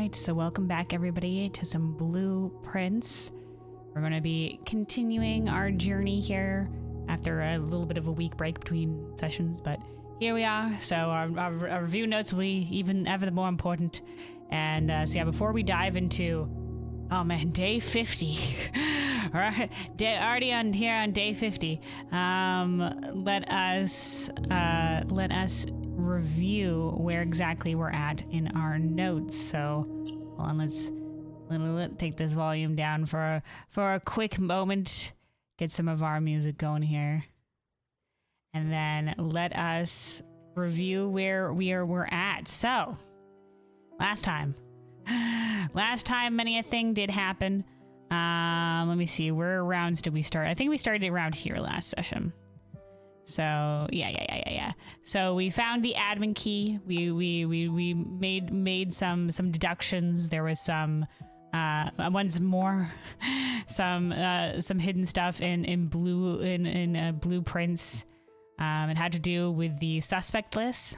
Alright, so welcome back everybody to some blueprints. We're going to be continuing our journey here after a little bit of a week break between sessions, but here we are. So our review notes will be even ever more important. And so yeah, before we dive into, oh man, day 50. Alright, already on here on day 50. Let us review where exactly we're at in our notes. So hold on, let's take this volume down for a quick moment, get some of our music going here, and then let us review where we're at. So last time many a thing did happen. Let me see, where rounds did we start? I think we started around here last session. So yeah. So we found the admin key. We made some deductions. There was some once more some hidden stuff in blueprints. It had to do with the suspect list.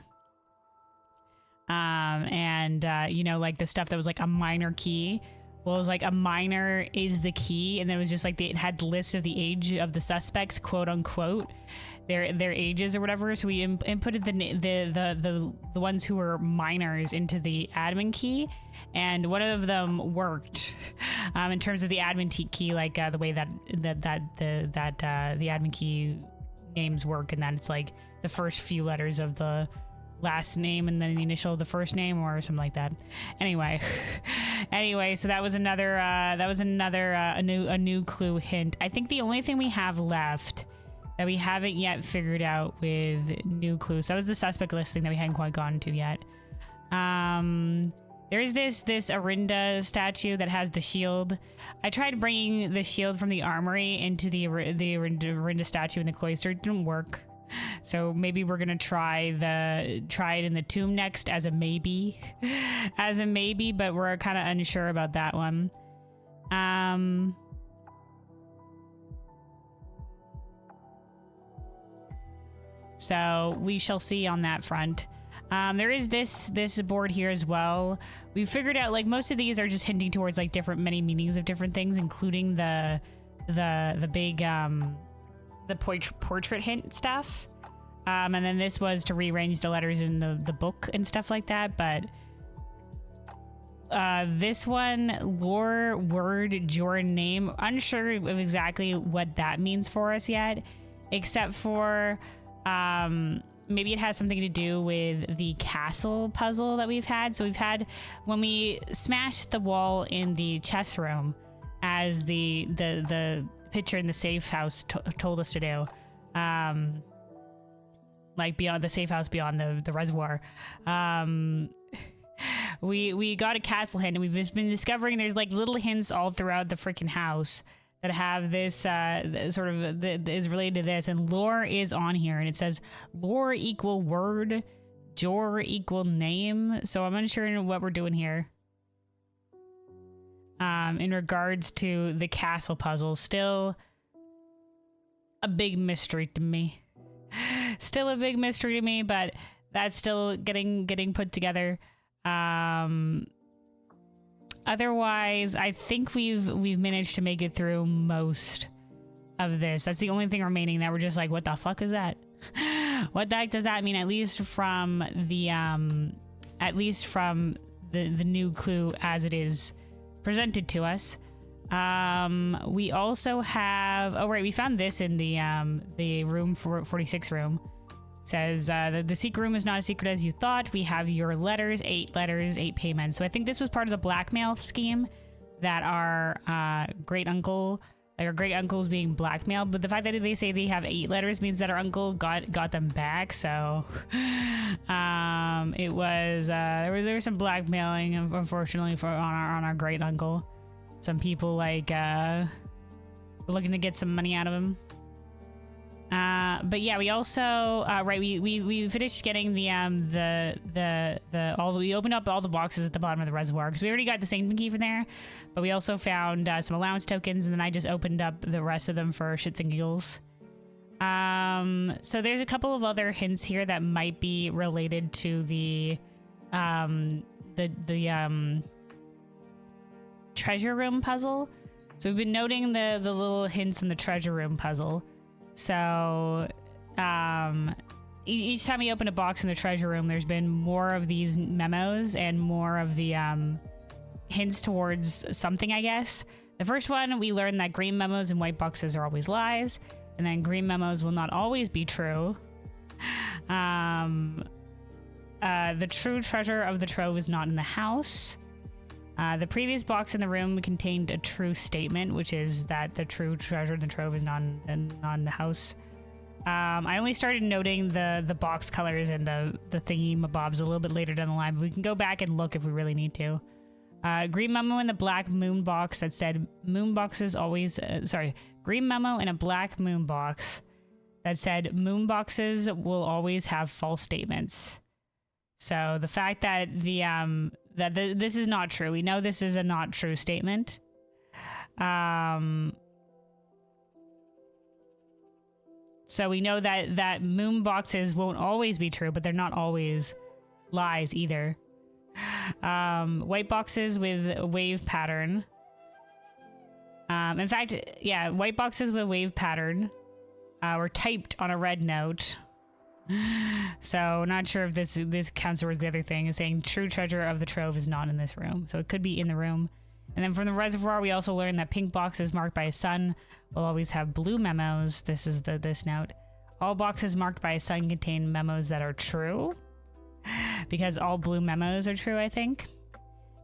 You know, like the stuff that was like a minor key. Well, it was like a minor is the key, and then it was just like it had lists of the age of the suspects, quote unquote, their ages or whatever. So we inputted the ones who were minors into the admin key, and one of them worked in terms of the admin key, like the way that the admin key names work, and that it's like the first few letters of the last name and then the initial of the first name or something like that. Anyway, so that was another a new clue hint. I think the only thing we have left that we haven't yet figured out with new clues, that was the suspect list thing that we hadn't quite gotten to yet. There is this Arinda statue that has the shield. I tried bringing the shield from the armory into the Arinda statue in the cloister. It didn't work. So maybe we're gonna try it in the tomb next as a maybe, but we're kind of unsure about that one. So we shall see on that front. There is this board here as well. We figured out like most of these are just hinting towards like many meanings of different things, including the big the portrait hint stuff. And then this was to rearrange the letters in the book and stuff like that. But this one, lore, word, Jordan name, unsure of exactly what that means for us yet, except for maybe it has something to do with the castle puzzle that we've had. So we've had, when we smashed the wall in the chess room, as the picture in the safe house told us to do, like beyond the safe house, beyond the reservoir, we got a castle hint, and we've been discovering there's like little hints all throughout the freaking house that have this sort of is related to this, and lore is on here, and it says lore equal word, jor equal name. So I'm unsure what we're doing here in regards to the castle puzzle. Still a big mystery to me. But that's still getting put together. Otherwise, I think we've managed to make it through most of this. That's the only thing remaining that we're just like, what the fuck is that? What the heck does that mean? At least from the new clue as it is presented to us. We also have, oh right, we found this in the room 46 room. It says the secret room is not as secret as you thought. We have your letters, 8 payments. So I think this was part of the blackmail scheme that our great uncle, like our great uncle's being blackmailed. But the fact that they say they have 8 letters means that our uncle got them back. So it was there was some blackmailing, unfortunately, on our great uncle. Some people like were looking to get some money out of him. But yeah, we also right, we finished getting we opened up all the boxes at the bottom of the reservoir because we already got the same key from there, but we also found some allowance tokens, and then I just opened up the rest of them for shits and giggles. So there's a couple of other hints here that might be related to the treasure room puzzle. So we've been noting the little hints in the treasure room puzzle. So each time we open a box in the treasure room, there's been more of these memos and more of the hints towards something, I guess. The first one, we learned that green memos and white boxes are always lies, and then green memos will not always be true. The true treasure of the trove is not in the house. The previous box in the room contained a true statement, which is that the true treasure in the trove is not in the house. I only started noting the box colors and the thingy mabobs a little bit later down the line, but we can go back and look if we really need to. Green memo in the black moon box that said moon boxes always... green memo in a black moon box that said moon boxes will always have false statements. So the fact that this is not true. We know this is a not true statement. So we know that moon boxes won't always be true, but they're not always lies either. White boxes with a wave pattern. In fact, yeah, white boxes with wave pattern were typed on a red note. So not sure if this counts towards the other thing, is saying true treasure of the trove is not in this room. So it could be in the room. And then from the reservoir, we also learned that pink boxes marked by a sun will always have blue memos. This is this note. All boxes marked by a sun contain memos that are true, because all blue memos are true, I think.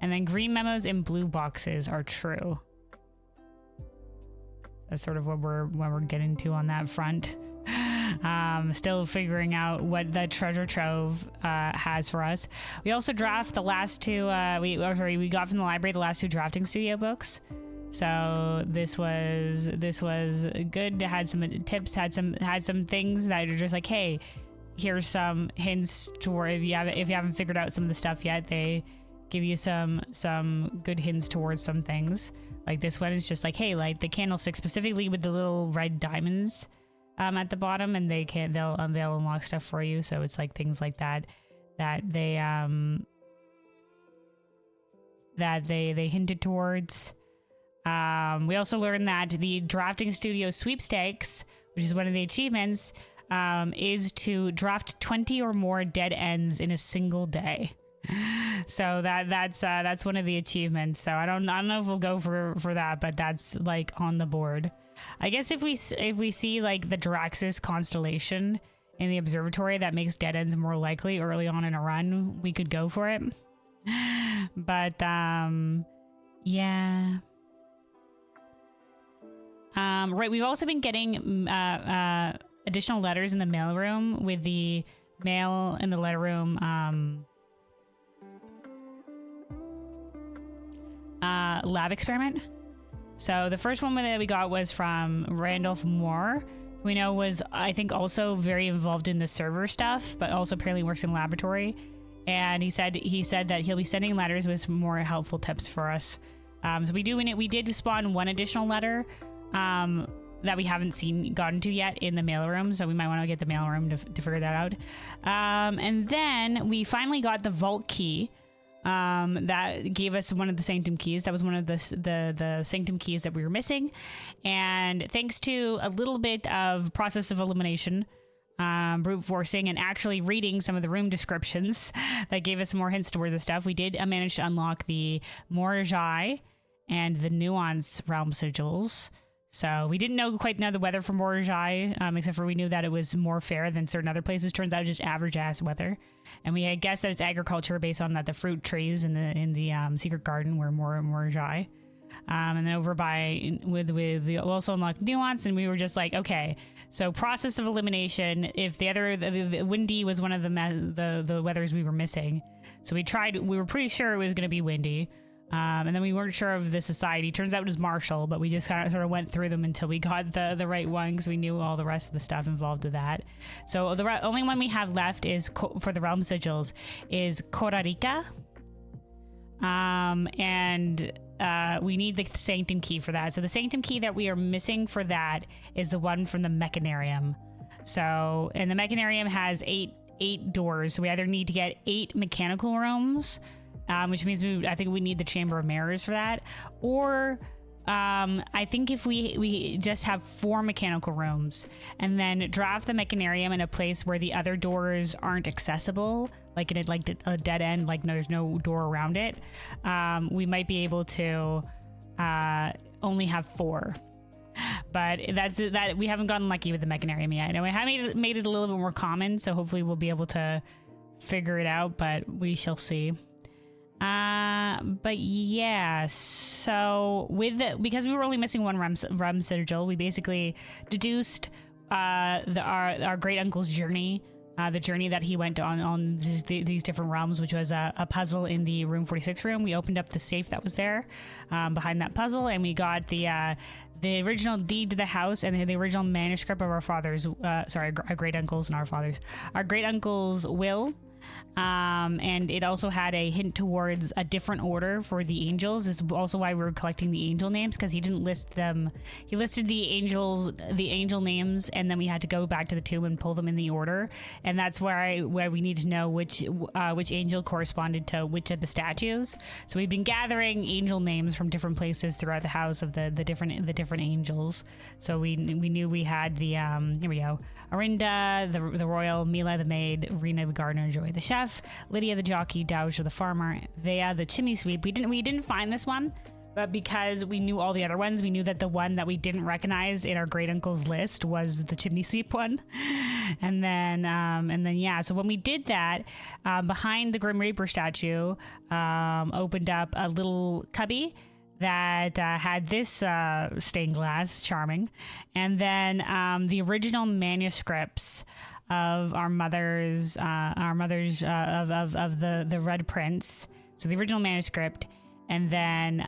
And then green memos in blue boxes are true. That's sort of what we're getting to on that front. Still figuring out what the treasure trove has for us. We also draft the last two. We got from the library the last two drafting studio books. So this was good. Had some tips. Had some things that are just like, hey, here's some hints to where if you haven't figured out some of the stuff yet, they give you some good hints towards some things. Like this one is just like, hey, like the candlestick specifically with the little red diamonds at the bottom, and they'll unlock stuff for you. So it's like things like that they hinted towards. We also learned that the drafting studio sweepstakes, which is one of the achievements, is to draft 20 or more dead ends in a single day. So that's one of the achievements. So I don't know if we'll go for that, but that's like on the board. I guess if we see like the Draxus constellation in the observatory that makes dead ends more likely early on in a run, we could go for it. But yeah. Right, we've also been getting additional letters in the mailroom with the mail in the letter room lab experiment. So the first one that we got was from Randolph Moore, who we know was, I think, also very involved in the server stuff, but also apparently works in laboratory. And he said that he'll be sending letters with some more helpful tips for us. So we did spawn one additional letter that we haven't gotten to yet in the mailroom, so we might want to get the mailroom to figure that out. And then we finally got the vault key. That gave us one of the sanctum keys. That was one of the sanctum keys that we were missing. And thanks to a little bit of process of elimination, brute forcing, and actually reading some of the room descriptions that gave us more hints towards the stuff, we did manage to unlock the Morjai and the Nuance realm sigils. So we didn't quite know the weather for Morjai, except for we knew that it was more fair than certain other places. Turns out just average ass weather. And we had guessed that it's agriculture based on that the fruit trees in the secret garden were Morjai. And then over we also unlocked Nuance, and we were just like, okay, so process of elimination. If the windy was one of the weathers we were missing, so we were pretty sure it was going to be windy. And then we weren't sure of the society. Turns out it was Marshall, but we just kind of sort of went through them until we got the right one, because we knew all the rest of the stuff involved with that. So the only one we have left is for the realm sigils is Korarika. And we need the sanctum key for that. So the sanctum key that we are missing for that is the one from the mechanarium. So, and the mechanarium has eight doors. So we either need to get 8 mechanical rooms which means I think we need the Chamber of Mirrors for that. Or I think if we just have 4 mechanical rooms and then draft the Mechanarium in a place where the other doors aren't accessible, like in a dead end, like there's no door around it, we might be able to only have 4. But that we haven't gotten lucky with the Mechanarium yet. And we have made it a little bit more common, so hopefully we'll be able to figure it out, but we shall see. But yeah, so because we were only missing one rum sigil, we basically deduced our great uncle's journey, the journey that he went on these different realms, which was a puzzle in the room 46 room. We opened up the safe that was there behind that puzzle, and we got the original deed to the house and the original manuscript of our father's, our great uncle's and our great uncle's will. And it also had a hint towards a different order for the angels. This is also why we were collecting the angel names, because he didn't list them. He listed the angel names, and then we had to go back to the tomb and pull them in the order. And that's where we need to know which angel corresponded to which of the statues. So we've been gathering angel names from different places throughout the house of the different angels. So we knew we had the here we go, Arinda, the royal, Mila the maid, Rena the gardener, Joy the chef, Lydia the jockey, Dowager the farmer, Vea the chimney sweep. We didn't find this one, but because we knew all the other ones, we knew that the one that we didn't recognize in our great uncle's list was the chimney sweep one. And then yeah, so when we did that, behind the Grim Reaper statue, opened up a little cubby that had this stained glass, charming, and then the original manuscripts of our mother's of the Red Prince. So the original manuscript, and then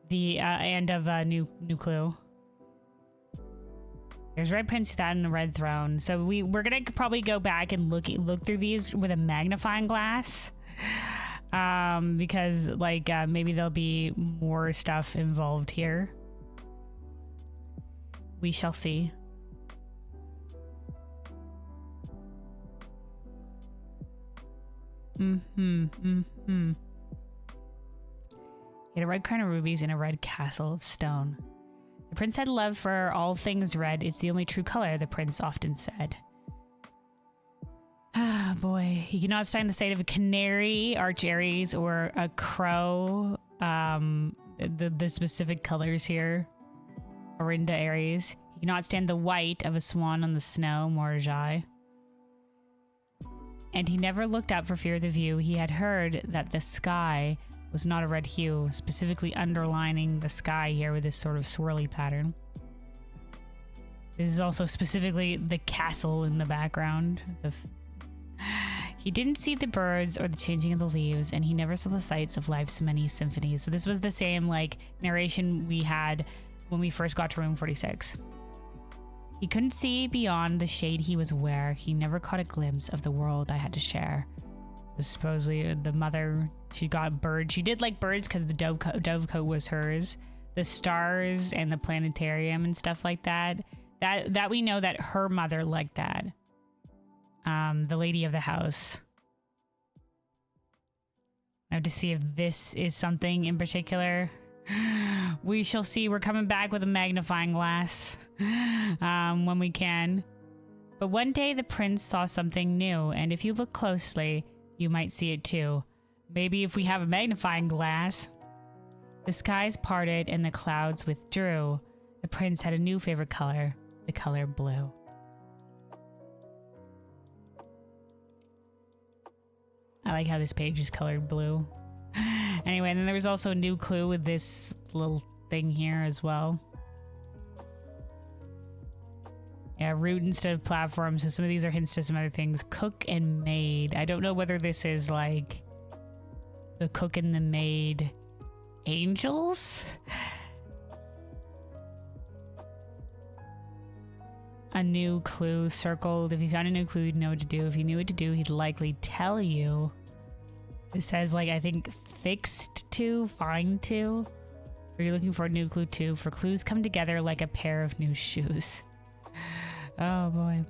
the end of New Clue. There's Red Prince that and the Red Throne. So we're gonna probably go back and look through these with a magnifying glass, because maybe there'll be more stuff involved here. We shall see. He had a red crown of rubies and a red castle of stone. The prince had love for all things red. It's the only true color, the prince often said. Ah, boy. He could not stand the sight of a canary, arch Aries, or a crow. The specific colors here. Orinda Aries. He could not stand the white of a swan on the snow, Morjai. And he never looked up for fear of the view. He had heard that the sky was not a red hue, specifically underlining the sky here with this sort of swirly pattern. This is also specifically the castle in the background. He didn't see the birds or the changing of the leaves, and he never saw the sights of life's many symphonies. So this was the same narration we had when we first got to room 46. He couldn't see beyond the shade he was aware. He never caught a glimpse of the world I had to share. So supposedly the mother, she got birds. She did like birds because the dovecote was hers. The stars and the planetarium and stuff like that. That we know that her mother liked that. The lady of the house. I have to see if this is something in particular. We shall see. We're coming back with a magnifying glass when we can. But one day the prince saw something new, and if you look closely, you might see it too. Maybe if we have a magnifying glass. The skies parted and the clouds withdrew. The prince had a new favorite color, the color blue. I like how this page is colored blue. Anyway, and then there was also a new clue with this little thing here as well. Yeah, route instead of platform. So some of these are hints to some other things. Cook and maid. I don't know whether this is like the cook and the maid angels. A new clue circled. If you found a new clue, you'd know what to do. If you knew what to do, he'd likely tell you. It says, I think fixed to, find to. Or you're looking for a new clue too. For clues come together like a pair of new shoes. Oh boy.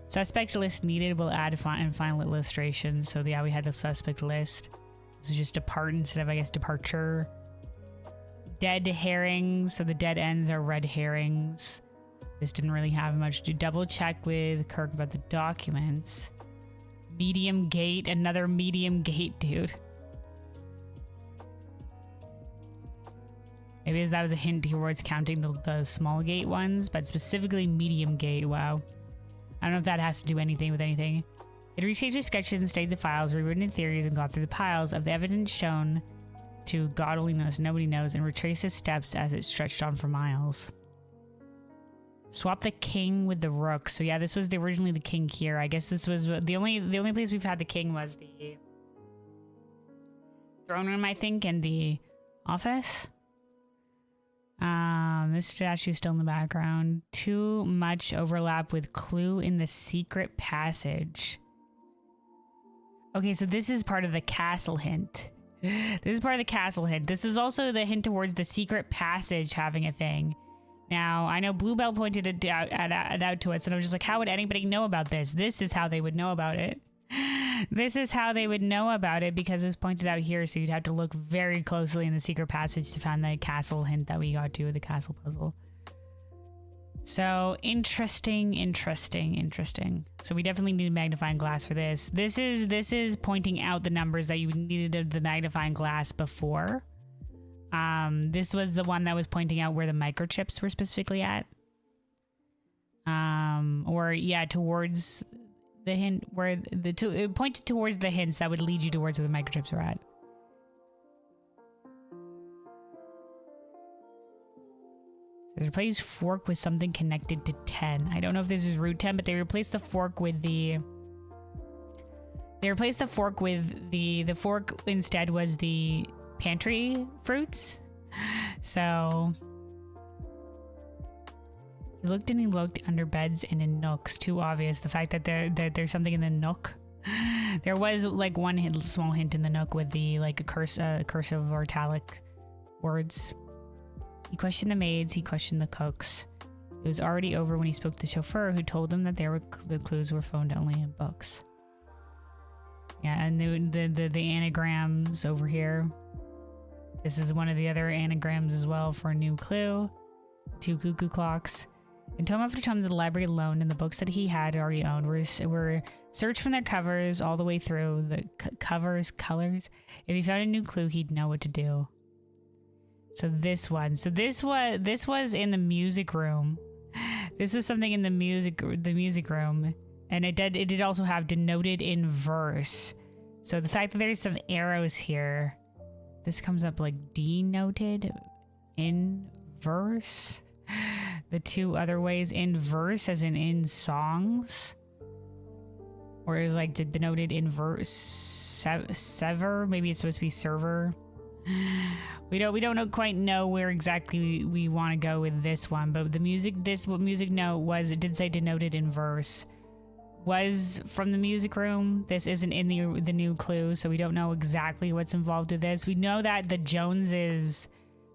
Suspect list needed. We'll add and final illustrations. So yeah, we had the suspect list. This is just depart instead of, I guess, departure. Dead herrings. So the dead ends are red herrings. This didn't really have much to do. Double check with Kirk about the documents. Medium gate. Another medium gate, dude. Maybe that was a hint towards counting the small gate ones, but specifically medium gate. Wow. I don't know if that has to do anything with anything. It rechanged his sketches and studied the files, rewritten theories, and got through the piles of the evidence shown to God only knows, nobody knows, and retraced his steps as it stretched on for miles. Swap the king with the rook. So yeah, this was originally the king here. I guess this was the only place we've had the king was the throne room, I think, and the office. This statue still in the background. Too much overlap with clue in the secret passage. Okay, so this is part of the castle hint. This is part of the castle hint. This is also the hint towards the secret passage having a thing. Now, I know Bluebell pointed it out to us, and I was just like, how would anybody know about this? This is how they would know about it. This is how they would know about it because it's pointed out here, so you'd have to look very closely in the secret passage to find the castle hint that we got to with the castle puzzle. So, interesting. So we definitely need a magnifying glass for this. This is pointing out the numbers that you needed the magnifying glass before. This was the one that was pointing out where the microchips were specifically at. Or yeah, towards the hint where it pointed towards the hints that would lead you towards where the microchips are at. It says replace fork with something connected to 10. I don't know if this is root 10, but they replaced the fork with the the fork instead was the pantry fruits. So he looked and he looked under beds and in nooks. Too obvious. The fact that there's something in the nook. There was like one small hint in the nook with the like cursive or italic words. He questioned the maids. He questioned the cooks. It was already over when he spoke to the chauffeur, who told him that the clues were found only in books. Yeah, and the anagrams over here. This is one of the other anagrams as well for a new clue. 2 cuckoo clocks. And tome after tome the library alone and the books that he had already owned were searched from their covers all the way through. The colors. If he found a new clue, he'd know what to do. So this one. So this was in the music room. This was something in the music room. And it did also have denoted in verse. So the fact that there's some arrows here. This comes up like denoted in verse. The two other ways in verse as in songs. Or is like denoted in verse sever. Maybe it's supposed to be server. We don't quite know where exactly we want to go with this one, but the music note was, it did say denoted in verse. Was from the music room. This isn't in the new clue, so we don't know exactly what's involved with this. We know that the Joneses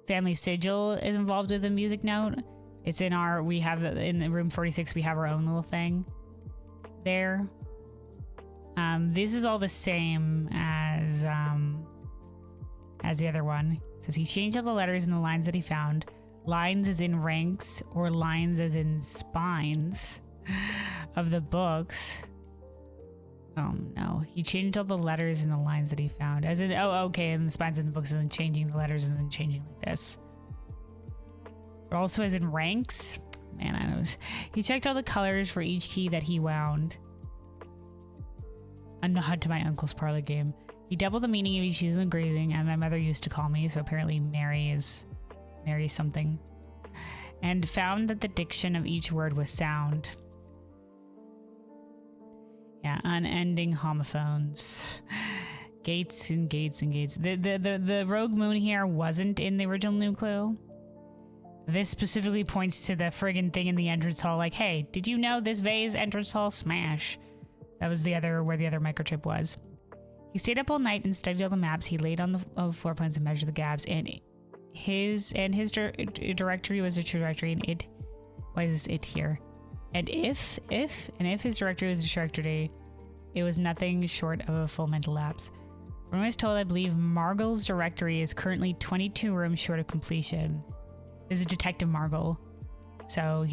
family sigil is involved with the music note. It's in in room 46, we have our own little thing there. This is all the same as the other one. It says he changed all the letters in the lines that he found. Lines as in ranks or lines as in spines of the books. Oh no, he changed all the letters in the lines that he found. As in, oh okay, and the spines in the books isn't changing the letters and then changing like this. But also as in ranks. Man, I know. He checked all the colors for each key that he wound. A nod to my uncle's parlor game. He doubled the meaning of each season of grazing, and my mother used to call me, so apparently Mary is something. And found that the diction of each word was sound. Yeah, unending homophones. Gates and gates and gates. The rogue moon here wasn't in the original new clue. This specifically points to the friggin' thing in the entrance hall, like, hey, did you know this vase entrance hall smash? That was where the other microchip was. He stayed up all night and studied all the maps. He laid on the floor plans and measured the gaps. And his directory was a trajectory, and it. Why is this it here? And if his directory was a directory, it was nothing short of a full mental lapse. When I was told, I believe Margle's directory is currently 22 rooms short of completion. This is Detective Margle. So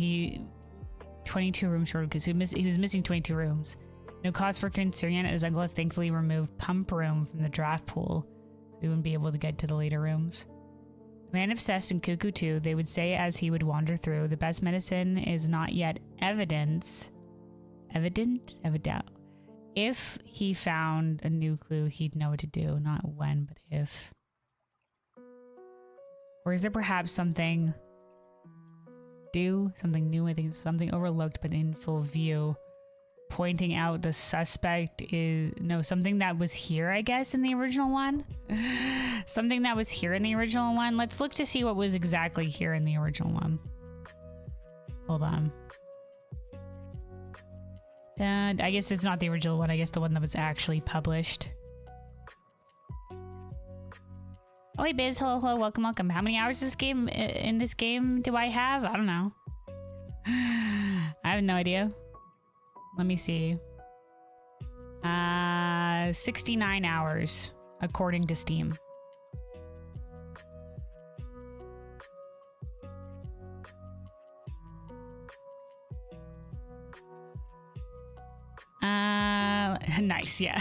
22 rooms short because he was missing 22 rooms. No cause for concern yet, as Uncle has thankfully removed Pump Room from the draft pool, so we wouldn't be able to get to the later rooms. Man obsessed and cuckoo too, they would say as he would wander through, the best medicine is not yet evidence. Evident? If he found a new clue, he'd know what to do. Not when, but if. Or is there perhaps something new? I think something overlooked but in full view. Pointing out the suspect is... No, something that was here, I guess, in the original one. Something that was here in the original one. Let's look to see what was exactly here in the original one. Hold on. I guess that's not the original one. I guess the one that was actually published. Oh, hey, Biz. Hello. Welcome. How many hours in this game do I have? I don't know. I have no idea. Let me see. 69 hours, according to Steam. Nice, yeah.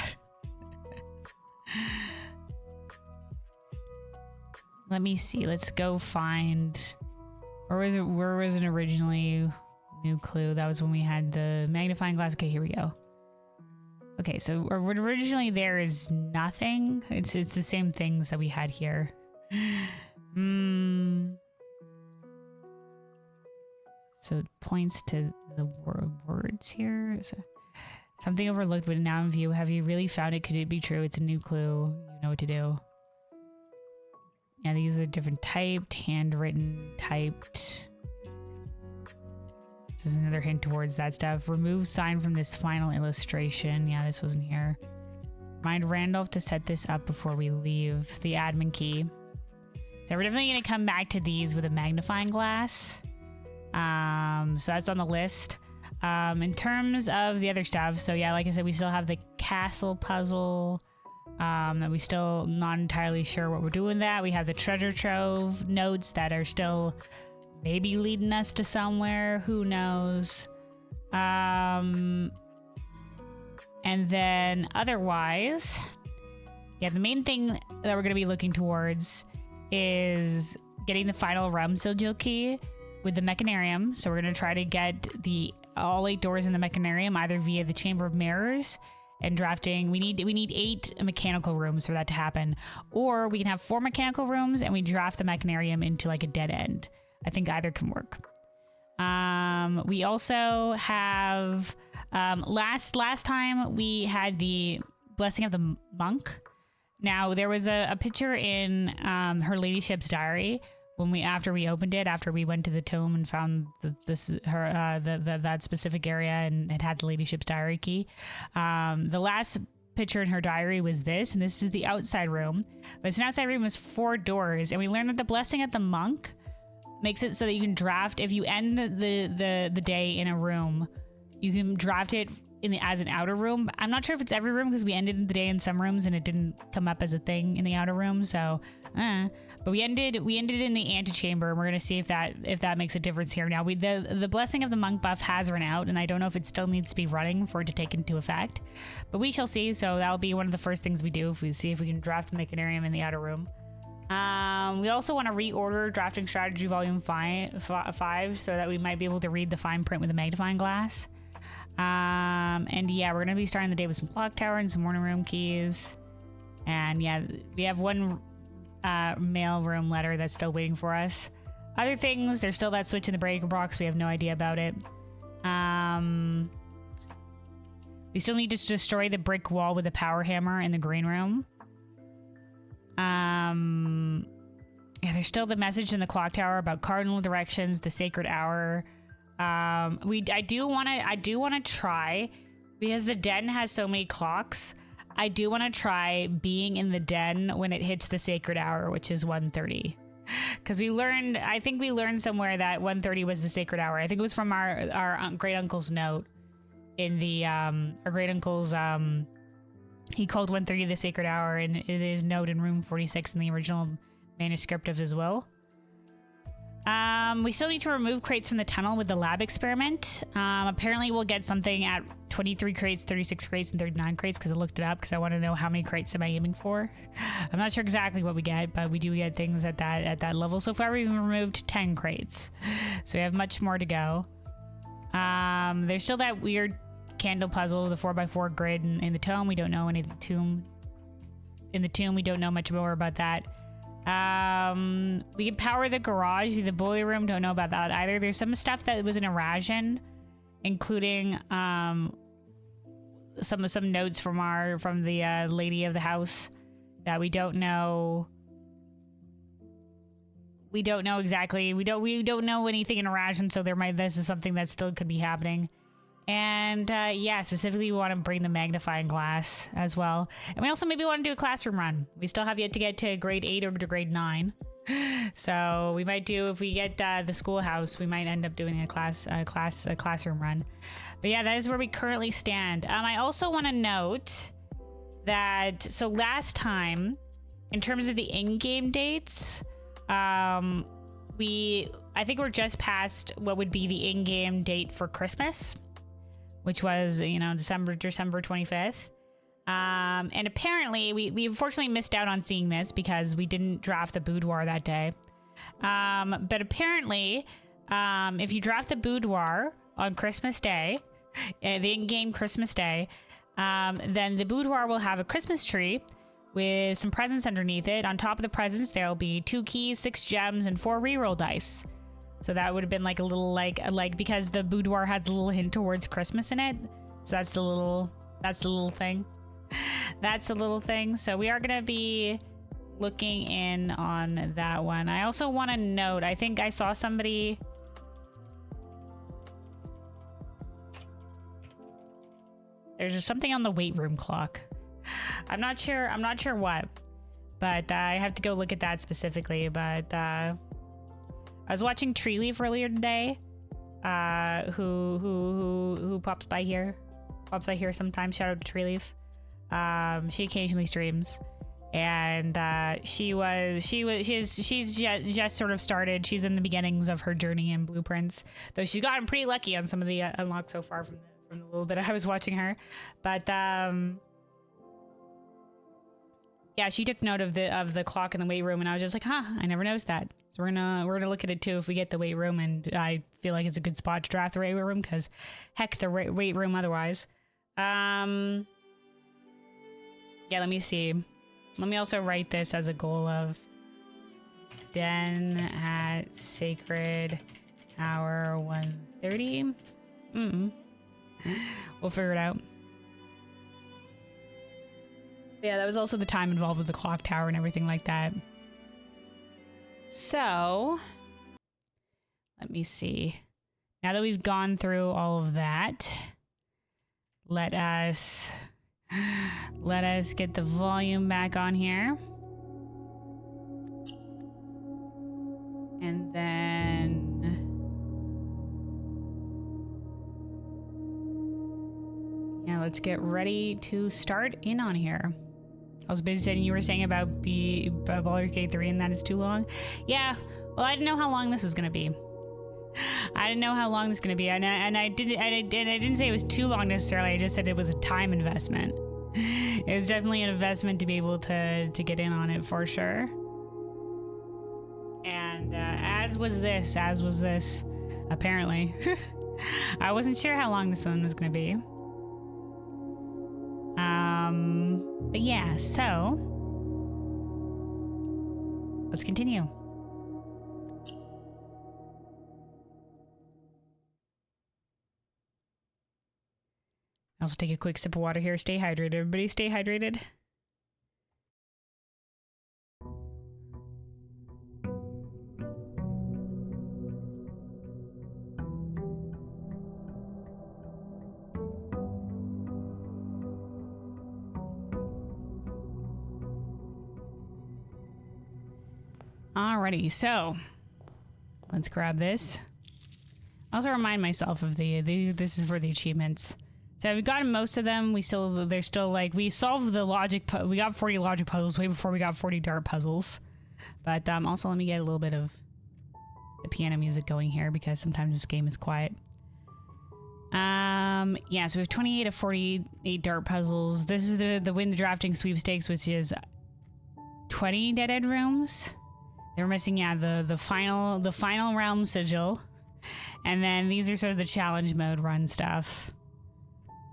Let me see. Let's go find... Where was it originally? New clue. That was when we had the magnifying glass. Okay, here we go. Okay, so originally there is nothing. It's the same things that we had here. So it points to the words here. So, something overlooked but now in view. Have you really found it? Could it be true? It's a new clue. You know what to do. Yeah, these are different typed, handwritten, typed. This is another hint towards that stuff. Remove sign from this final illustration. Yeah, this wasn't here. Remind Randolph to set this up before we leave. The admin key. So we're definitely going to come back to these with a magnifying glass. So that's on the list. In terms of the other stuff, so yeah, like I said, we still have the castle puzzle. That we still not entirely sure what we're doing with that. We have the treasure trove notes that are still... maybe leading us to somewhere, who knows. And then otherwise, yeah, the main thing that we're going to be looking towards is getting the final realm sigil key with the mechanarium. So we're going to try to get all 8 doors in the mechanarium, either via the Chamber of Mirrors and drafting. We need 8 mechanical rooms for that to happen, or we can have 4 mechanical rooms and we draft the mechanarium into like a dead end. I think either can work. We also have last time we had the blessing of the monk. Now there was a picture in her ladyship's diary after we opened it, after we went to the tomb and found that specific area, and it had the ladyship's diary key. The last picture in her diary was this, and this is the outside room. But it's an outside room with 4 doors, and we learned that the blessing of the monk makes it so that you can draft, if you end the day in a room, you can draft it as an outer room. I'm not sure if it's every room because we ended the day in some rooms and it didn't come up as a thing in the outer room. So, but we ended in the antechamber, and we're gonna see if that makes a difference here. Now the blessing of the monk buff has run out, and I don't know if it still needs to be running for it to take into effect, but we shall see. So that'll be one of the first things we do if we see if we can draft the mechanarium in the outer room. We also want to reorder Drafting Strategy Volume 5 so that we might be able to read the fine print with a magnifying glass. And yeah, we're going to be starting the day with some clock tower and some morning room keys. And yeah, we have 1 mail room letter that's still waiting for us. Other things, there's still that switch in the breaker box. We have no idea about it. We still need to destroy the brick wall with the power hammer in the green room. Yeah, there's still the message in the clock tower about cardinal directions, the sacred hour. I do want to try, because the den has so many clocks. I do want to try being in the den when it hits the sacred hour, which is 1:30. Because we learned, I think we learned somewhere that 1:30 was the sacred hour. I think it was from our great uncle's note in the our great uncle's he called 1:30 the sacred hour, and it is note in room 46 in the original manuscript of his will. We still need to remove crates from the tunnel with the lab experiment. Apparently we'll get something at 23 crates, 36 crates, and 39 crates, because I looked it up because I want to know how many crates am I aiming for. I'm not sure exactly what we get, but we do get things at that level. So far we've removed 10 crates. So we have much more to go. There's still that weird candle puzzle, the 4x4 grid in the tome. We don't know any of the tomb. In the tomb, we don't know much more about that. We can power the garage, the boiler room. Don't know about that either. There's some stuff that was in a ration, including some notes from the lady of the house that we don't know. We don't know exactly. We don't know anything in a ration, so this is something that still could be happening. And yeah, specifically we want to bring the magnifying glass as well. And we also maybe want to do a classroom run. We still have yet to get to grade 8 or to grade 9. So we might do, if we get the schoolhouse, we might end up doing a classroom run. But yeah, that is where we currently stand. I also want to note that, so last time, in terms of the in-game dates, I think we're just past what would be the in-game date for Christmas, which was, December 25th. And apparently we unfortunately missed out on seeing this because we didn't draft the boudoir that day. But apparently, if you draft the boudoir on Christmas Day, the in-game Christmas Day, then the boudoir will have a Christmas tree with some presents underneath it. On top of the presents, there'll be 2 keys, 6 gems, and 4 reroll dice. So that would have been like a little like because the boudoir has a little hint towards Christmas in it. So that's the little thing. That's a little thing. So we are going to be looking in on that one. I also want to note, I think I saw somebody. There's just something on the weight room clock. I'm not sure what, but I have to go look at that specifically. But I was watching Treeleaf earlier today, who pops by here sometimes. Shout out to Treeleaf. She occasionally streams, and she's just sort of started. She's in the beginnings of her journey in Blueprints, though she's gotten pretty lucky on some of the unlocks so far from the little bit I was watching her. But yeah, she took note of the clock in the weight room, and I was just like, I never noticed that. So we're gonna look at it too if we get the weight room, and I feel like it's a good spot to draft the weight room because heck, the weight room otherwise. Yeah, let me see. Let me also write this as a goal of den at sacred hour 1:30. We'll figure it out. Yeah, that was also the time involved with the clock tower and everything like that. So, let me see. Now that we've gone through all of that, let us get the volume back on here. And then yeah, let's get ready to start in on here. I was busy saying, you were saying about Baldur's Gate 3 and that is too long. Yeah, well, I didn't know how long this was gonna be. I didn't know how long this was gonna be, and I didn't say it was too long necessarily. I just said it was a time investment. It was definitely an investment to be able to get in on it for sure. And as was this, apparently. I wasn't sure how long this one was gonna be. But yeah, so let's continue. I'll also take a quick sip of water here. Stay hydrated, everybody. Stay hydrated. Alrighty, so let's grab this. Also remind myself of this is for the achievements. So we've gotten most of them. They're still like, we solved the logic, we got 40 logic puzzles way before we got 40 dart puzzles. But also let me get a little bit of the piano music going here because sometimes this game is quiet. Yeah, so we have 28 of 48 dart puzzles. This is the win the drafting sweepstakes, which is 20 dead-end rooms. They're missing, yeah, the final realm sigil. And then these are sort of the challenge mode run stuff.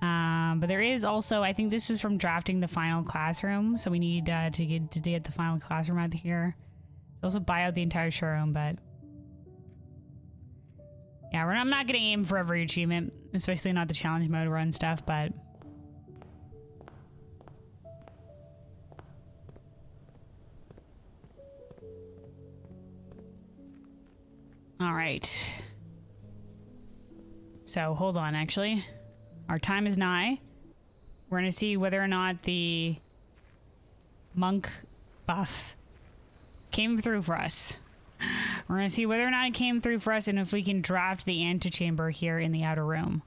But there is also, I think this is from drafting the final classroom, so we need to get the final classroom out here. Also buy out the entire showroom, but yeah, I'm not gonna aim for every achievement, especially not the challenge mode run stuff, but all right. So hold on, actually. Our time is nigh. We're gonna see whether or not the monk buff came through for us. We're gonna see whether or not it came through for us and if we can draft the antechamber here in the outer room.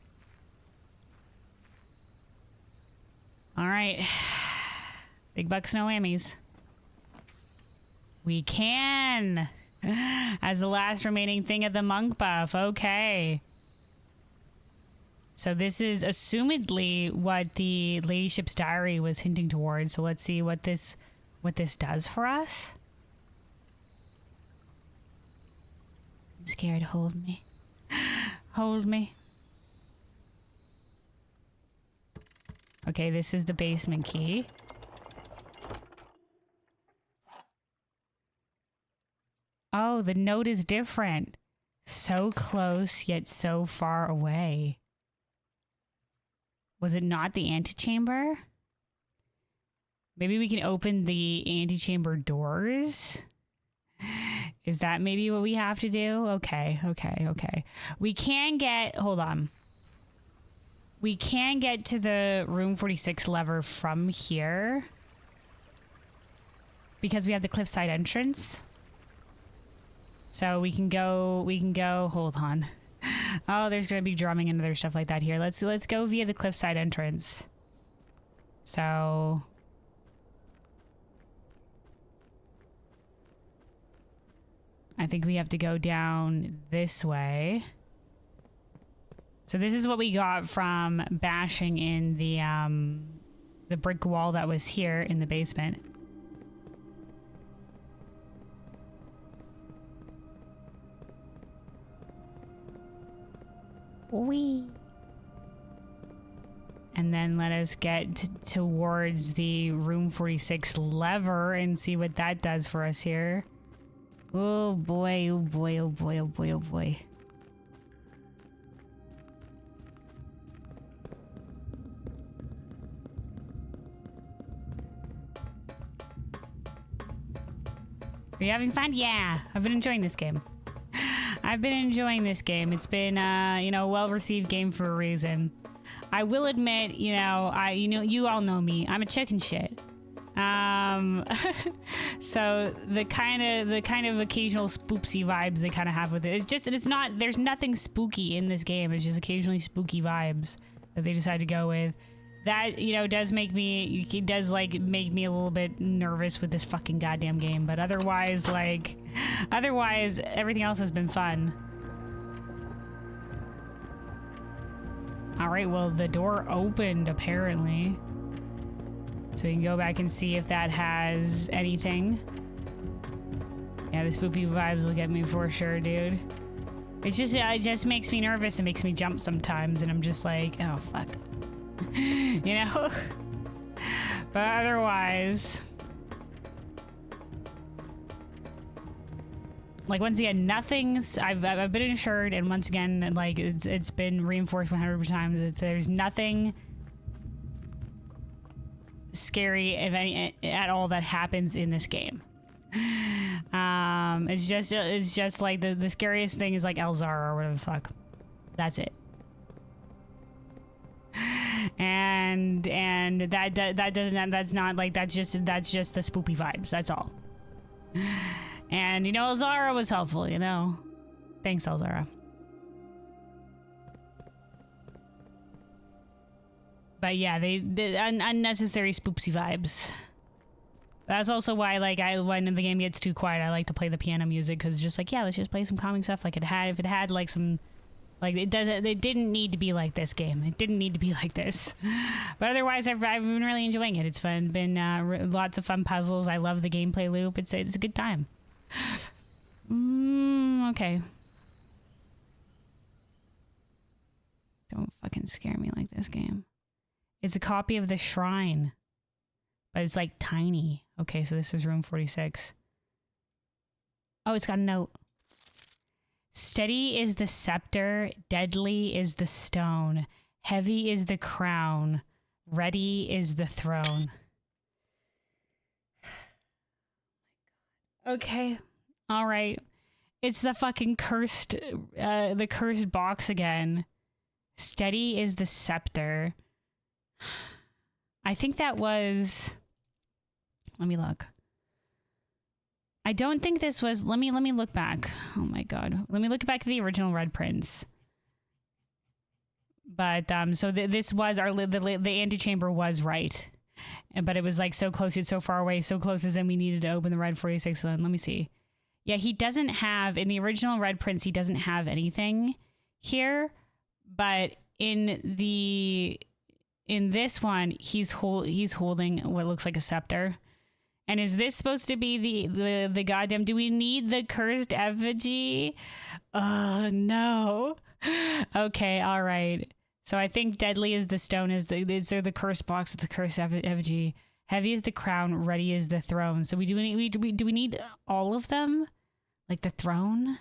Alright. Big bucks, no whammies. We can! As the last remaining thing of the monk buff. Okay. So this is assumedly what the Ladyship's Diary was hinting towards. So let's see what this does for us. I'm scared. Hold me. Hold me. Okay, this is the basement key. Oh, the note is different. So close, yet so far away. Was it not the antechamber? Maybe we can open the antechamber doors? Is that maybe what we have to do? Okay. We can get... Hold on. We can get to the room 46 lever from here. Because we have the cliffside entrance. So we can go... Hold on. Oh, there's gonna be drumming and other stuff like that here. Let's go via the cliffside entrance. So... I think we have to go down this way. So this is what we got from bashing in the brick wall that was here in the basement. Whee! And then let us get towards the room 46 lever and see what that does for us here. Oh boy, oh boy, oh boy, oh boy, oh boy. Are you having fun? Yeah, I've been enjoying this game. I've been enjoying this game. It's been, you know, a well-received game for a reason. I will admit, you all know me. I'm a chicken shit. So the kind of occasional spoopsy vibes they kind of have with it. There's nothing spooky in this game. It's just occasionally spooky vibes that they decide to go with. That, does make me a little bit nervous with this fucking goddamn game. But otherwise, everything else has been fun. All right, well, the door opened apparently. So we can go back and see if that has anything. Yeah, the spooky vibes will get me for sure, dude. It just makes me nervous. It makes me jump sometimes, and I'm just like, oh, fuck. But otherwise... once again, nothing's... I've been assured, and once again, it's been reinforced 100 times. There's nothing... scary, if any, at all that happens in this game. It's just like the scariest thing is like Elzar or whatever the fuck. That's it. And that's just the spoopy vibes. That's all. And, you know, Zara was helpful, you know. Thanks, Elzara. But yeah, they unnecessary spoopsy vibes. That's also why, like, when the game gets too quiet, I like to play the piano music, because it's just like, yeah, let's just play some calming stuff. Like, if it had like some, like, it didn't need to be like this game. It didn't need to be like this. But otherwise, I've been really enjoying it. It's fun. Been lots of fun puzzles. I love the gameplay loop. It's a good time. Okay. Don't fucking scare me like this game. It's a copy of the shrine, but it's like tiny. Okay, so this is room 46. Oh, it's got a note. Steady is the scepter, deadly is the stone, heavy is the crown, ready is the throne. Okay, all right. It's the fucking cursed box again. Steady is the scepter. I think that was... Let me look. I don't think this was... Let me look back. Oh my god. Let me look back at the original Red Prince. But, so this was the antechamber was right. But it was like so close, it's so far away, so close as in we needed to open the Red 46. Let me see. Yeah, he doesn't have... In the original Red Prince, he doesn't have anything here. But in this one, he's holding what looks like a scepter. And is this supposed to be the goddamn... Do we need the cursed effigy? Oh, no. Okay, all right. So I think deadly is the stone. Is there the cursed box with the cursed effigy? Heavy is the crown. Ready is the throne. So do we need all of them? Like the throne?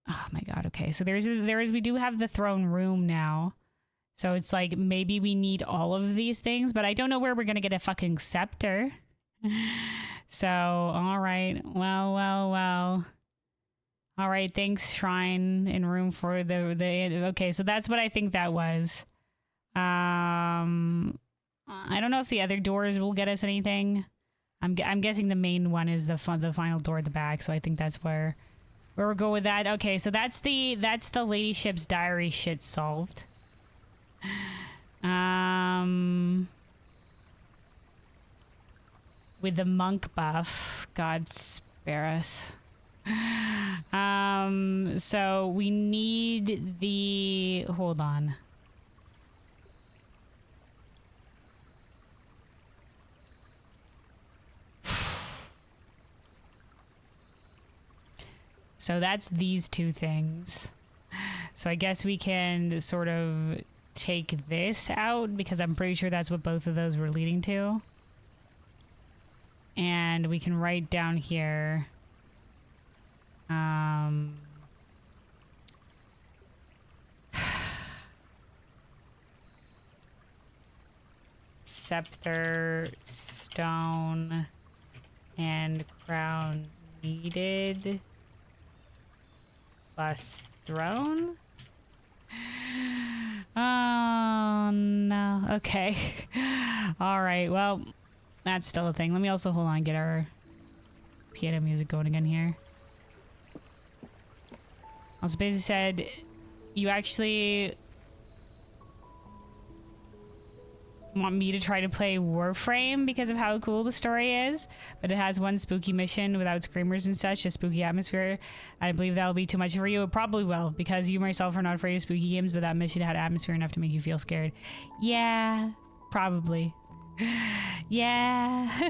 Oh my god. Okay. So we do have the throne room now. So it's like, maybe we need all of these things, but I don't know where we're going to get a fucking scepter. So, all right. Well. All right. Thanks, shrine in room for the okay, so that's what I think that was. I don't know if the other doors will get us anything. I'm guessing the main one is the final door at the back, so I think that's where we'll go with that. Okay, so that's the ladyship's diary shit solved. With the monk buff, God spare us. So we need the... Hold on. So that's these two things. So I guess we can sort of take this out, because I'm pretty sure that's what both of those were leading to. And we can write down here... scepter, stone, and crown needed, plus throne. Oh no. Okay. All right. Well, that's still a thing. Let me also hold on, get our piano music going again here. Also basically said, you actually want me to try to play Warframe because of how cool the story is, but it has one spooky mission without screamers and such, a spooky atmosphere. I believe that'll be too much for you. It probably will, because you myself are not afraid of spooky games, but that mission had atmosphere enough to make you feel scared. Yeah, probably. Yeah.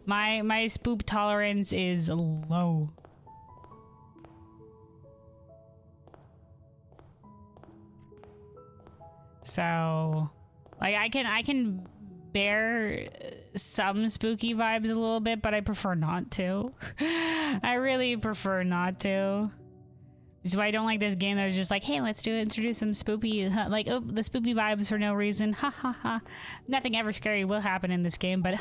My spook tolerance is low. So, like, I can bear some spooky vibes a little bit, but I prefer not to. I really prefer not to. Which is why I don't like this game that was just like, hey, let's introduce some spoopy, like, oh, the spoopy vibes for no reason. Ha ha ha. Nothing ever scary will happen in this game, but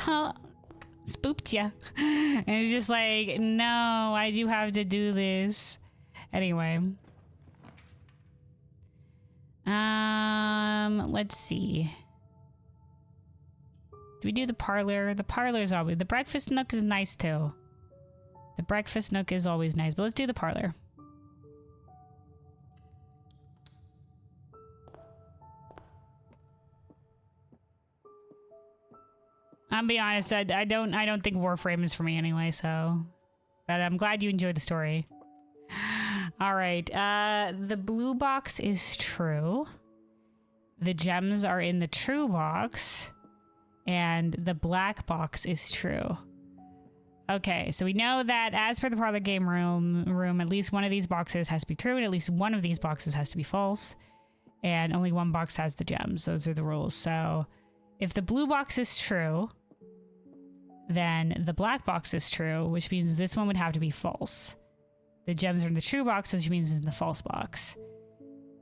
spooked ya. And it's just like, no, why'd you have to do this? Anyway. Let's see. Do we do the parlor? The parlor is always... The breakfast nook is nice too. The breakfast nook is always nice, but let's do the parlor. I'll be honest, I don't think Warframe is for me anyway, so... But I'm glad you enjoyed the story. Alright, the blue box is true. The gems are in the true box. And the black box is true. Okay, so we know that as per the parlor game room, at least one of these boxes has to be true, and at least one of these boxes has to be false. And only one box has the gems. Those are the rules. So if the blue box is true, then the black box is true, which means this one would have to be false. The gems are in the true box, which means it's in the false box.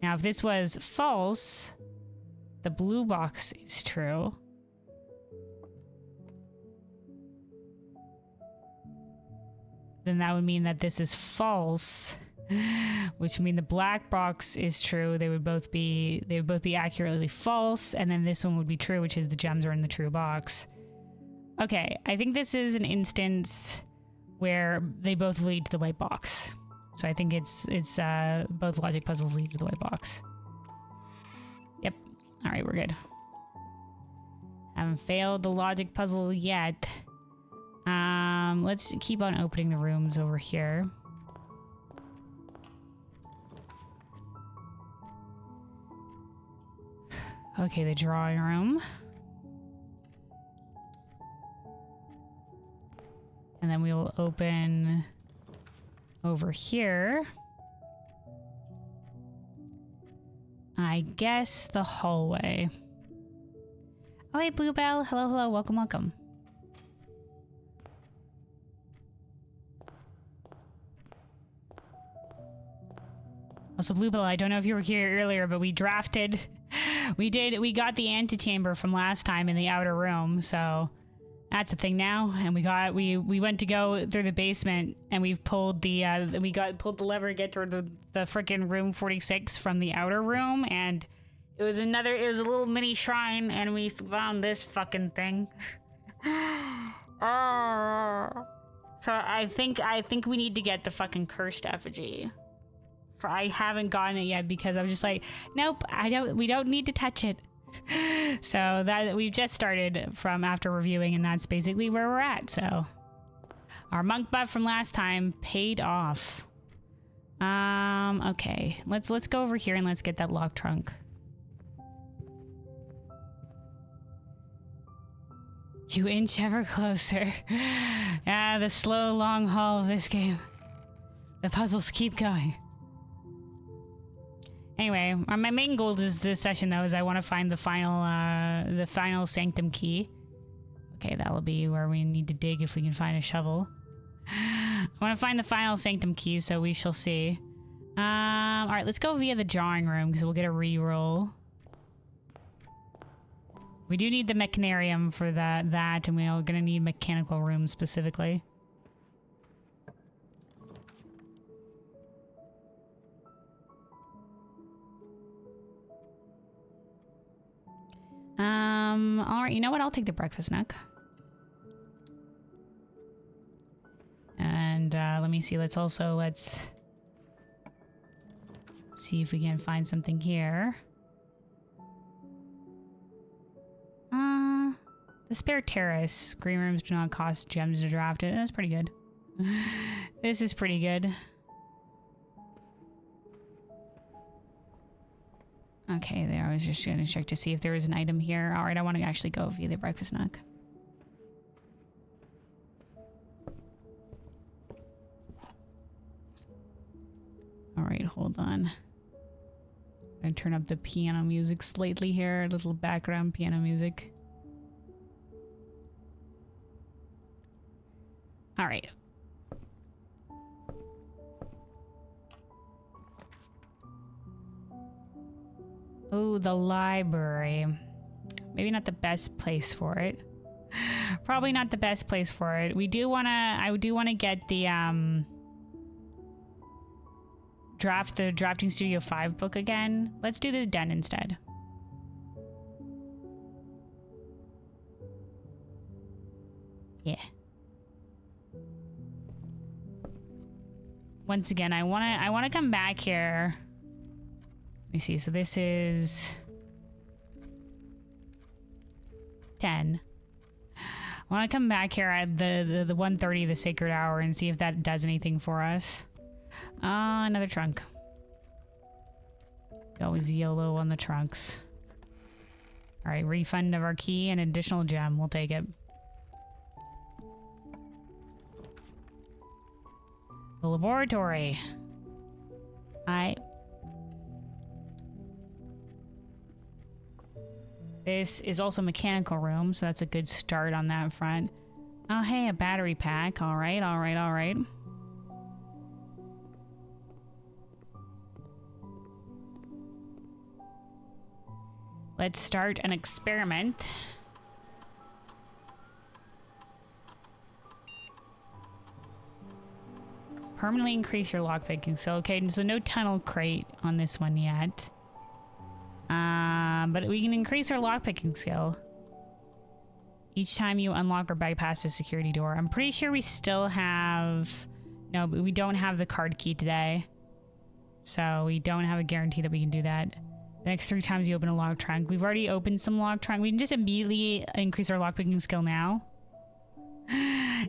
Now, if this was false, the blue box is true. Then that would mean that this is false, which would mean the black box is true. They would both be accurately false, and then this one would be true, which is the gems are in the true box. Okay, I think this is an instance where they both lead to the white box. So I think it's both logic puzzles lead to the white box. Yep. All right, we're good. Haven't failed the logic puzzle yet. Let's keep on opening the rooms over here. Okay, the drawing room. And then we will open over here. I guess the hallway. Oh, hey, Bluebell. Hello, hello. Welcome, welcome. Also, Bluebell, I don't know if you were here earlier, but we drafted... We got the antechamber from last time in the outer room, so... That's a thing now, and we went to go through the basement, and we've pulled the pulled the lever to get toward the frickin' room 46 from the outer room, and it was a little mini shrine, and we found this fucking thing. Oh. So I think we need to get the fucking cursed effigy. I haven't gotten it yet because I was just like, nope, we don't need to touch it. So that we've just started from after reviewing, and that's basically where we're at. So our monk buff from last time paid off. Okay, let's go over here and let's get that lock trunk. You inch ever closer. Ah, the slow long haul of this game. The puzzles keep going. Anyway, my main goal this session though is I want to find the final sanctum key. Okay, that'll be where we need to dig if we can find a shovel. I want to find the final sanctum key, so we shall see. All right, let's go via the drawing room because we'll get a re-roll. We do need the mechanarium for that, and we're gonna need mechanical room specifically. All right, you know what? I'll take the breakfast nook. And let me see. Let's see if we can find something here. The spare terrace. Green rooms do not cost gems to draft it. That's pretty good. This is pretty good. Okay, there. I was just going to check to see if there was an item here. All right, I want to actually go via the breakfast nook. All right, hold on. I'm going to turn up the piano music slightly here. A little background piano music. All right. Oh, the library. Maybe not the best place for it. Probably not the best place for it. I do want to get the Drafting Studio 5 book again. Let's do the den instead. Yeah. Once again, I wanna come back here. Let me see. So this is 10. I want to come back here at the 1:30, the sacred hour, and see if that does anything for us. Another trunk. Always YOLO on the trunks. All right, refund of our key and additional gem. We'll take it. The laboratory. This is also mechanical room, so that's a good start on that front. Oh, hey, a battery pack. All right, all right, all right. Let's start an experiment. Permanently increase your lockpicking. So, okay, so no tunnel crate on this one yet. But we can increase our lockpicking skill each time you unlock or bypass a security door. I'm pretty sure we still have... No, but we don't have the card key today. So we don't have a guarantee that we can do that. The next 3 times you open a lock trunk. We've already opened some lock trunk. We can just immediately increase our lockpicking skill now.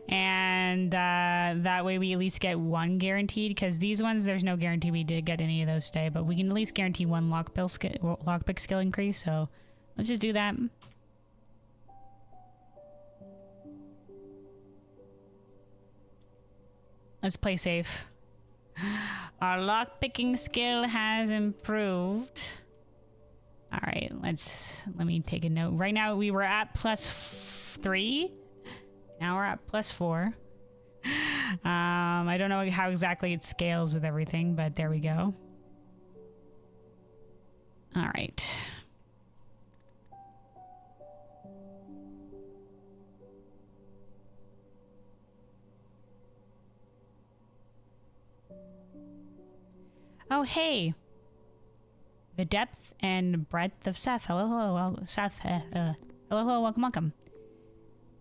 And that way we at least get 1 guaranteed, because these ones there's no guarantee we did get any of those today, but we can at least guarantee 1 lockpick skill increase. So let's just do that. Let's play safe. Our lockpicking skill has improved. All right, let me take a note. Right now we were at +3. Now we're at +4. I don't know how exactly it scales with everything, but there we go. All right. Oh, hey. The depth and breadth of Seth. Hello, hello, well, Seth. Hello, hello, welcome, welcome.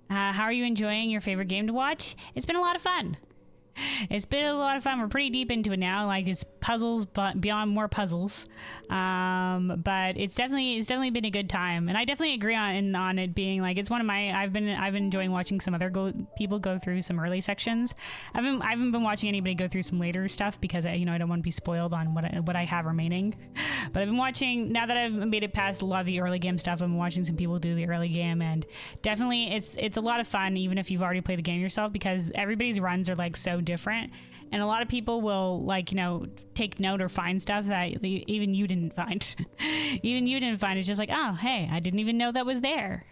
How are you enjoying your favorite game to watch? It's been a lot of fun. It's been a lot of fun. We're pretty deep into it now. Like, it's puzzles, but beyond more puzzles. But it's definitely been a good time, and I definitely agree on it being like, it's one of my. I've been enjoying watching some other people go through some early sections. I haven't been watching anybody go through some later stuff because I don't want to be spoiled on what I have remaining. But I've been watching, now that I've made it past a lot of the early game stuff. I'm watching some people do the early game, and definitely it's a lot of fun, even if you've already played the game yourself, because everybody's runs are like so different, and a lot of people will take note or find stuff that even you didn't find. Even you didn't find. It's just like, oh, hey, I didn't even know that was there,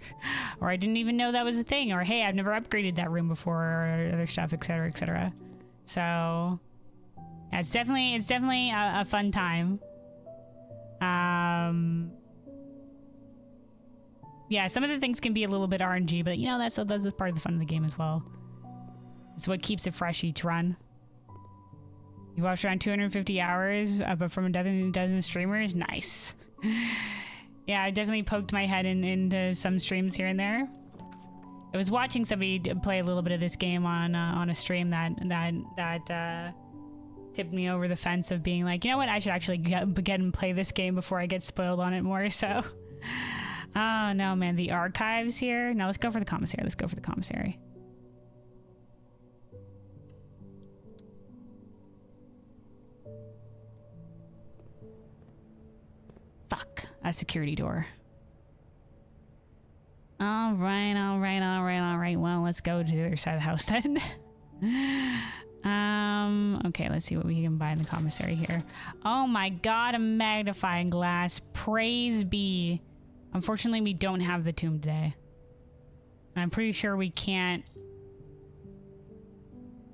or I didn't even know that was a thing, or hey, I've never upgraded that room before, or other stuff, etc., etc. So yeah, it's definitely a fun time. Yeah, some of the things can be a little bit RNG, but that's part of the fun of the game as well. It's what keeps it fresh each run. You watched around 250 hours, but from a dozen streamers. Nice. Yeah, I definitely poked my head into some streams here and there. I was watching somebody play a little bit of this game on a stream that tipped me over the fence of being like, you know what, I should actually get and play this game before I get spoiled on it more. So, oh no, man, the archives here. No, let's go for the commissary. Let's go for the commissary. Fuck, a security door. All right. Well, let's go to the other side of the house then. Okay, let's see what we can buy in the commissary here. Oh my god, a magnifying glass. Praise be. Unfortunately, we don't have the tomb today. And I'm pretty sure we can't.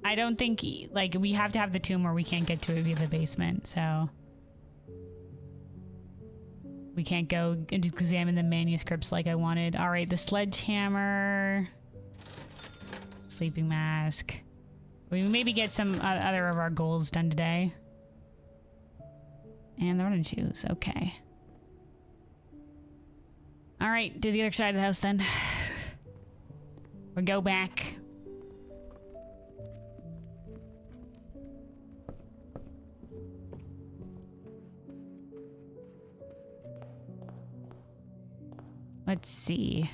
I don't think, like, we have to have the tomb or we can't get to it via the basement, so we can't go and examine the manuscripts like I wanted. All right, the sledgehammer, sleeping mask. We maybe get some other of our goals done today. And the running shoes, okay. All right, to the other side of the house then. We go back. Let's see.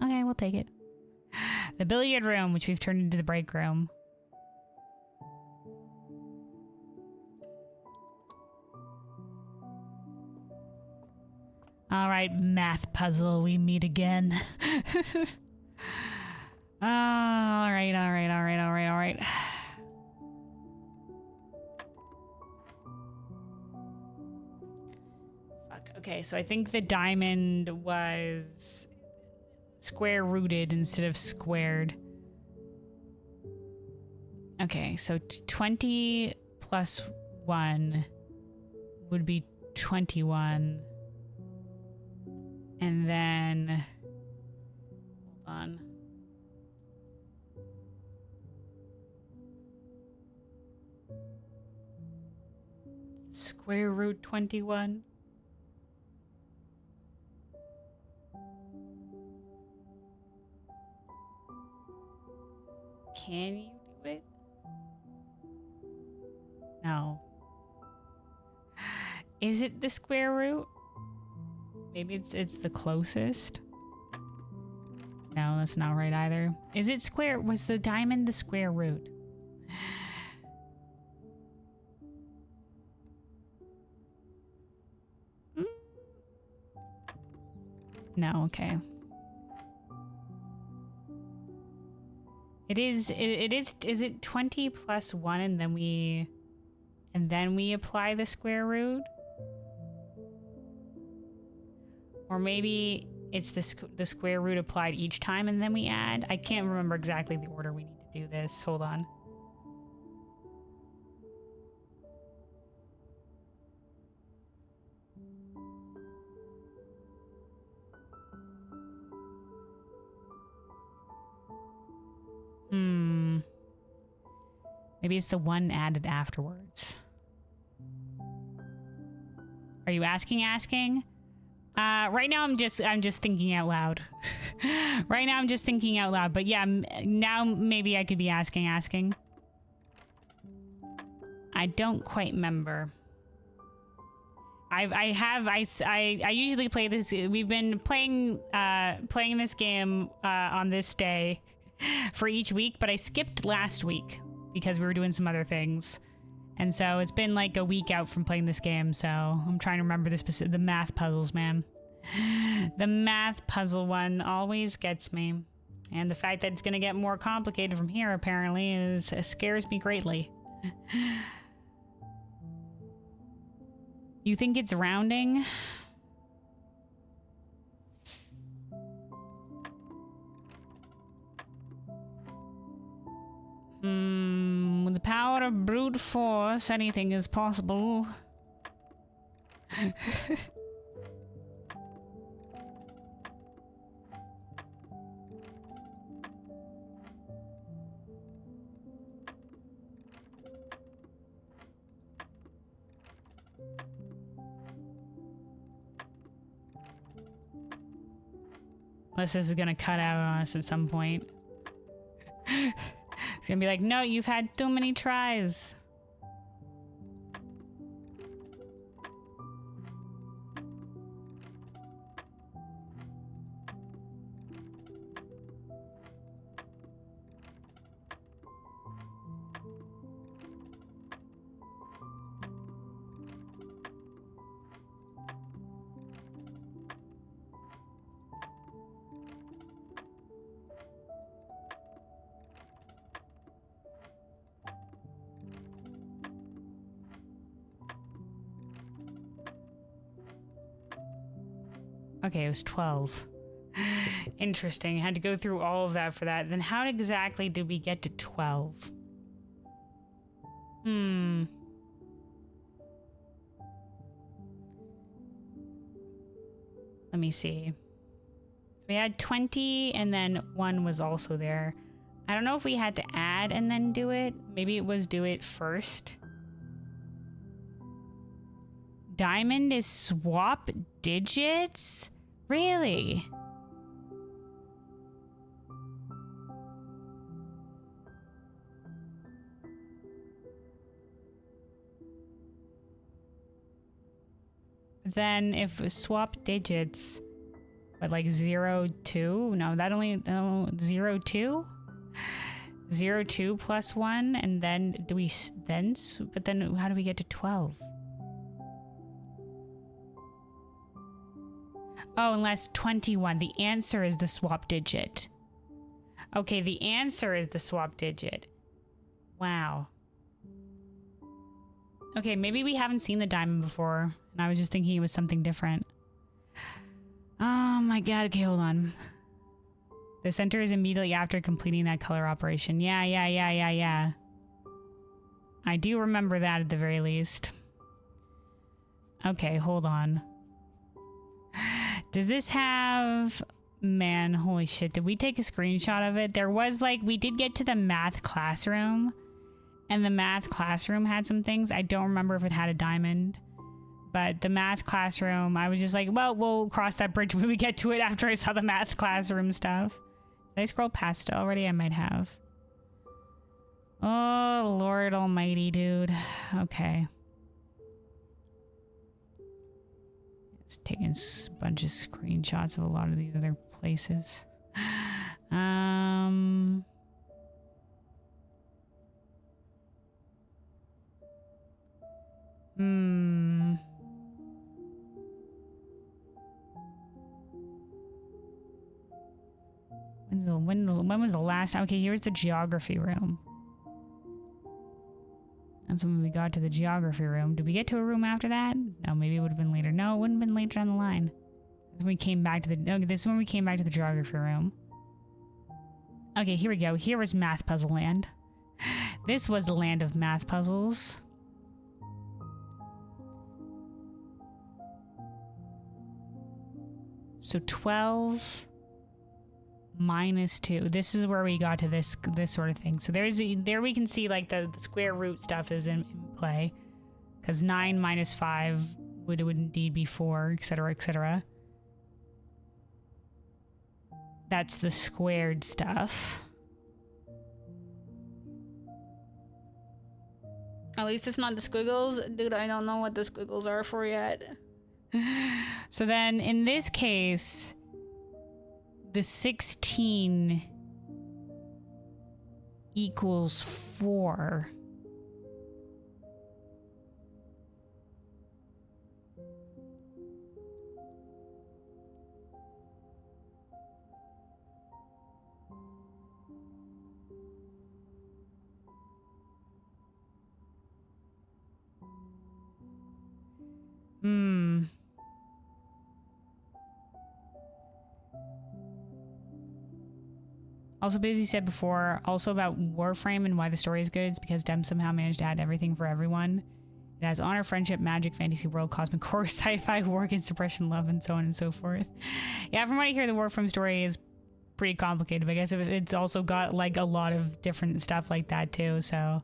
Okay, we'll take it. The billiard room, which we've turned into the break room. All right, math puzzle, we meet again. All right. Fuck, okay, so I think the diamond was square rooted instead of squared. Okay, so 20 plus 1 would be 21. And then, hold on. Square root 21. Can you do it? No. Is it the square root? Maybe it's the closest. No, that's not right either. Is it square? Was the diamond the square root? No, okay. It is it 20 plus 1 and then we apply the square root? Or maybe it's the square root applied each time and then we add? I can't remember exactly the order we need to do this. Hold on. Maybe it's the one added afterwards. Are you asking? Right now I'm just thinking out loud. Right now I'm just thinking out loud. But yeah, now maybe I could be asking. I don't quite remember. I usually play this. We've been playing this game on this day for each week, but I skipped last week because we were doing some other things. And so it's been like a week out from playing this game, so I'm trying to remember the math puzzles, man. The math puzzle one always gets me. And the fact that it's going to get more complicated from here, apparently, scares me greatly. You think it's rounding? With the power of brute force, anything is possible. Unless this is gonna cut out on us at some point. It's gonna be like, no, you've had too many tries. Okay, it was 12. Interesting. I had to go through all of that for that. Then how exactly did we get to 12? Let me see. We had 20 and then 1 was also there. I don't know if we had to add and then do it. Maybe it was do it first. Diamond is swap digits? Really? then if we swap digits, but like 0, 2? No, that only, 0, 2? 0, 2 plus 1, and then do we then, but then how do we get to 12? Oh, unless 21. The answer is the swap digit. Okay, the answer is the swap digit. Wow. Okay, maybe we haven't seen the diamond before, and I was just thinking it was something different. Oh my god, okay, hold on. The center is immediately after completing that color operation. Yeah. I do remember that at the very least. Okay, hold on. Does this have... Man, holy shit. Did we take a screenshot of it? There was like... We did get to the math classroom. And the math classroom had some things. I don't remember if it had a diamond. But the math classroom, I was just like, well, we'll cross that bridge when we get to it after I saw the math classroom stuff. Did I scroll past it already? I might have. Oh, Lord almighty, dude. Okay. Just taking a bunch of screenshots of a lot of these other places. When was the last time? Okay, here's the geography room. That's when we got to the geography room. Did we get to a room after that? No, maybe it would have been later. No, it wouldn't have been later down the line. This is when we came back to the... Okay, this is when we came back to the geography room. Okay, here we go. Here was Math Puzzle Land. This was the land of math puzzles. So 12... minus 2. This is where we got to this sort of thing. So there we can see like the square root stuff is in play, because 9 minus 5 would indeed be 4, etc., etc. That's the squared stuff. At least it's not the squiggles. Dude, I don't know what the squiggles are for yet. So then in this case, the 16 equals 4. Also, as you said before, also about Warframe and why the story is good, it's because Dem somehow managed to add everything for everyone. It has honor, friendship, magic, fantasy world, cosmic core, sci-fi, war against oppression, love, and so on and so forth. Yeah, from what I hear, the Warframe story is pretty complicated, but I guess it's also got like a lot of different stuff like that too, so...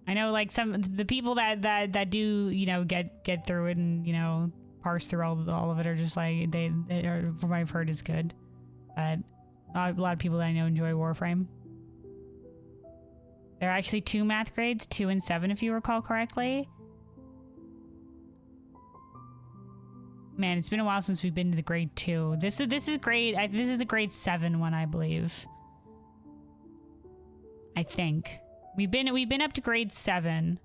I know like some the people that do, you know, get through it and, you know, parse through all of it are just like they are, from what I've heard, is good. But a lot of people that I know enjoy Warframe. There are actually 2 math grades, 2 and 7 if you recall correctly. Man, it's been a while since we've been to the grade 2. This is grade this is the grade 7 one, I believe. I think. We've been up to grade 7.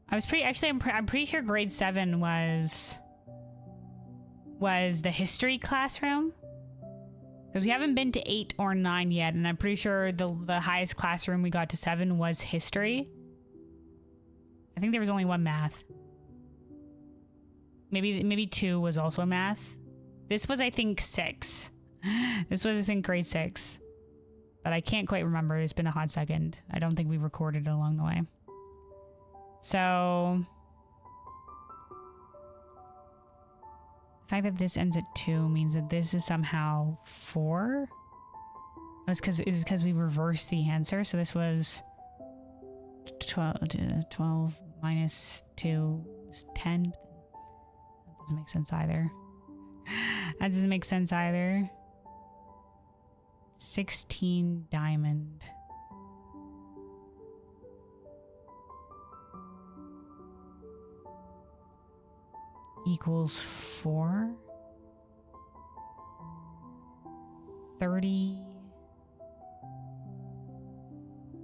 I'm pretty sure grade 7 was the history classroom. Because we haven't been to 8 or 9 yet, and I'm pretty sure the highest classroom we got to 7 was history. I think there was only 1 math. Maybe 2 was also math. This was, I think, 6. This was, I think, grade 6. But I can't quite remember. It's been a hot second. I don't think we recorded it along the way. So... the fact that this ends at 2 means that this is somehow 4? It's because we reversed the answer. So this was 12 minus 2 is 10. That doesn't make sense either. That doesn't make sense either. 16 diamond. equals 4. 30.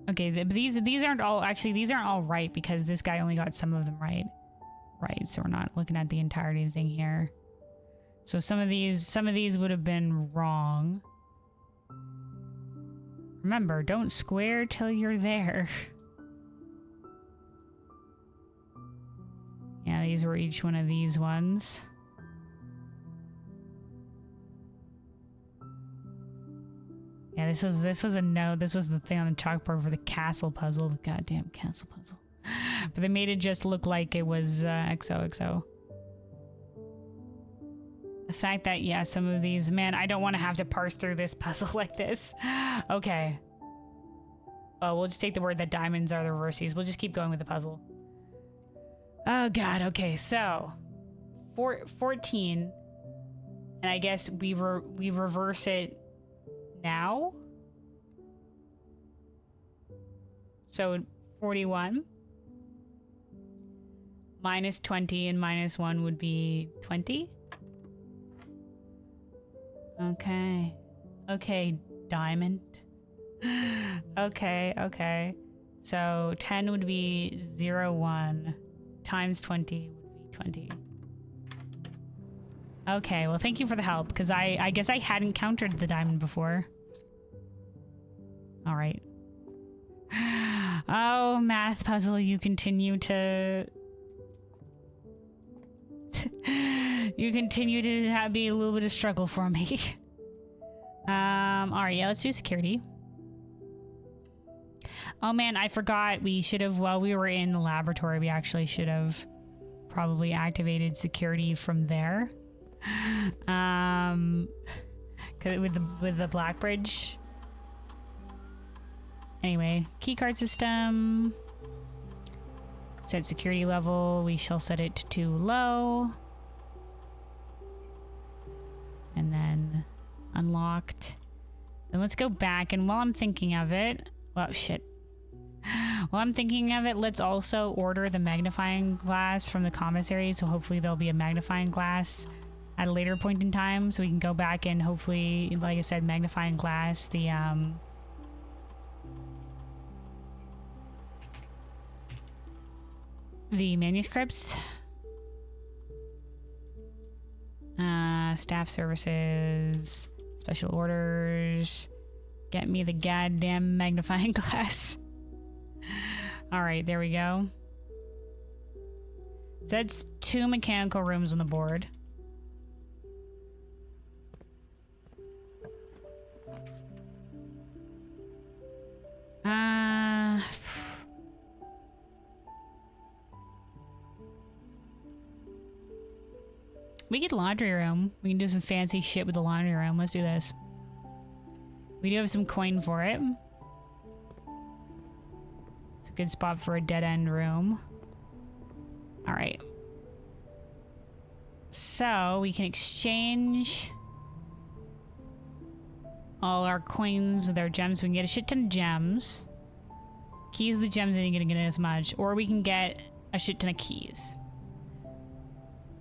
Okay, these aren't all, actually these aren't all right because this guy only got some of them right. Right, so we're not looking at the entirety of the thing here. So some of these would have been wrong. Remember, don't square till you're there. Yeah, these were each one of these ones. Yeah, this was a no. This was the thing on the chalkboard for the castle puzzle. The goddamn castle puzzle. But they made it just look like it was XOXO. The fact that, yeah, some of these... Man, I don't want to have to parse through this puzzle like this. Okay. Oh, we'll just take the word that diamonds are the reverses. We'll just keep going with the puzzle. Oh, God. Okay, so... 14. And I guess we reverse it now? So, 41. Minus 20 and minus 1 would be 20. Okay. Okay, diamond. Okay. So 10 would be 0, 1. Times 20 would be 20. Okay, well thank you for the help, because I guess I hadn't countered the diamond before. Alright. Oh, math puzzle, you continue to... You continue to be a little bit of struggle for me. Alright, yeah, let's do security. Oh man, I forgot we should have, while we were in the laboratory, we actually should have probably activated security from there. 'Cause with the black bridge. Anyway, keycard system. Set security level. We shall set it to low. And then unlocked. Then let's go back, and while I'm thinking of it... Well, shit. While I'm thinking of it, let's also order the magnifying glass from the commissary, so hopefully there'll be a magnifying glass at a later point in time, so we can go back and hopefully, like I said, magnifying glass the manuscripts. Staff services, special orders. Get me the goddamn magnifying glass. Alright, there we go. So that's 2 mechanical rooms on the board. We get laundry room. We can do some fancy shit with the laundry room. Let's do this. We do have some coin for it. It's a good spot for a dead-end room. Alright. So, we can exchange all our coins with our gems. We can get a shit ton of gems. Keys of the gems ain't gonna get as much. Or we can get a shit ton of keys.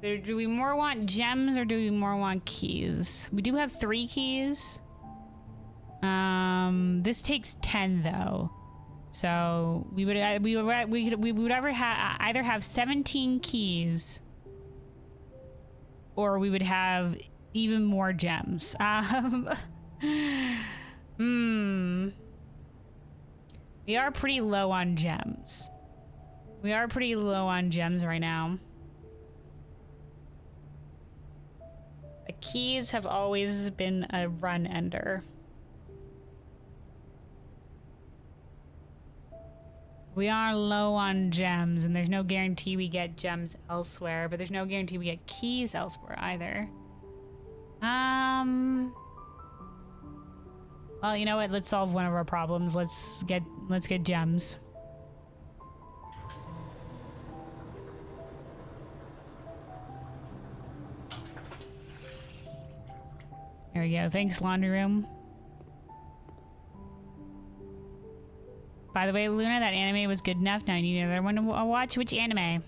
So do we more want gems or do we more want keys? We do have 3 keys. This takes 10 though. So we would either have 17 keys or we would have even more gems. We are pretty low on gems. We are pretty low on gems right now. The keys have always been a run ender. We are low on gems, and there's no guarantee we get gems elsewhere, but there's no guarantee we get keys elsewhere either. Well, you know what? Let's solve one of our problems. Let's get gems. There we go. Thanks, laundry room. By the way, Luna, that anime was good enough. Now I need another one to watch. Which anime?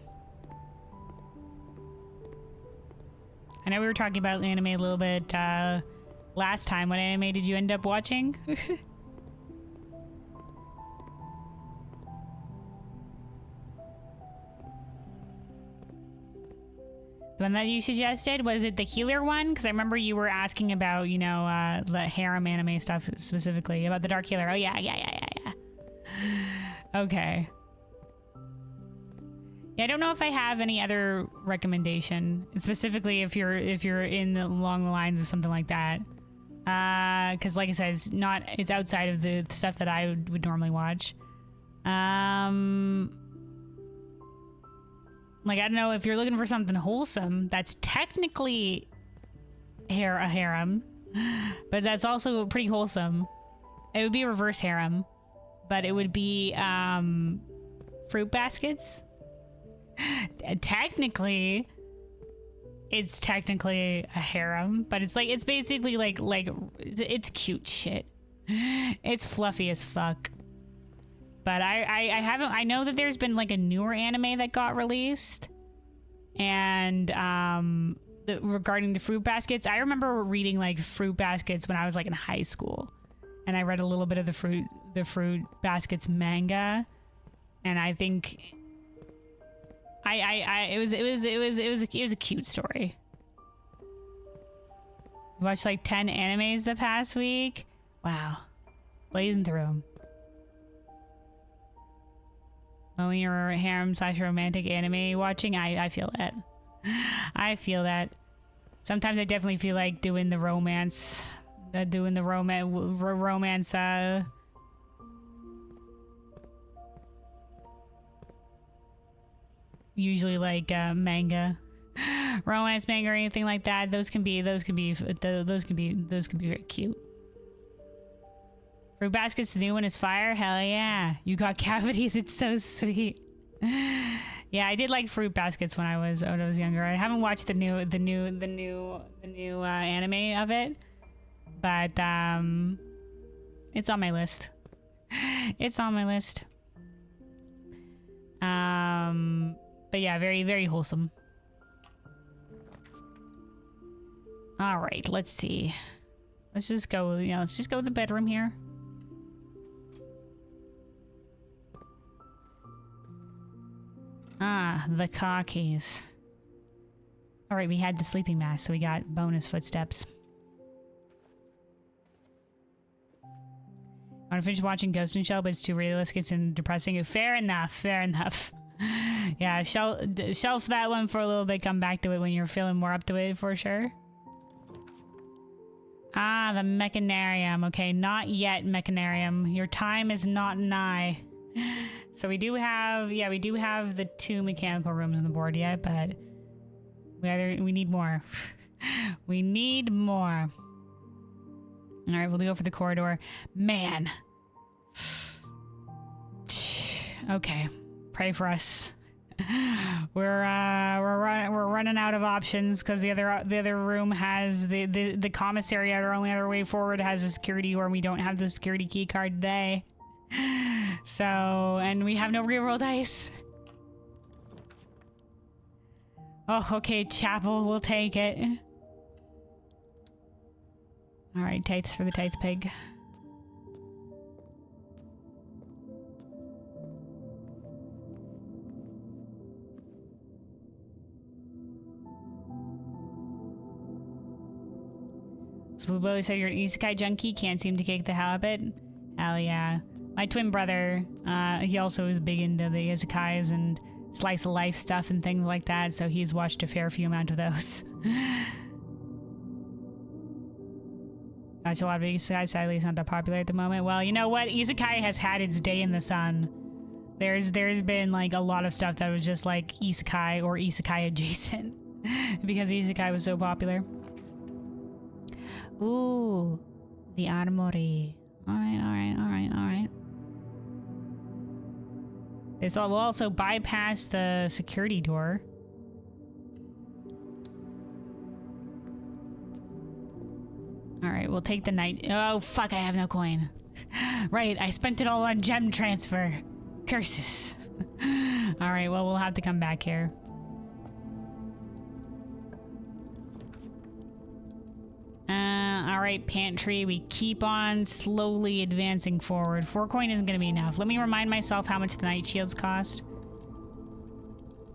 I know we were talking about anime a little bit last time. What anime did you end up watching? The one that you suggested, was it the healer one? Because I remember you were asking about, you know, the harem anime stuff specifically, about the dark healer. Oh yeah. Okay. Yeah, I don't know if I have any other recommendation, specifically if you're along the lines of something like that. Because like I said, it's outside of the stuff that I would normally watch. Like, I don't know, if you're looking for something wholesome, that's technically a harem, but that's also pretty wholesome. It would be a reverse harem, but it would be fruit baskets. Technically, it's technically a harem, but it's basically like it's cute shit. It's fluffy as fuck. But I know that there's been like a newer anime that got released, and regarding the fruit baskets, I remember reading like fruit baskets when I was like in high school, and I read a little bit of the fruit baskets manga, and I think it was a cute story. Watched like 10 animes the past week. Wow, blazing through them. Only your harem/romantic anime watching, I feel that. I feel that. Sometimes I definitely feel like doing the romance, usually like manga, romance manga or anything like that. Those can be very cute. Fruit baskets, the new one is fire. Hell yeah! You got cavities. It's so sweet. Yeah, I did like fruit baskets when I was younger. I haven't watched the new anime of it, but it's on my list. It's on my list. But yeah, very, very wholesome. All right, let's see. Let's just go. Let's just go with the bedroom here. Ah, the car keys. All right, we had the sleeping mask, so we got bonus footsteps. I want to finish watching Ghost in Shell, but it's too realistic and depressing. Fair enough, fair enough. Yeah, shelf that one for a little bit, come back to it when you're feeling more up to it for sure. Ah, the mechanarium. Okay, not yet, mechanarium. Your time is not nigh. So we do have the 2 mechanical rooms on the board yet, but we need more. We need more. All right, we'll go for the corridor. Man. Okay, pray for us. We're running out of options because the other room has the commissary. Our only other way forward has a security door, and we don't have the security key card today. So, and we have no reroll dice. Oh, okay, chapel, we'll take it. All right, tithes for the tithe pig. So Blue Billy said you're an isekai junkie, can't seem to kick the habit. Hell yeah. My twin brother, he also is big into the isekais and slice of life stuff and things like that, so he's watched a fair few amount of those. Watch a lot of isekai, sadly it's not that popular at the moment. Well, you know what? Isekai has had its day in the sun. There's been like a lot of stuff that was just like isekai or isekai adjacent because isekai was so popular. Ooh, the armory. Alright. This will also bypass the security door. Alright, we'll take the night. Oh, fuck, I have no coin. Right, I spent it all on gem transfer. Curses. Alright, well, we'll have to come back here. right, pantry. We keep on slowly advancing forward. 4 coin isn't going to be enough. Let me remind myself how much the night shields cost.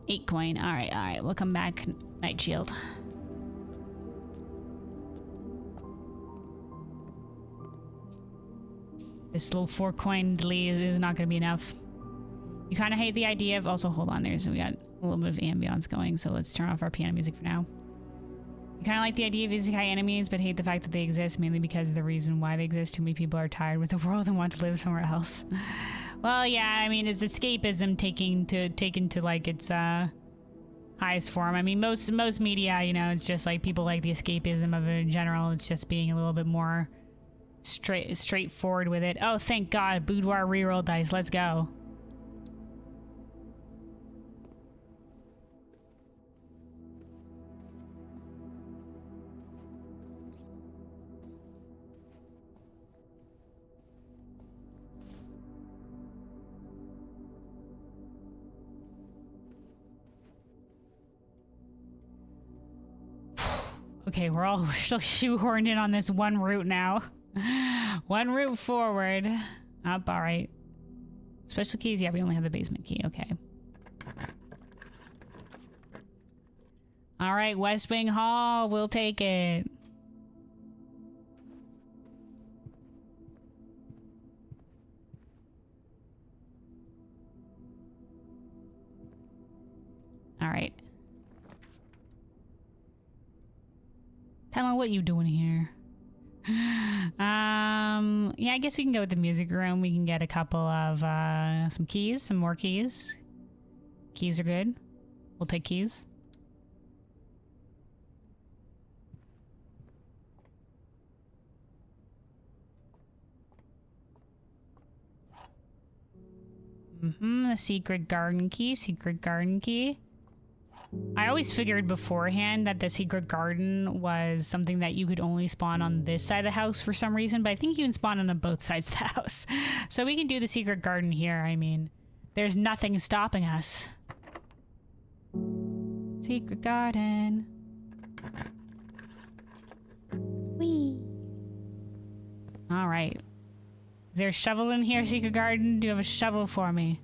8 coin. All right. We'll come back. Night shield. This little 4 coin delay is not going to be enough. You kind of hate the idea of... Also, hold on. We got a little bit of ambience going, so let's turn off our piano music for now. You kind of like the idea of isekai enemies, but hate the fact that they exist, mainly because of the reason why they exist. Too many people are tired with the world and want to live somewhere else. Well, yeah, I mean, it's escapism taken to like its highest form. I mean, most media, you know, it's just like people like the escapism of it in general. It's just being a little bit more straightforward with it. Oh, thank God, boudoir reroll dice. Let's go. Okay, we're all still shoehorned in on this one route now. One route forward. Up, all right. Special keys? Yeah, we only have the basement key. Okay. All right, West Wing Hall. We'll take it. All right. Tell me what you doing here. Yeah, I guess we can go with the music room. We can get a couple of some keys, some more keys. Keys are good. We'll take keys. The secret garden key, secret garden key. I always figured beforehand that the secret garden was something that you could only spawn on this side of the house for some reason, but I think you can spawn on both sides of the house. So we can do the secret garden here. I mean, there's nothing stopping us. Secret garden. Whee! All right. Is there a shovel in here, secret garden? Do you have a shovel for me?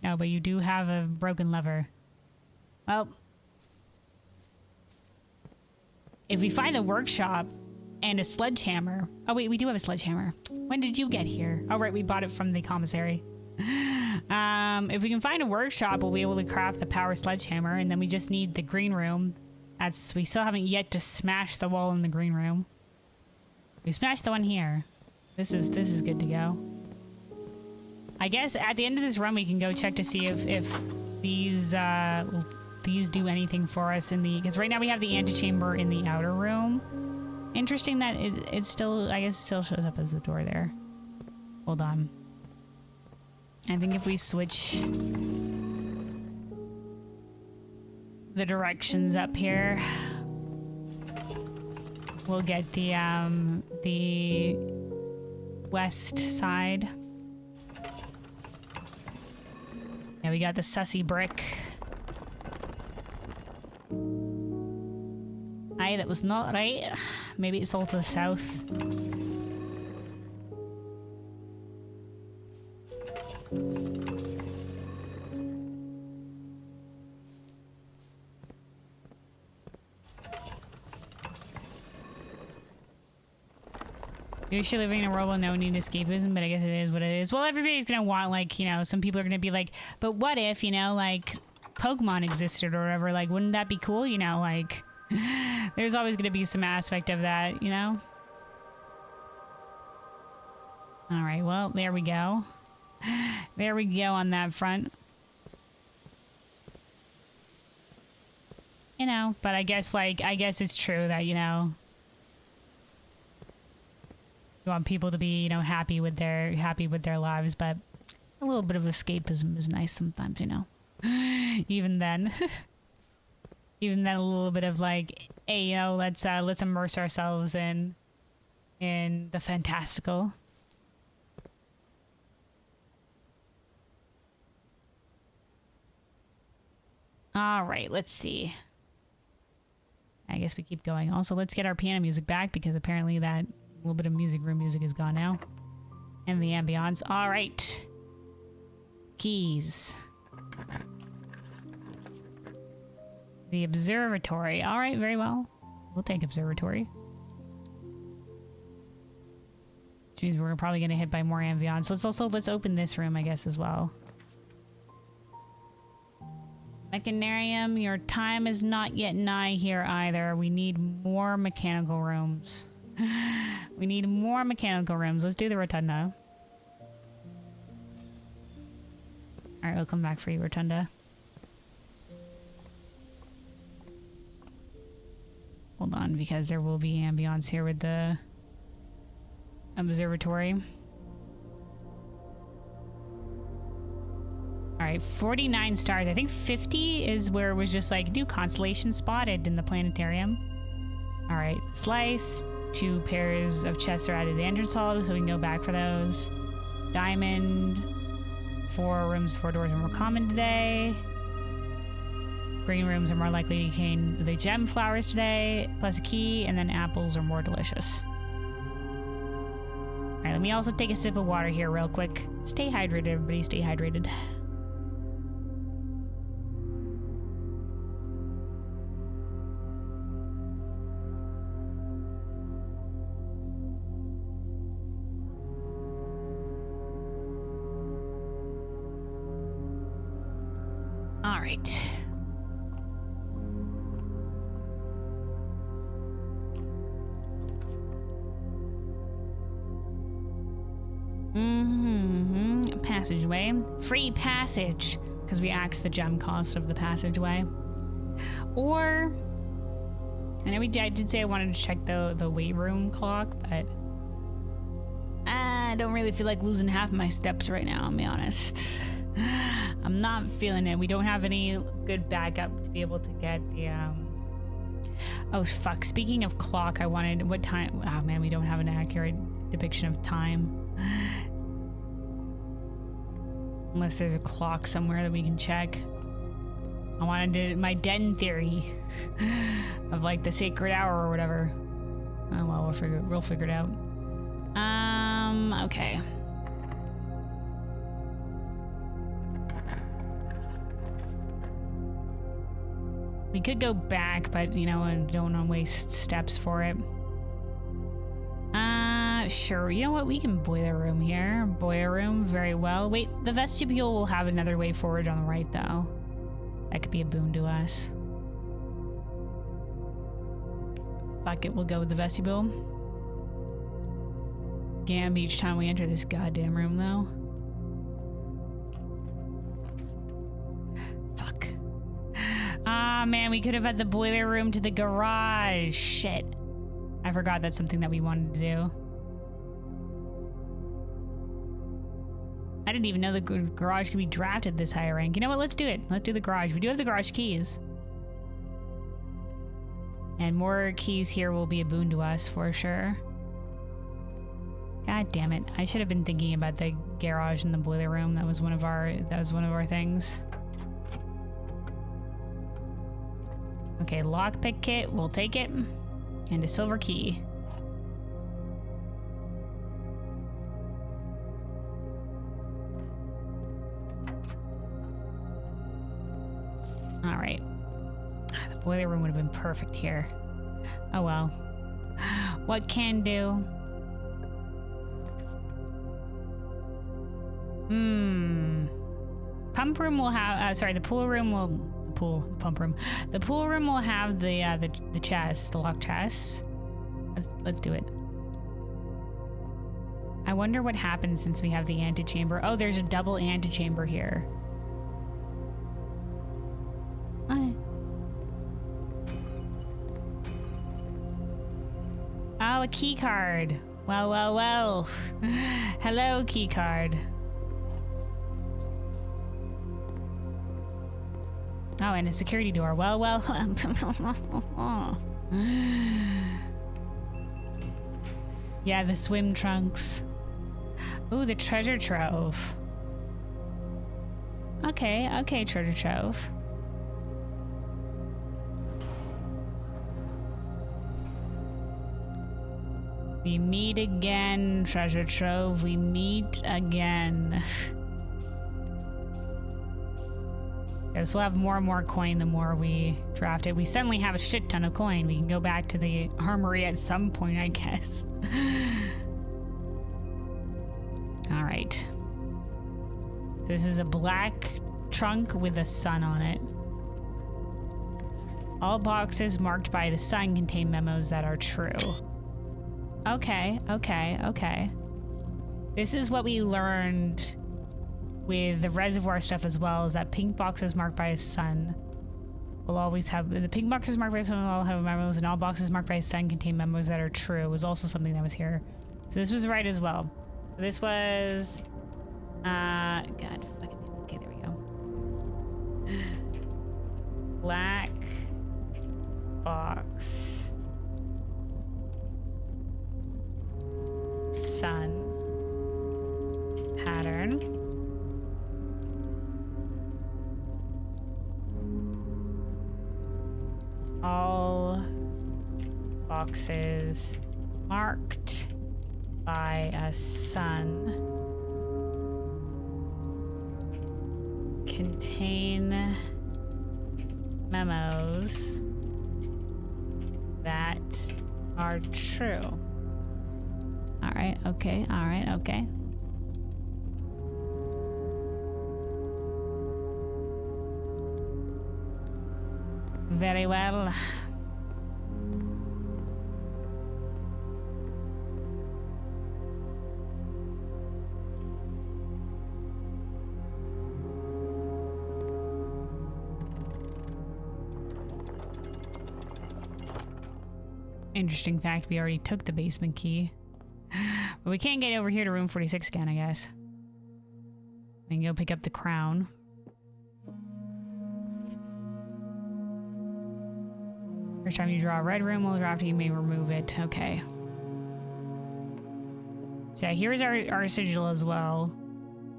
No, but you do have a broken lever. Well, if we find the workshop and a sledgehammer... Oh, wait, we do have a sledgehammer. When did you get here? Oh, right, we bought it from the commissary. If we can find a workshop, we'll be able to craft the power sledgehammer, and then we just need the green room. We still haven't yet to smash the wall in the green room. We smashed the one here. This is good to go. I guess at the end of this run, we can go check to see if these do anything for us in the... Because right now we have the antechamber in the outer room. Interesting that it still... I guess it still shows up as the door there. Hold on. I think if we switch the directions up here, we'll get the west side. Yeah, we got the sussy brick. Aye, that was not right. Maybe it's all to the south. Usually living in a world with no need escapism, but I guess it is what it is. Well, everybody's gonna want, like, you know, some people are gonna be like, but what if, you know, like, Pokemon existed or whatever? Like, wouldn't that be cool? You know, like, there's always gonna be some aspect of that, you know? Alright, well, there we go. There we go on that front. You know, but I guess, like, I guess it's true that, you know, you want people to be, you know, happy with their lives, but a little bit of escapism is nice sometimes, you know. Even then. Even then, a little bit of like, hey, you know, let's immerse ourselves in the fantastical. All right, let's see. I guess we keep going. Also, let's get our piano music back because apparently that little bit of music room music is gone now. And the ambiance. All right. Keys. The observatory. All right, very well. We'll take observatory. Which means we're probably going to hit by more ambiance. Let's open this room, I guess, as well. Mechanarium, your time is not yet nigh here either. We need more mechanical rooms. We need more mechanical rooms. Let's do the rotunda. Alright, we'll come back for you, rotunda. Hold on, because there will be ambiance here with the observatory. Alright, 49 stars. I think 50 is where it was just like new constellation spotted in the planetarium. Alright, slice. 2 pairs of chests are added to the entrance hall, so we can go back for those. Diamond. 4 rooms, 4 doors are more common today. Green rooms are more likely to contain the gem flowers today, plus a key, and then apples are more delicious. Alright, let me also take a sip of water here real quick. Stay hydrated, everybody, stay hydrated. All right. Passageway. Free passage. Because we axed the gem cost of the passageway. Or... I know I did say I wanted to check the weight room clock, but... I don't really feel like losing half my steps right now, I'll be honest. I'm not feeling it. We don't have any good backup to be able to get the, Oh, fuck. Speaking of clock, I wanted... What time... Oh, man, we don't have an accurate depiction of time. Unless there's a clock somewhere that we can check. I wanted to... My den theory of, like, the sacred hour or whatever. Oh, well, we'll figure it out. Okay. We could go back, but, you know, I don't want to waste steps for it. Sure. You know what? We can boiler room here. Boiler room, very well. Wait, the vestibule will have another way forward on the right, though. That could be a boon to us. Fuck it, we'll go with the vestibule. Gamb each time we enter this goddamn room, though. Fuck. Ah, man, we could have had the boiler room to the garage. Shit. I forgot that's something that we wanted to do. I didn't even know the garage could be drafted this high rank. You know what? Let's do it. Let's do the garage. We do have the garage keys. And more keys here will be a boon to us for sure. God damn it. I should have been thinking about the garage and the boiler room. That was one of our things. Okay, lockpick kit. We'll take it. And a silver key. All right. The boiler room would have been perfect here. Oh well. What can do? Pump room will have. Sorry, the pool room will. Pump room. The pool room will have the chest, the locked chest. Let's do it. I wonder what happens since we have the antechamber. Oh, there's a double antechamber here. Oh, a key card. Well, well, well. Hello, key card. Oh, and a security door. Well, well. Yeah, the swim trunks. Ooh, the treasure trove. Okay, treasure trove. We meet again, treasure trove. We meet again. Guess we'll have more and more coin the more we draft it. We suddenly have a shit ton of coin. We can go back to the armory at some point, I guess. All right. This is a black trunk with a sun on it. All boxes marked by the sun contain memos that are true. Okay, okay, okay. This is what we learned with the reservoir stuff as well, is that pink boxes marked by a sun will always have, the pink boxes marked by a sun will all have memos, and all boxes marked by a sun contain memos that are true was also something that was here. So this was right as well. So this was, God fucking, okay, there we go. Black box. Sun. Pattern. All boxes marked by a sun contain memos that are true. All right, okay, all right, okay. Very well. Interesting fact, we already took the basement key. But we can't get over here to room 46 again, I guess. We can go pick up the crown. First time you draw a red room while drafting, you may remove it. Okay. So yeah, here's our sigil as well.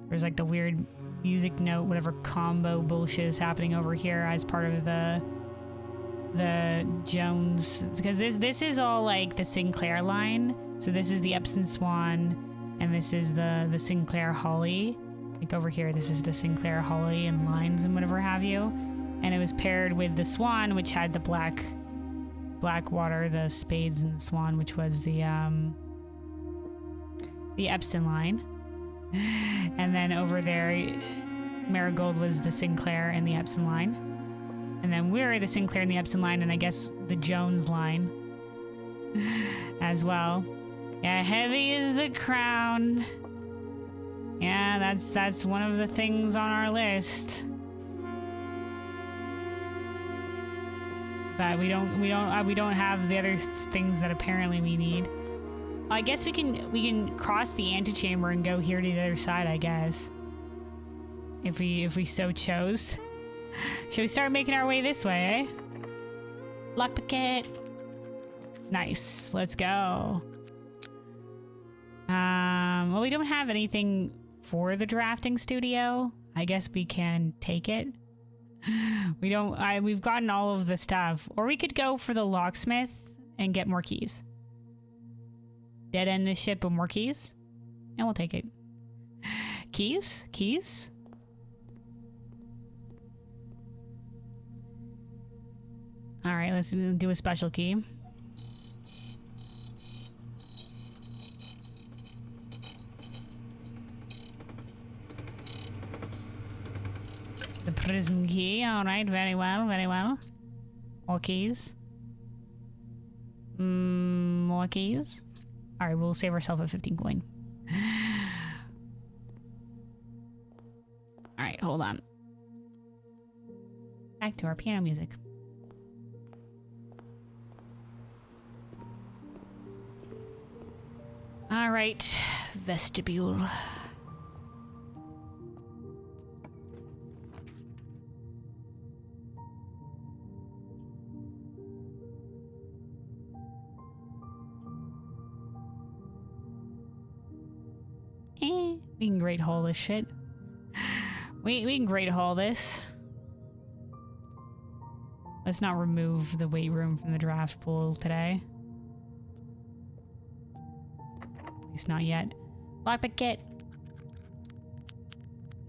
There's like the weird music note, whatever combo bullshit is happening over here as part of the Jones, because this is all like the Sinclair line. So this is the Epsom Swan, and this is the Sinclair Holly. Like over here, this is the Sinclair Holly and lines and whatever have you. And it was paired with the Swan, which had the black water, the spades, and the Swan, which was the Epsom line. And then over there, Marigold was the Sinclair and the Epsom line. And then we're the Sinclair and the Epsom line, and I guess the Jones line as well. Yeah, heavy is the crown. Yeah, that's one of the things on our list. But we don't have the other things that apparently we need. I guess we can cross the antechamber and go here to the other side, I guess. If we so chose. Should we start making our way this way, eh? Lockpicket. Nice. Let's go. Well, we don't have anything for the drafting studio. I guess we can take it. We've gotten all of the stuff. Or we could go for the locksmith and get more keys. Dead end this ship with more keys. And we'll take it. Keys? Keys? Alright, let's do a special key. The prism key, alright, very well, very well. More keys. More keys. Alright, we'll save ourselves a 15 coin. Alright, hold on. Back to our piano music. All right, vestibule. We can great haul this shit. We can great haul this. Let's not remove the weight room from the draft pool today. least not yet. Lockpick kit.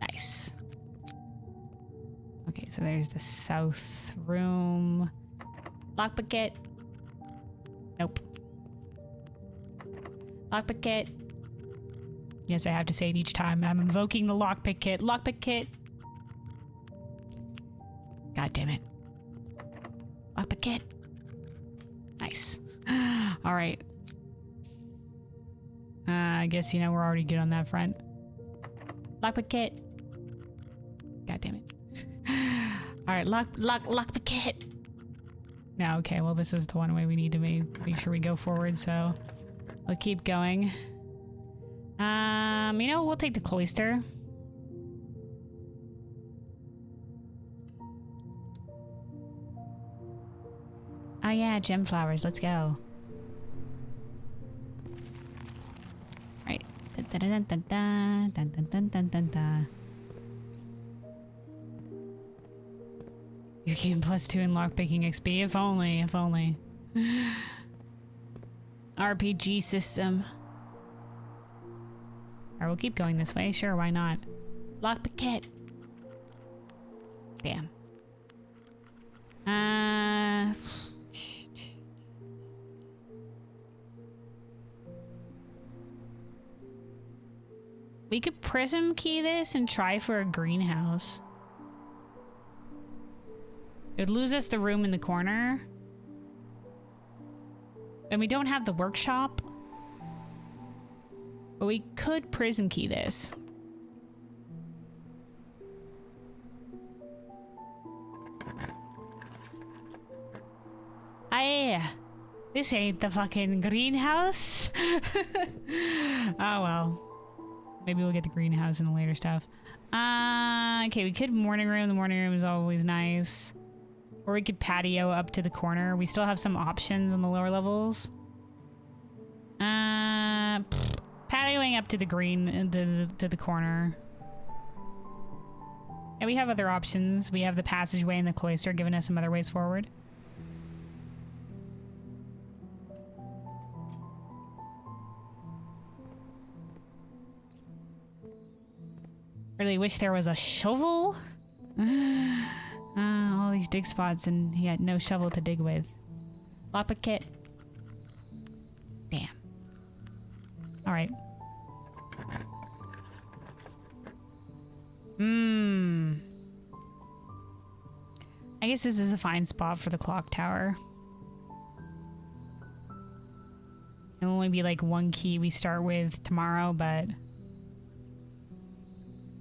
Nice. Okay, so there's the south room. Lockpick kit. Nope. Lockpick kit. Yes, I have to say it each time. I'm invoking the lockpick kit. Lockpick kit. God damn it. Lockpick kit. Nice. All right. I guess, you know, we're already good on that front. Lockpick kit. God damn it. All right, lock the kit. No, okay, well, this is the one way we need to make sure we go forward, so we'll keep going. You know, we'll take the cloister. Oh yeah, gem flowers, let's go. Right. Dun, dun, dun, dun, dun, dun, dun, dun, dun, dun. You gain +2 in lockpicking XP. If only, if only. RPG system. Alright, we'll keep going this way. Sure, why not? Lockpick kit. Damn. We could prism key this and try for a greenhouse. It would lose us the room in the corner. And we don't have the workshop. But we could prism key this. Aye. This ain't the fucking greenhouse. Oh well. Maybe we'll get the greenhouse in the later stuff. Okay, we could morning room. The morning room is always nice. Or we could patio up to the corner. We still have some options on the lower levels. Patioing up to the green, to the corner. And we have other options. We have the passageway and the cloister giving us some other ways forward. Really wish there was a shovel. All these dig spots and he had no shovel to dig with. Lockpick kit. Damn. Alright. I guess this is a fine spot for the clock tower. It'll only be like one key we start with tomorrow, but...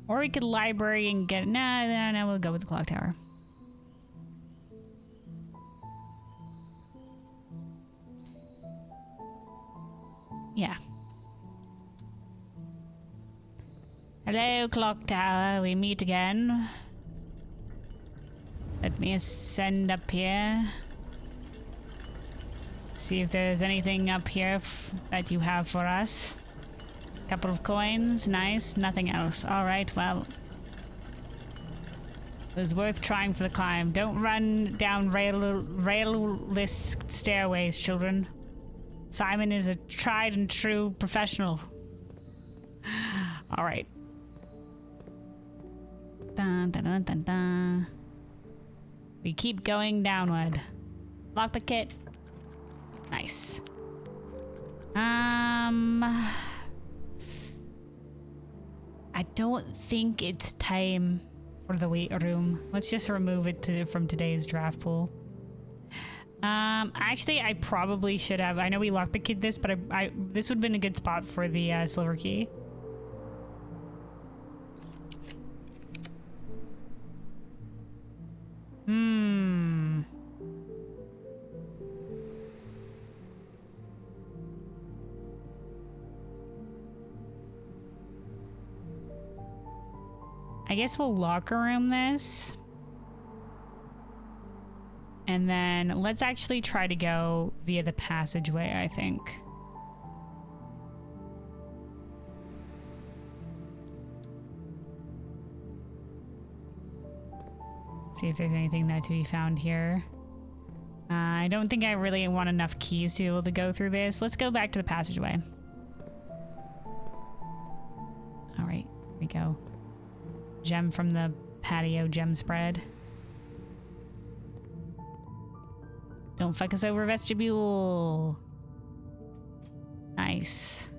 Or we could library and get... No, we'll go with the clock tower. Yeah. Hello, clock tower. We meet again. Let me ascend up here. See if there's anything up here that you have for us. Couple of coins. Nice. Nothing else. Alright, well. It was worth trying for the climb. Don't run down railless stairways, children. Simon is a tried and true professional. Alright. Dun, dun, dun, dun, dun. We keep going downward. Lockpick kit. Nice. I don't think it's time for the weight room. Let's just remove it from today's draft pool. Actually, I probably should have. I know we lockpicked this, but this would have been a good spot for the silver key. I guess we'll locker room this. And then let's actually try to go via the passageway, I think. See if there's anything that to be found here. I don't think I really want enough keys to be able to go through this. Let's go back to the passageway. Gem from the patio gem spread. Don't fuck us over, vestibule. Nice.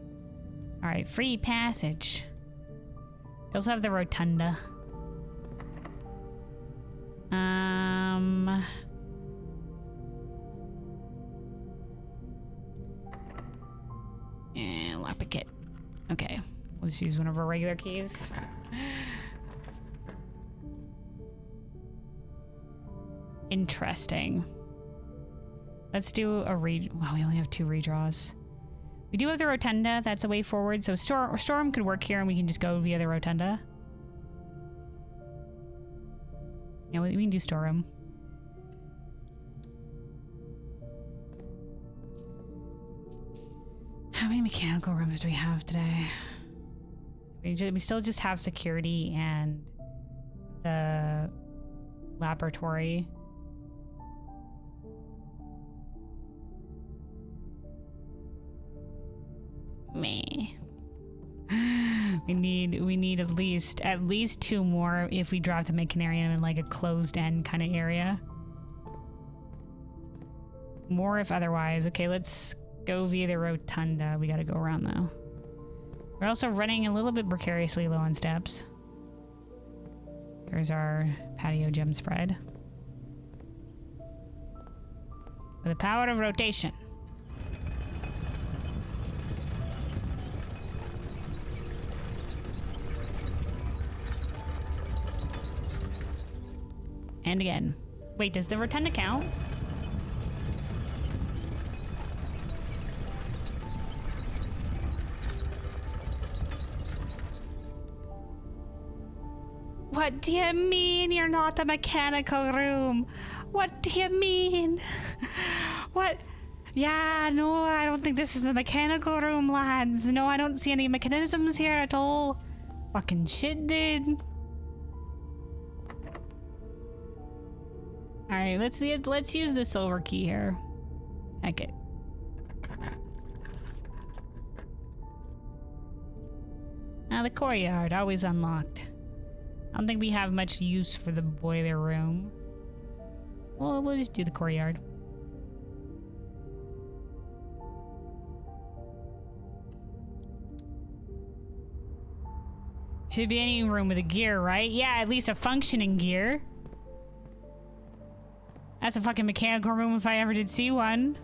All right, free passage. We also have the rotunda. And lockpick it. Okay, we'll just use one of our regular keys. Interesting. Let's do a read. Wow, we only have 2 redraws. We do have the rotunda. That's a way forward. So Storm could work here and we can just go via the rotunda. Yeah, we can do storeroom. How many mechanical rooms do we have today? We still just have security and the laboratory. Me. We need at least 2 more if we drop the Mechanarium in like a closed end kind of area. More if otherwise. Okay, let's go via the rotunda. We gotta go around though. We're also running a little bit precariously low on steps. There's our patio gem spread. With the power of rotation. And again. Wait, does the rotunda count? What do you mean you're not a mechanical room? What do you mean? What? Yeah, no, I don't think this is a mechanical room, lads. No, I don't see any mechanisms here at all. Fucking shit, dude. Alright, let's use the silver key here. Heck it. Now the courtyard, always unlocked. I don't think we have much use for the boiler room. Well, we'll just do the courtyard. Should be any room with a gear, right? Yeah, at least a functioning gear. That's a fucking mechanical room if I ever did see one.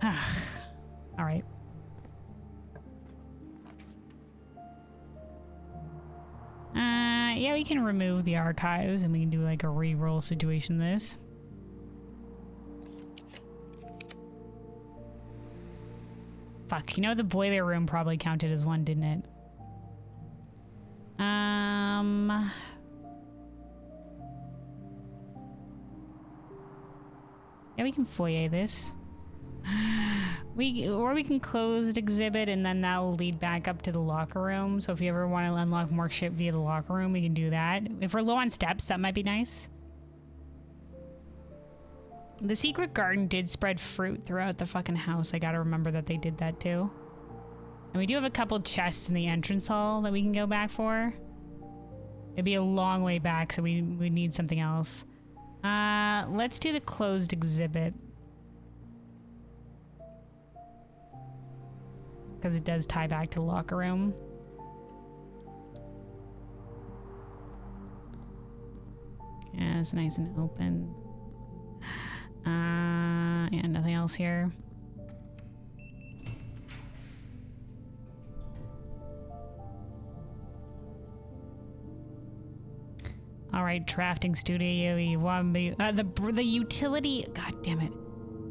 All right. Yeah, we can remove the archives and we can do like a re-roll situation of this. Fuck, you know the boiler room probably counted as one, didn't it? Yeah, we can foyer this. Or we can closed exhibit and then that will lead back up to the locker room. So if you ever want to unlock more shit via the locker room, we can do that. If we're low on steps, that might be nice. The secret garden did spread fruit throughout the fucking house. I gotta remember that they did that too. And we do have a couple chests in the entrance hall that we can go back for. It'd be a long way back, so we need something else. Let's do the closed exhibit. Because it does tie back to the locker room. Yeah, it's nice and open. Yeah, nothing else here. All right, drafting studio. You want me? The utility. God damn it!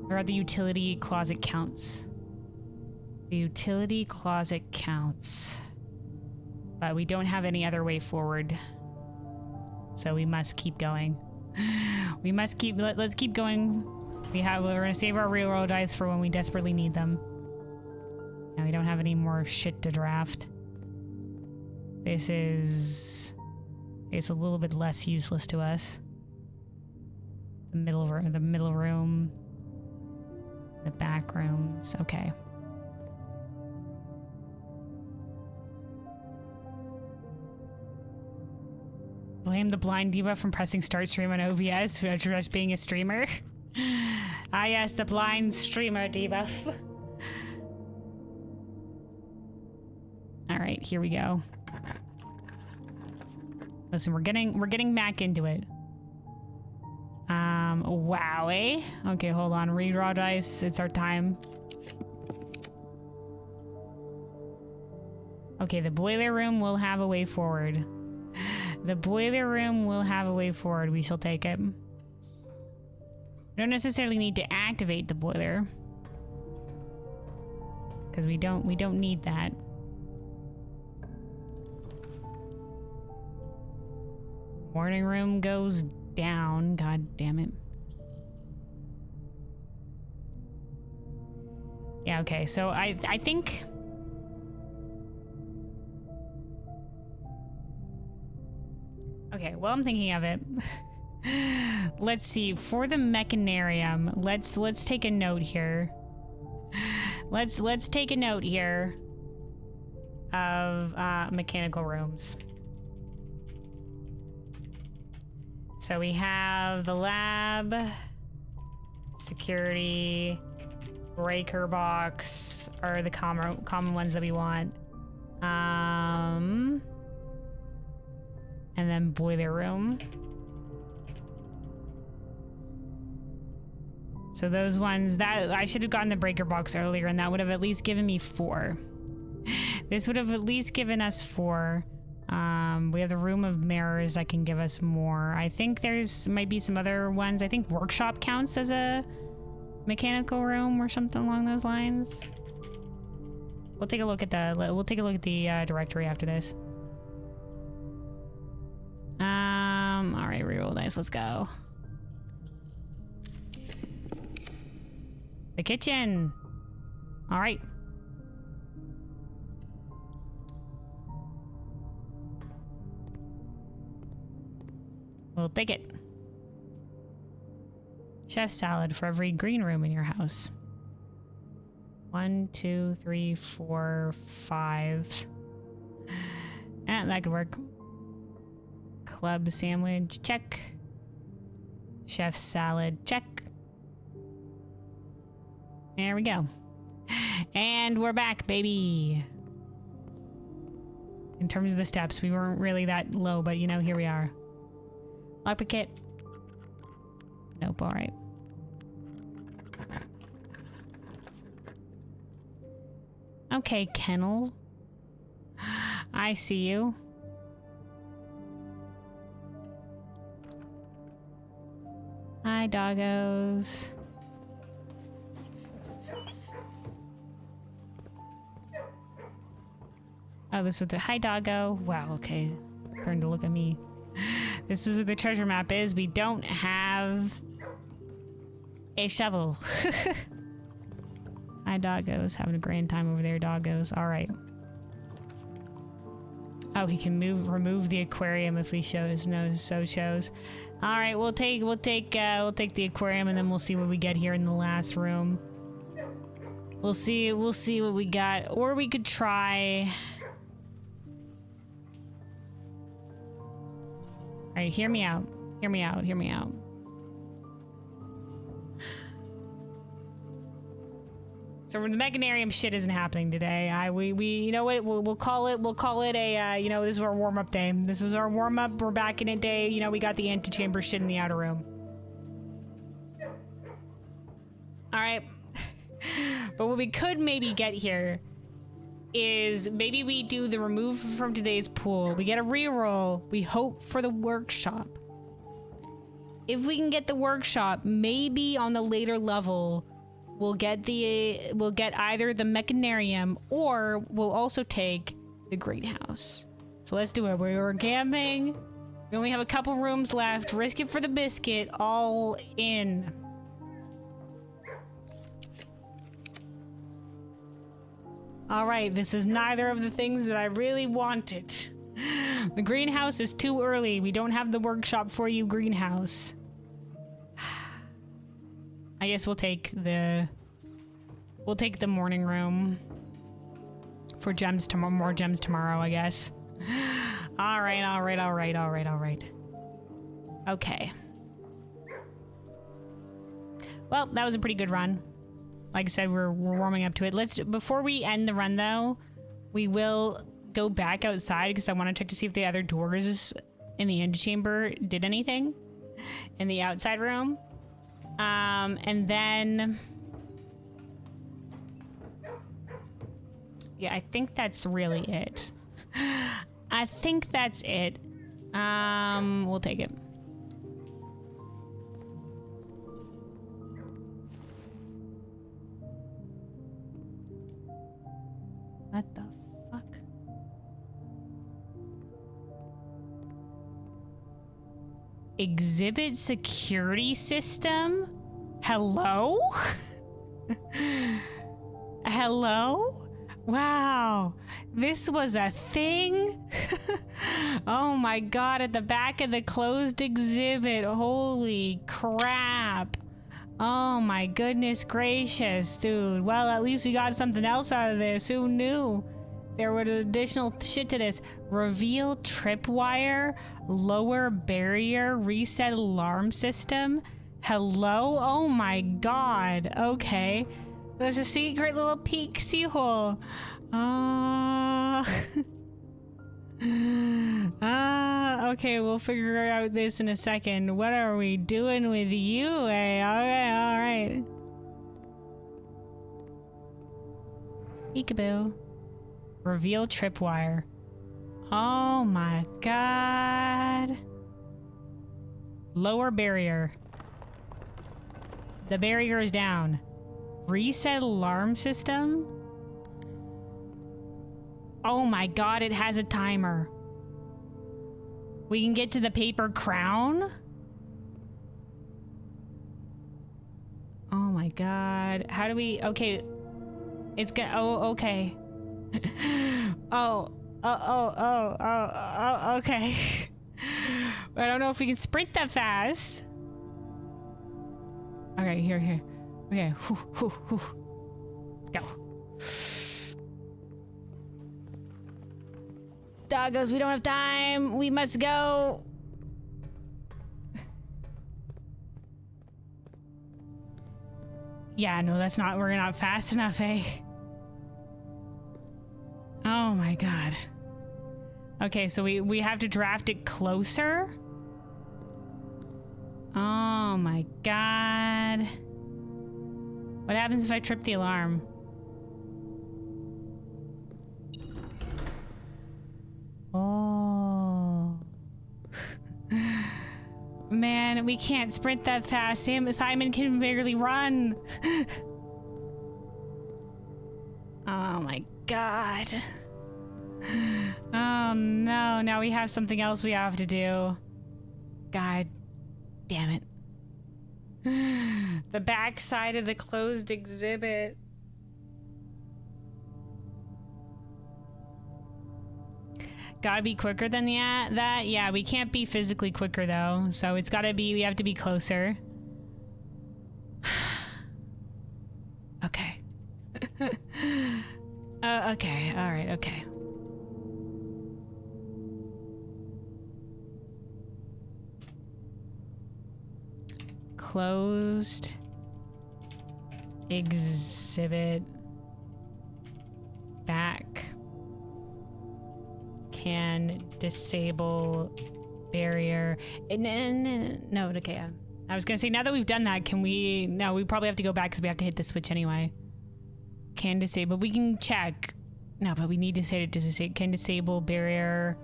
Or the utility closet counts. The utility closet counts, but we don't have any other way forward, so we must keep going. We must keep. Let's keep going. We're gonna save our reroll dice for when we desperately need them. And we don't have any more shit to draft. This is. It's a little bit less useless to us. The middle room, the back rooms. Okay. Blame the blind diva from pressing start stream on OBS for just being a streamer. Ah, yes, the blind streamer debuff. All right, here we go. Listen, we're getting back into it. Wow, eh? Okay, hold on. Redraw dice. It's our time. Okay, the boiler room will have a way forward. The boiler room will have a way forward. We shall take it. We don't necessarily need to activate the boiler, because we don't need that. Morning room goes down. God damn it. Yeah, okay. So I think okay, well, I'm thinking of it. Let's see. For the mechanarium, let's take a note here. Let's take a note here of mechanical rooms. So we have the lab, security, breaker box are the common ones that we want. And then boiler room. So those ones, that I should have gotten the breaker box earlier, and that would have at least given me 4. This would have at least given us 4. We have the room of mirrors that can give us more. I think there's might be some other ones. I think workshop counts as a mechanical room or something along those lines. We'll take a look at the directory after this. All right, reroll dice. Let's go. The kitchen. All right. We'll take it. Chef salad for every green room in your house. 1, 2, 3, 4, 5. And that could work. Club sandwich, check. Chef salad, check. There we go. And we're back, baby. In terms of the steps, we weren't really that low, but you know, here we are. Lockpick. Nope, alright. Okay, kennel. I see you. Hi, doggos. Oh, this was the hi, doggo. Wow, okay. Turn to look at me. This is what the treasure map is. We don't have a shovel. Hi, doggos. Having a grand time over there, doggos. All right. Oh, he can remove the aquarium if he shows. All right, we'll take the aquarium, and then we'll see what we get here in the last room. We'll see what we got, or we could try. All right, hear me out. Hear me out. So the mechanarium shit isn't happening today. We you know what? We'll call it a you know, this is our warm up day. This was our warm up. We're back in a day. You know, we got the antechamber shit in the outer room. All right. But what we could maybe get here is maybe we do the remove from today's pool. We get a reroll. We hope for the workshop. If we can get the workshop, maybe on the later level, we'll get either the mechanarium, or we'll also take the greenhouse. So let's do it. We're gambling. We only have a couple rooms left. Risk it for the biscuit. All in. All right, this is neither of the things that I really wanted. The greenhouse is too early. We don't have the workshop for you, greenhouse. I guess we'll take the morning room for gems tomorrow. More gems tomorrow, I guess. All right, all right, all right, all right, all right. Okay. Well, that was a pretty good run. Like I said, we're warming up to it. Before we end the run though, we will go back outside because I want to check to see if the other doors in the antechamber did anything in the outside room. And then yeah, I think that's really it. I think that's it. We'll take it. What the fuck? Exhibit security system? Hello? Hello? Wow. This was a thing? Oh my god, at the back of the closed exhibit. Holy crap. Oh my goodness gracious, dude. Well, at least we got something else out of this. Who knew? There was additional shit to this. Reveal tripwire, lower barrier, reset alarm system. Hello? Oh my god. Okay. There's a secret little peek hole. Okay, we'll figure out this in a second. What are we doing with you, eh? All right. Peekaboo. Reveal tripwire. Oh my god. Lower barrier. The barrier is down. Reset alarm system? Oh my god, it has a timer. We can get to the paper crown? Oh my god. How do we... Okay. It's gonna... Oh, okay. Okay. I don't know if we can sprint that fast. Okay, here. Okay, go. Doggos, we don't have time. We must go. Yeah, no, that's not... We're not fast enough, eh? Oh my god. Okay, so we have to draft it closer? Oh my god. What happens if I trip the alarm? Oh. Man, we can't sprint that fast. Simon can barely run. Oh my god. Oh no, now we have something else we have to do. God damn it. The back side of the closed exhibit. Gotta be quicker than that? Yeah, we can't be physically quicker though. So it's gotta be, we have to be closer. Okay. Okay, alright, okay. Closed exhibit back can disable barrier. No, okay. I was gonna say, now that we've done that, can we... No, we probably have to go back because we have to hit the switch anyway. Can disable, we can check. No, but we need to say it can disable barrier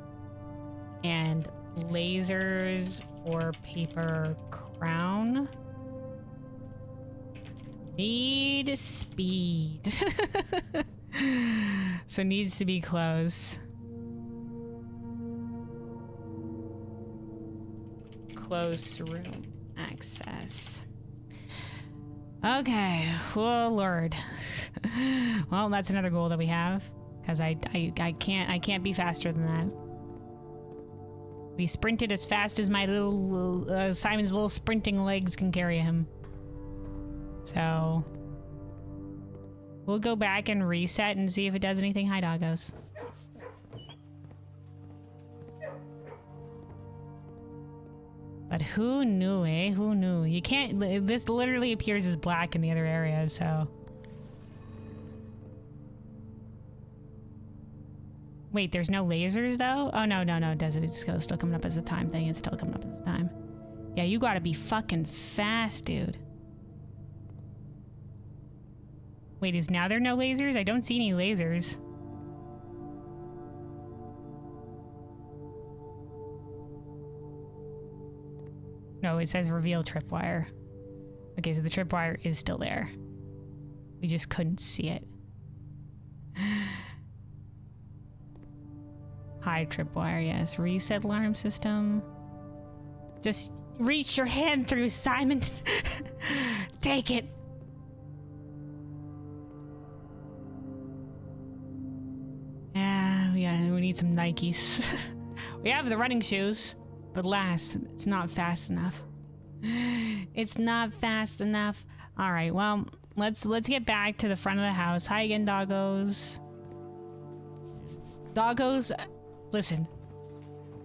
and lasers for paper crown. Need speed. So needs to be close. Close room access. Okay. Oh Lord. Well, that's another goal that we have, because I can't be faster than that. We sprinted as fast as my little Simon's little sprinting legs can carry him. So we'll go back and reset and see if it does anything. Hi, doggos. But who knew, eh? Who knew? You can't... This literally appears as black in the other areas, so... Wait, there's no lasers, though? Oh, no, it doesn't. It's still coming up as a time thing. It's still coming up as a time. Yeah, you gotta be fucking fast, dude. Wait, is now there no lasers? I don't see any lasers. No, it says reveal tripwire. Okay, so the tripwire is still there. We just couldn't see it. Hide tripwire, yes. Reset alarm system. Just reach your hand through, Simon. Take it. Yeah, we need some Nikes. We have the running shoes, but alas, it's not fast enough. It's not fast enough. All right, well, let's get back to the front of the house. Hi again, doggos. Doggos, listen.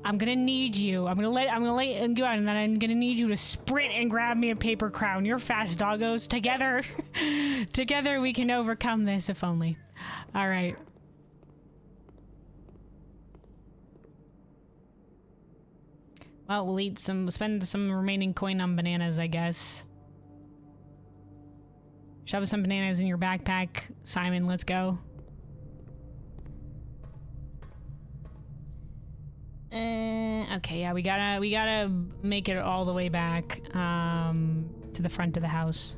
I'm gonna need you. I'm gonna let you go out, and then I'm gonna need you to sprint and grab me a paper crown. You're fast, doggos. Together, together we can overcome this, if only. All right. Well, we'll spend some remaining coin on bananas, I guess. Shove some bananas in your backpack, Simon. Let's go. Okay, yeah, we gotta make it all the way back to the front of the house.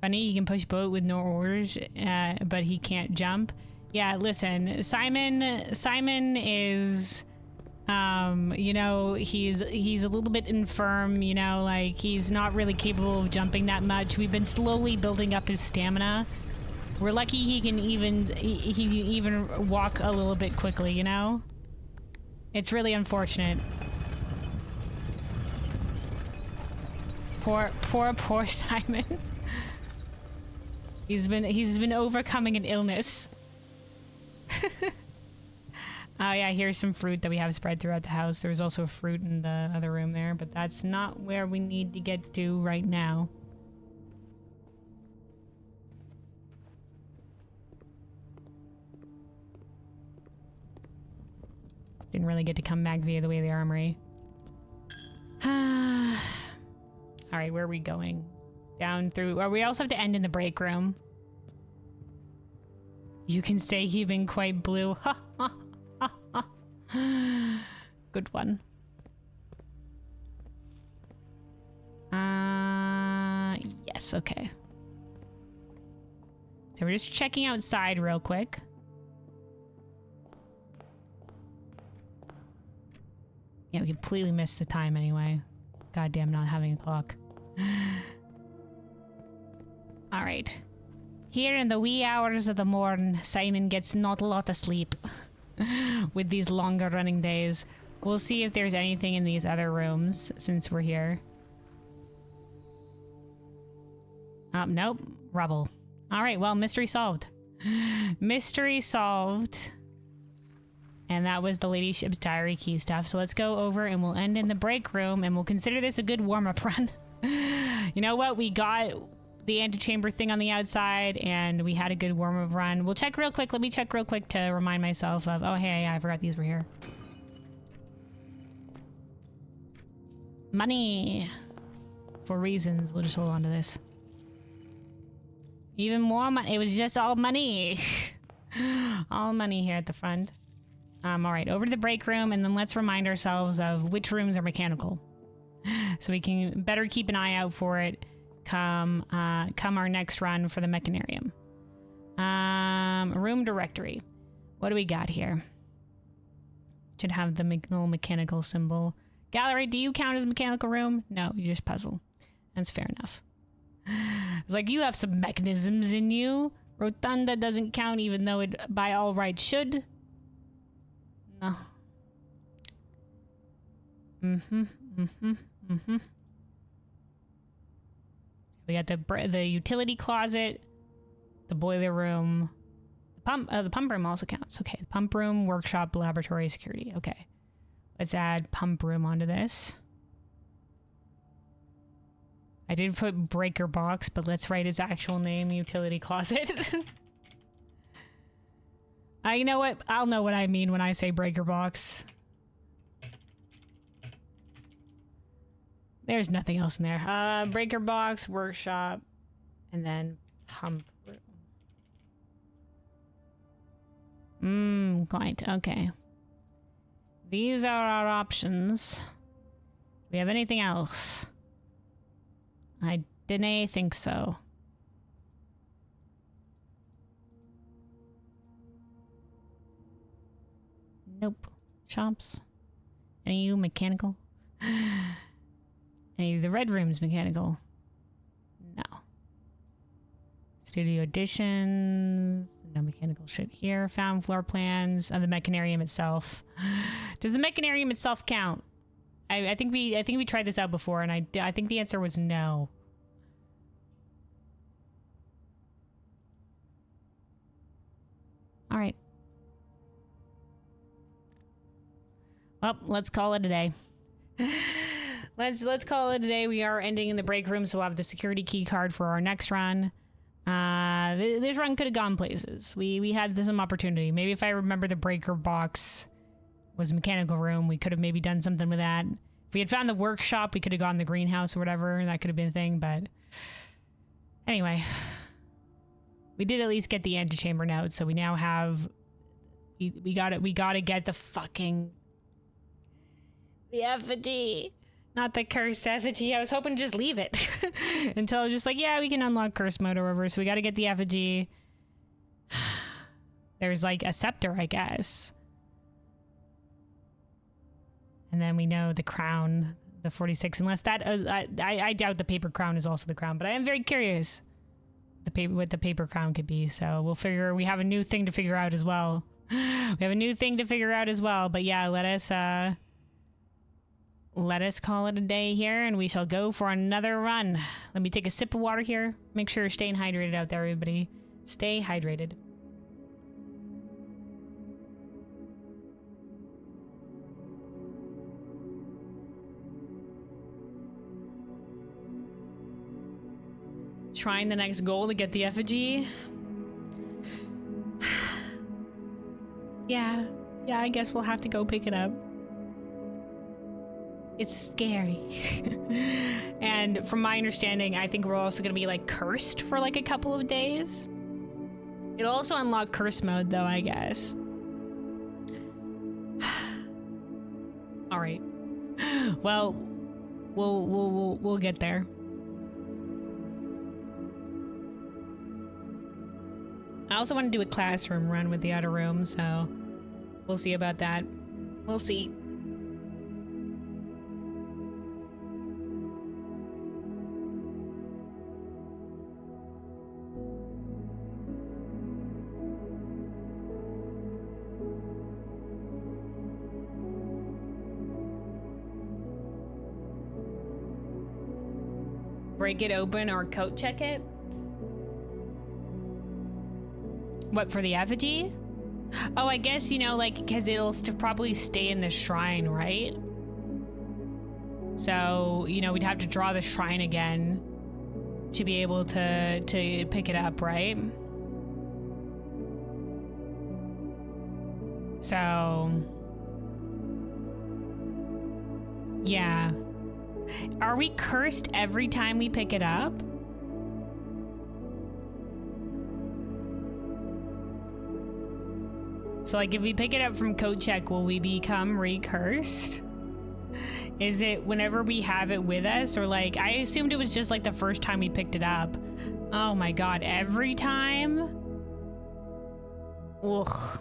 Funny, you can push boat with no oars, but he can't jump. Yeah, listen, Simon is, you know, he's a little bit infirm, you know, like he's not really capable of jumping that much. We've been slowly building up his stamina. We're lucky he can even walk a little bit quickly, you know? It's really unfortunate. Poor Simon. He's been overcoming an illness. Oh yeah, here's some fruit that we have spread throughout the house. There was also a fruit in the other room there, but that's not where we need to get to right now. Didn't really get to come back via the way of the armory. Alright, where are we going? Down through... Or we also have to end in the break room. You can say you've been quite blue. Ha ha ha ha. Good one. Yes, okay. So we're just checking outside real quick. Yeah, we completely missed the time anyway. Goddamn not having a clock. Alright. Here in the wee hours of the morn, Simon gets not a lot of sleep. With these longer running days. We'll see if there's anything in these other rooms since we're here. Nope. Rubble. Alright, well, mystery solved. Mystery solved. And that was the Lady Ship's Diary key stuff. So let's go over and we'll end in the break room and we'll consider this a good warm-up run. You know what? We got the antechamber thing on the outside and we had a good warm-up run. We'll check real quick. Let me check real quick to remind myself of... Oh, hey, I forgot these were here. Money. For reasons. We'll just hold on to this. Even more money. It was just all money. All money here at the front. All right, over to the break room, and then let's remind ourselves of which rooms are mechanical, so we can better keep an eye out for it come our next run for the mechanarium. Room directory. What do we got here? Should have the little mechanical symbol. Gallery, do you count as a mechanical room? No, you just puzzle. That's fair enough. It's like, you have some mechanisms in you. Rotunda doesn't count, even though it by all rights should. No. We got the utility closet, the boiler room, the pump room also counts. Okay, the pump room, workshop, laboratory, security. Okay. Let's add pump room onto this. I did put breaker box, but let's write its actual name, utility closet. You know what? I'll know what I mean when I say breaker box. There's nothing else in there. Breaker box, workshop, and then pump room. Quite. Okay. These are our options. Do we have anything else? I didn't think so. Nope. Shops. Any you mechanical? Any of the red rooms mechanical? No. Studio additions. No mechanical shit here. Found floor plans of the mechanarium itself. Does the mechanarium itself count? I think we tried this out before, and I think the answer was no. All right. Well, let's call it a day. Let's call it a day. We are ending in the break room, so we'll have the security key card for our next run. This run could have gone places. We had some opportunity. Maybe if I remember the breaker box was a mechanical room, we could have maybe done something with that. If we had found the workshop, we could have gone the greenhouse or whatever, and that could have been a thing, but anyway. We did at least get the antechamber note, so we now have we gotta get the fucking the effigy. Not the cursed effigy. I was hoping to just leave it until I was just like, yeah, we can unlock curse mode or whatever. So we got to get the effigy. There's like a scepter, I guess. And then we know the crown, the 46, unless that is, I doubt the paper crown is also the crown, but I am very curious what the paper crown could be. So we have a new thing to figure out as well. We have a new thing to figure out as well. But yeah, let us call it a day here, and we shall go for another run. Let me take a sip of water here. Make sure you're staying hydrated out there, everybody. Stay hydrated. Trying the next goal to get the effigy. Yeah, I guess we'll have to go pick it up. It's scary. And from my understanding, I think we're also going to be like cursed for like a couple of days. It'll also unlock curse mode though, I guess. All right. Well, we'll get there. I also want to do a classroom run with the outer room, so we'll see about that. We'll see. Break it open or coat check it? What, for the effigy? Oh, I guess, you know, like, because it'll probably stay in the shrine, right? So, you know, we'd have to draw the shrine again to be able to pick it up, right? So, yeah. Are we cursed every time we pick it up? So, like, if we pick it up from code check, will we become recursed? Is it whenever we have it with us? Or, like, I assumed it was just, like, the first time we picked it up. Oh, my God. Every time? Ugh.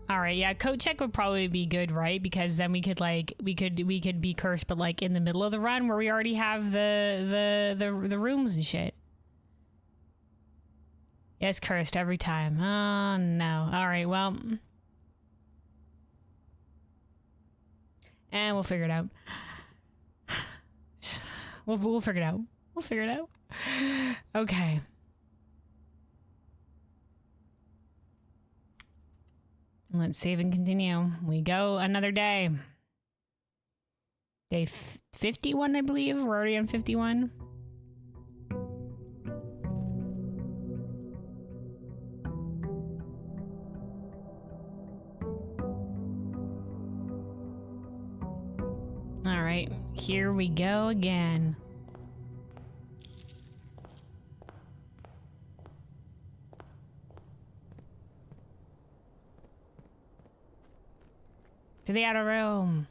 All right, yeah, code check would probably be good, right? Because then we could be cursed, but like in the middle of the run where we already have the rooms and shit. Yes, cursed every time. Oh no. All right, well, and we'll figure it out. We'll figure it out. We'll figure it out. Okay. Let's save and continue. We go another day. Day 51, I believe. We're already on 51. All right, here we go again. To the outer room.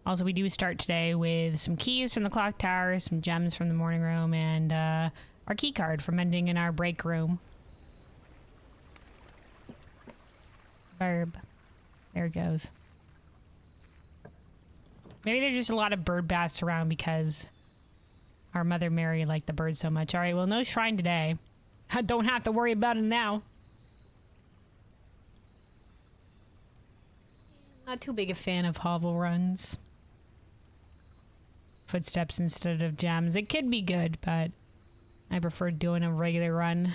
Also, we do start today with some keys from the clock tower, some gems from the morning room, and our key card from ending in our break room. Verb. There it goes. Maybe there's just a lot of bird baths around because our Mother Mary liked the birds so much. All right, well, no shrine today. I don't have to worry about it now. Not too big a fan of hovel runs. Footsteps instead of gems. It could be good, but I prefer doing a regular run.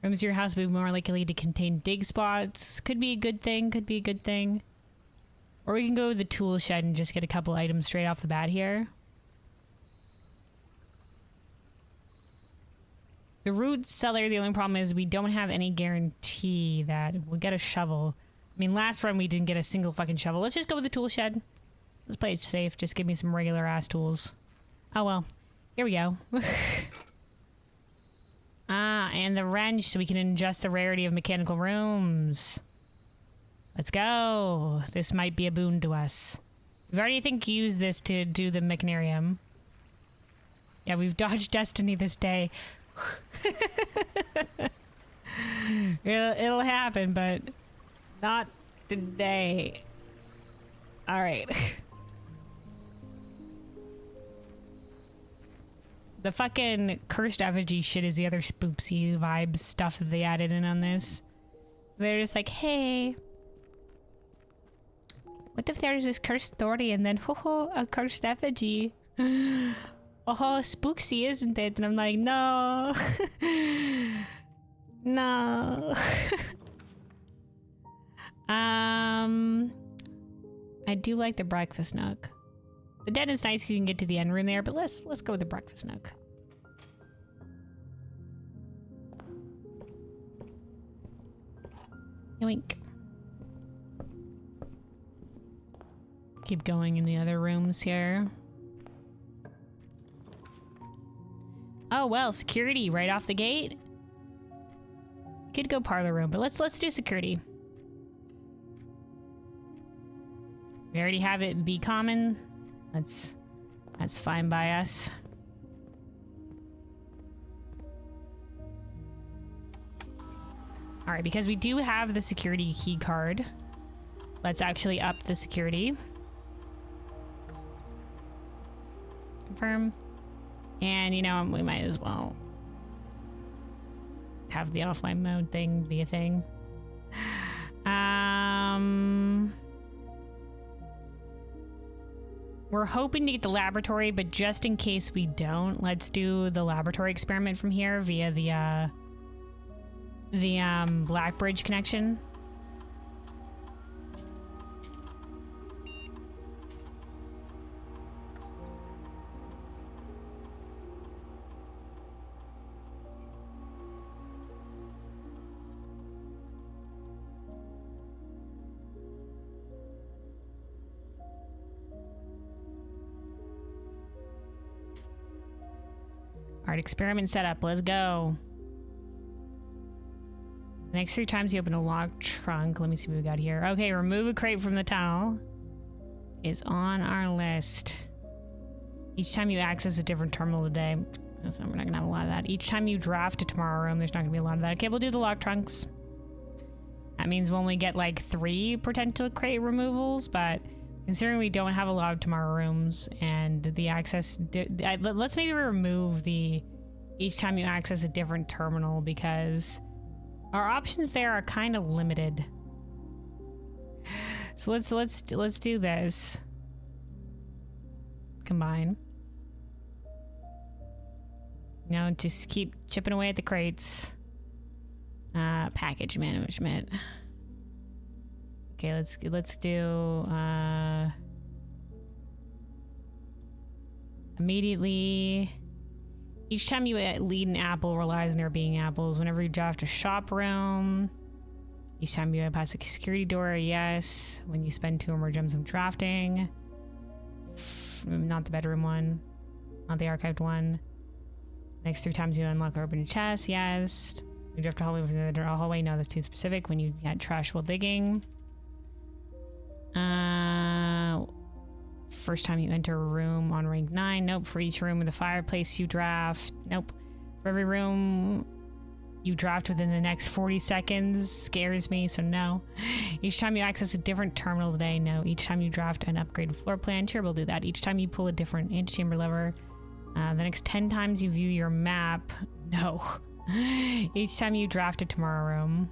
Rooms in your house will be more likely to contain dig spots. Could be a good thing, could be a good thing. Or we can go to the tool shed and just get a couple items straight off the bat here. The root cellar, the only problem is we don't have any guarantee that we'll get a shovel. I mean, last run we didn't get a single fucking shovel. Let's just go with the tool shed. Let's play it safe. Just give me some regular ass tools. Oh well. Here we go. And the wrench so we can adjust the rarity of mechanical rooms. Let's go. This might be a boon to us. We've already, I think, used this to do the mechanarium. Yeah, we've dodged destiny this day. It'll happen, but not today. All right. The fucking cursed effigy shit is the other spoopsy vibes stuff that they added in on this. They're just like, hey, what if there's this cursed story and then, ho, a cursed effigy? Oh, spooksy, isn't it? And I'm like, no. No. I do like the breakfast nook. The den is nice because you can get to the end room there, but let's go with the breakfast nook. Yoink. Keep going in the other rooms here. Oh well, security right off the gate. Could go parlor room, but let's do security. We already have it be common. That's fine by us. All right, because we do have the security key card, let's actually up the security. Confirm. And you know, we might as well have the offline mode thing be a thing. We're hoping to get the laboratory, but just in case we don't, let's do the laboratory experiment from here via the Black Bridge connection. All right, experiment setup. Let's go. The next 3 times you open a locked trunk. Let me see what we got here. Okay, remove a crate from the tunnel is on our list. Each time you access a different terminal today. So we're not gonna have a lot of that. Each time you draft a tomorrow room, there's not gonna be a lot of that. Okay, we'll do the locked trunks. That means we'll only get like 3 potential crate removals, but considering we don't have a lot of tomorrow rooms and the access, let's maybe remove the each time you access a different terminal because our options there are kind of limited. So let's do this. Combine. You know, just keep chipping away at the crates. Package management. Okay, let's do immediately. Each time you lead an apple relies on there being apples. Whenever you draft a shop room, each time you pass a security door, yes. When you spend 2 or more gems on drafting. Not the bedroom one. Not the archived one. Next 3 times you unlock or open a chest, yes. You draft a hallway from the hallway, no, that's too specific. When you get trash while digging. First time you enter a room on rank 9, nope. For each room with a fireplace you draft, nope. For every room you draft within the next 40 seconds, scares me, so no. Each time you access a different terminal today, no. Each time you draft an upgraded floor plan, sure, we'll do that. Each time you pull a different antechamber lever, the next 10 times you view your map, no. Each time you draft a tomorrow room.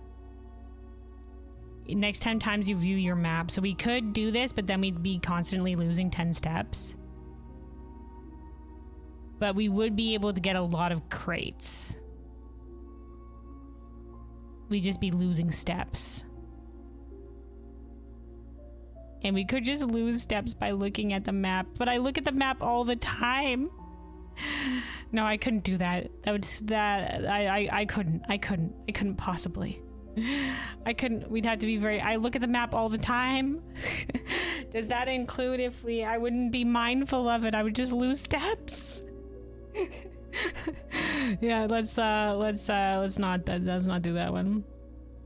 Next 10 times you view your map. So we could do this, but then we'd be constantly losing 10 steps. But we would be able to get a lot of crates. We'd just be losing steps. And we could just lose steps by looking at the map. But I look at the map all the time. No, I couldn't do that. I couldn't possibly. I couldn't. We'd have to be very. I look at the map all the time. Does that include if I wouldn't be mindful of it? I would just lose steps. Yeah, let's not do that one.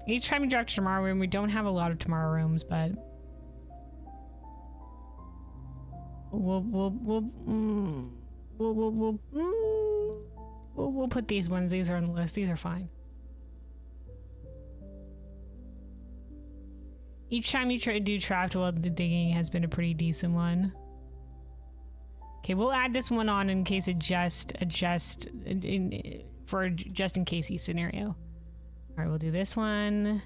Each time we draft a tomorrow room, we don't have a lot of tomorrow rooms, but we'll put these ones. These are on the list. These are fine. Each time you do draft while the digging has been a pretty decent one. Okay, we'll add this one on in case it just in casey scenario. All right, we'll do this one.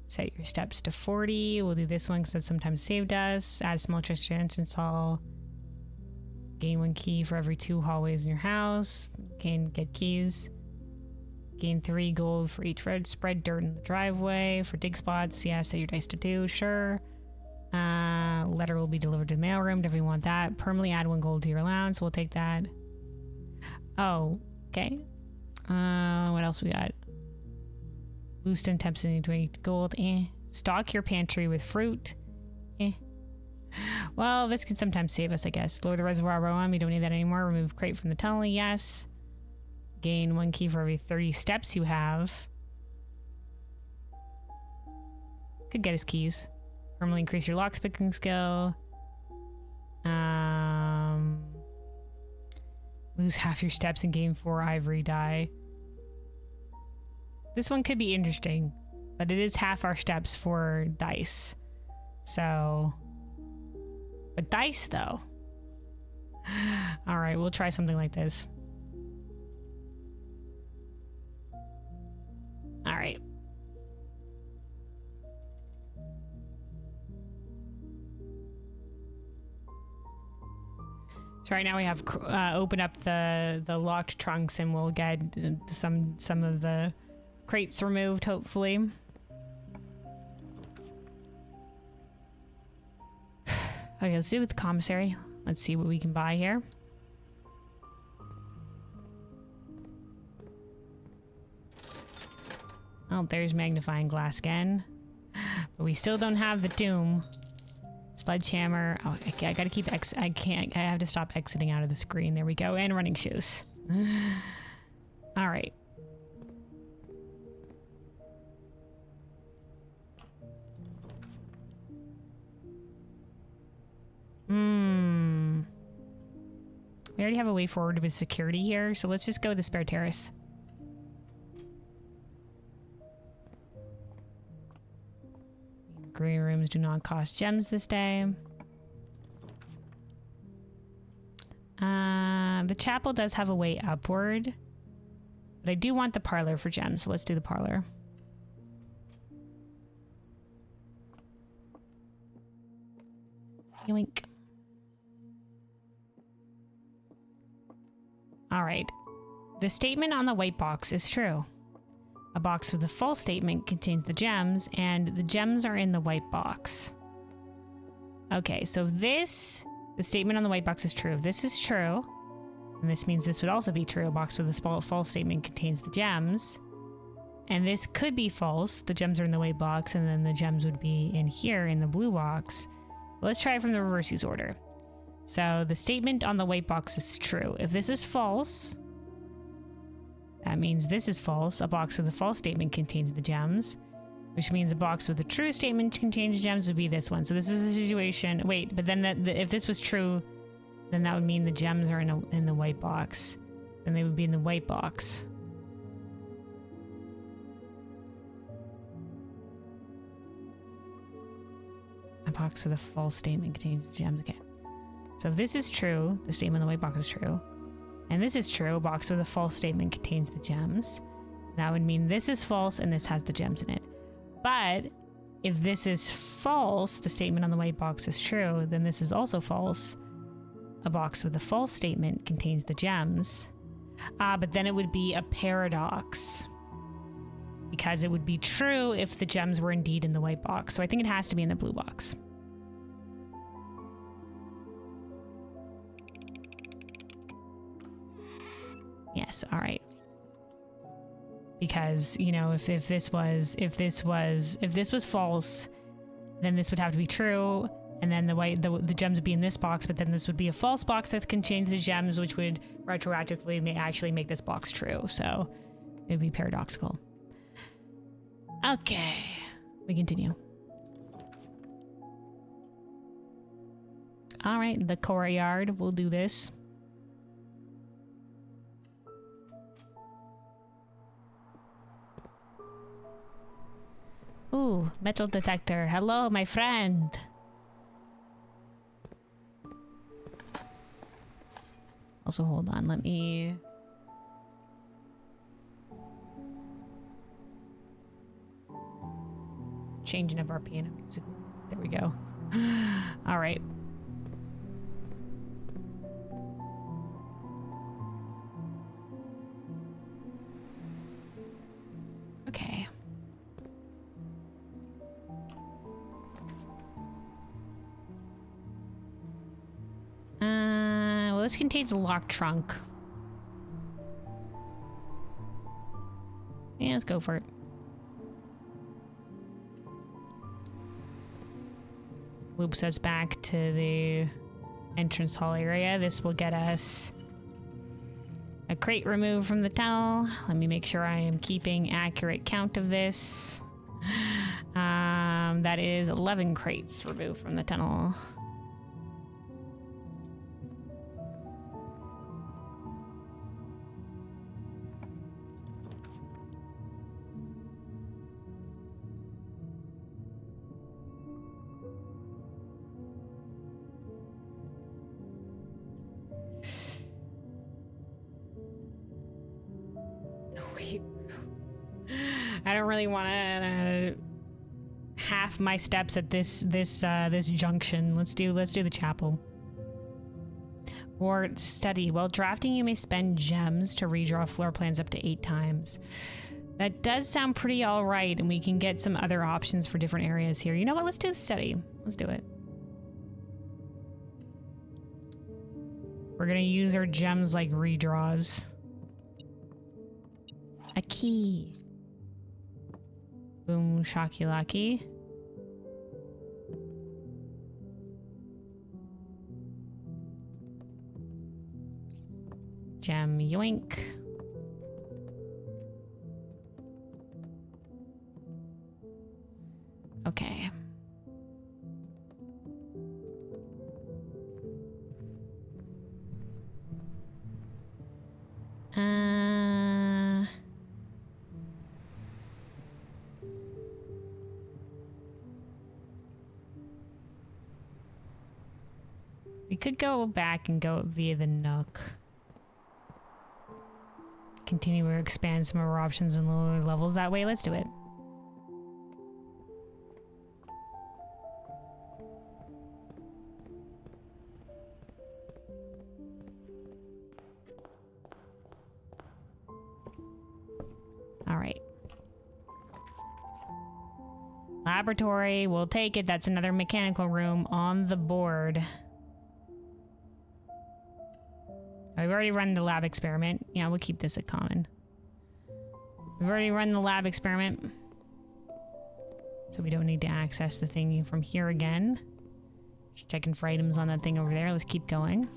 Set your steps to 40. We'll do this one because that sometimes saved us. Add a small chest to entrance hall. Gain 1 key for every 2 hallways in your house. Get keys. Gain 3 gold for each red. Spread dirt in the driveway for dig spots. Yeah, set your dice to 2. Sure. Letter will be delivered to the mailroom. Definitely want that. Permanently add 1 gold to your allowance. We'll take that. Oh, okay. What else we got? Boost temps in 20 gold. Stock your pantry with fruit. Well, this could sometimes save us, I guess. Lower the reservoir row on. We don't need that anymore. Remove crate from the tunnel. Yes. Gain 1 key for every 30 steps you have. Could get us keys. Permanently increase your lockpicking skill. Lose half your steps and gain 4 ivory dye. This one could be interesting, but it is half our steps for dice. So, but dice though. All right, we'll try something like this. All right. So right now we have open up the locked trunks, and we'll get some of the crates removed, hopefully. Okay, let's do it with the commissary. Let's see what we can buy here. Oh, there's magnifying glass again. But we still don't have the doom. Sledgehammer. Oh, I gotta keep I have to stop exiting out of the screen. There we go. And running shoes. All right. We already have a way forward with security here, so let's just go with the spare terrace. Green rooms do not cost gems this day. The chapel does have a way upward, but I do want the parlor for gems, so let's do the parlor. Yoink. All right. the statement on the white box is true. A box with a false statement contains the gems, and the gems are in the white box. Okay, so the statement on the white box is true. If this is true, and this means this would also be true. A box with a false statement contains the gems. And this could be false. The gems are in the white box, and then the gems would be in here in the blue box. But let's try it from the reverses order. So the statement on the white box is true. If this is false, that means this is false. A box with a false statement contains the gems, which means a box with a true statement contains gems would be this one. So this is a situation. Wait, but then if this was true, then that would mean the gems are in the white box. Then they would be in the white box. A box with a false statement contains the gems again. So if this is true, the statement in the white box is true. And this is true, a box with a false statement contains the gems. That would mean this is false and this has the gems in it. But if this is false, the statement on the white box is true, then this is also false. A box with a false statement contains the gems. But then it would be a paradox. Because it would be true if the gems were indeed in the white box. So I think it has to be in the blue box. Yes, all right. Because, you know, if this was false, then this would have to be true, and then the gems would be in this box, but then this would be a false box that contains the gems, which would retroactively actually make this box true. So it would be paradoxical. Okay, we continue. All right, the courtyard. We'll do this. Ooh, metal detector. Hello, my friend. Also, hold on. Let me... changing up our piano music. There we go. All right. Okay. Well, this contains a locked trunk. Yeah, let's go for it. Loops us back to the entrance hall area. This will get us a crate removed from the tunnel. Let me make sure I am keeping accurate count of this. That is 11 crates removed from the tunnel. I don't really want to half my steps at this junction. Let's do the chapel. Or study. While drafting, you may spend gems to redraw floor plans up to 8 times. That does sound pretty all right, and we can get some other options for different areas here. You know what? Let's do the study. Let's do it. We're gonna use our gems like redraws. A key. Boom shakalaki. Gem yoink. Okay. We could go back and go via the Nook. Continue to expand some of our options in lower levels that way. Let's do it. laboratory. We'll take it. That's another mechanical room on the board. We've already run the lab experiment. Yeah, we'll keep this at common. We've already run the lab experiment. So we don't need to access the thing from here again. Just checking for items on that thing over there. Let's keep going.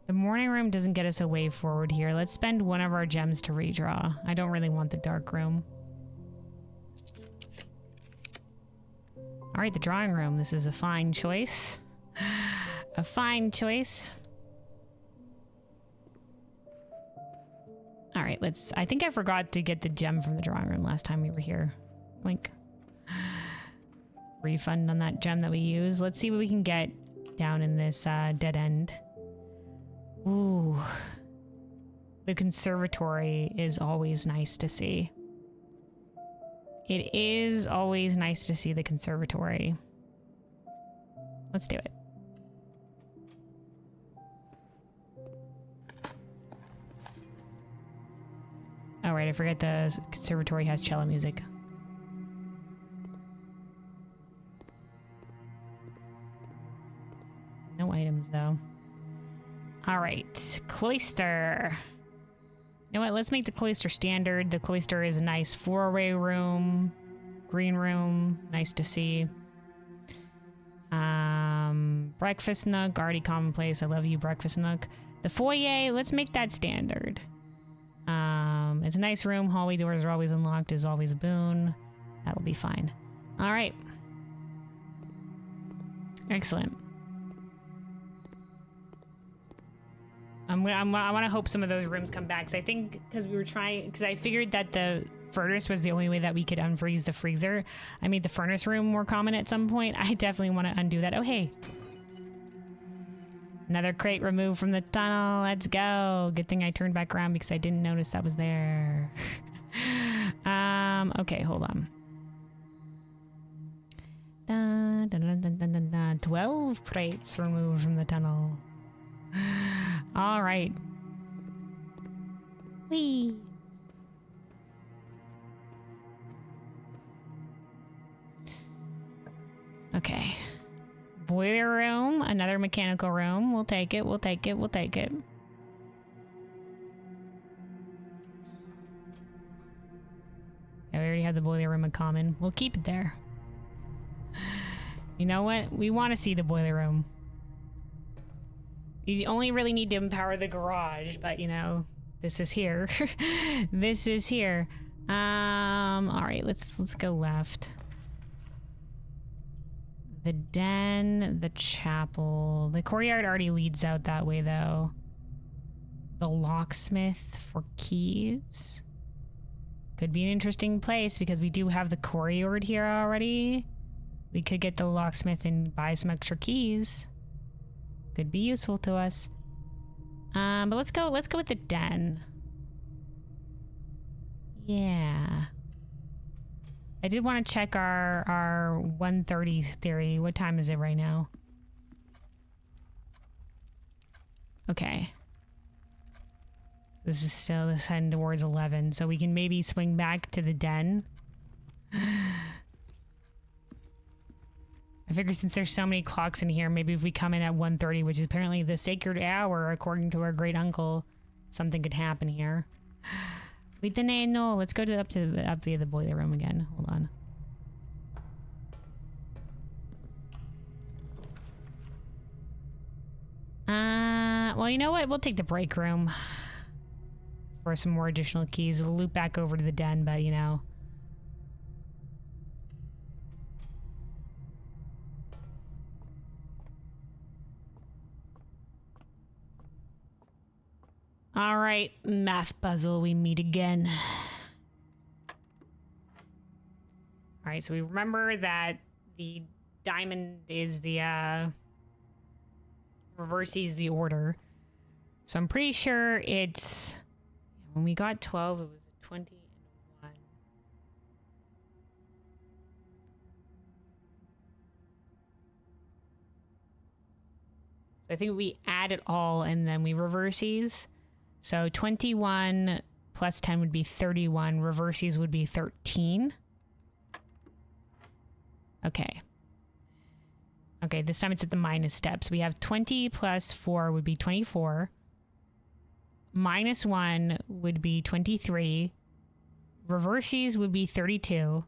The morning room doesn't get us a way forward here. Let's spend one of our gems to redraw. I don't really want the dark room. All right, the drawing room. This is a fine choice. A fine choice. All right, let's... I think I forgot to get the gem from the drawing room last time we were here. Like, refund on that gem that we used. Let's see what we can get down in this dead end. Ooh. The conservatory is always nice to see. It is always nice to see the conservatory. Let's do it. Oh, right, I forget the conservatory has cello music. No items, though. All right, cloister. You know what? Let's make the cloister standard. The cloister is a nice four-way room, green room, nice to see. Breakfast nook, already commonplace. I love you, breakfast nook. The foyer, let's make that standard. It's a nice room. Hallway doors are always unlocked. Is always a boon. That'll be fine. All right. Excellent. I want to hope some of those rooms come back. Because I think, because I figured that the furnace was the only way that we could unfreeze the freezer. I made the furnace room more common at some point. I definitely want to undo that. Oh, hey. Another crate removed from the tunnel. Let's go. Good thing I turned back around because I didn't notice that was there. Okay, hold on. 12 crates removed from the tunnel. All right. Whee. Okay. Boiler room, another mechanical room. We'll take it, we'll take it, we'll take it. Yeah, we already have the boiler room in common. We'll keep it there. You know what? We want to see the boiler room. You only really need to empower the garage, but you know, this is here. This is here. All right, let's go left. The den, the chapel. The courtyard already leads out that way, though. The locksmith for keys. Could be an interesting place because we do have the courtyard here already. We could get the locksmith and buy some extra keys. Could be useful to us. But let's go with the den. Yeah. I did want to check our 1:30 theory. What time is it right now? Okay. This is still heading towards 11, so we can maybe swing back to the den. I figure since there's so many clocks in here, maybe if we come in at 1:30, which is apparently the sacred hour, according to our great uncle, something could happen here. We didn't know. Let's go up via the boiler room again. Hold on. Well, you know what? We'll take the break room for some more additional keys. We'll loop back over to the den, but you know. All right, math puzzle, we meet again. All right, so we remember that the diamond is the, reverses the order. So I'm pretty sure it's, when we got 12, it was 20 and 1. So I think we add it all and then we reverse these. So 21 plus 10 would be 31. Reverses would be 13. Okay. Okay, this time it's at the minus steps. We have 20 plus 4 would be 24. Minus 1 would be 23. Reverses would be 32.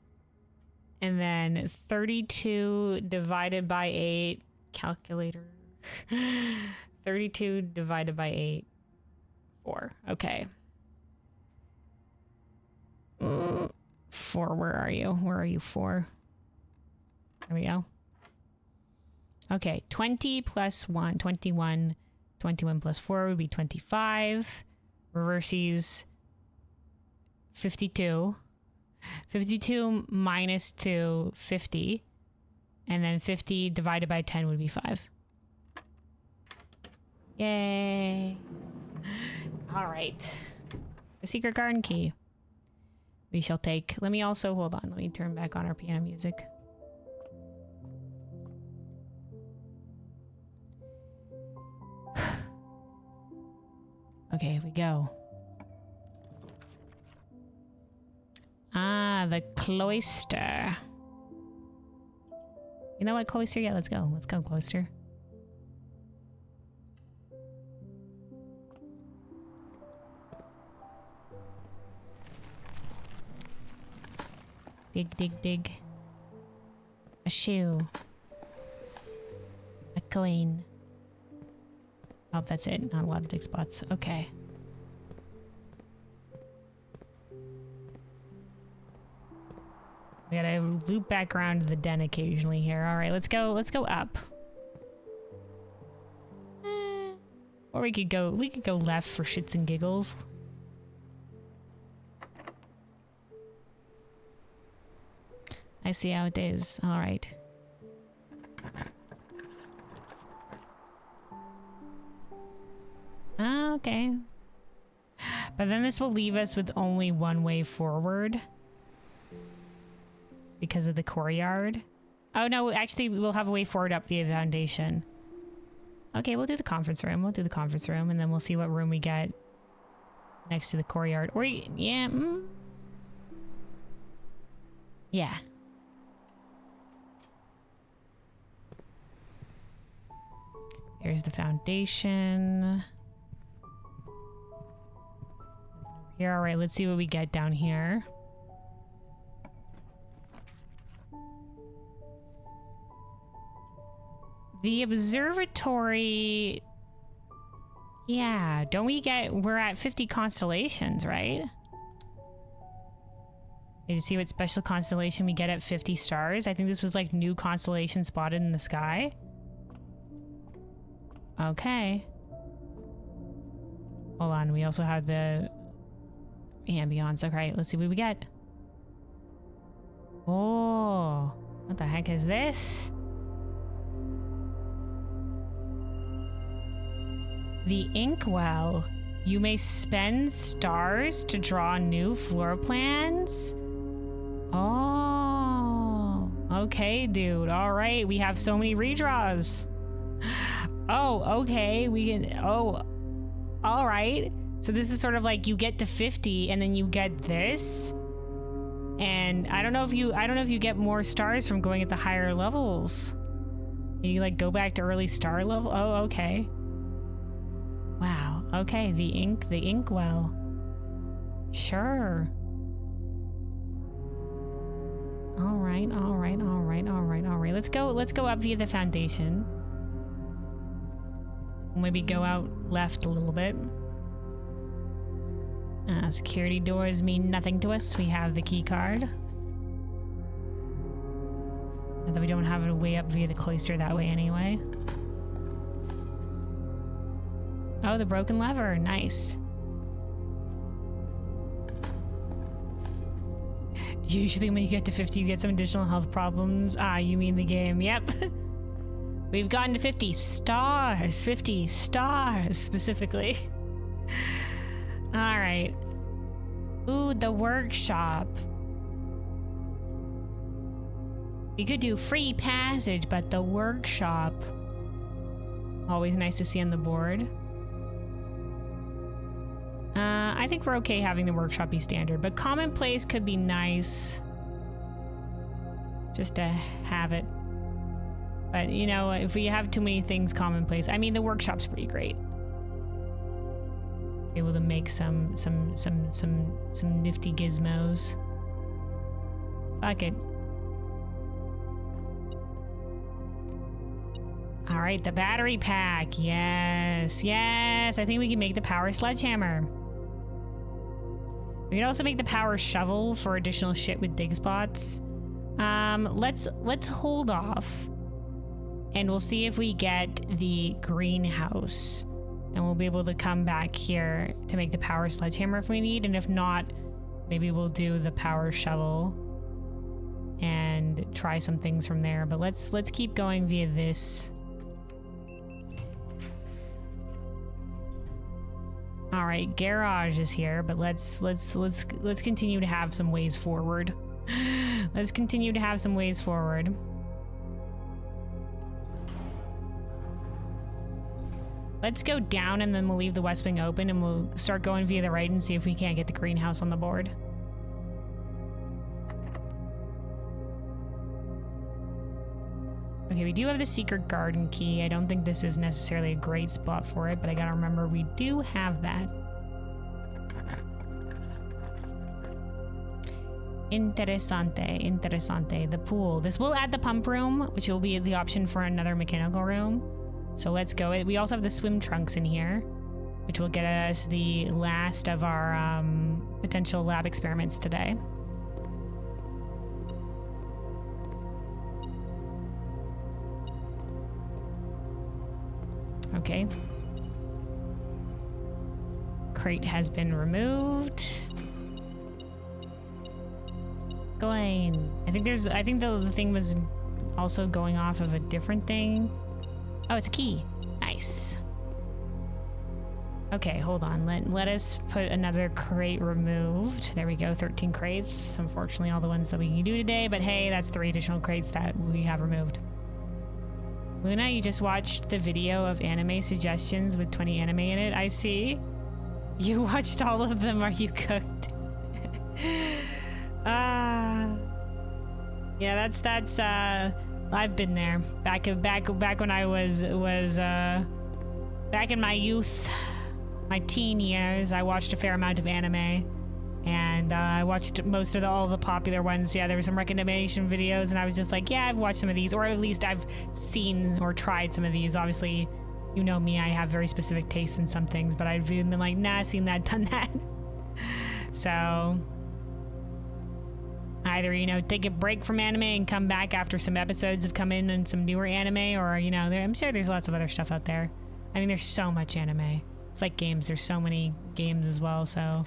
And then 32 divided by 8. Calculator. 32 divided by 8. 4. Okay. 4, where are you? Where are you, 4? There we go. Okay, 20 plus 1, 21. 21 plus 4 would be 25. Reverses 52. 52 minus 2, 50. And then 50 divided by 10 would be 5. Yay. All right. The secret garden key. We shall take. Let me also, hold on. Let me turn back on our piano music. Okay, here we go. Ah, the cloister. You know what, cloister? Yeah, let's go. Let's go, cloister. Dig, dig, dig. A shoe. A coin. Oh, that's it. Not a lot of dig spots. Okay. We gotta loop back around to the den occasionally here. All right, let's go up. Or we could go left for shits and giggles. I see how it is. All right. Okay. But then this will leave us with only one way forward. Because of the courtyard. Oh no, actually we'll have a way forward up via foundation. Okay, we'll do the conference room. We'll do the conference room and then we'll see what room we get next to the courtyard. Or, yeah. Yeah. Here's the foundation. Here, all right, let's see what we get down here. The observatory... Yeah, don't we get... We're at 50 constellations, right? Did you see what special constellation we get at 50 stars? I think this was like new constellation spotted in the sky. Okay. Hold on, we also have the ambience. Okay, let's see what we get. Oh, what the heck is this? The inkwell. You may spend stars to draw new floor plans. Oh, okay, dude. All right, we have so many redraws. Oh, okay. We can. Oh, all right. So this is sort of like you get to 50 and then you get this. And I don't know if you get more stars from going at the higher levels. You like go back to early star level. Oh, okay. Wow. Okay, the inkwell. Sure. All right. Let's go up via the foundation. Maybe go out left a little bit. Security doors mean nothing to us. We have the key card. Although we don't have a way up via the cloister that way anyway. Oh, the broken lever. Nice. Usually when you get to 50, you get some additional health problems. Ah, you mean the game. Yep. We've gotten to 50 stars. 50 stars, specifically. All right. Ooh, the workshop. We could do free passage, but the workshop. Always nice to see on the board. I think we're okay having the workshop be standard, but commonplace could be nice. Just to have it. But, you know, if we have too many things commonplace, I mean, the workshop's pretty great. Able to make some nifty gizmos. Fuck it. All right, the battery pack. Yes, yes. I think we can make the power sledgehammer. We can also make the power shovel for additional shit with dig spots. Let's hold off, and we'll see if we get the greenhouse, and we'll be able to come back here to make the power sledgehammer if we need, and if not, maybe we'll do the power shovel and try some things from there. But let's keep going via this. All right, garage is here, but let's continue to have some ways forward. Let's continue to have some ways forward. Let's go down and then we'll leave the west wing open and we'll start going via the right and see if we can't get the greenhouse on the board. Okay, we do have the secret garden key. I don't think this is necessarily a great spot for it, but I gotta remember we do have that. Interessante. The pool. This will add the pump room, which will be the option for another mechanical room. So let's go. We also have the swim trunks in here, which will get us the last of our potential lab experiments today. Okay. Crate has been removed. Going. I think the thing was also going off of a different thing. Oh, it's a key. Nice. Okay, hold on. Let us put another crate removed. There we go, 13 crates. Unfortunately, all the ones that we can do today, but hey, that's 3 additional crates that we have removed. Luna, you just watched the video of anime suggestions with 20 anime in it. I see. You watched all of them. Are you cooked? Yeah, that's I've been there. Back when I was back in my youth, my teen years, I watched a fair amount of anime. And I watched most of all the popular ones. Yeah, there were some recommendation videos, and I was just like, yeah, I've watched some of these, or at least I've seen or tried some of these. Obviously, you know me, I have very specific tastes in some things, but I've been like, nah, seen that, done that. So, either, you know, take a break from anime and come back after some episodes have come in and some newer anime, or, you know, I'm sure there's lots of other stuff out there. I mean, there's so much anime. It's like games. There's so many games as well, so...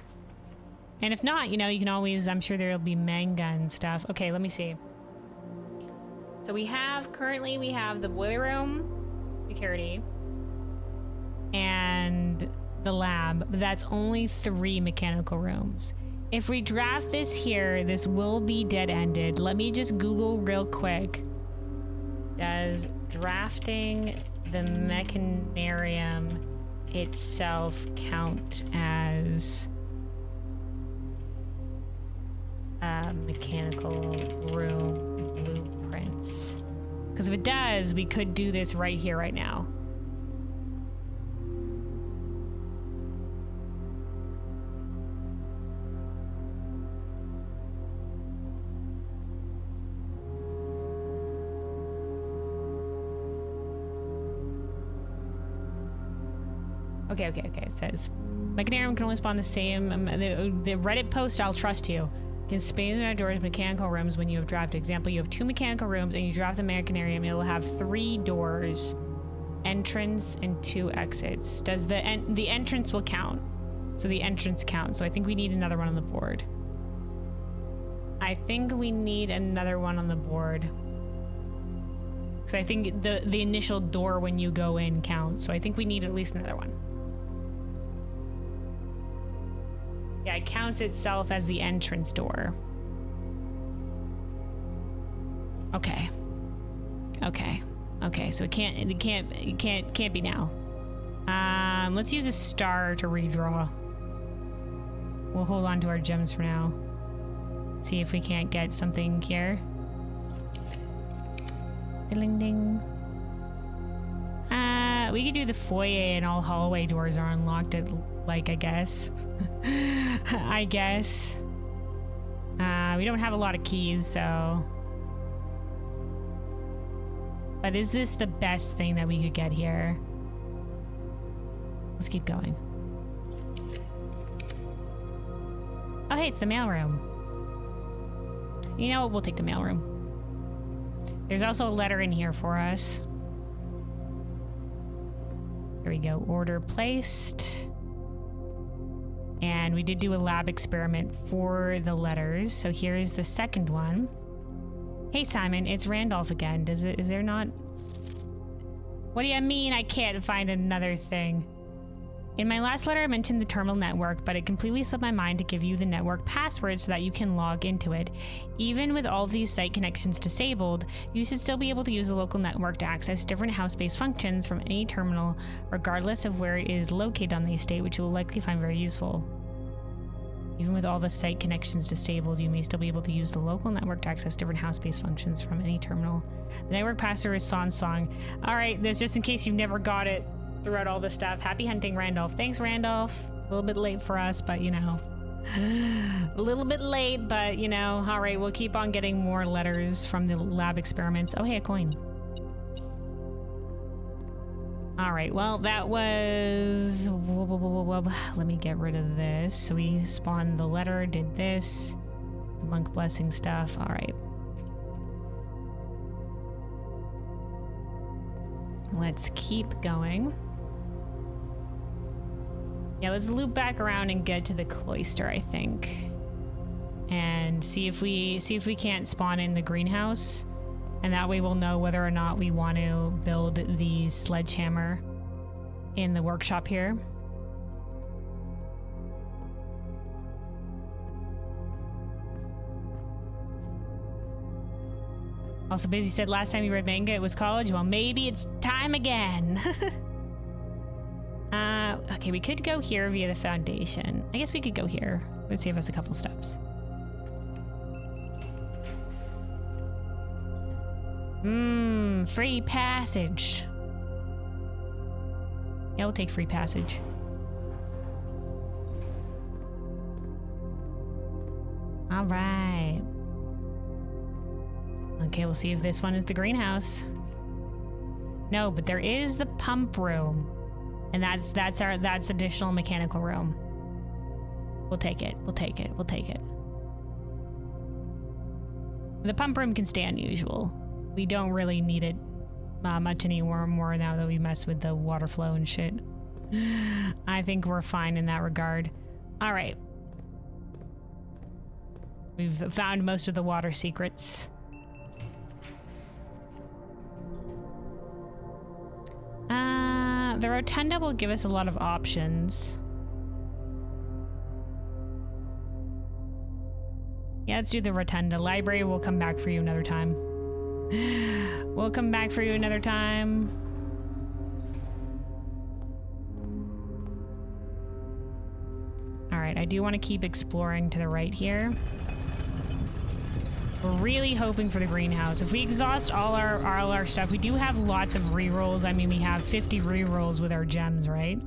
And if not, you know, you can always, I'm sure there'll be manga and stuff. Okay, let me see. So currently we have the boiler room, security, and the lab, but that's only 3 mechanical rooms. If we draft this here, this will be dead-ended. Let me just Google real quick. Does drafting the mechanarium itself count as... mechanical room blueprints? Because if it does, we could do this right here, right now. Okay. It says mechanarium can only spawn the same. The Reddit post, I'll trust you. Can span outdoors mechanical rooms when you have drafted. Example, you have 2 mechanical rooms and you draft the mechanarium, it will have 3 doors, entrance and 2 exits. Does the entrance will count? So the entrance counts. So I think we need another one on the board. I think we need another one on the board. Because I think the initial door when you go in counts. So I think we need at least another one. Yeah, it counts itself as the entrance door. Okay. So it can't be now. Let's use a star to redraw. We'll hold on to our gems for now. See if we can't get something here. Ding ding. We could do the foyer and all hallway doors are unlocked at, like, I guess. I guess. We don't have a lot of keys, so... But is this the best thing that we could get here? Let's keep going. Oh, hey, it's the mailroom. You know what? We'll take the mailroom. There's also a letter in here for us. There we go. Order placed. And we did do a lab experiment for the letters. So here is the second one. Hey, Simon, it's Randolph again. Is there not... What do you mean I can't find another thing? In my last letter, I mentioned the terminal network, but it completely slipped my mind to give you the network password so that you can log into it. Even with all these site connections disabled, you should still be able to use the local network to access different house-based functions from any terminal, regardless of where it is located on the estate, which you will likely find very useful. Even with all the site connections disabled, you may still be able to use the local network to access different house-based functions from any terminal. The network password is Song. All right, that's just in case you've never got it throughout all this stuff. Happy hunting, Randolph. Thanks, Randolph. A little bit late for us, but you know. A little bit late, but you know. All right, we'll keep on getting more letters from the lab experiments. Oh, hey, a coin. All right, well, that was... Let me get rid of this. So we spawned the letter, did this. The monk blessing stuff. All right. Let's keep going. Yeah, let's loop back around and get to the cloister, I think. And see if we can't spawn in the greenhouse. And that way we'll know whether or not we want to build the sledgehammer in the workshop here. Also, Busy said last time you read manga it was college. Well, maybe it's time again. Okay, we could go here via the foundation. I guess we could go here. Let's save us a couple steps. Free passage. Yeah, we'll take free passage. All right. Okay, we'll see if this one is the greenhouse. No, but there is the pump room. And that's additional mechanical room. We'll take it. We'll take it. We'll take it. The pump room can stay unusual. We don't really need it much anymore now that we mess with the water flow and shit. I think we're fine in that regard. All right. We've found most of the water secrets. The rotunda will give us a lot of options. Yeah, let's do the rotunda. Library will come back for you another time. We'll come back for you another time. All right, I do want to keep exploring to the right here. We're really hoping for the greenhouse. If we exhaust all our stuff, we do have lots of rerolls. I mean, we have 50 rerolls with our gems, right?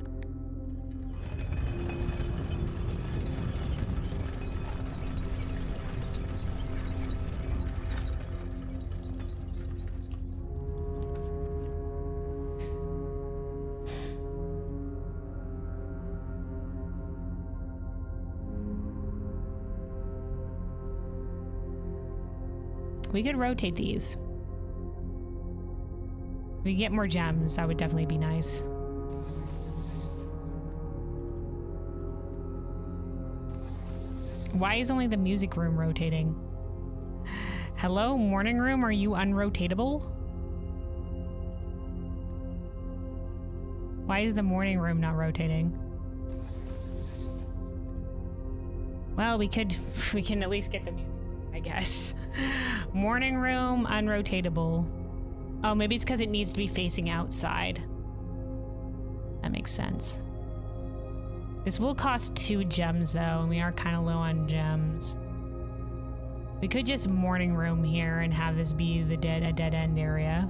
We could rotate these. We get more gems, that would definitely be nice. Why is only the music room rotating? Hello, morning room, are you unrotatable? Why is the morning room not rotating? Well, we can at least get the music, I guess. Morning room, unrotatable. Oh, maybe it's because it needs to be facing outside. That makes sense. This will cost 2 gems though, and we are kind of low on gems. We could just morning room here and have this be the dead end area.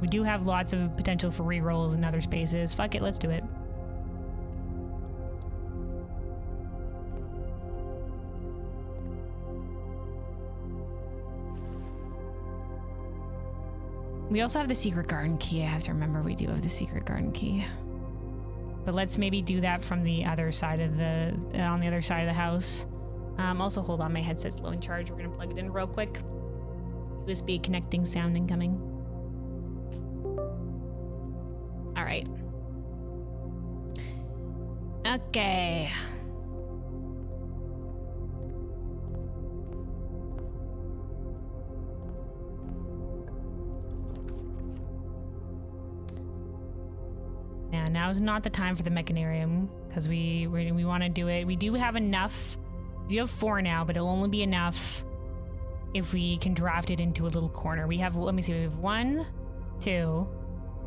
We do have lots of potential for rerolls in other spaces. Fuck it, let's do it. We also have the secret garden key. I have to remember we do have the secret garden key. But let's maybe do that from the other side of the, on the other side of the house. Also, hold on, my headset's low in charge. We're gonna plug it in real quick. USB connecting sound incoming. All right. Okay. Now is not the time for the mechanarium because we want to do it. We do have enough. We do have 4 now, but it'll only be enough if we can draft it into a little corner. We have, let me see, we have 1, 2,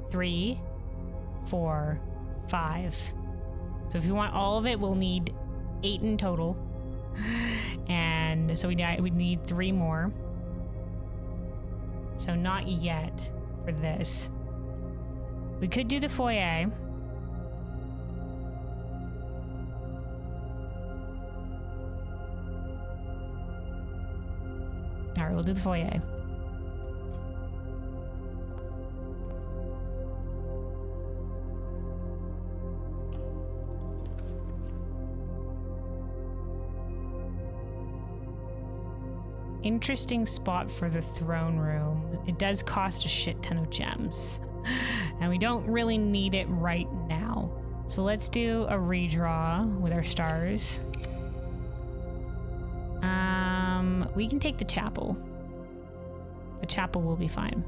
3, 4, 5. So if you want all of it, we'll need 8 in total. And so we need 3 more. So not yet for this. We could do the foyer. All right, we'll do the foyer. Interesting spot for the throne room. It does cost a shit ton of gems. And we don't really need it right now. So let's do a redraw with our stars. We can take the chapel. The chapel will be fine.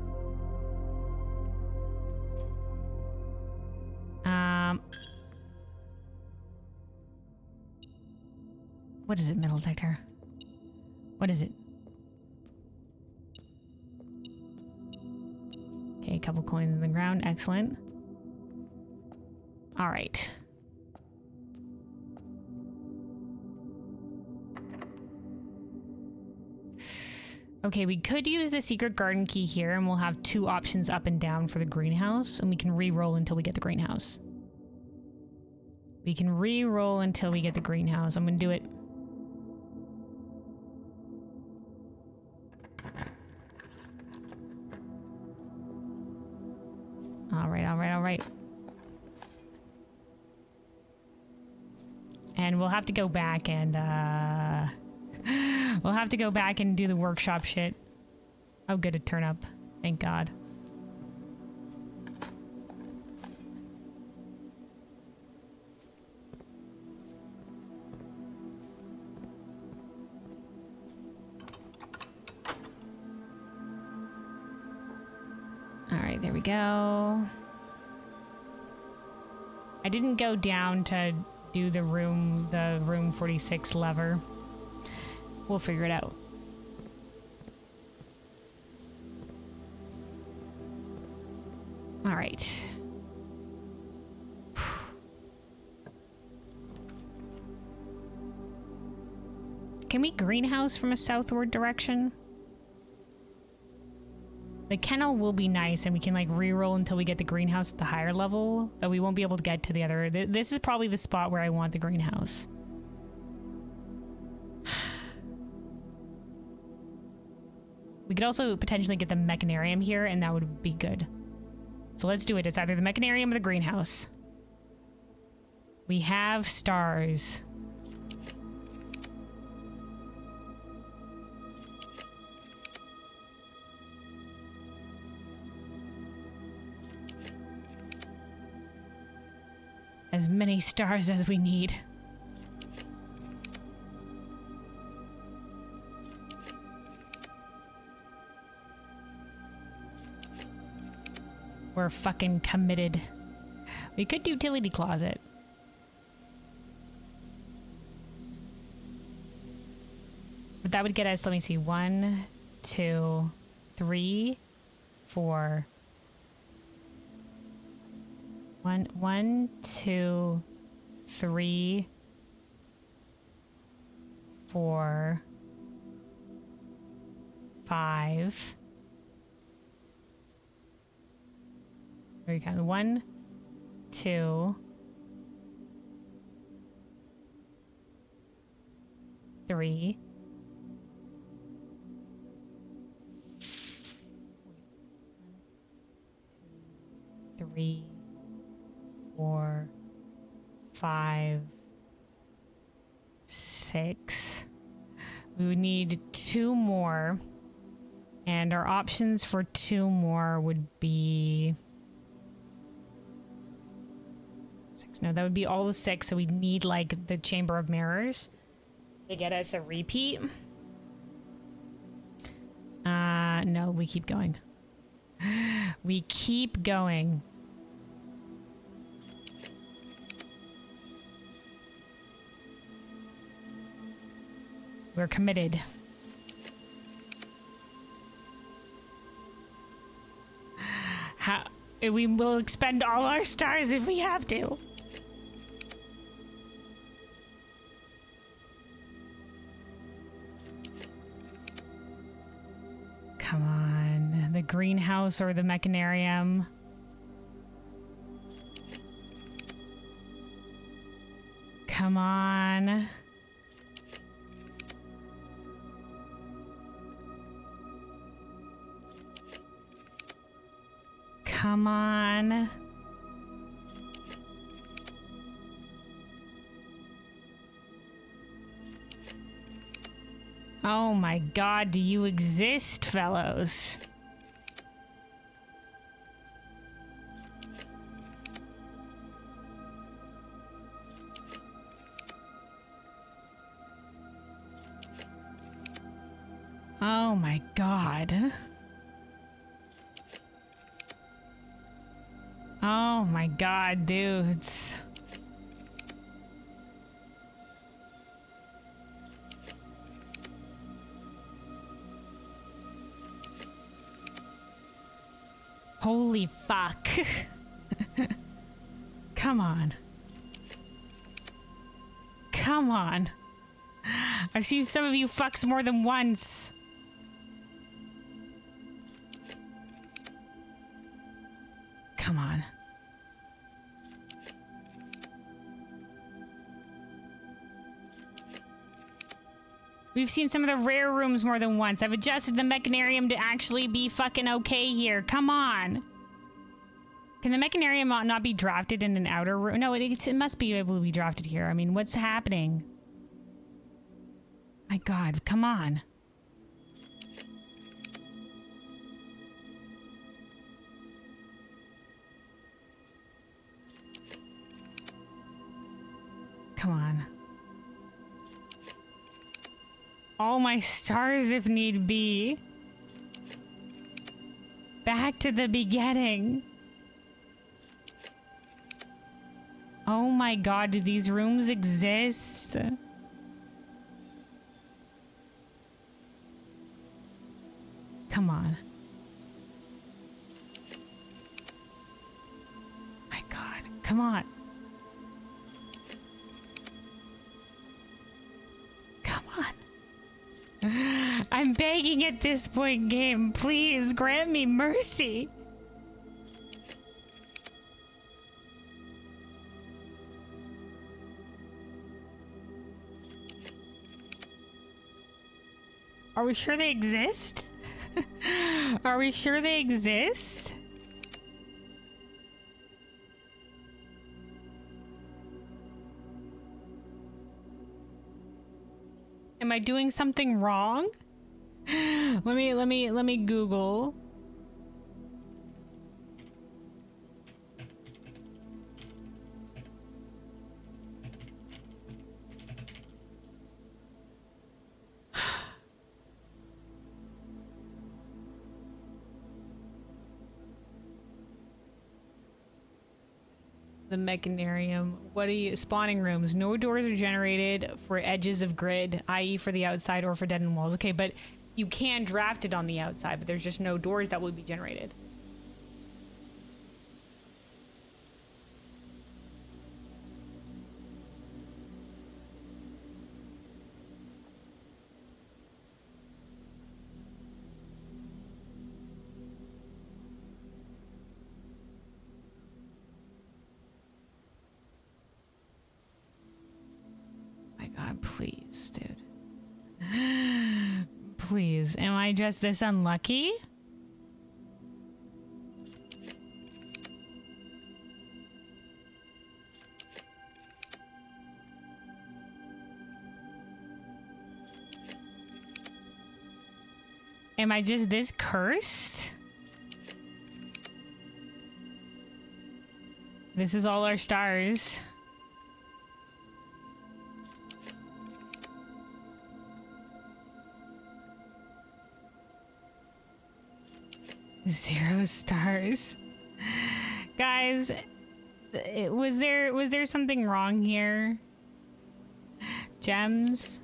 What is it, metal detector? What is it? Okay, a couple coins in the ground. Excellent. All right. Okay, we could use the secret garden key here, and we'll have 2 options up and down for the greenhouse, and we can re-roll until we get the greenhouse. We can re-roll until we get the greenhouse. I'm gonna do it. All right, all right, all right. And we'll have to go back and, we'll have to go back and do the workshop shit. Oh, good, it turned up. Thank God. All right, there we go. I didn't go down to do the room 46 lever. We'll figure it out. All right. Can we greenhouse from a southward direction? The kennel will be nice, and we can like re-roll until we get the greenhouse at the higher level, but we won't be able to get to the other. This is probably the spot where I want the greenhouse. We could also potentially get the mechanarium here, and that would be good. So let's do it. It's either the mechanarium or the greenhouse. We have stars. As many stars as we need. We're fucking committed. We could do utility closet. But that would get us, let me see, 1, 2, 3, 4. 1, 2, 3, 4, 5. Where you count? 1, 2, 3. 3, 4, 5, 6. We would need 2 more. And our options for 2 more would be 6. No, that would be all the 6. So we'd need like the Chamber of Mirrors to get us a repeat. No, we keep going. We keep going. We're committed. We will expend all our stars if we have to. Come on. The greenhouse or the mechanarium. Come on. Come on. Oh my God, do you exist, fellows? Oh my God. Oh my God, dudes. Holy fuck. Come on. Come on. I've seen some of you fucks more than once. Come on. We've seen some of the rare rooms more than once. I've adjusted the mechanarium to actually be fucking okay here. Come on. Can the mechanarium not be drafted in an outer room? No, it must be able to be drafted here. I mean, what's happening? My God, come on. Come on. All my stars if need be. Back to the beginning. Oh my God, do these rooms exist? Come on. My God, come on. Come on. I'm begging at this point, game. Please grant me mercy. Are we sure they exist? Are we sure they exist? Am I doing something wrong? Let me Google. The mechanarium. What are you? Spawning rooms. No doors are generated for edges of grid, i.e. for the outside or for dead end walls. Okay, but you can draft it on the outside, but there's just no doors that will be generated. Please, dude. Please. Am I just this unlucky? Am I just this cursed? This is all our stars. Zero stars. Guys, was there something wrong here? Gems?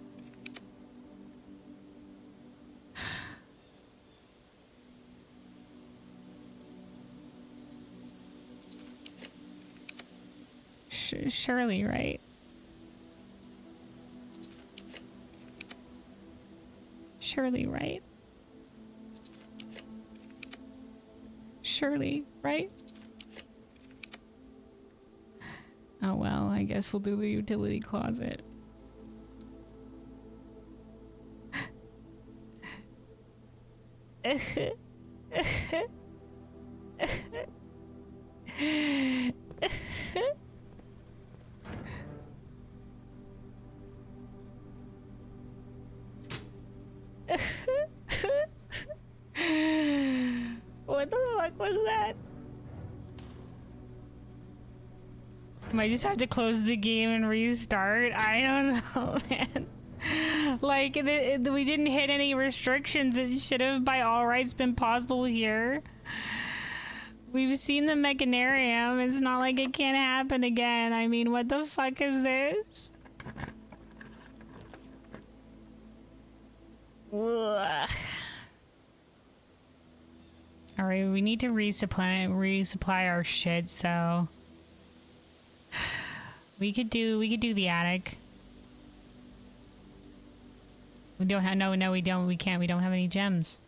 Surely, right? Surely, right? Surely, right? Oh well, I guess we'll do the utility closet. What the fuck was that? Might just have to close the game and restart. I don't know, man. Like, we didn't hit any restrictions. It should have, by all rights, been possible here. We've seen the mechanarium. It's not like it can't happen again. I mean, what the fuck is this? Ugh. All right, we need to resupply our shit, so we could do the attic. We don't have no we don't. We can't. We don't have any gems.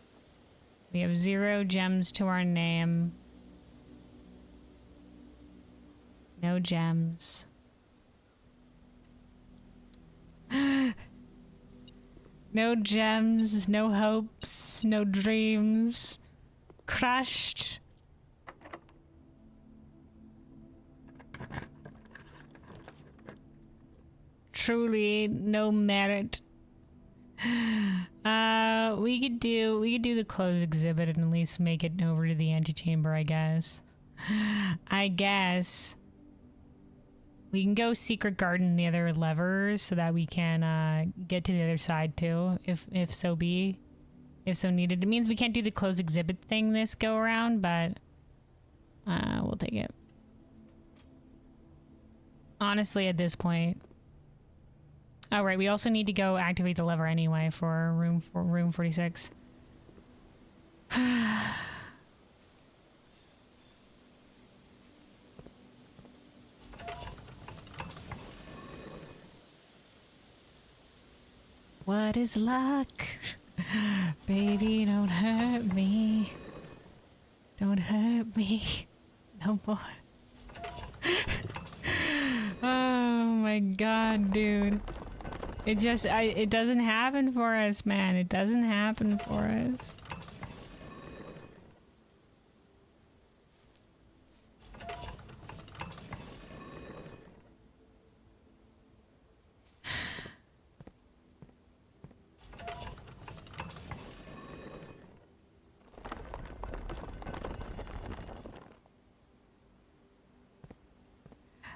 We have 0 gems to our name. No gems. No gems, no hopes, no dreams. Crushed. Truly no merit. We could do the closed exhibit and at least make it over to the antechamber, I guess. We can go secret garden the other levers so that we can get to the other side too, if so needed. It means we can't do the closed exhibit thing this go around, but we'll take it. Honestly, at this point. Oh right, we also need to go activate the lever anyway for room 46. What is luck? Baby, don't hurt me. Don't hurt me no more. Oh my god, dude. It doesn't happen for us, man. It doesn't happen for us.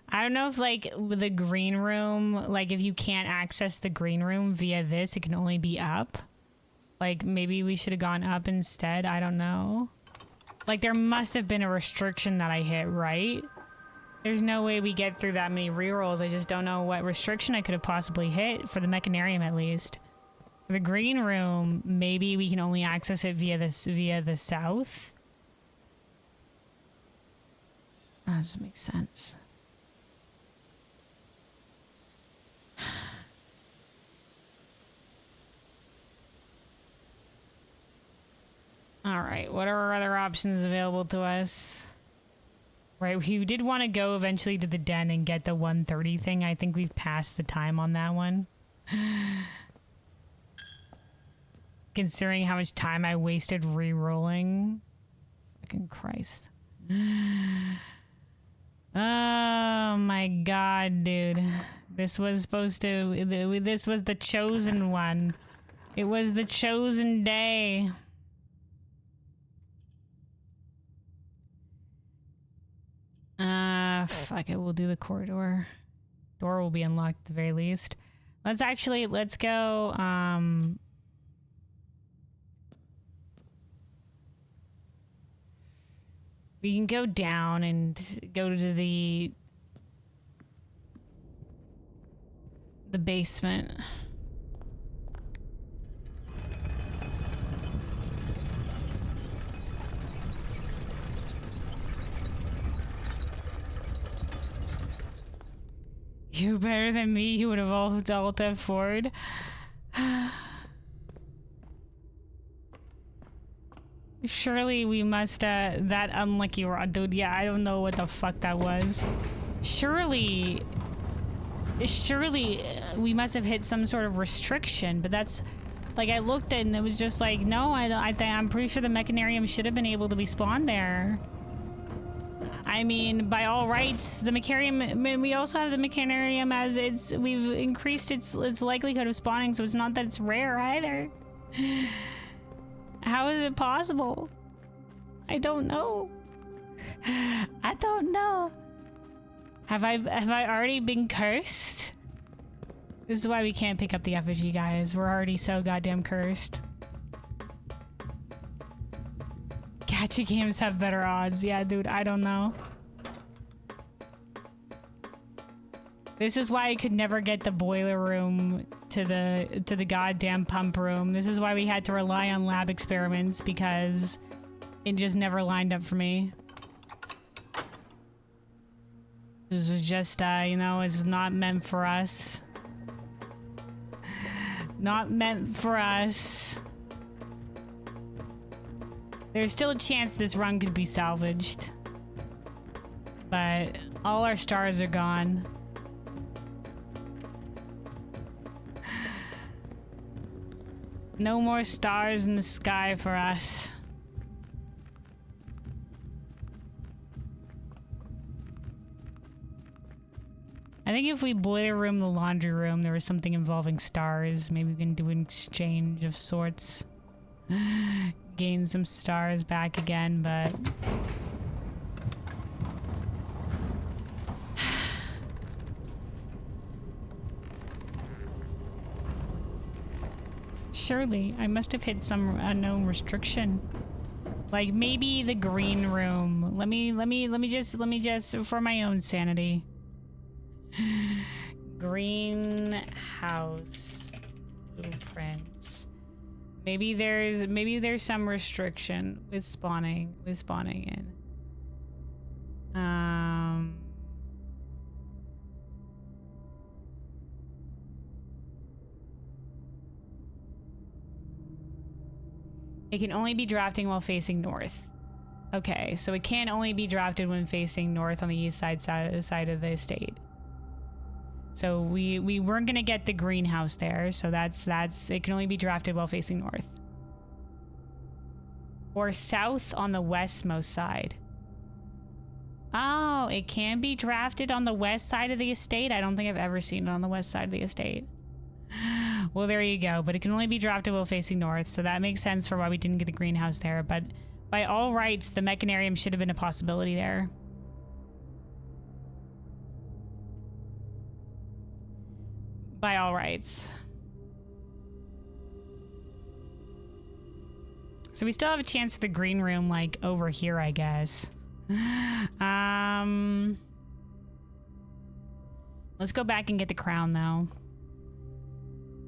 I don't know if, like, with the green room, like, if you can't access the green room via this, it can only be up. Like, maybe we should have gone up instead. I don't know. Like, there must have been a restriction that I hit, right? There's no way we get through that many rerolls. I just don't know what restriction I could have possibly hit, for the mechanarium at least. For the green room, maybe we can only access it via the south. Oh, that doesn't make sense. All right, what are our other options available to us? Right, we did want to go eventually to the den and get the 130 thing. I think we've passed the time on that one. Considering how much time I wasted re-rolling. Fucking Christ. Oh my god, dude. This was supposed to... This was the chosen one. It was the chosen day. Fuck it. We'll do the corridor. Door will be unlocked at the very least. Let's go, we can go down and go to the basement. You better than me, you would have all dealt F forward. Surely we must, that unlucky rod, dude. Yeah, I don't know what the fuck that was. Surely we must have hit some sort of restriction, but that's, like, I looked at it and it was just like, no, I'm pretty sure the mechanarium should have been able to be spawned there. I mean, by all rights, the mechanarium, we also have the mechanarium as we've increased its likelihood of spawning, so it's not that it's rare either. How is it possible? I don't know. I don't know. Have I already been cursed? This is why we can't pick up the effigy, guys. We're already so goddamn cursed. Gacha games have better odds. Yeah, dude, I don't know. This is why I could never get the boiler room to the goddamn pump room. This is why we had to rely on lab experiments, because it just never lined up for me. This was just, you know, it's not meant for us. Not meant for us. There's still a chance this run could be salvaged. But all our stars are gone. No more stars in the sky for us. I think if we boiler room the laundry room, there was something involving stars. Maybe we can do an exchange of sorts. Gain some stars back again, but... Surely, I must have hit some unknown restriction. Like maybe the green room. Let me just for my own sanity. Greenhouse blueprints. Maybe there's some restriction with spawning in. It can only be drafting while facing north. Okay, so it can only be drafted when facing north on the east side of the estate. So we weren't gonna get the greenhouse there, so that's it can only be drafted while facing north. Or south on the westmost side. Oh, it can be drafted on the west side of the estate? I don't think I've ever seen it on the west side of the estate. Well, there you go, but it can only be drafted while facing north, so that makes sense for why we didn't get the greenhouse there, but by all rights, the mechanarium should have been a possibility there. By all rights. So we still have a chance for the green room, like, over here, I guess. Let's go back and get the crown, though.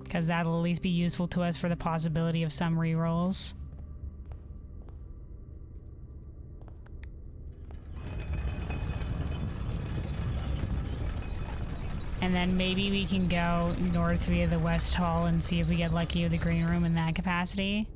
Because that'll at least be useful to us for the possibility of some rerolls. And then maybe we can go north via the West Hall and see if we get lucky with the green room in that capacity.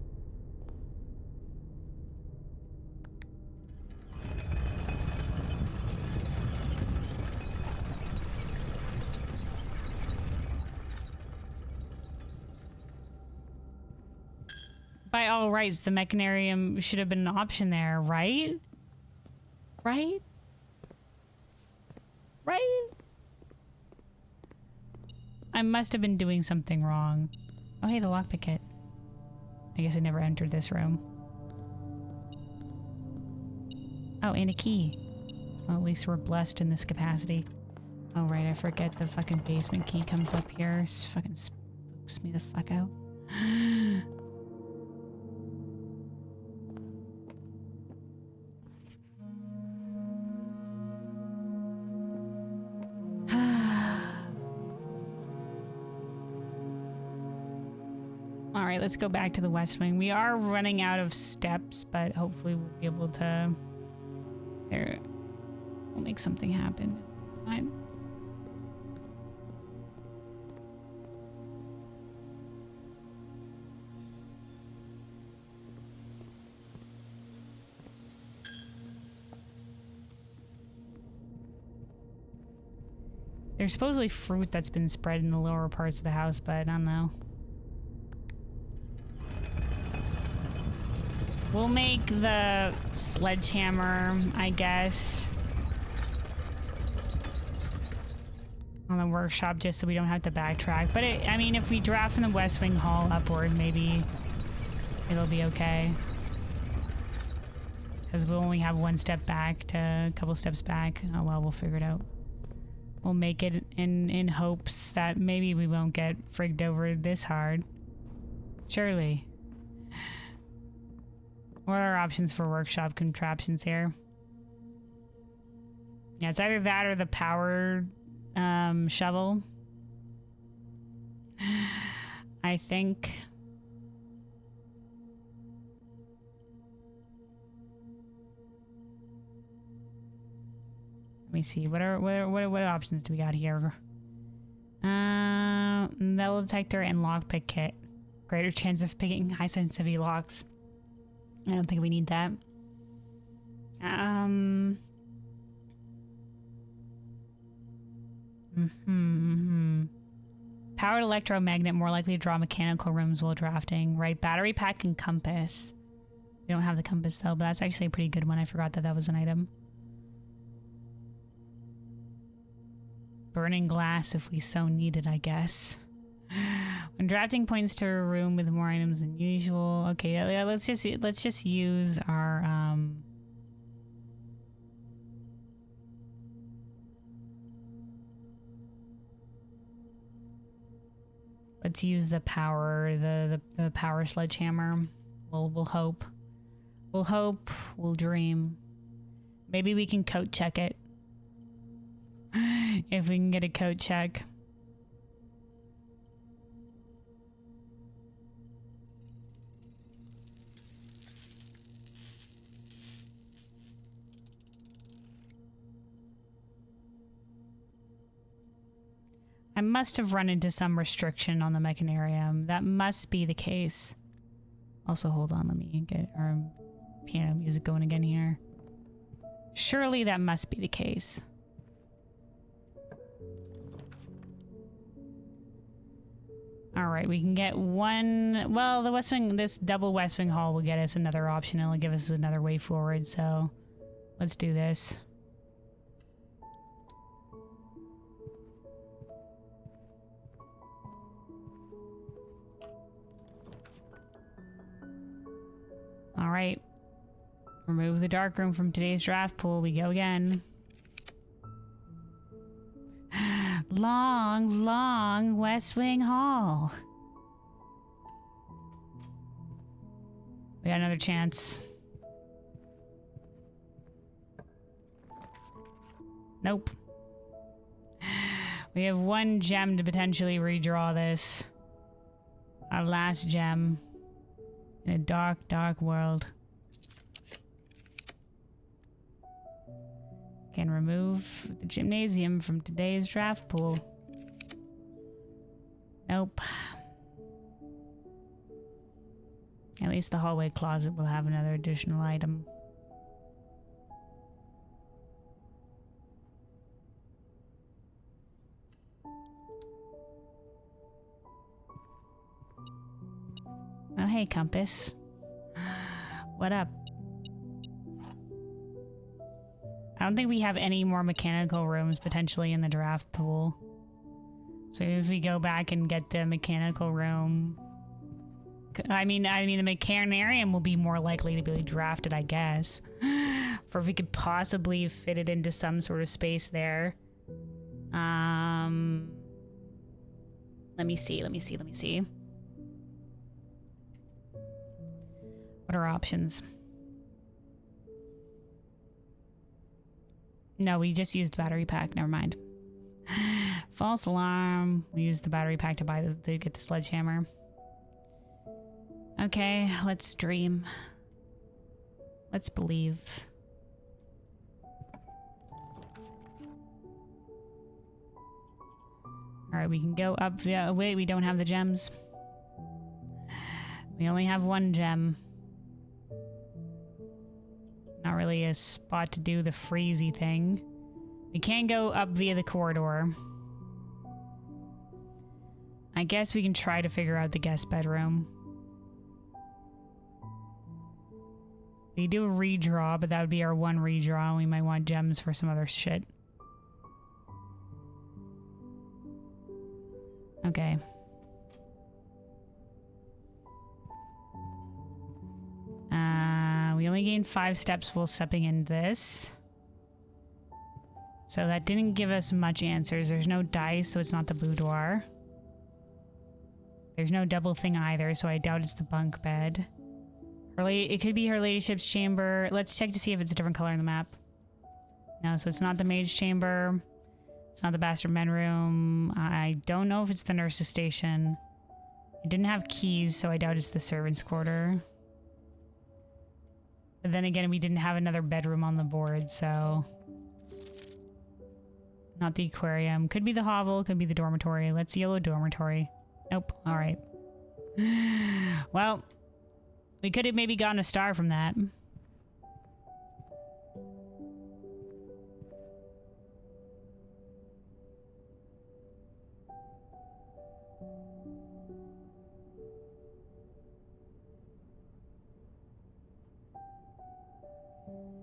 By all rights, the mechanarium should have been an option there, right? Right? Right? I must have been doing something wrong. Oh, hey, the lockpick kit. I guess I never entered this room. Oh, and a key. Well, at least we're blessed in this capacity. Oh, right, I forget the fucking basement key comes up here. It fucking spooks me the fuck out. All right, let's go back to the West Wing. We are running out of steps, but hopefully we'll be able to... There, we'll make something happen. Fine. There's supposedly fruit that's been spread in the lower parts of the house, but I don't know. We'll make the sledgehammer, I guess, on the workshop just so we don't have to backtrack. But I mean, if we draft from the West Wing Hall upward, maybe it'll be okay. Because we'll only have one step back to a couple steps back. Oh well, we'll figure it out. We'll make it in hopes that maybe we won't get frigged over this hard. Surely. What are our options for workshop contraptions here? Yeah, it's either that or the powered shovel. I think. Let me see. What options do we got here? Metal detector and lockpick kit. Greater chance of picking high sensitivity locks. I don't think we need that. Powered electromagnet, more likely to draw mechanical rooms while drafting. Right, battery pack and compass. We don't have the compass though, but that's actually a pretty good one. I forgot that that was an item. Burning glass if we so needed, I guess. When drafting points to a room with more items than usual. Okay, yeah, let's just use our let's use the power, the power sledgehammer. We'll hope. We'll hope. We'll dream. Maybe we can coat check it. If we can get a coat check. I must have run into some restriction on the mechanarium. That must be the case. Also, hold on, let me get our piano music going again here. Surely that must be the case. Alright, we can get one... Well, the West Wing, this double West Wing Hall will get us another option. It'll give us another way forward, so let's do this. Alright. Remove the dark room from today's draft pool. We go again. Long, long West Wing Hall. We got another chance. Nope. We have one gem to potentially redraw this. Our last gem. In a dark, dark world. Can remove the gymnasium from today's draft pool. Nope. At least the hallway closet will have another additional item. Oh, hey, compass. What up? I don't think we have any more mechanical rooms potentially in the draft pool. So if we go back and get the mechanical room, I mean the mechanarium will be more likely to be drafted, I guess. For if we could possibly fit it into some sort of space there. Let me see. What are options? No, we just used battery pack. Never mind. False alarm. We used the battery pack to buy to get the sledgehammer. Okay, let's dream. Let's believe. All right, we can go up. Yeah, wait, we don't have the gems. We only have one gem. Not really a spot to do the freezy thing. We can go up via the corridor. I guess we can try to figure out the guest bedroom. We do a redraw, but that would be our one redraw. We might want gems for some other shit. Okay. We only gained 5 steps while stepping in this. So that didn't give us much answers. There's no dice, so it's not the boudoir. There's no double thing either, so I doubt it's the bunk bed. It could be her ladyship's chamber. Let's check to see if it's a different color on the map. No, so it's not the maid's chamber. It's not the bastard bedroom. I don't know if it's the nurse's station. It didn't have keys, so I doubt it's the servant's quarter. But then again, we didn't have another bedroom on the board, so... Not the aquarium. Could be the hovel, could be the dormitory. Let's yellow dormitory. Nope. Alright. Well, we could have maybe gotten a star from that.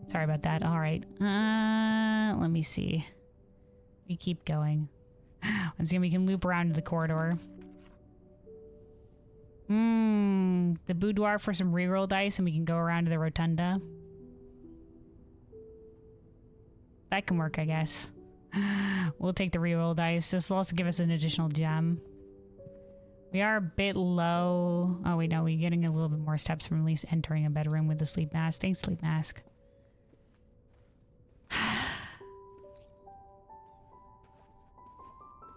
Sorry about that. All right. Let me see. We keep going. Once again, we can loop around to the corridor. The boudoir for some reroll dice, and we can go around to the rotunda. That can work, I guess. We'll take the reroll dice. This will also give us an additional gem. We are a bit low. Oh, wait, no. We're getting a little bit more steps from at least entering a bedroom with the sleep mask. Thanks, sleep mask.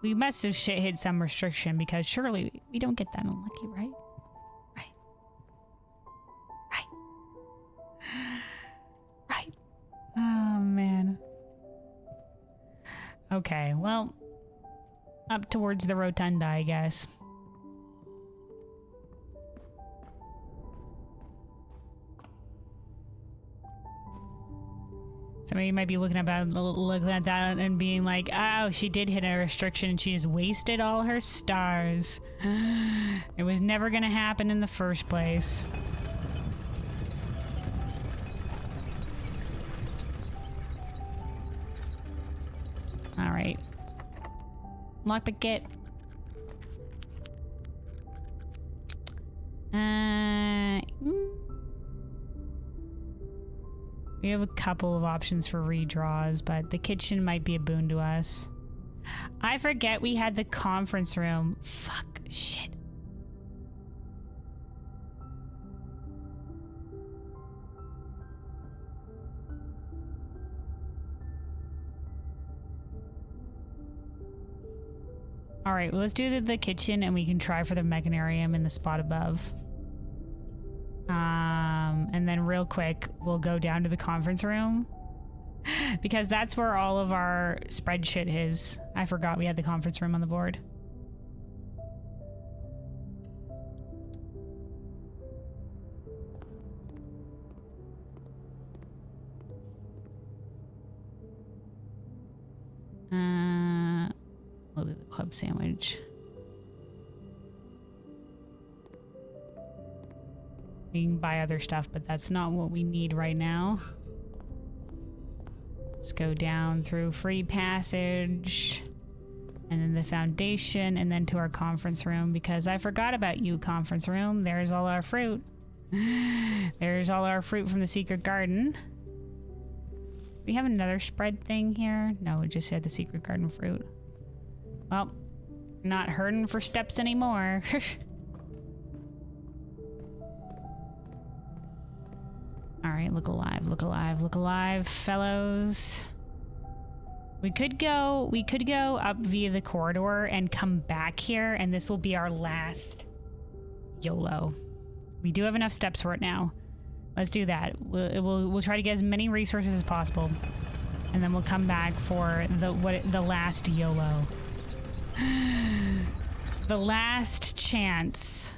We must have hit some restriction because surely we don't get that unlucky, right? Right. Oh, man. Okay, well, up towards the rotunda, I guess. Somebody might be looking at that and being like, oh, she did hit a restriction and she just wasted all her stars. It was never going to happen in the first place. All right. Lockpick. We have a couple of options for redraws, but the kitchen might be a boon to us. I forget we had the conference room. Fuck. Shit. All right, well, let's do the kitchen and we can try for the mechanarium in the spot above. And then real quick, we'll go down to the conference room because that's where all of our spread shit is. I forgot we had the conference room on the board. We'll do the club sandwich. We can buy other stuff, but that's not what we need right now. Let's go down through free passage, and then the foundation, and then to our conference room, because I forgot about you, conference room. There's all our fruit. There's all our fruit from the secret garden. We have another spread thing here. No, we just had the secret garden fruit. Well, not hurting for steps anymore. All right, look alive, look alive, look alive, fellows. We could go up via the corridor and come back here, and this will be our last YOLO. We do have enough steps for it now. Let's do that. We'll try to get as many resources as possible, and then we'll come back for the last YOLO. The last chance.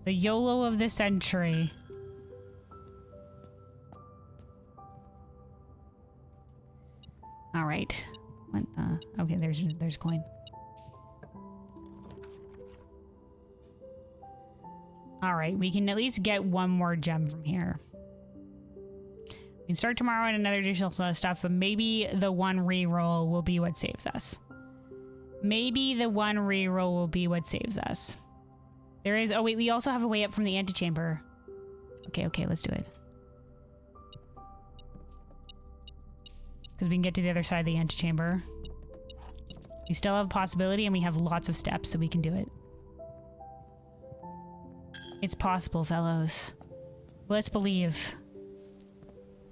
The YOLO of the century. All right. What the? Okay, there's coin. All right, we can at least get one more gem from here. We can start tomorrow on another additional stuff, but maybe the one reroll will be what saves us. Maybe the one reroll will be what saves us. There is... Oh, wait, we also have a way up from the antechamber. Okay, let's do it. Because we can get to the other side of the antechamber. We still have a possibility, and we have lots of steps, so we can do it. It's possible, fellows. Let's believe.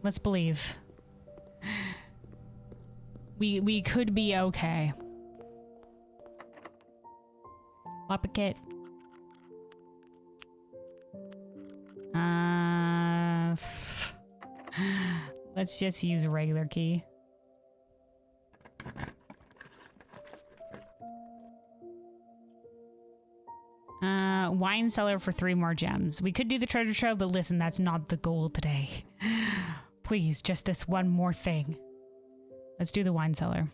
Let's believe. We could be okay. Lockpick. Let's just use a regular key. Wine cellar for 3 more gems. We could do the treasure trove, but listen, that's not the goal today. Please, just this one more thing. Let's do the wine cellar.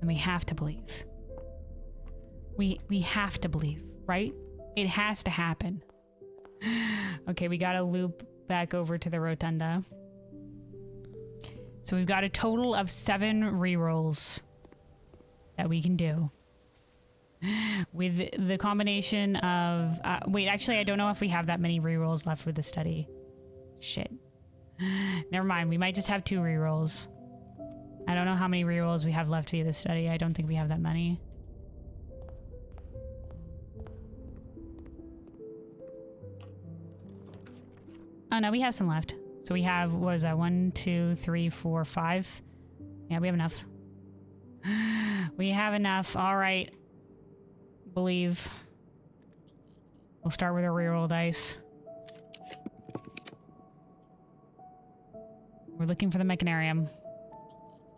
And we have to believe. We have to believe, right? It has to happen. Okay, we gotta loop back over to the rotunda. So we've got a total of 7 rerolls that we can do. With the combination of... wait, actually, I don't know if we have that many rerolls left with the study. Shit. Never mind, we might just have 2 rerolls. I don't know how many rerolls we have left via the study. I don't think we have that many. Oh, no, we have some left. So we have, what is that? 1, 2, 3, 4, 5. Yeah, we have enough. We have enough. All right. Believe. We'll start with a reroll dice. We're looking for the mechanarium.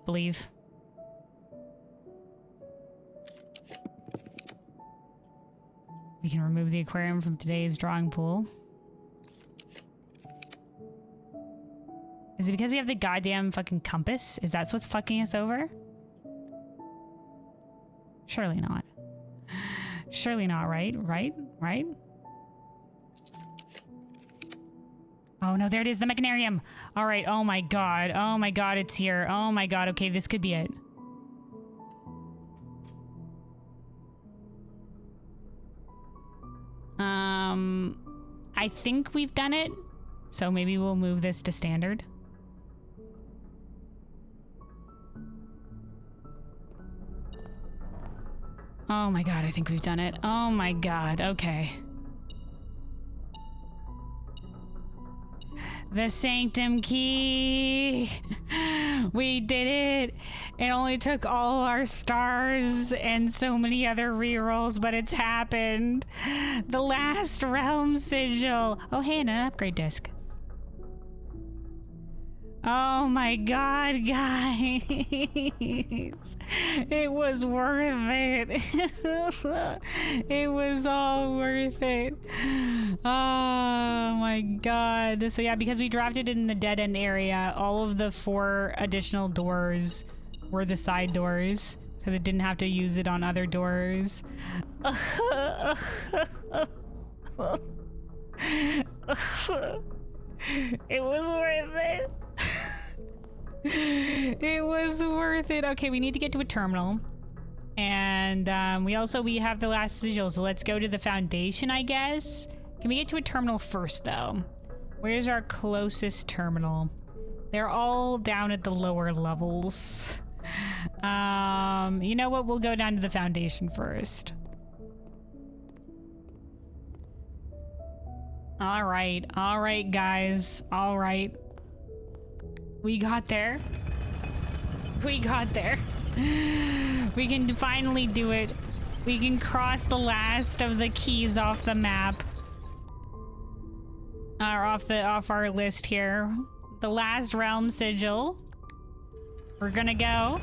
Believe. We can remove the aquarium from today's drawing pool. Is it because we have the goddamn fucking compass? Is that what's fucking us over? Surely not. Surely not, right? Right? Oh no, there it is, the mechanarium. All right, oh my god. Oh my god, it's here. Oh my god, okay, this could be it. I think we've done it. So maybe we'll move this to standard. Oh my god, I think we've done it. Oh my god, okay. The Sanctum Key! We did it! It only took all our stars and so many other rerolls, but it's happened! The last realm sigil! Oh hey, and an upgrade disc. Oh my god, guys. It was worth it. It was all worth it. Oh my god. So yeah, because we dropped it in the dead end area, all of the 4 additional doors were the side doors because it didn't have to use it on other doors. It was worth it. It was worth it. Okay, we need to get to a terminal. And we have the last sigil, so let's go to the foundation, I guess. Can we get to a terminal first, though? Where's our closest terminal? They're all down at the lower levels. You know what? We'll go down to the foundation first. All right, guys. All right. We got there. We got there. We can finally do it. We can cross the last of the keys off the map. Or off our list here. The last realm sigil. We're gonna go.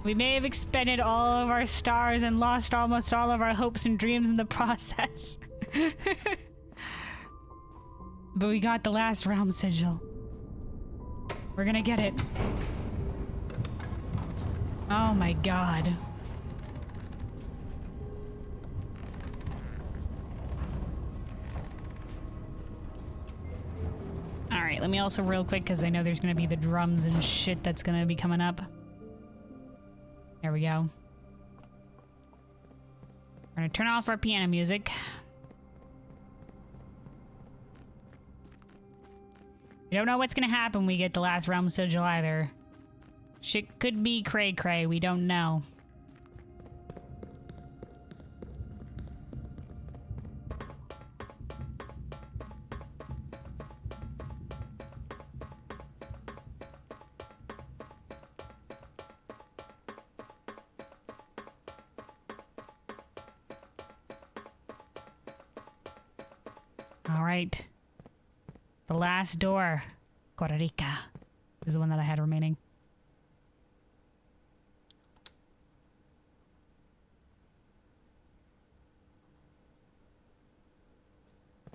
We may have expended all of our stars and lost almost all of our hopes and dreams in the process. But we got the last realm sigil. We're gonna get it. Oh my god. Alright, let me also real quick, because I know there's gonna be the drums and shit that's gonna be coming up. There we go. We're gonna turn off our piano music. We don't know what's gonna happen when we get the last realm sigil either. Shit could be cray-cray, we don't know. All right. The last door. Costa Rica is the one that I had remaining.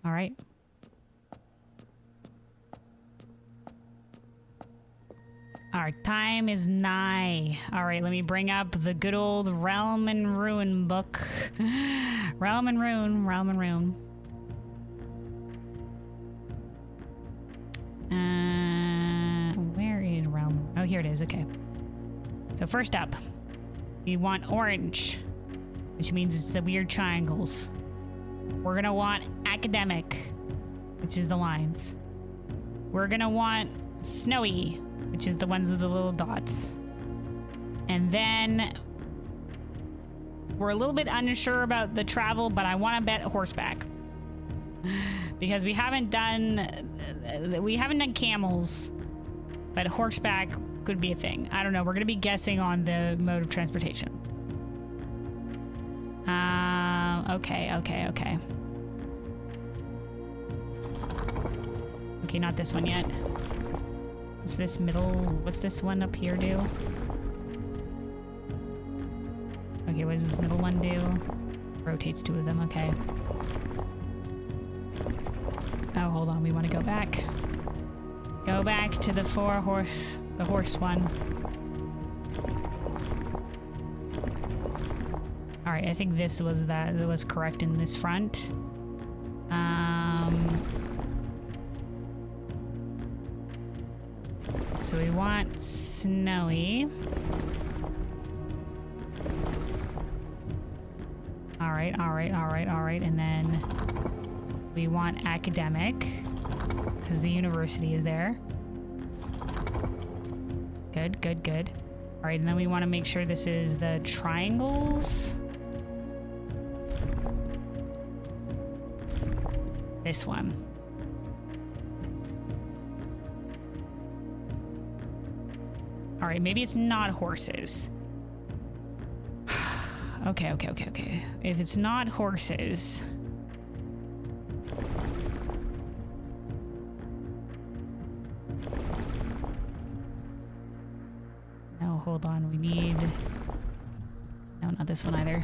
All right. Our time is nigh. All right, let me bring up the good old Realm and Ruin book. Realm and Ruin, Realm and Ruin. Where is Realm? Oh, here it is. Okay. So first up, we want orange, which means it's the weird triangles. We're gonna want academic, which is the lines. We're gonna want snowy, which is the ones with the little dots. And then we're a little bit unsure about the travel, but I want to bet horseback. Because we haven't done camels, but horseback could be a thing. I don't know. We're going to be guessing on the mode of transportation. Okay. Okay, not this one yet. What's this middle? What's this one up here do? Okay, what does this middle one do? Rotates 2 of them, okay. Oh, hold on, we want to go back. Go back to the horse one. All right, I think this was that was correct in this front. So we want snowy. All right, and then we want academic, because the university is there. Good. All right, and then we want to make sure this is the triangles. This one. All right, maybe it's not horses. Okay. If it's not horses, hold on. We need... No, not this one either.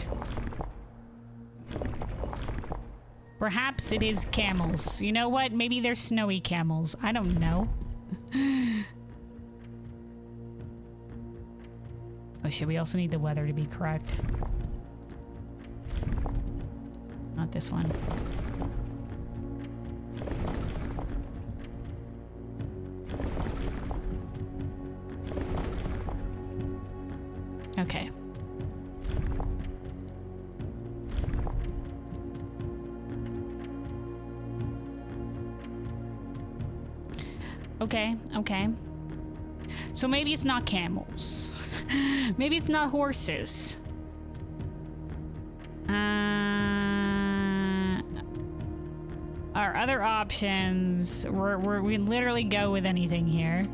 Perhaps it is camels. You know what? Maybe they're snowy camels. I don't know. Oh shit, we also need the weather to be correct. Not this one. Okay. Okay, okay. So maybe it's not camels. Maybe it's not horses. Our other options, we literally go with anything here.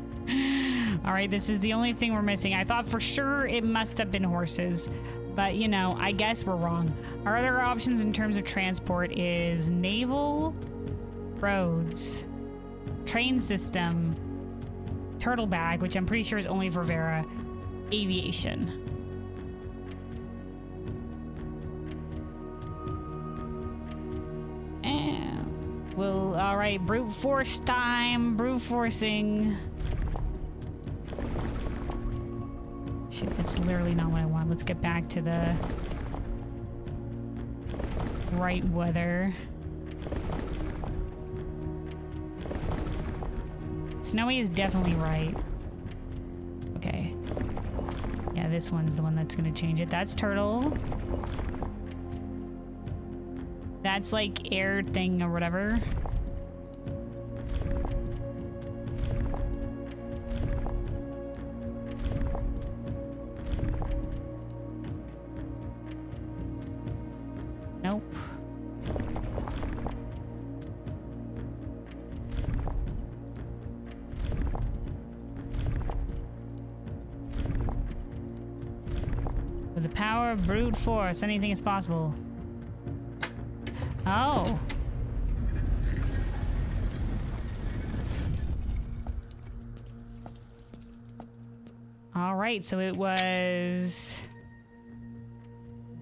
All right, this is the only thing we're missing. I thought for sure it must have been horses, but you know, I guess we're wrong. Our other options in terms of transport is naval, roads, train system, turtle bag, which I'm pretty sure is only for Vera, aviation. And well, all right, brute force time, brute forcing. Shit, that's literally not what I want. Let's get back to the right weather. Snowy is definitely right. Okay. Yeah, this one's the one that's gonna change it. That's turtle. That's like air thing or whatever. Nope. With the power of brute force, anything is possible. Oh. All right, so it was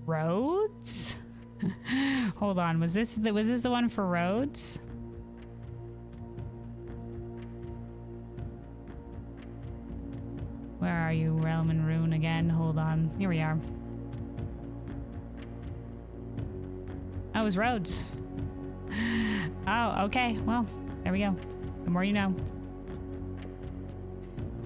roads? Hold on, was this the one for roads? Where are you, Realm and Rune again? Hold on. Here we are. Oh, it was roads. Oh, okay. Well, there we go. The more you know.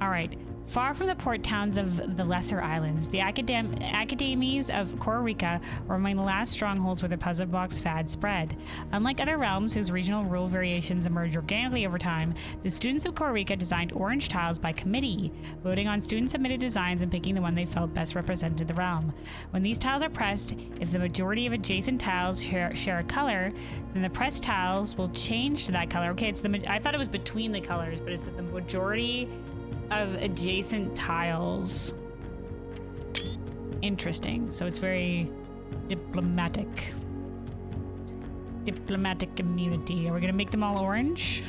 All right. Far from the port towns of the lesser islands, the academies of Costa Rica were among the last strongholds where the puzzle box fad spread. Unlike other realms whose regional rule variations emerged organically over time, the students of Costa Rica designed orange tiles by committee, voting on student-submitted designs and picking the one they felt best represented the realm. When these tiles are pressed, if the majority of adjacent tiles share a color, then the pressed tiles will change to that color. Okay, I thought it was between the colors, but it's the majority of adjacent tiles. Interesting. So it's very diplomatic. Diplomatic community. Are we gonna make them all orange?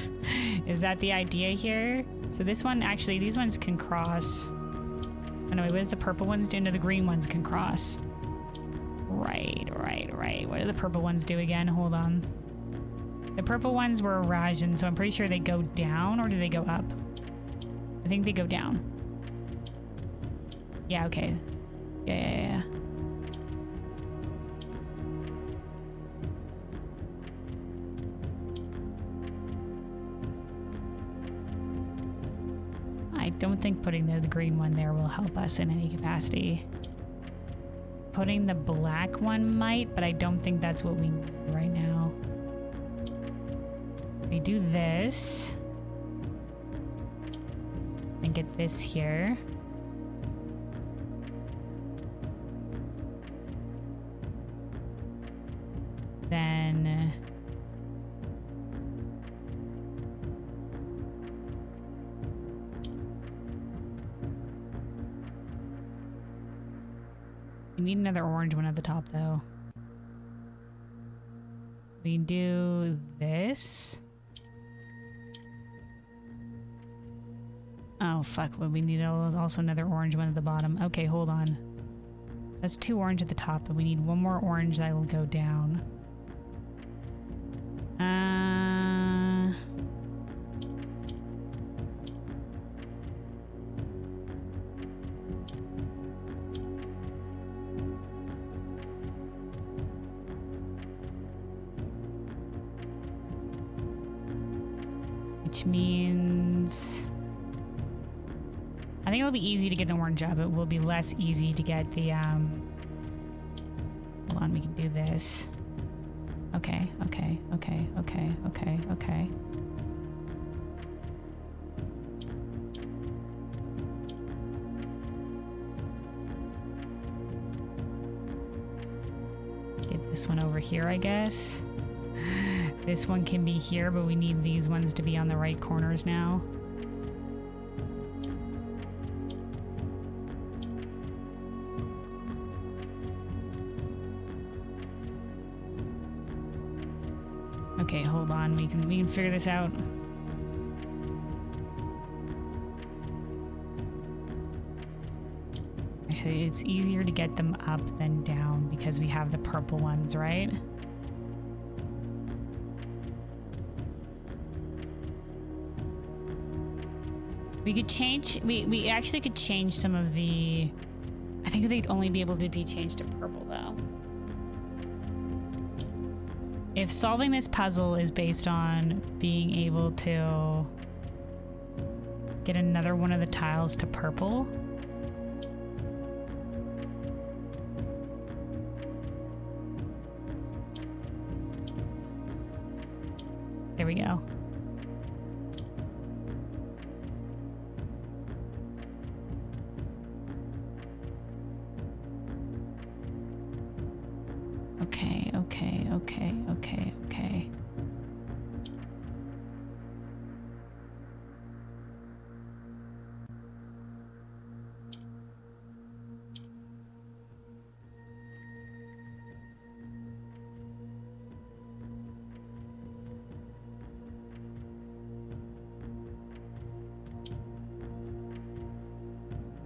Is that the idea here? So this one, actually, these ones can cross. Oh no, what does the purple ones do? No, the green ones can cross. Right. What do the purple ones do again? Hold on. The purple ones were Rajan, so I'm pretty sure they go down, or do they go up? I think they go down. Yeah, okay. Yeah. I don't think putting the green one there will help us in any capacity. Putting the black one might, but I don't think that's what we need right now. We do this. And get this here. Then we need another orange one at the top though. We do this. Oh, fuck. Well, we need also another orange one at the bottom. Okay, hold on. That's 2 orange at the top, but we need 1 more orange that will go down. Which means... I think it'll be easy to get an orange up. It will be less easy to get the, Hold on, we can do this. Okay. Get this one over here, I guess. This one can be here, but we need these ones to be on the right corners now. Okay, hold on. We can figure this out. Actually, it's easier to get them up than down because we have the purple ones, right? We could change, we actually could change some of the, I think they'd only be able to be changed to purple though. If solving this puzzle is based on being able to get another one of the tiles to purple. There we go. Okay.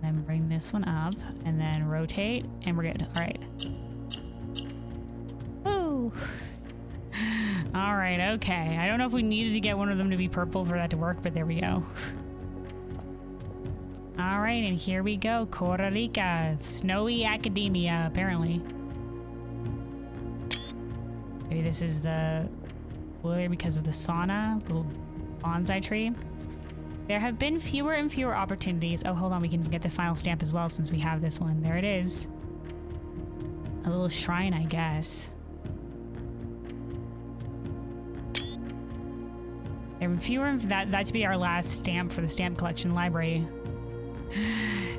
Then bring this one up and then rotate and we're good. All right. All right, okay. I don't know if we needed to get one of them to be purple for that to work, but there we go. All right, and here we go. Costa Rica. Snowy Academia, apparently. Maybe this is the weather because of the sauna, little bonsai tree. There have been fewer and fewer opportunities. Oh, hold on. We can get the final stamp as well since we have this one. There it is. A little shrine, I guess. There have been fewer, that should be our last stamp for the stamp collection library.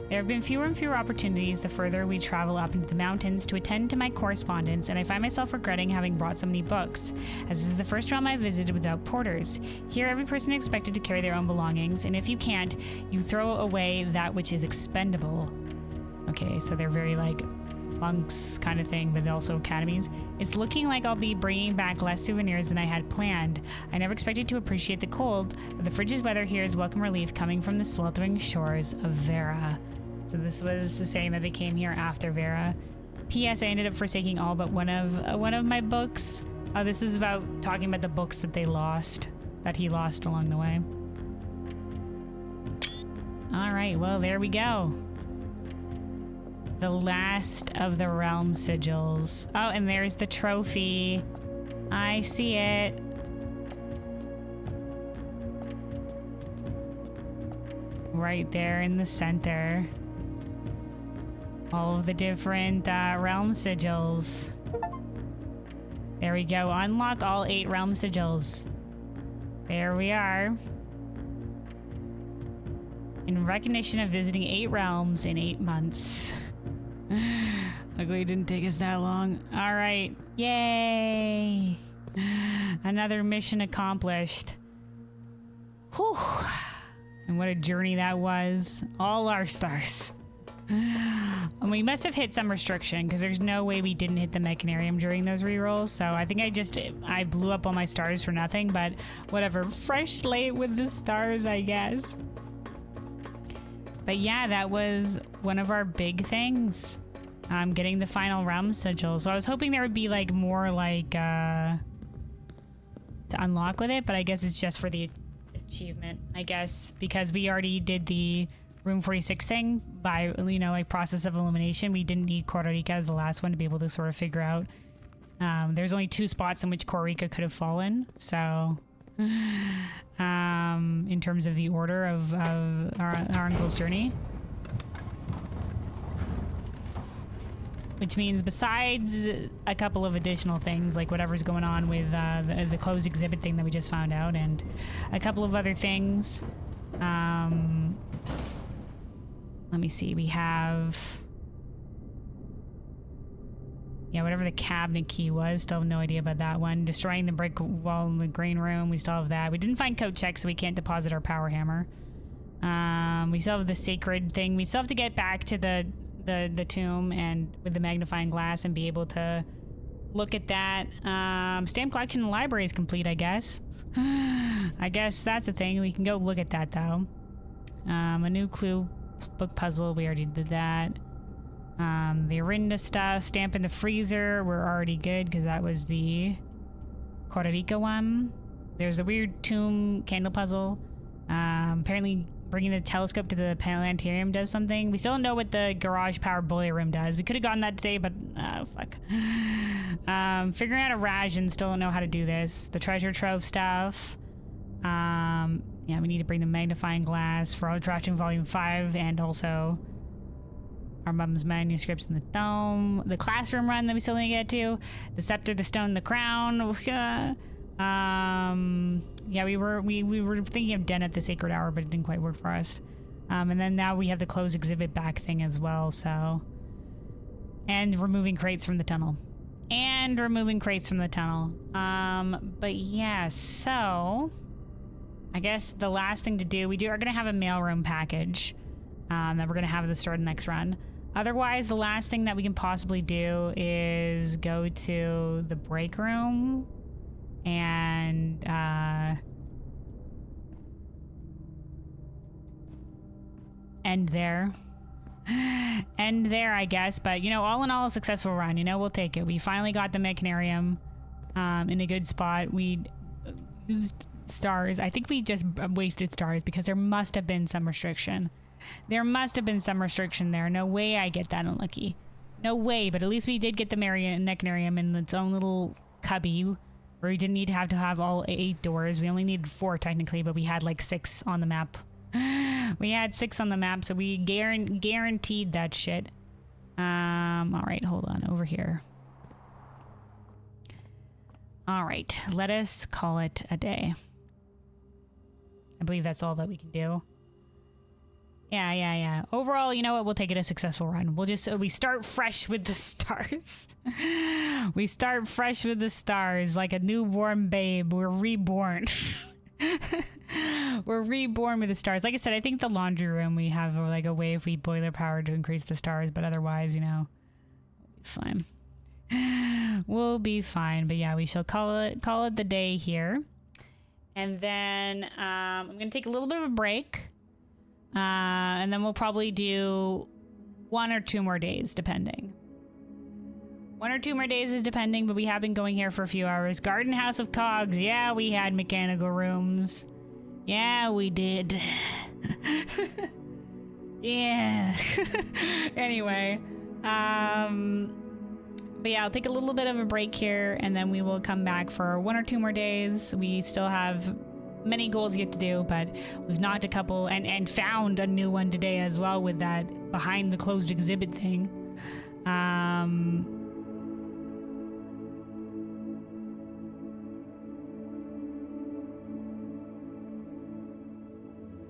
There have been fewer and fewer opportunities the further we travel up into the mountains to attend to my correspondence, and I find myself regretting having brought so many books, as this is the first realm I've visited without porters. Here, every person is expected to carry their own belongings, and if you can't, you throw away that which is expendable. Okay, so they're very like monks kind of thing, but also academies. It's looking like I'll be bringing back less souvenirs than I had planned. I never expected to appreciate the cold, but the frigid weather here is welcome relief coming from the sweltering shores of Vera. So this was saying that they came here after Vera. P.S. I ended up forsaking all but one of my books. This is about talking about the books that they lost, that he lost along the way. All right, well, there we go. The last of the realm sigils. Oh, and there's the trophy. I see it. Right there in the center. All of the different realm sigils. There we go. Unlock all 8 realm sigils. There we are. In recognition of visiting 8 realms in 8 months. Luckily it didn't take us that long. All right. Yay. Another mission accomplished. Whew. And what a journey that was. All our stars. And we must have hit some restriction because there's no way we didn't hit the mechanarium during those rerolls. So I think I blew up all my stars for nothing, but whatever. Fresh slate with the stars, I guess. But yeah, that was one of our big things. Getting the final realm sigil. So I was hoping there would be like more like to unlock with it, but I guess it's just for the achievement, I guess, because we already did the room 46 thing by, you know, like process of elimination. We didn't need Corrica as the last one to be able to sort of figure out. There's only 2 spots in which Corrica could have fallen, so in terms of the order of our uncle's journey. Which means besides a couple of additional things, like whatever's going on with the closed exhibit thing that we just found out, and a couple of other things. Let me see. We have... yeah, whatever the cabinet key was. Still have no idea about that one. Destroying the brick wall in the green room. We still have that. We didn't find code check, so we can't deposit our power hammer. We still have the sacred thing. We still have to get back to the tomb and with the magnifying glass and be able to look at that. Stamp collection in the library is complete, I guess. I guess that's a thing. We can go look at that, though. A new clue book puzzle. We already did that. The Orinda stuff. Stamp in the freezer. We're already good because that was the Corrica one. There's the weird tomb candle puzzle. Apparently bringing the telescope to the planetarium does something. We still don't know what the garage power boiler room does. We could have gotten that today, but fuck. Figuring out a ration. Still don't know how to do this. The treasure trove stuff. Yeah, we need to bring the magnifying glass for drafting volume 5 and also our mum's manuscripts in the dome. The classroom run that we still need to get to. The scepter, the stone, the crown. Yeah, we were thinking of Den at the Sacred Hour, but it didn't quite work for us. And then now we have the closed exhibit back thing as well, so... and removing crates from the tunnel. But yeah, so... I guess the last thing to do, are going to have a mailroom package that we're going to have at the start of the next run. Otherwise, the last thing that we can possibly do is go to the break room and end there, I guess. But you know, all in all, a successful run. You know, we'll take it. We finally got the mechanarium in a good spot. We used stars. I think we just wasted stars because there must have been some restriction. There there. No way I get that unlucky. No way. But at least we did get the mechanarium in its own little cubby, where we didn't need to have all 8 doors. We only needed 4 technically, but we had like 6 on the map. We had 6 on the map, so we guaranteed that shit. All right, hold on, over here. All right, let us call it a day. I believe that's all that we can do. Yeah. Overall, you know what? We'll take it a successful run. We start fresh with the stars. We start fresh with the stars like a newborn babe. We're reborn. We're reborn with the stars. Like I said, I think the laundry room we have like a way if we boiler power to increase the stars, but otherwise, you know, fine. We'll be fine. But yeah, we shall call it the day here. And then I'm gonna take a little bit of a break. And then we'll probably do 1 or 2 more days, depending. 1 or 2 more days is depending, but we have been going here for a few hours. Garden House of Cogs. Yeah, we had mechanical rooms. Yeah, we did. Yeah. Anyway. But yeah, I'll take a little bit of a break here, and then we will come back for 1 or 2 more days. We still have many goals yet to do, but we've knocked a couple and found a new one today as well with that behind the closed exhibit thing.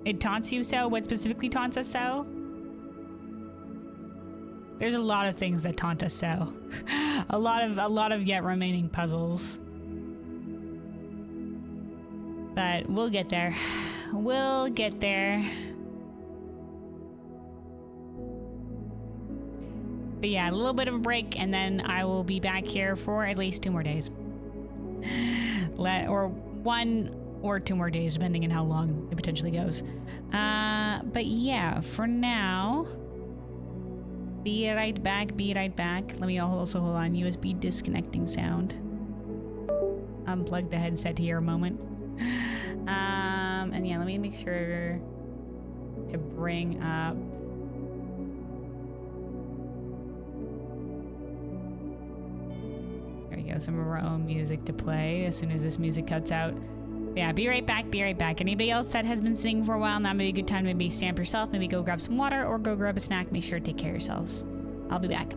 It taunts you so? What specifically taunts us so? There's a lot of things that taunt us so. A lot of yet remaining puzzles. But we'll get there. We'll get there. But yeah, a little bit of a break, and then I will be back here for at least 2 more days. Or one or 2 more days, depending on how long it potentially goes. But yeah, for now, be right back, be right back. Let me also hold on. USB disconnecting sound. Unplug the headset here a moment. And yeah, let me make sure to bring up. There we go, some of our own music to play as soon as this music cuts out. Yeah, be right back, be right back. Anybody else that has been singing for a while, now may be a good time to maybe stamp yourself, maybe go grab some water or go grab a snack. Make sure to take care of yourselves. I'll be back.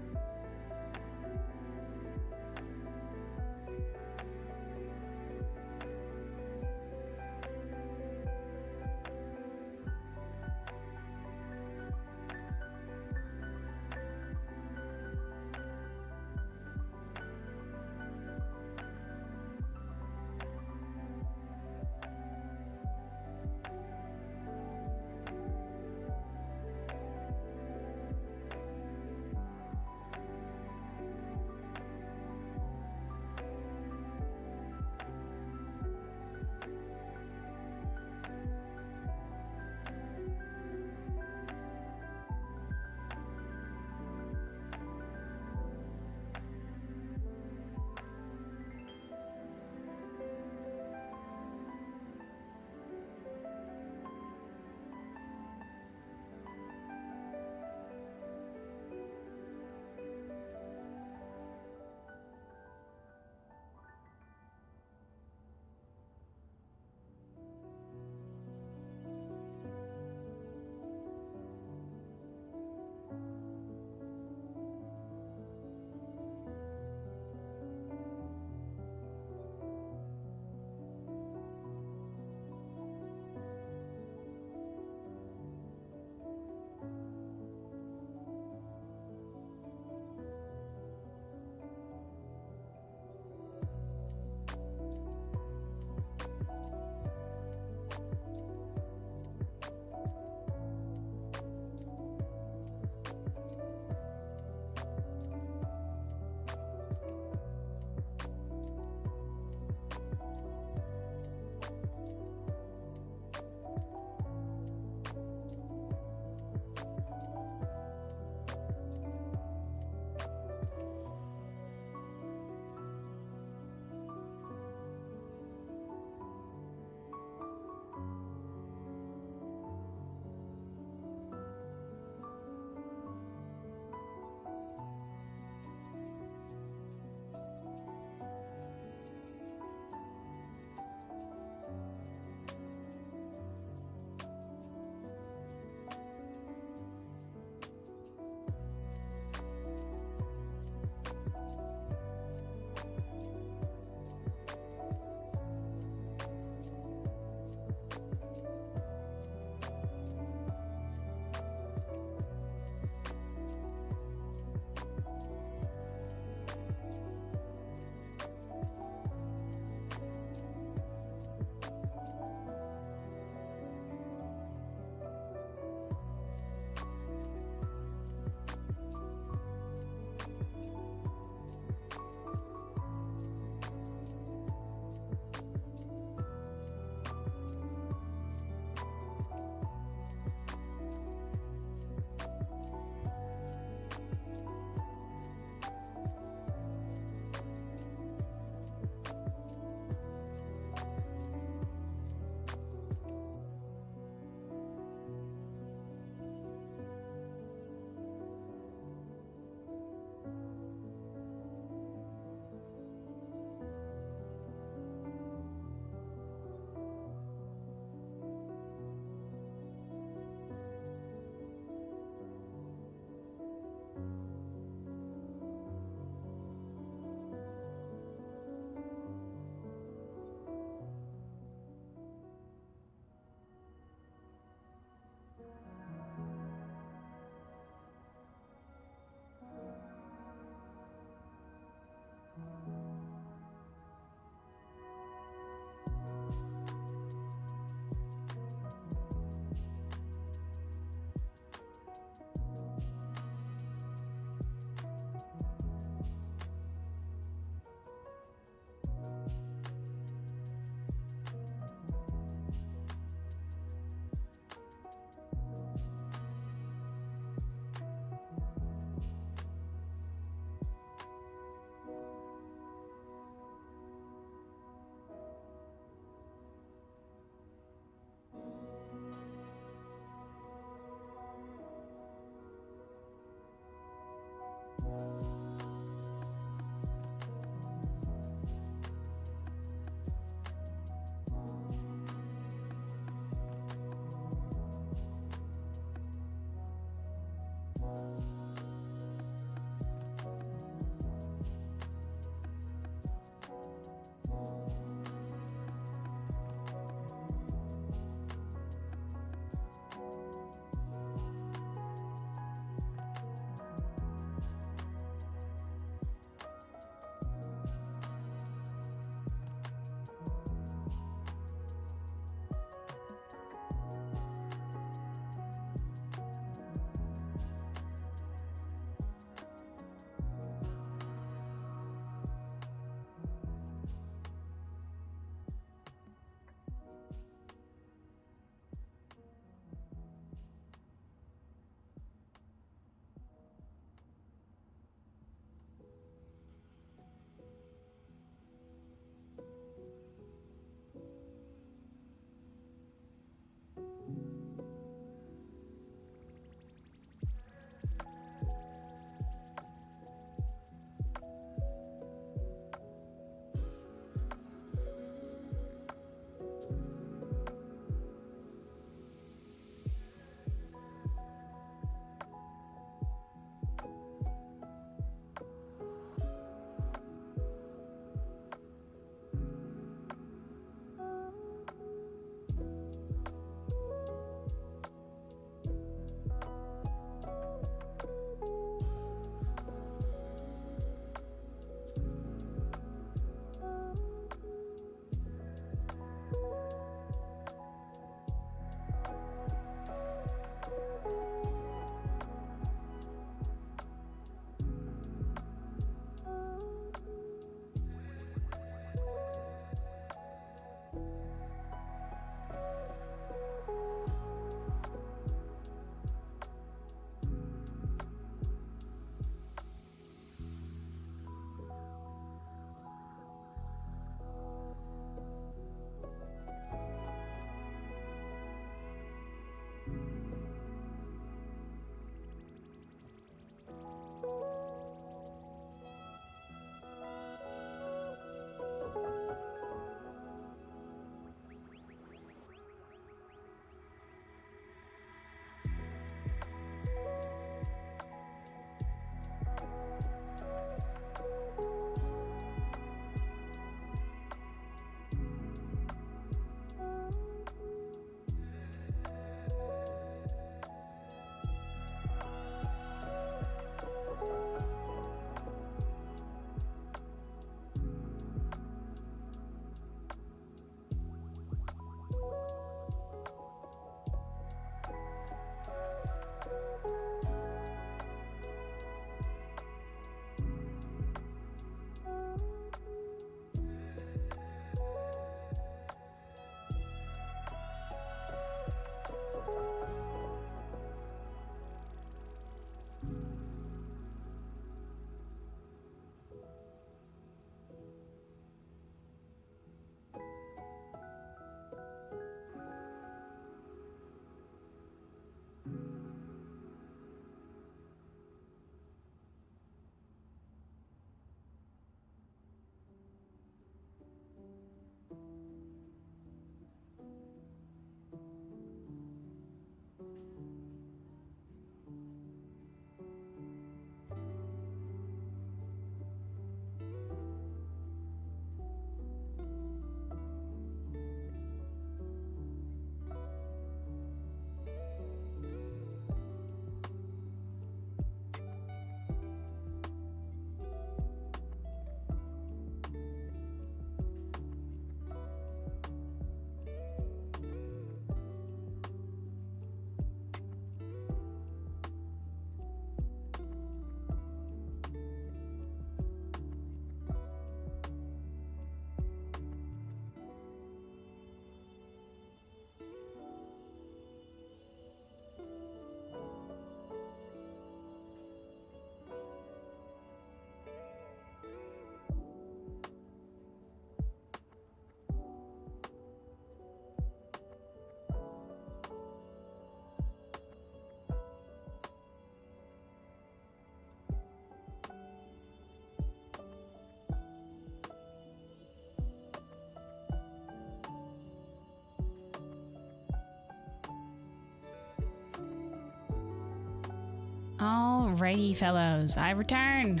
Alrighty, fellows. I return.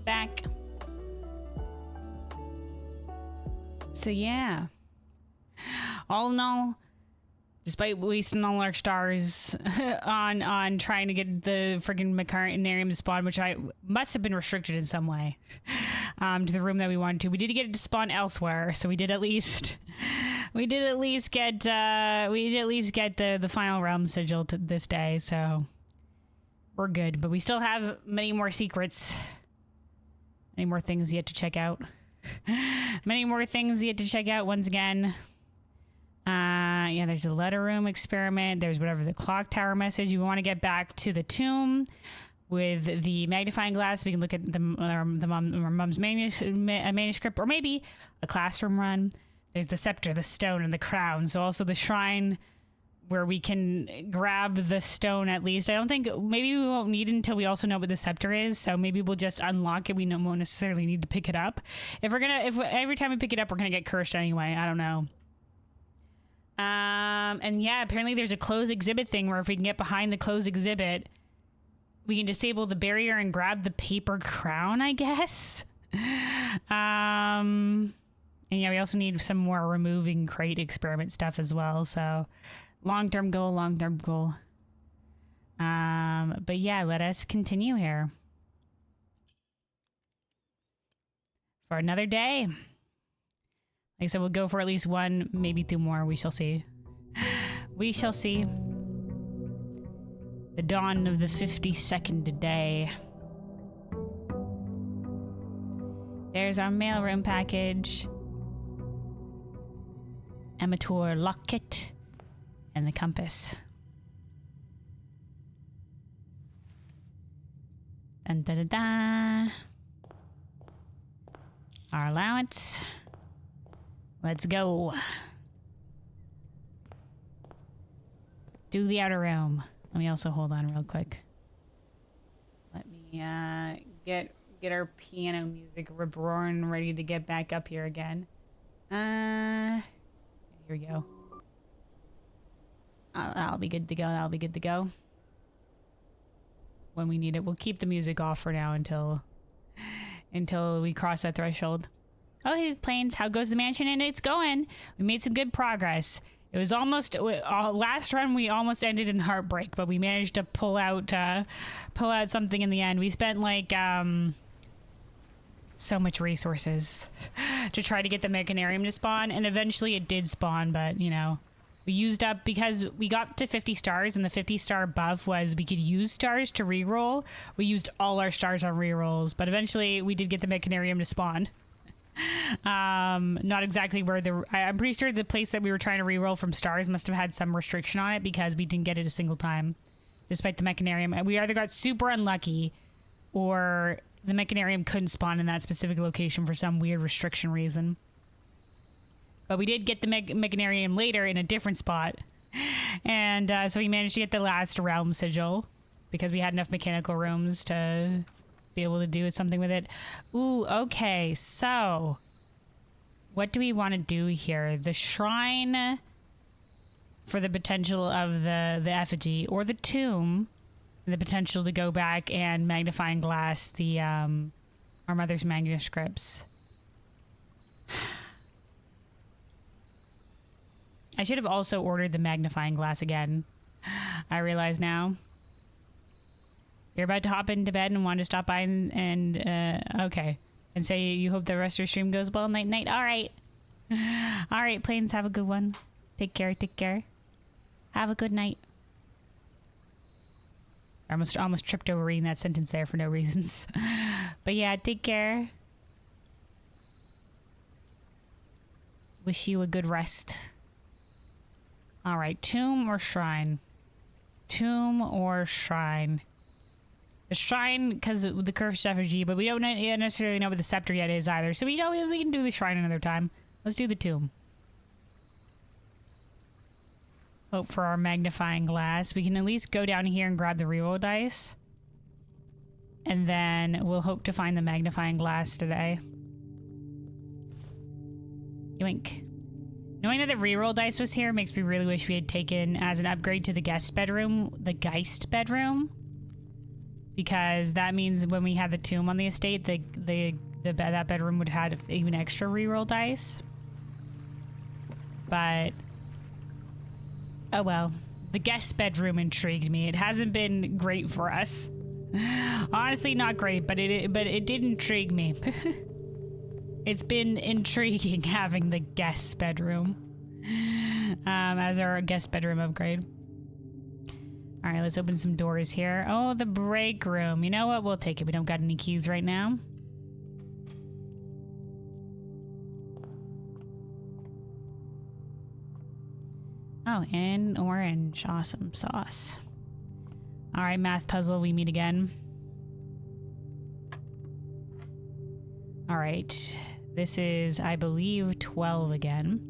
Back. So, yeah. All in all, despite wasting all our stars on trying to get the freaking mechanarium to spawn, which I must have been restricted in some way, to the room that we wanted to, we did get it to spawn elsewhere. So we did at least get the final realm sigil to this day. So we're good, but we still have many more secrets, many more things yet to check out, many more things yet to check out. Once again. Yeah, there's a letter room experiment. There's whatever the clock tower message. You want to get back to the tomb with the magnifying glass. We can look at the mom's manuscript, or maybe a classroom run. There's the scepter, the stone, and the crown. So also the shrine where we can grab the stone at least. I don't think, maybe we won't need it until we also know what the scepter is. So maybe we'll just unlock it. We won't necessarily need to pick it up. If every time we pick it up, we're going to get cursed anyway. I don't know. And yeah, apparently there's a closed exhibit thing where if we can get behind the closed exhibit, we can disable the barrier and grab the paper crown, I guess. And yeah, we also need some more removing crate experiment stuff as well. So long-term goal. But yeah, let us continue here for another day. Like I said, we'll go for at least one, maybe two more. We shall see. We shall see. The dawn of the 52nd day. There's our mailroom package. Amateur locket. And the compass. Dun, da, da, da. Our allowance. Let's go. Do the outer room. Let me also hold on real quick. Let me get our piano music roaring, ready to get back up here again. Here we go. That'll be good to go. That'll be good to go. When we need it, we'll keep the music off for now until we cross that threshold. Oh, hey, Plains, how goes the mansion? And it's going. We made some good progress. It was almost last run. We almost ended in heartbreak, but we managed to pull out something in the end. We spent like so much resources to try to get the mechanarium to spawn, and eventually it did spawn. But you know, we used up because we got to 50 stars, and the 50-star buff was we could use stars to reroll. We used all our stars on rerolls, but eventually we did get the mechanarium to spawn. Not exactly where I'm pretty sure the place that we were trying to reroll from stars must have had some restriction on it because we didn't get it a single time despite the mechanarium, and we either got super unlucky or the mechanarium couldn't spawn in that specific location for some weird restriction reason. But we did get the mechanarium later in a different spot, and so we managed to get the last realm sigil because we had enough mechanical rooms to be able to do something with it. Ooh, okay, so what do we want to do here? The shrine for the potential of the effigy, or the tomb, the potential to go back and magnifying glass the our mother's manuscripts. I should have also ordered the magnifying glass again. I realize now. You're about to hop into bed and want to stop by and okay. And say you hope the rest of your stream goes well. Night, night. All right. All right, Plains, have a good one. Take care, take care. Have a good night. I almost tripped over reading that sentence there for no reasons. But yeah, take care. Wish you a good rest. All right, tomb or shrine? Tomb or shrine? The shrine, because of the cursed effigy, but we don't necessarily know what the scepter yet is either. So we can do the shrine another time. Let's do the tomb. Hope for our magnifying glass. We can at least go down here and grab the reroll dice. And then we'll hope to find the magnifying glass today. Yoink. Knowing that the reroll dice was here makes me really wish we had taken as an upgrade to the guest bedroom, the Geist bedroom. because that means when we had the tomb on the estate, that bedroom would have had even extra reroll dice. But oh well, the guest bedroom intrigued me. It hasn't been great for us. Honestly, not great, but it did intrigue me. It's been intriguing having the guest bedroom as our guest bedroom upgrade. All right, let's open some doors here. Oh, the break room. You know what? We'll take it. We don't got any keys right now. Oh, and orange. Awesome sauce. All right, math puzzle. We meet again. All right. This is, I believe, 12 again.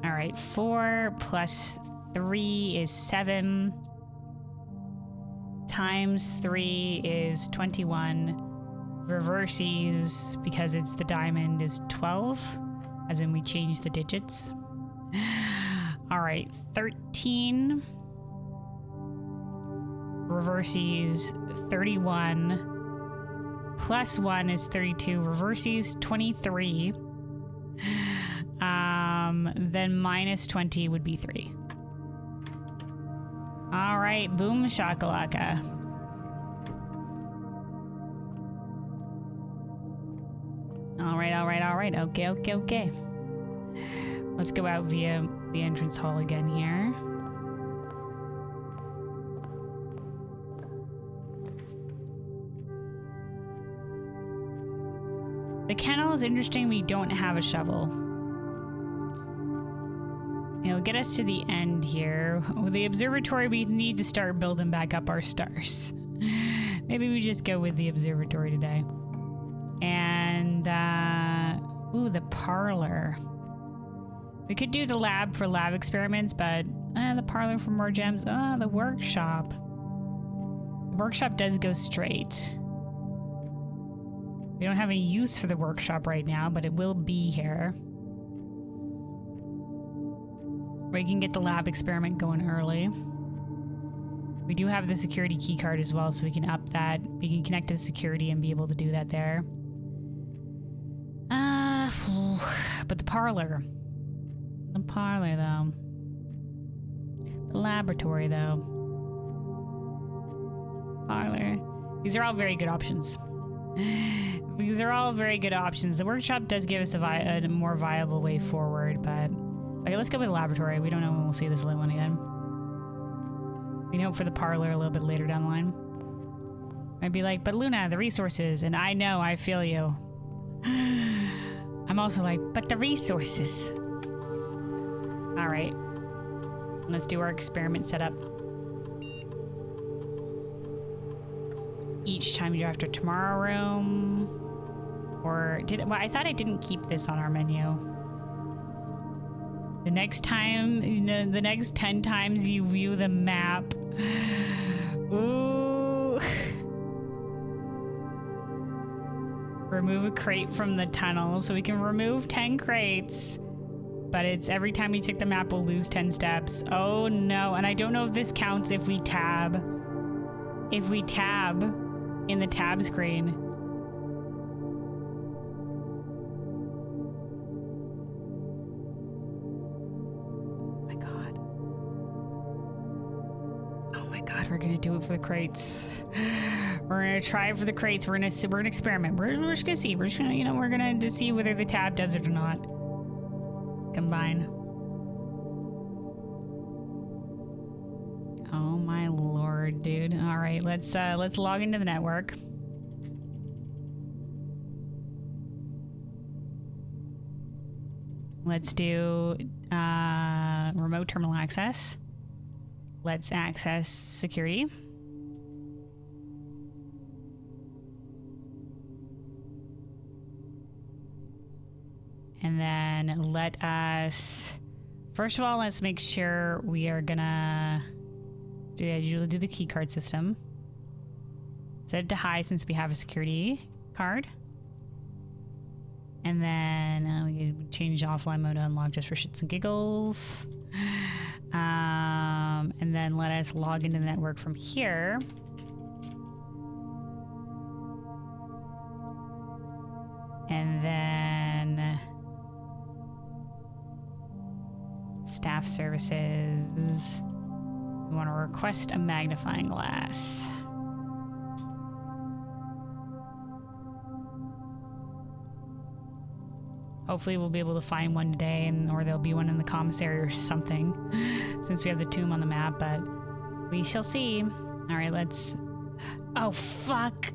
All right. 4 plus 3 is 7. Times 3 is 21. Reverses, because it's the diamond, is 12, as in we change the digits. All right, 13. Reverses, 31. Plus 1 is 32. Reverses, 23. Then minus 20 would be 3. All right, boom shakalaka. All right. Okay. Let's go out via the entrance hall again here. The kennel is interesting. We don't have a shovel. It'll get us to the end here. With the observatory, we need to start building back up our stars. Maybe we just go with the observatory today. And, ooh, the parlor. We could do the lab for lab experiments, but the parlor for more gems. The workshop. The workshop does go straight. We don't have any use for the workshop right now, but it will be here. We can get the lab experiment going early. We do have the security key card as well, so we can up that. We can connect to the security and be able to do that there. But the parlor. The parlor, though. The laboratory, though. Parlor. These are all very good options. These are all very good options. The workshop does give us a more viable way forward, but... Okay, let's go with the laboratory. We don't know when we'll see this little one again. We hope for the parlor a little bit later down the line. I'd be like, but Luna, the resources. And I know, I feel you. I'm also like, but the resources. All right. Let's do our experiment setup. Each time you draft a tomorrow room. Or well, I thought I didn't keep this on our menu. The next time, the next 10 times you view the map. Ooh. Remove a crate from the tunnel. So we can remove 10 crates. But it's every time we check the map, we'll lose 10 steps. Oh no. And I don't know if this counts if we tab. If we tab in the tab screen. We're gonna do it for the crates. We're gonna try it for the crates. We're gonna experiment. We're just gonna see. We're just gonna, we're gonna see whether the tab does it or not. Combine. Oh my lord, dude. All right, let's log into the network. Let's do remote terminal access. Let's access security. And then let us, first of all, let's make sure we are gonna do the key card system. Set it to high since we have a security card. And then we can change offline mode to unlock just for shits and giggles. and then let us log into the network from here. And then staff services. We want to request a magnifying glass. Hopefully we'll be able to find one today, or there'll be one in the commissary or something, since we have the tomb on the map, but we shall see. All right, let's... Oh, fuck!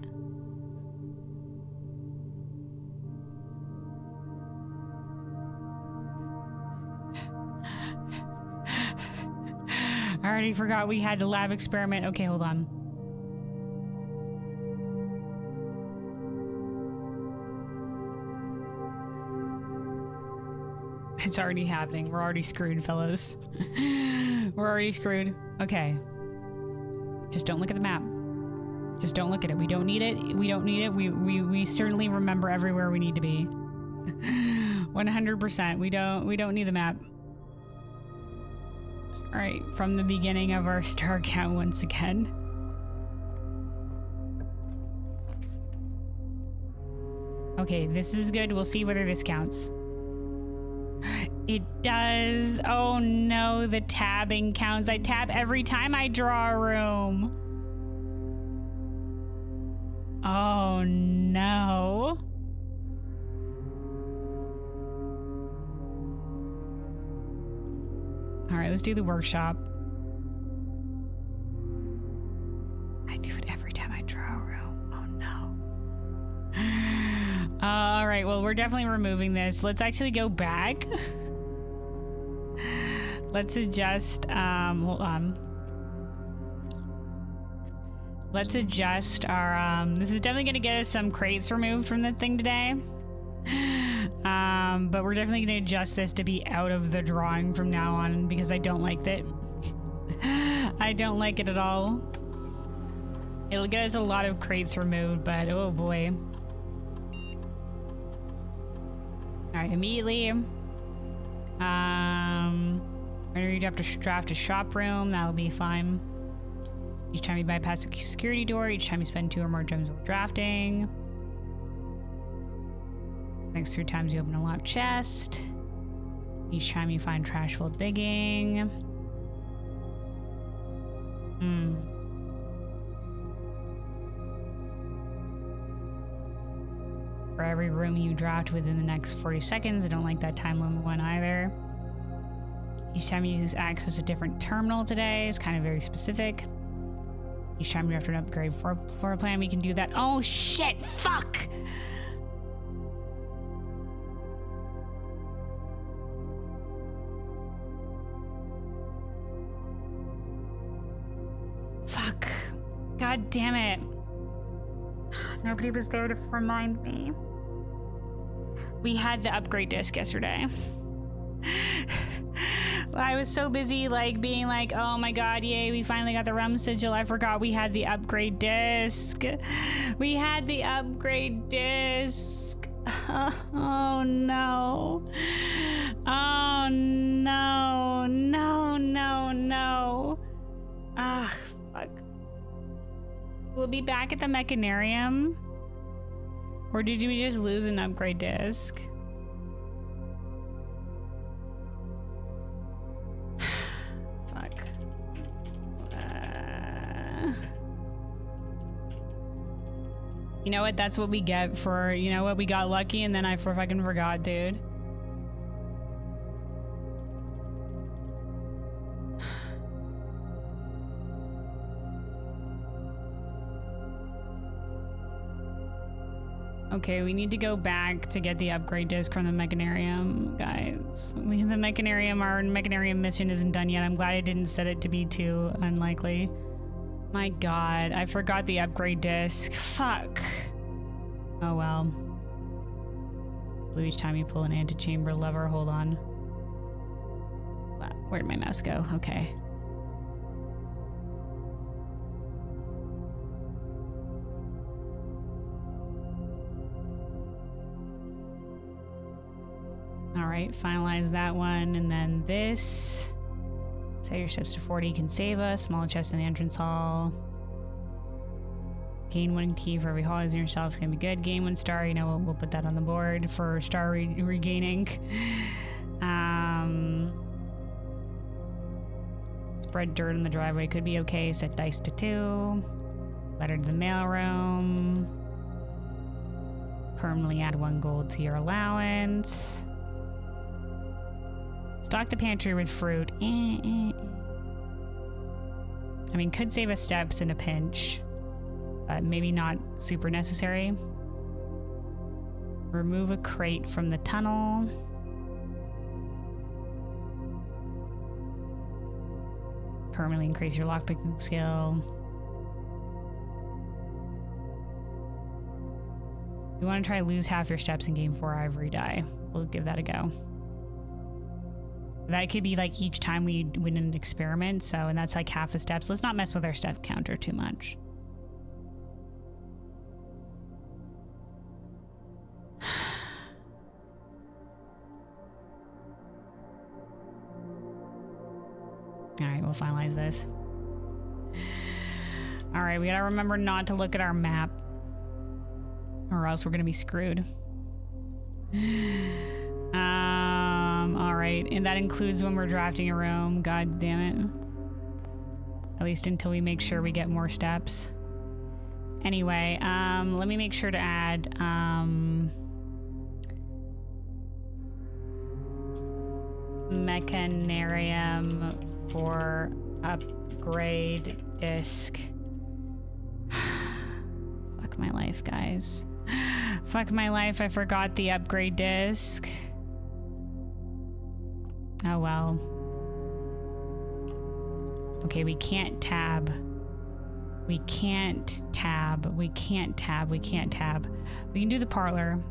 I already forgot we had the lab experiment. Okay, hold on. It's already happening. We're already screwed, fellows. We're already screwed. Okay. Just don't look at the map. Just don't look at it. We don't need it. We don't need it. We certainly remember everywhere we need to be. 100%. We don't need the map. All right, from the beginning of our star count once again. Okay, this is good. We'll see whether this counts. It does. Oh no, the tabbing counts. I tab every time I draw a room. Oh no. All right, let's do the workshop. I do it every time I draw a room. Oh no. All right, well, we're definitely removing this. Let's actually go back. Let's adjust, hold on. Let's adjust our, this is definitely gonna get us some crates removed from the thing today. But we're definitely gonna adjust this to be out of the drawing from now on because I don't like it. I don't like it at all. It'll get us a lot of crates removed, but oh boy. Alright, immediately. Whenever you have to draft a shop room, that'll be fine. Each time you bypass a security door, each time you spend 2 or more gems while drafting. Next 3 times you open a locked chest. Each time you find trash while digging. For every room you draft within the next 40 seconds. I don't like that time limit one either. Each time you use access a different terminal today is kind of very specific. Each time you have to upgrade floor plan, we can do that. Oh shit, fuck! Fuck. God damn it. Nobody was there to remind me. We had the upgrade disc yesterday. I was so busy like being like, oh my god, yay, we finally got the realm sigil. I forgot we had the upgrade disc. We had the upgrade disc. Oh no. Oh no. No, no, no. Ah, fuck. We'll be back at the mechanarium. Or did we just lose an upgrade disc? Fuck. You know what? That's what we get for, you know what? We got lucky and then I fucking forgot, dude. Okay, we need to go back to get the upgrade disc from the mechanarium, guys. Our mechanarium mission isn't done yet. I'm glad I didn't set it to be too unlikely. My god, I forgot the upgrade disc. Fuck. Oh well. Blue each time you pull an antechamber lever. Hold on. Where'd my mouse go? Okay. All right, finalize that one, and then this. Set your steps to 40 can save us. Small chest in the entrance hall. Gain 1 key for every hall in yourself. Can be good. Gain 1 star. You know, we'll put that on the board for star regaining. Spread dirt in the driveway could be okay. Set dice to 2. Letter to the mailroom. Permanently add 1 gold to your allowance. Stock the pantry with fruit. I mean, could save us steps in a pinch, but maybe not super necessary. Remove a crate from the tunnel. Permanently increase your lockpicking skill. You want to try lose half your steps and gain 4 ivory die. We'll give that a go. That could be like each time we win an experiment, so, and that's like half the steps. Let's not mess with our step counter too much. All right, we'll finalize this. All right, we gotta remember not to look at our map, or else we're gonna be screwed. All right, and that includes when we're drafting a room. God damn it. At least until we make sure we get more steps. Anyway, let me make sure to add mechanarium for upgrade disc. Fuck my life, guys. Fuck my life, I forgot the upgrade disc. Oh well. Okay, we can't tab. We can't tab. We can't tab. We can't tab. We can do the parlor.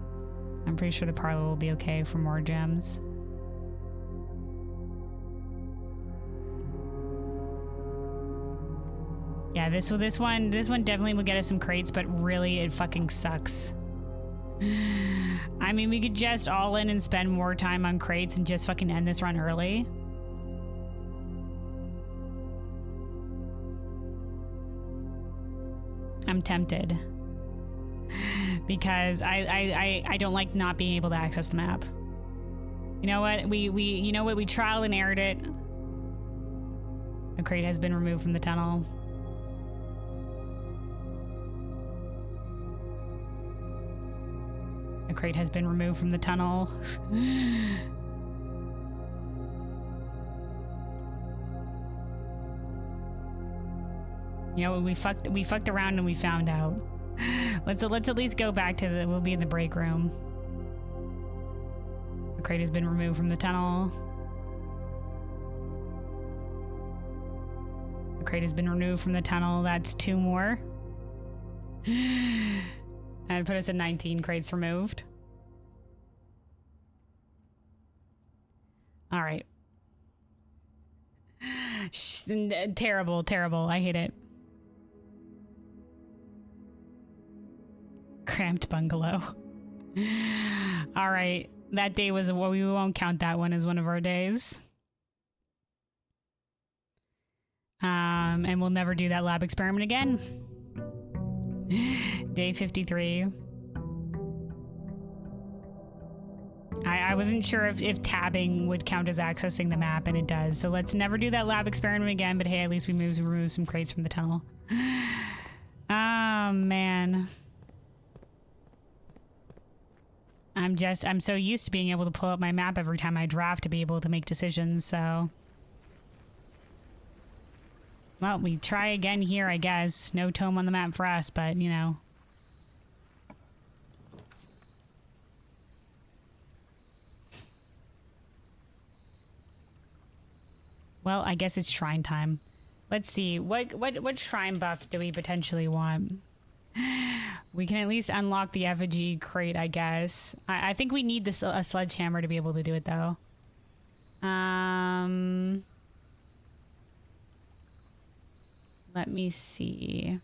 I'm pretty sure the parlor will be okay for more gems. Yeah, this one definitely will get us some crates, but really it fucking sucks. I mean, we could just all in and spend more time on crates and just fucking end this run early. I'm tempted. Because I don't like not being able to access the map. You know what? We trial and errored it. A crate has been removed from the tunnel. A crate has been removed from the tunnel. You know, we fucked around and we found out. Let's at least go back to we'll be in the break room. A crate has been removed from the tunnel. A crate has been removed from the tunnel. That's 2 more. And put us at 19 crates removed. All right. Terrible, terrible. I hate it. Cramped bungalow. All right. That day was, well, we won't count that one as one of our days. And we'll never do that lab experiment again. Day 53. I wasn't sure if tabbing would count as accessing the map, and it does. So let's never do that lab experiment again, but hey, at least we removed some crates from the tunnel. Oh, man. I'm so used to being able to pull up my map every time I draft to be able to make decisions, so... Well, we try again here, I guess. No tome on the map for us, but, you know. Well, I guess it's shrine time. Let's see. What shrine buff do we potentially want? We can at least unlock the effigy crate, I guess. I think we need this a sledgehammer to be able to do it, though. Let me see.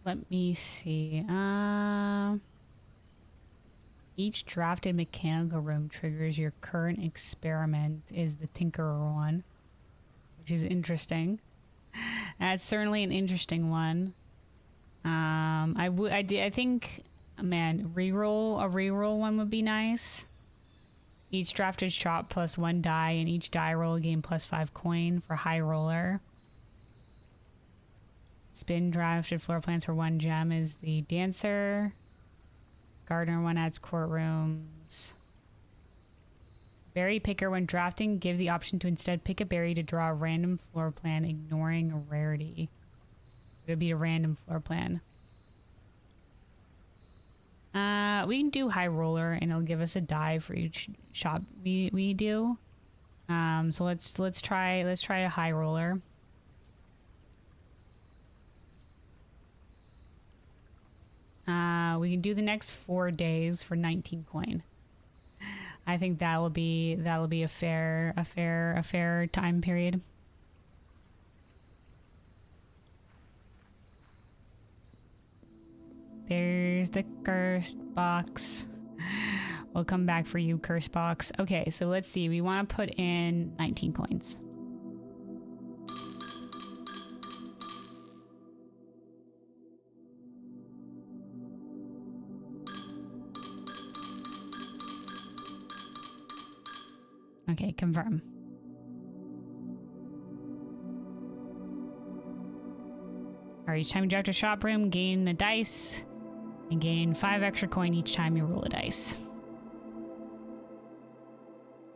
Let me see. Each drafted mechanical room triggers your current experiment is the Tinkerer one, which is interesting. That's certainly an interesting one. I think, man, a reroll one would be nice. Each drafted shot plus 1 die, and each die roll gain plus 5 coin for high roller. Spin drafted floor plans for 1 gem is the dancer. Gardener one adds courtrooms. Berry picker when drafting, give the option to instead pick a berry to draw a random floor plan, ignoring a rarity. It would be a random floor plan. We can do high roller, and it'll give us a die for each shot we do. So let's try a high roller. We can do the next 4 days for 19 coin. I think that'll be a fair time period. There's the cursed box. We'll come back for you, curse box. Okay, so let's see. We want to put in 19 coins. Okay, confirm. Alright, each time you draft a shop room, gain a dice and gain 5 extra coin each time you roll a dice.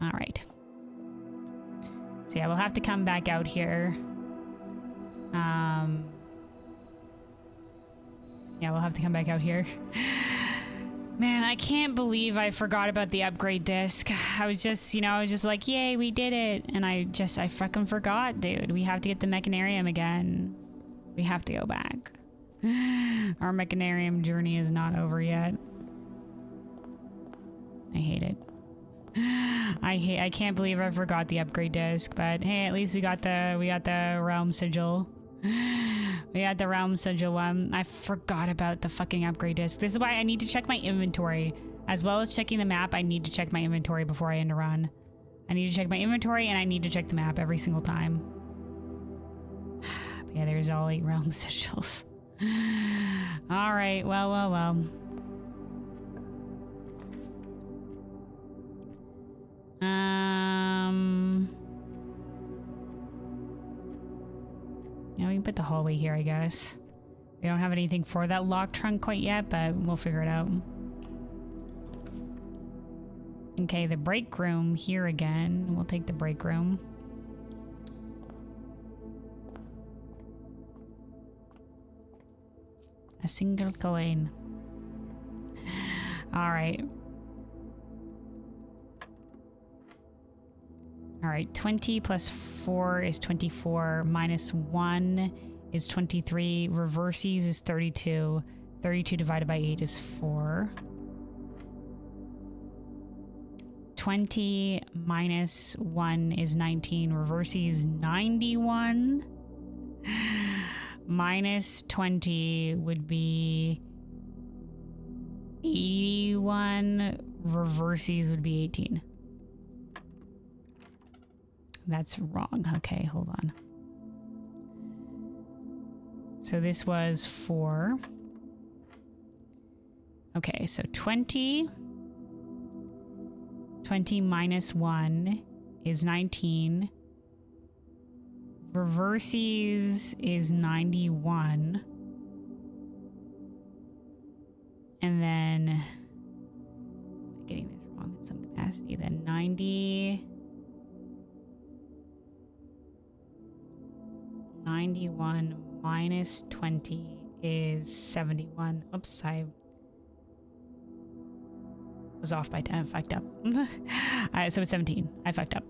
Alright. So yeah, we'll have to come back out here. Yeah, we'll have to come back out here. Man, I can't believe I forgot about the upgrade disc. I was just like, yay, we did it. And I fucking forgot, dude. We have to get the Mechanarium again. We have to go back. Our Mechanarium journey is not over yet. I hate it. I can't believe I forgot the upgrade disc, but hey, at least we got the Realm Sigil. We had the Realm Sigil one. I forgot about the fucking upgrade disc. This is why I need to check my inventory. As well as checking the map, I need to check my inventory before I end a run. I need to check my inventory and I need to check the map every single time. But yeah, there's all 8 Realm Sigils. Alright, well. Yeah, we can put the hallway here, I guess. We don't have anything for that lock trunk quite yet, but we'll figure it out. Okay, the break room here again. We'll take the break room. A single coin. All right. All right, 20 plus 4 is 24, minus 1 is 23, reverses is 32, 32 divided by 8 is 4. 20 minus 1 is 19, reverses 91, minus 20 would be 81, reverses would be 18. That's wrong. Okay, hold on. So this was 4. Okay, so 20. 20 minus 1 is 19. Reverses is 91. And then, I'm getting this wrong in some capacity, then 90. 91 minus 20 is 71. Oops, I was off by 10. I fucked up. So it's 17. I fucked up.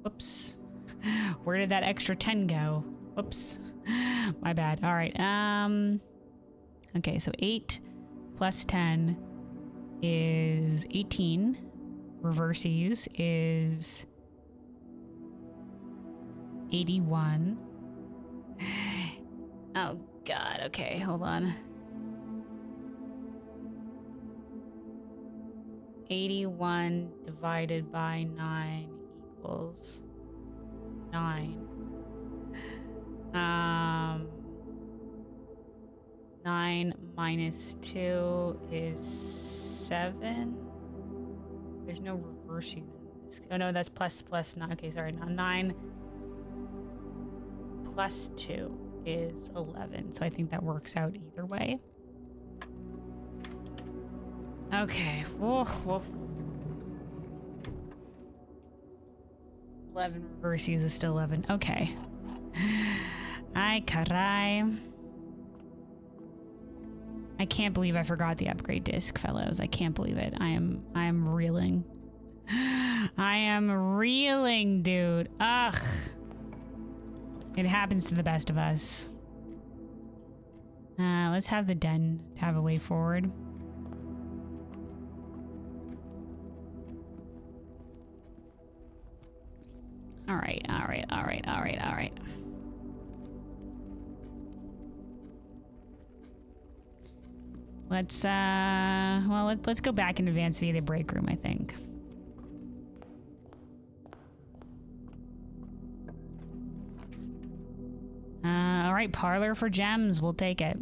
Whoops. Where did that extra 10 go? Whoops. My bad. All right. Okay, so 8 plus 10 is 18. Reverses is 81. Oh God, okay, hold on. 81 divided by 9 equals 9. 9 minus 2 is 7. There's no reverse in this. Oh no, that's plus 9. Okay, sorry, now 9 plus 2 is 11. So I think that works out either way. Okay. Woof, woof. 11 reverses is still 11. Okay. Ay, caray. I can't believe I forgot the upgrade disc, fellows. I can't believe it. I am reeling. I am reeling, dude. Ugh. It happens to the best of us. Let's have the den to have a way forward. All right. Let's let's go back and advance via the break room, I think. All right, parlor for gems. We'll take it.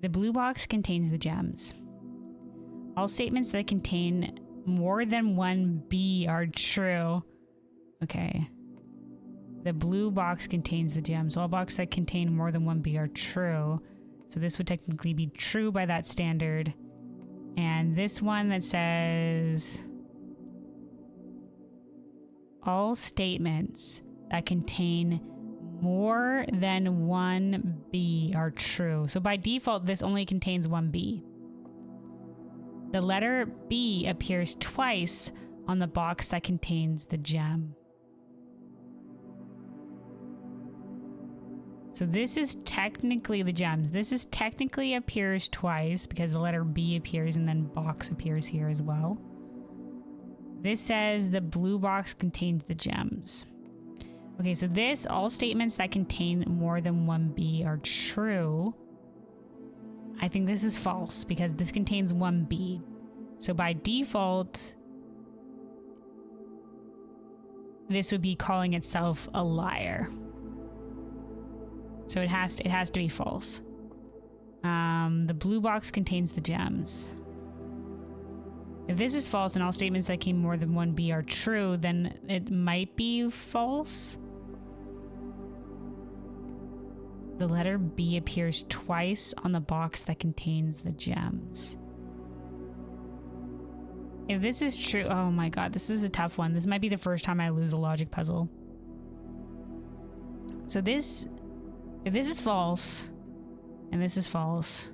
The blue box contains the gems. All statements that contain more than one B are true. Okay. The blue box contains the gems. All boxes that contain more than one B are true. So this would technically be true by that standard. And this one that says all statements that contain more than one B are true. So by default, this only contains one B. The letter B appears twice on the box that contains the gem. So this is technically the gems. This is technically appears twice because the letter B appears and then box appears here as well. This says the blue box contains the gems. Okay, so this, all statements that contain more than one B are true. I think this is false because this contains one B. So by default, this would be calling itself a liar. So it has to be false. The blue box contains the gems. If this is false and all statements that contain more than one B are true, then it might be false. The letter B appears twice on the box that contains the gems. If this is true, oh my God, this is a tough one. This might be the first time I lose a logic puzzle. So this, if this is false, and this is false,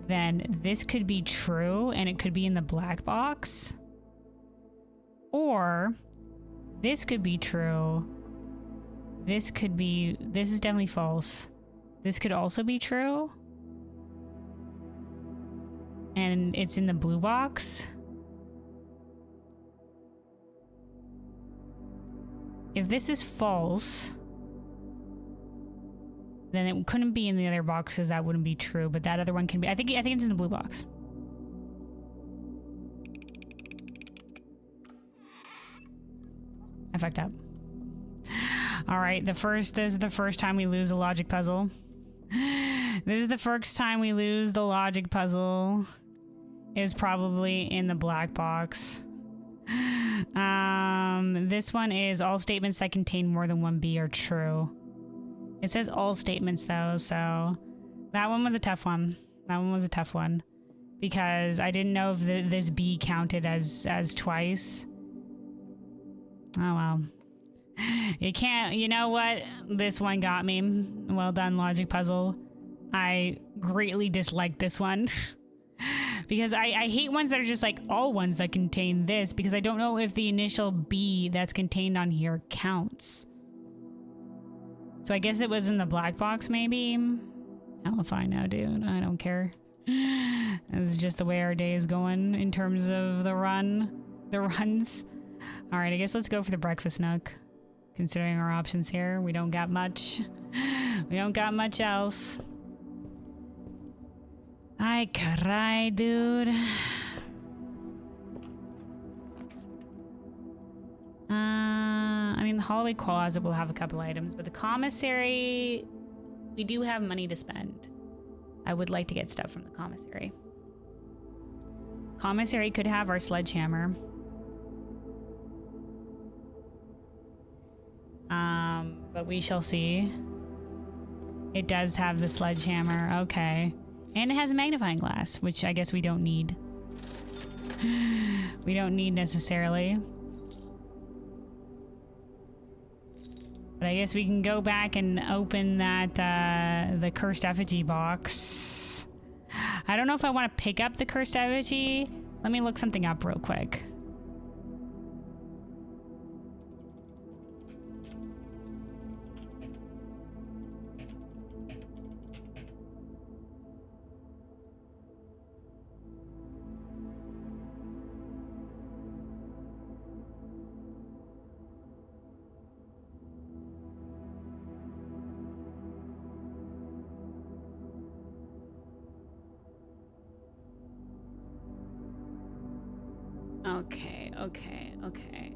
then this could be true and it could be in the black box. Or this could be true. This is definitely false. This could also be true. And it's in the blue box. If this is false, then it couldn't be in the other box because that wouldn't be true, but that other one can be. I think it's in the blue box. I fucked up. All right, this is the first time we lose a logic puzzle. This is the first time we lose the logic puzzle. Is probably in the black box. This one is all statements that contain more than one B are true. It says all statements though, so that one was a tough one. Because I didn't know if this B counted as twice. Oh well. You can't, you know what? This one got me. Well done, logic puzzle. I greatly dislike this one. Because I hate ones that are just like all ones that contain this, because I don't know if the initial B that's contained on here counts. So I guess it was in the black box maybe? Hell if I know, dude. I don't care. This is just the way our day is going in terms of the runs. All right, I guess let's go for the breakfast nook. Considering our options here, we don't got much. We don't got much else. Ay, caray, dude. I mean, the hallway closet will have a couple items, but the commissary, we do have money to spend. I would like to get stuff from the commissary. Commissary could have our sledgehammer. But we shall see. It does have the sledgehammer, okay. And it has a magnifying glass, which I guess we don't need. We don't need necessarily. But I guess we can go back and open that, the cursed effigy box. I don't know if I want to pick up the cursed effigy. Let me look something up real quick. Okay.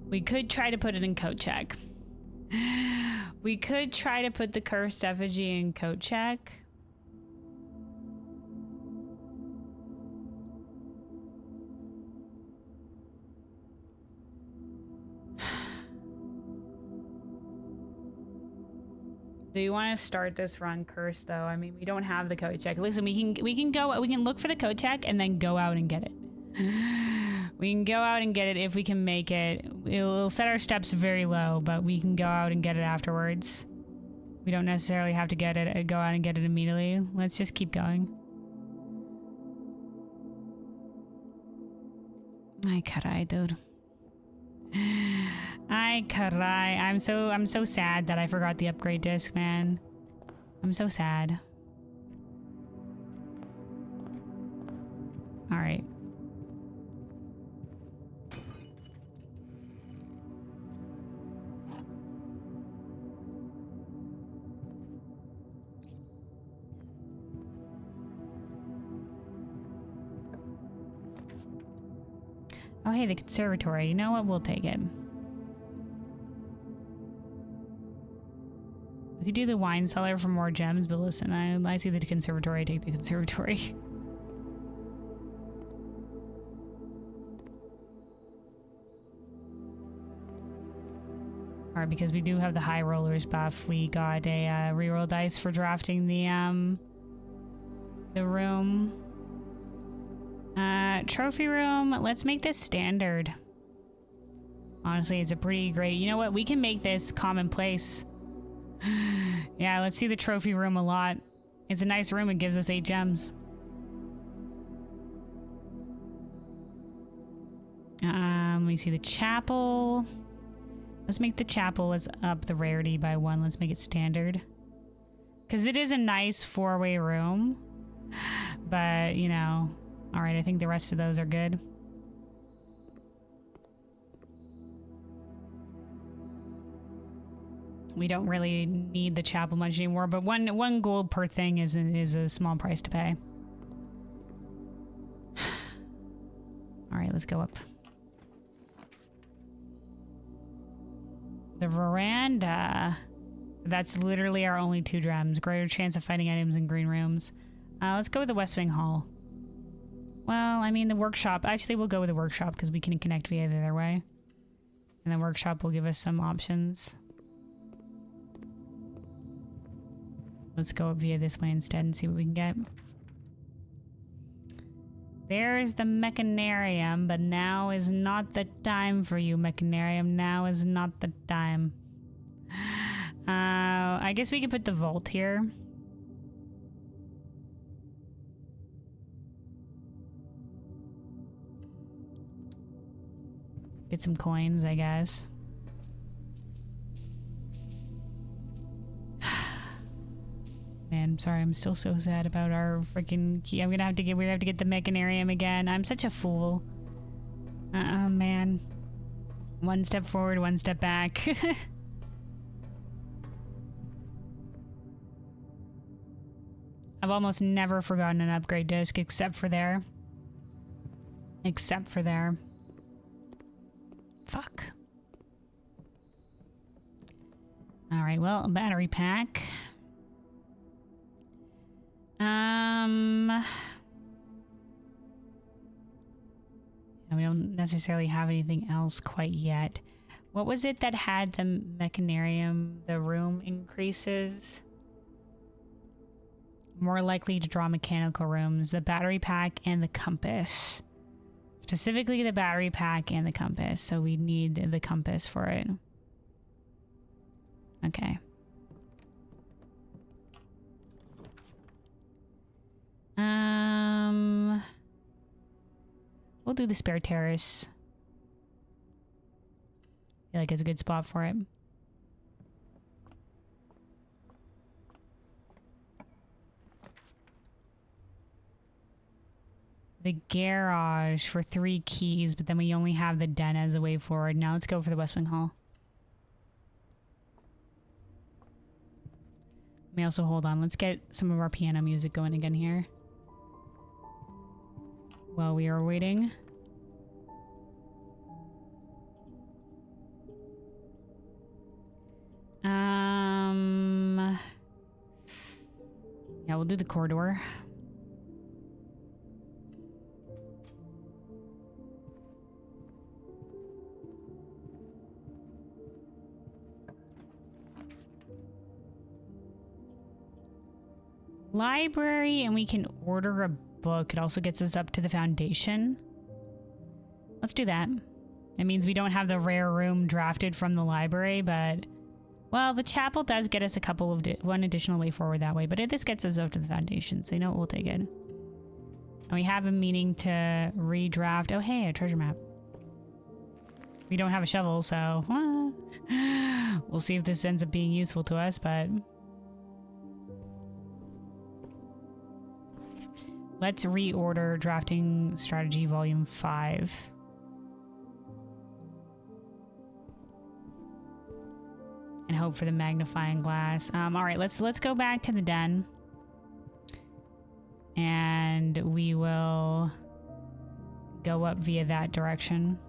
We could try to put it in coat check. We could try to put the cursed effigy in coat check. Do you want to start this run cursed though? I mean, we don't have the coat check. Listen, we can look for the coat check and then go out and get it. We can go out and get it if we can make it. It'll set our steps very low, but we can go out and get it afterwards. We don't necessarily have to go out and get it immediately. Let's just keep going. Ay, caray, dude. Ay, caray. I'm so sad that I forgot the upgrade disc, man. I'm so sad. All right. Oh, hey, the conservatory. You know what? We'll take it. We could do the wine cellar for more gems, but listen, I see the conservatory. I take the conservatory. Alright, because we do have the high rollers buff, we got a reroll dice for drafting the room. Trophy room, let's make this standard. Honestly, it's a pretty great... You know what? We can make this commonplace. Yeah, let's see the trophy room a lot. It's a nice room. It gives us 8 gems. Let me see the chapel. Let's make the chapel. Let's up the rarity by 1. Let's make it standard. Because it is a nice 4-way room. But, you know... Alright, I think the rest of those are good. We don't really need the chapel much anymore, but one gold per thing is a small price to pay. Alright, let's go up. The veranda. That's literally our only 2 gems. Greater chance of finding items in green rooms. Let's go with the West Wing Hall. Well, I mean, the workshop. Actually, we'll go with the workshop because we can connect via the other way. And the workshop will give us some options. Let's go via this way instead and see what we can get. There's the mechanarium, but now is not the time for you, mechanarium. Now is not the time. I guess we could put the vault here. Get some coins, I guess. Man, sorry, I'm still so sad about our freaking key. We're gonna have to get the mechanarium again. I'm such a fool. Man. One step forward, one step back. I've almost never forgotten an upgrade disc except for there. Except for there. Fuck. Alright, well, a battery pack. We don't necessarily have anything else quite yet. What was it that had the mechanarium? The room increases. More likely to draw mechanical rooms. The battery pack and the compass. Specifically the battery pack and the compass. So we need the compass for it. Okay. We'll do the spare terrace. I feel like it's a good spot for it. The garage for 3 keys, but then we only have the den as a way forward. Now let's go for the West Wing Hall. Let me also hold on. Let's get some of our piano music going again here. While we are waiting. Yeah, we'll do the corridor. Library, and we can order a book. It also gets us up to the foundation. Let's do that. It means we don't have the rare room drafted from the library, but... Well, the chapel does get us a couple of... one additional way forward that way, but this gets us up to the foundation, so you know what, we'll take it. And we have a meaning to redraft... Oh, hey, a treasure map. We don't have a shovel, so... we'll see if this ends up being useful to us, but... Let's reorder Drafting Strategy Volume 5. And hope for the magnifying glass. All right, let's go back to the den. And we will go up via that direction.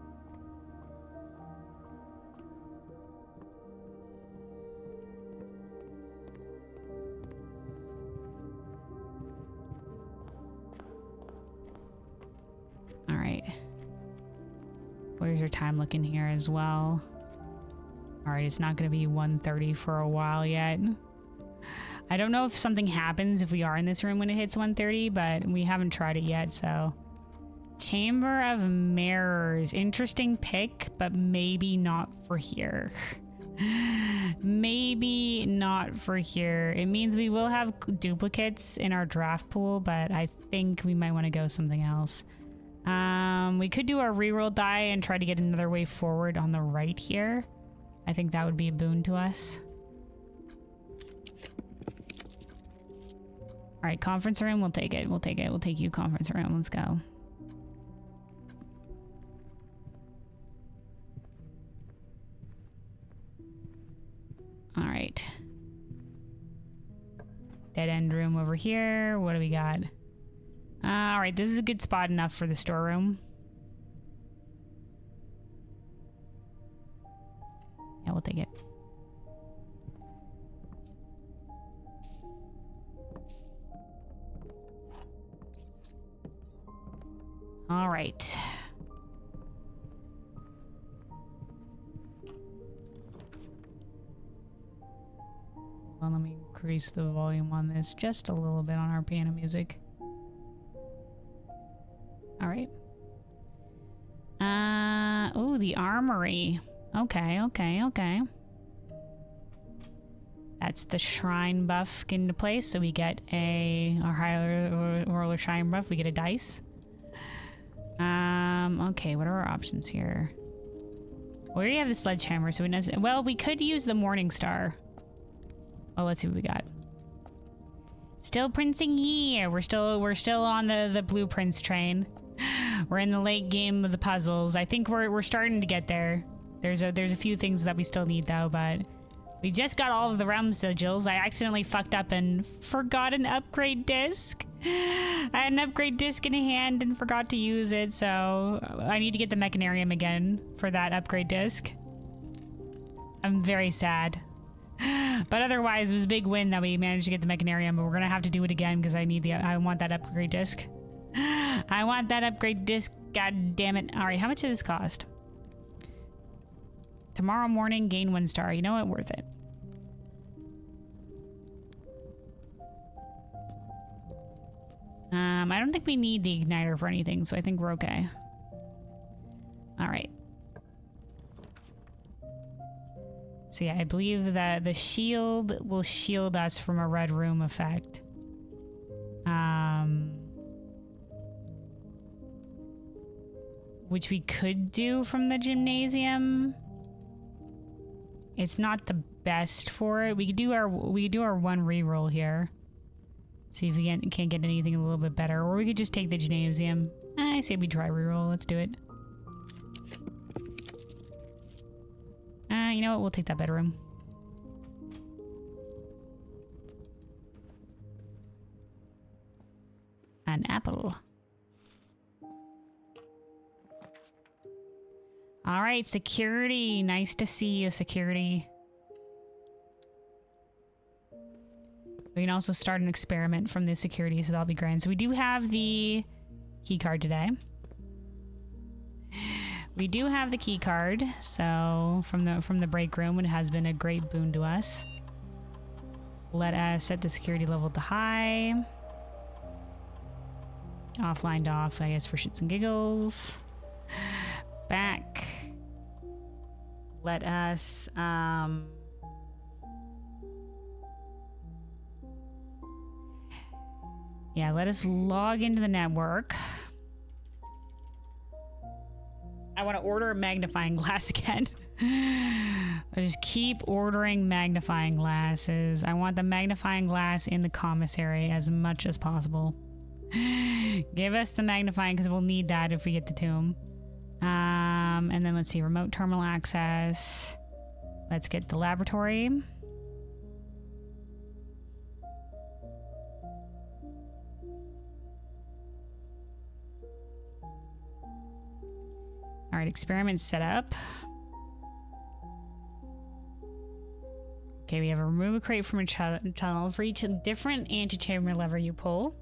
All right. Where's your time looking here as well? All right, it's not going to be 1:30 for a while yet. I don't know if something happens if we are in this room when it hits 1:30, but we haven't tried it yet, so. Chamber of Mirrors. Interesting pick, but maybe not for here. Maybe not for here. It means we will have duplicates in our draft pool, but I think we might want to go something else. We could do our reroll die and try to get another way forward on the right here. I think that would be a boon to us. All right, conference room. We'll take it. We'll take it. We'll take you, conference room. Let's go. All right. Dead end room over here. What do we got? All right, this is a good spot enough for the storeroom. Yeah, we'll take it. All right. Well, let me increase the volume on this just a little bit on our piano music. All right. Oh, the armory. Okay, okay, okay. That's the shrine buff into place, so we get our higher roller shrine buff. We get a dice. Okay, what are our options here? We already have the sledgehammer, so we know. Well, we could use the Morning Star. Oh, let's see what we got. Still printing here. We're still on the blueprints train. We're in the late game of the puzzles. I think we're starting to get there. There's a few things that we still need though, but we just got all of the realm sigils. I accidentally fucked up and forgot an upgrade disc. I had an upgrade disc in hand and forgot to use it, so I need to get the mechanarium again for that upgrade disc. I'm very sad. But otherwise, it was a big win that we managed to get the mechanarium, but we're gonna have to do it again because I want that upgrade disc. I want that upgrade disc, god damn it. Alright, how much does this cost? Tomorrow morning, gain 1 star. You know what? Worth it. I don't think we need the igniter for anything, so I think we're okay. Alright. So yeah, I believe that the shield will shield us from a red room effect. Which we could do from the gymnasium. It's not the best for it. We could do our one reroll here. See if we can't get anything a little bit better, or we could just take the gymnasium. I say we try reroll. Let's do it. You know what? We'll take that bedroom. An apple. All right, security. Nice to see you, security. We can also start an experiment from the security, so that'll be grand. So we do have the key card today. We do have the key card, so from the break room, it has been a great boon to us. Let us set the security level to high. Offline to off, I guess, for shits and giggles. Back. Let us yeah, let us log into the network. I want to order a magnifying glass again. I just keep ordering magnifying glasses. I want the magnifying glass in the commissary as much as possible. Give us the magnifying because we'll need that if we get the tomb. And then let's see, remote terminal access. Let's get the laboratory. All right, experiment set up. Okay, we have a remove a crate from a tunnel for each different antechamber lever you pull.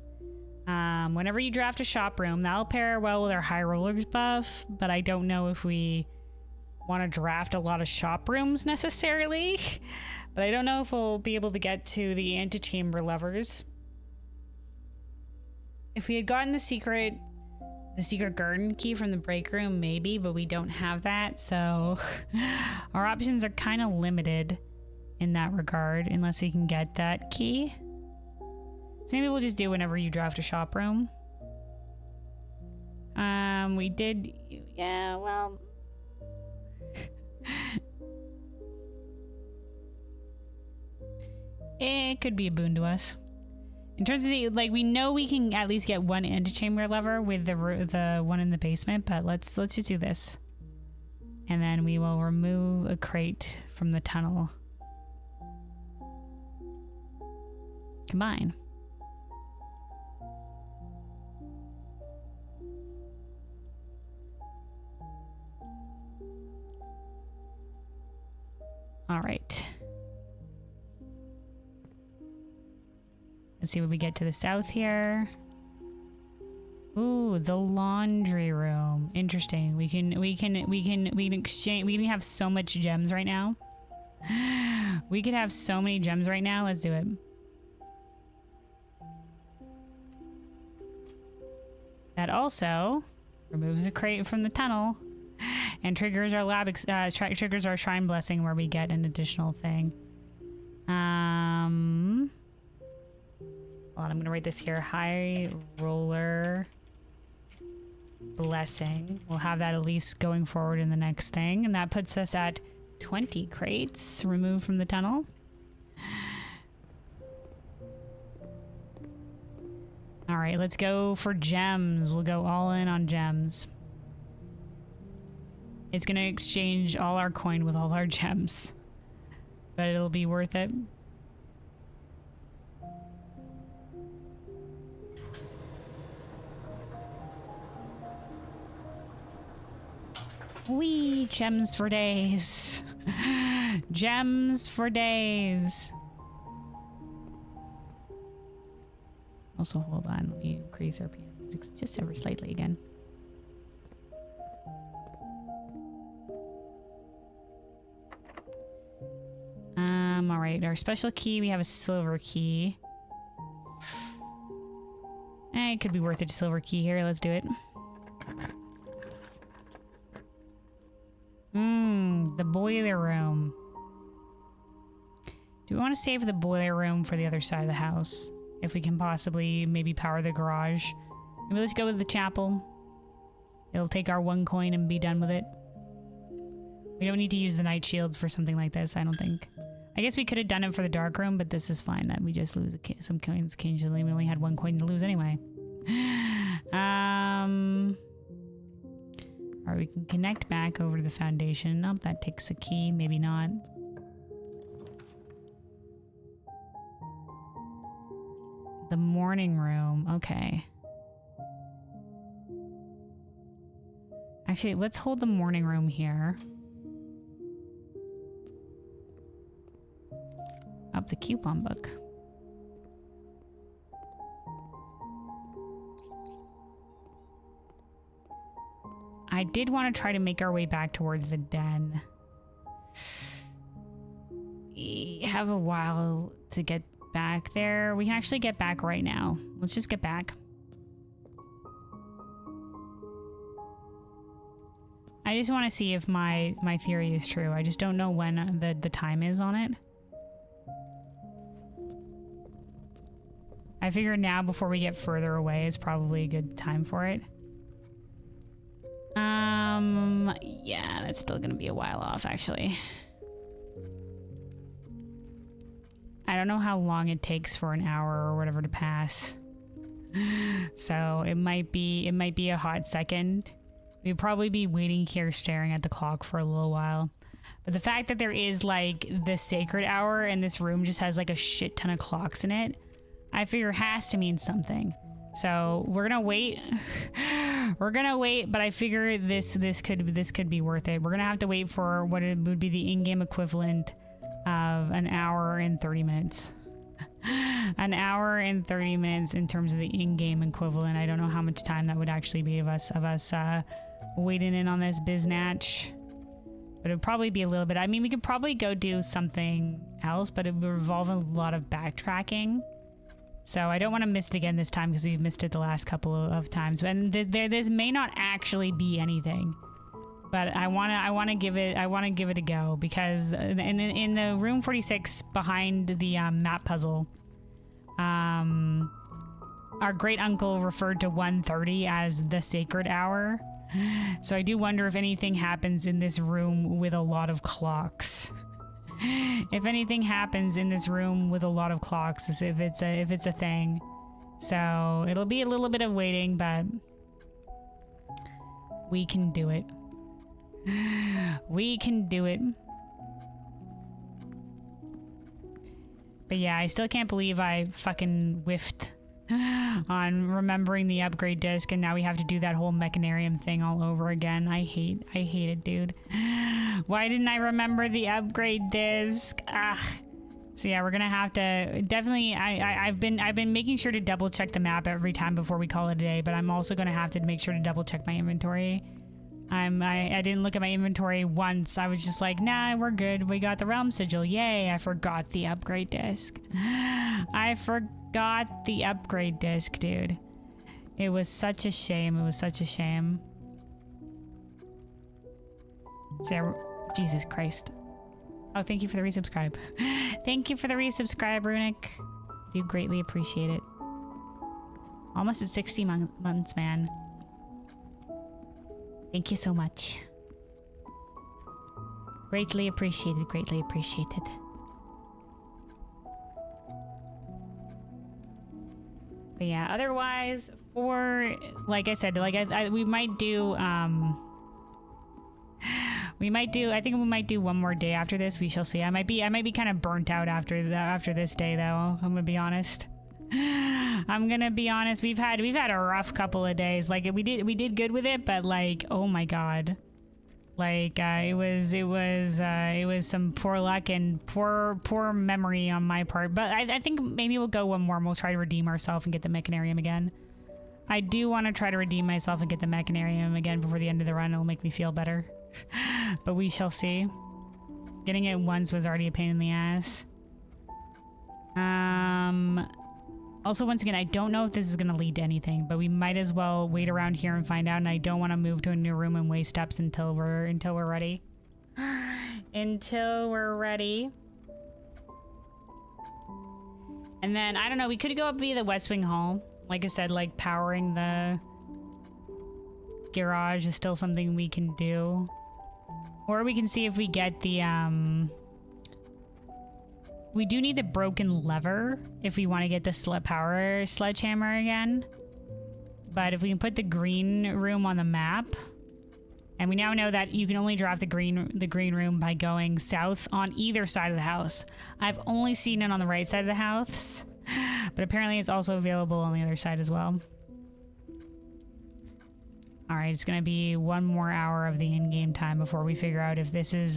Whenever you draft a shop room, that'll pair well with our high rollers buff, but I don't know if we want to draft a lot of shop rooms necessarily. But I don't know if we'll be able to get to the antechamber levers. If we had gotten the secret garden key from the break room, maybe, but we don't have that, so our options are kind of limited in that regard unless we can get that key. So maybe we'll just do whenever you draft a shop room. We did, yeah, well. It could be a boon to us. In terms of the, like, we know we can at least get one antechamber lever with the one in the basement, but let's just do this. And then we will remove a crate from the tunnel. Combine. All right. Let's see what we get to the south here. Ooh, the laundry room. Interesting. We can exchange. We can have so much gems right now. We could have so many gems right now. Let's do it. That also removes a crate from the tunnel and triggers our triggers our shrine blessing where we get an additional thing. Hold on, I'm gonna write this here. High roller blessing. We'll have that at least going forward in the next thing. And that puts us at 20 crates removed from the tunnel. All right, let's go for gems. We'll go all in on gems. It's gonna exchange all our coin with all our gems, but it'll be worth it. Wee, gems for days. Gems for days. Also, hold on, let me increase our piano music just ever slightly again. All right, our special key, we have a silver key. It could be worth it, a silver key here. Let's do it. The boiler room. Do we want to save the boiler room for the other side of the house? If we can possibly maybe power the garage. Maybe let's go with the chapel. It'll take our 1 coin and be done with it. We don't need to use the night shields for something like this, I don't think. I guess we could have done it for the dark room, but this is fine that we just lose some coins occasionally. We only had 1 coin to lose anyway. Or we can connect back over to the foundation. Nope, that takes a key. Maybe not. The morning room. Okay. Actually, let's hold the morning room here. Up the coupon book. I did want to try to make our way back towards the den. We have a while to get back there. We can actually get back right now. Let's just get back. I just want to see if my theory is true. I just don't know when the time is on it. I figure now before we get further away is probably a good time for it. Yeah, that's still gonna be a while off, actually. I don't know how long it takes for an hour or whatever to pass. So it might be a hot second. We'd probably be waiting here staring at the clock for a little while. But the fact that there is like the sacred hour and this room just has like a shit ton of clocks in it, I figure has to mean something. So we're gonna wait. We're gonna wait, but I figure this could be worth it. We're gonna have to wait for what it would be the in-game equivalent of an hour and 30 minutes. An hour and 30 minutes in terms of the in-game equivalent. I don't know how much time that would actually be of us waiting in on this biznatch. But it'd probably be a little bit. I mean, we could probably go do something else, but it would involve a lot of backtracking. So I don't want to miss it again this time because we've missed it the last couple of times. And this may not actually be anything, but I want to give it a go because in the room 46 behind the map puzzle, our great uncle referred to 1:30 as the sacred hour. So I do wonder if anything happens in this room with a lot of clocks. If anything happens in this room with a lot of clocks, as if it's a thing. So it'll be a little bit of waiting, but we can do it. We can do it. But yeah, I still can't believe I fucking whiffed on remembering the upgrade disc, and now we have to do that whole mechanarium thing all over again. I hate it, dude. Why didn't I remember the upgrade disc? Ugh. So yeah, we're gonna have to definitely. I've been making sure to double check the map every time before we call it a day, but I'm also gonna have to make sure to double check my inventory. I didn't look at my inventory once. I was just like, nah, we're good. We got the realm sigil. Yay! I forgot the upgrade disc. I forgot the upgrade disc, dude. It was such a shame. It was such a shame. Sarah, Jesus Christ. Oh, thank you for the resubscribe. Thank you for the resubscribe, Runic. Do greatly appreciate it. Almost at 60 months, man. Thank you so much. Greatly appreciated, greatly appreciated. But yeah, otherwise, for, like I said, like we might do, I think we might do one more day after this. We shall see. I might be kind of burnt out after this day, though. I'm gonna be honest. I'm gonna be honest. We've had a rough couple of days. Like we did good with it, but like, oh my god, like it was some poor luck and poor memory on my part. But I think maybe we'll go one more and we'll try to redeem ourselves and get the Mechanarium again. I do want to try to redeem myself and get the Mechanarium again before the end of the run. It'll make me feel better. But we shall see. Getting it once was already a pain in the ass. Also, once again, I don't know if this is going to lead to anything, but we might as well wait around here and find out. And I don't want to move to a new room and waste steps until we're ready. Until we're ready. And then, I don't know, we could go up via the West Wing Hall. Like I said, like powering the garage is still something we can do. Or we can see if we get the, we do need the broken lever if we want to get the power sledgehammer again. But if we can put the green room on the map, and we now know that you can only drop the green room by going south on either side of the house. I've only seen it on the right side of the house, but apparently it's also available on the other side as well. All right, it's gonna be one more hour of the in-game time before we figure out if this is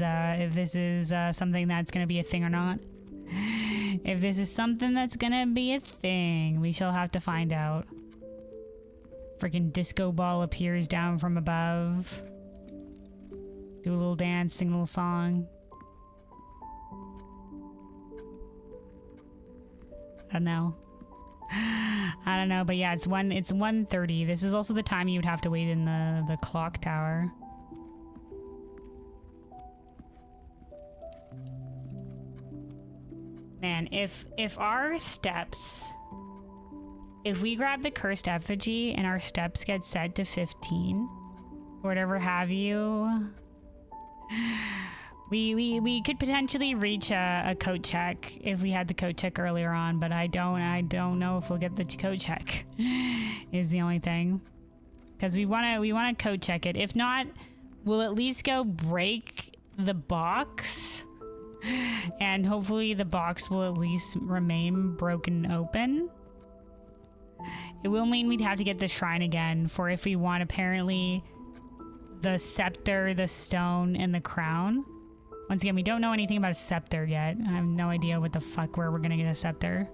something that's gonna be a thing or not. If this is something that's gonna be a thing, we shall have to find out. Freaking disco ball appears down from above. Do a little dance, sing a little song. I don't know. I don't know, but yeah, it's 1:30. This is also the time you would have to wait in the clock tower. Man, if our steps, if we grab the cursed effigy and our steps get set to 15, or whatever have you, we could potentially reach a coat check if we had the coat check earlier on, but I don't know if we'll get the coat check. Is the only thing, because we want to coat check it. If not, we'll at least go break the box. And hopefully the box will at least remain broken open. It will mean we'd have to get the shrine again for if we want apparently the scepter, the stone, and the crown. Once again, we don't know anything about a scepter yet. I have no idea what the fuck where we're gonna get a scepter.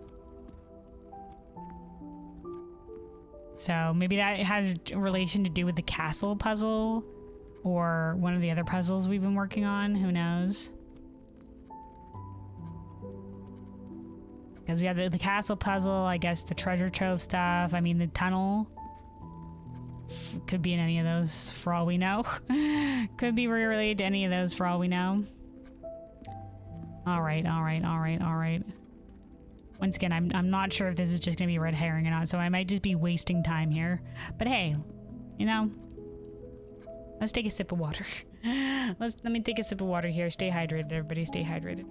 So maybe that has a relation to do with the castle puzzle or one of the other puzzles we've been working on. Who knows? Because we have the castle puzzle, I guess the treasure trove stuff. I mean, the tunnel could be in any of those for all we know. Could be related to any of those for all we know. All right. Once again, I'm not sure if this is just gonna be red herring or not, so I might just be wasting time here. But hey, you know, let's take a sip of water. Let me take a sip of water here. Stay hydrated, everybody. Stay hydrated.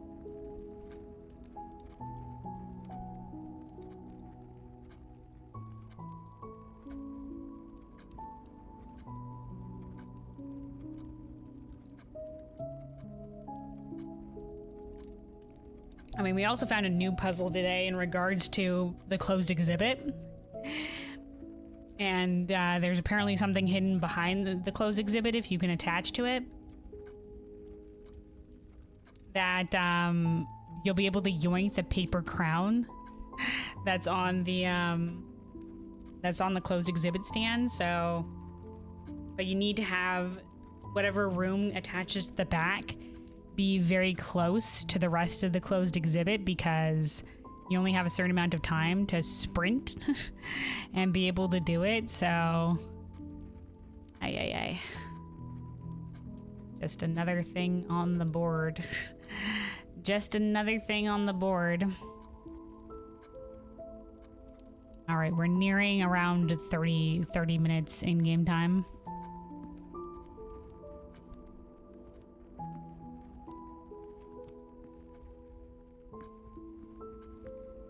I mean, we also found a new puzzle today in regards to the closed exhibit. And there's apparently something hidden behind the closed exhibit if you can attach to it. That you'll be able to yoink the paper crown that's on the closed exhibit stand. So, but you need to have whatever room attaches to the back be very close to the rest of the closed exhibit, because you only have a certain amount of time to sprint and be able to do it. So, just another thing on the board. Just another thing on the board. All right, we're nearing around 30 minutes in game time.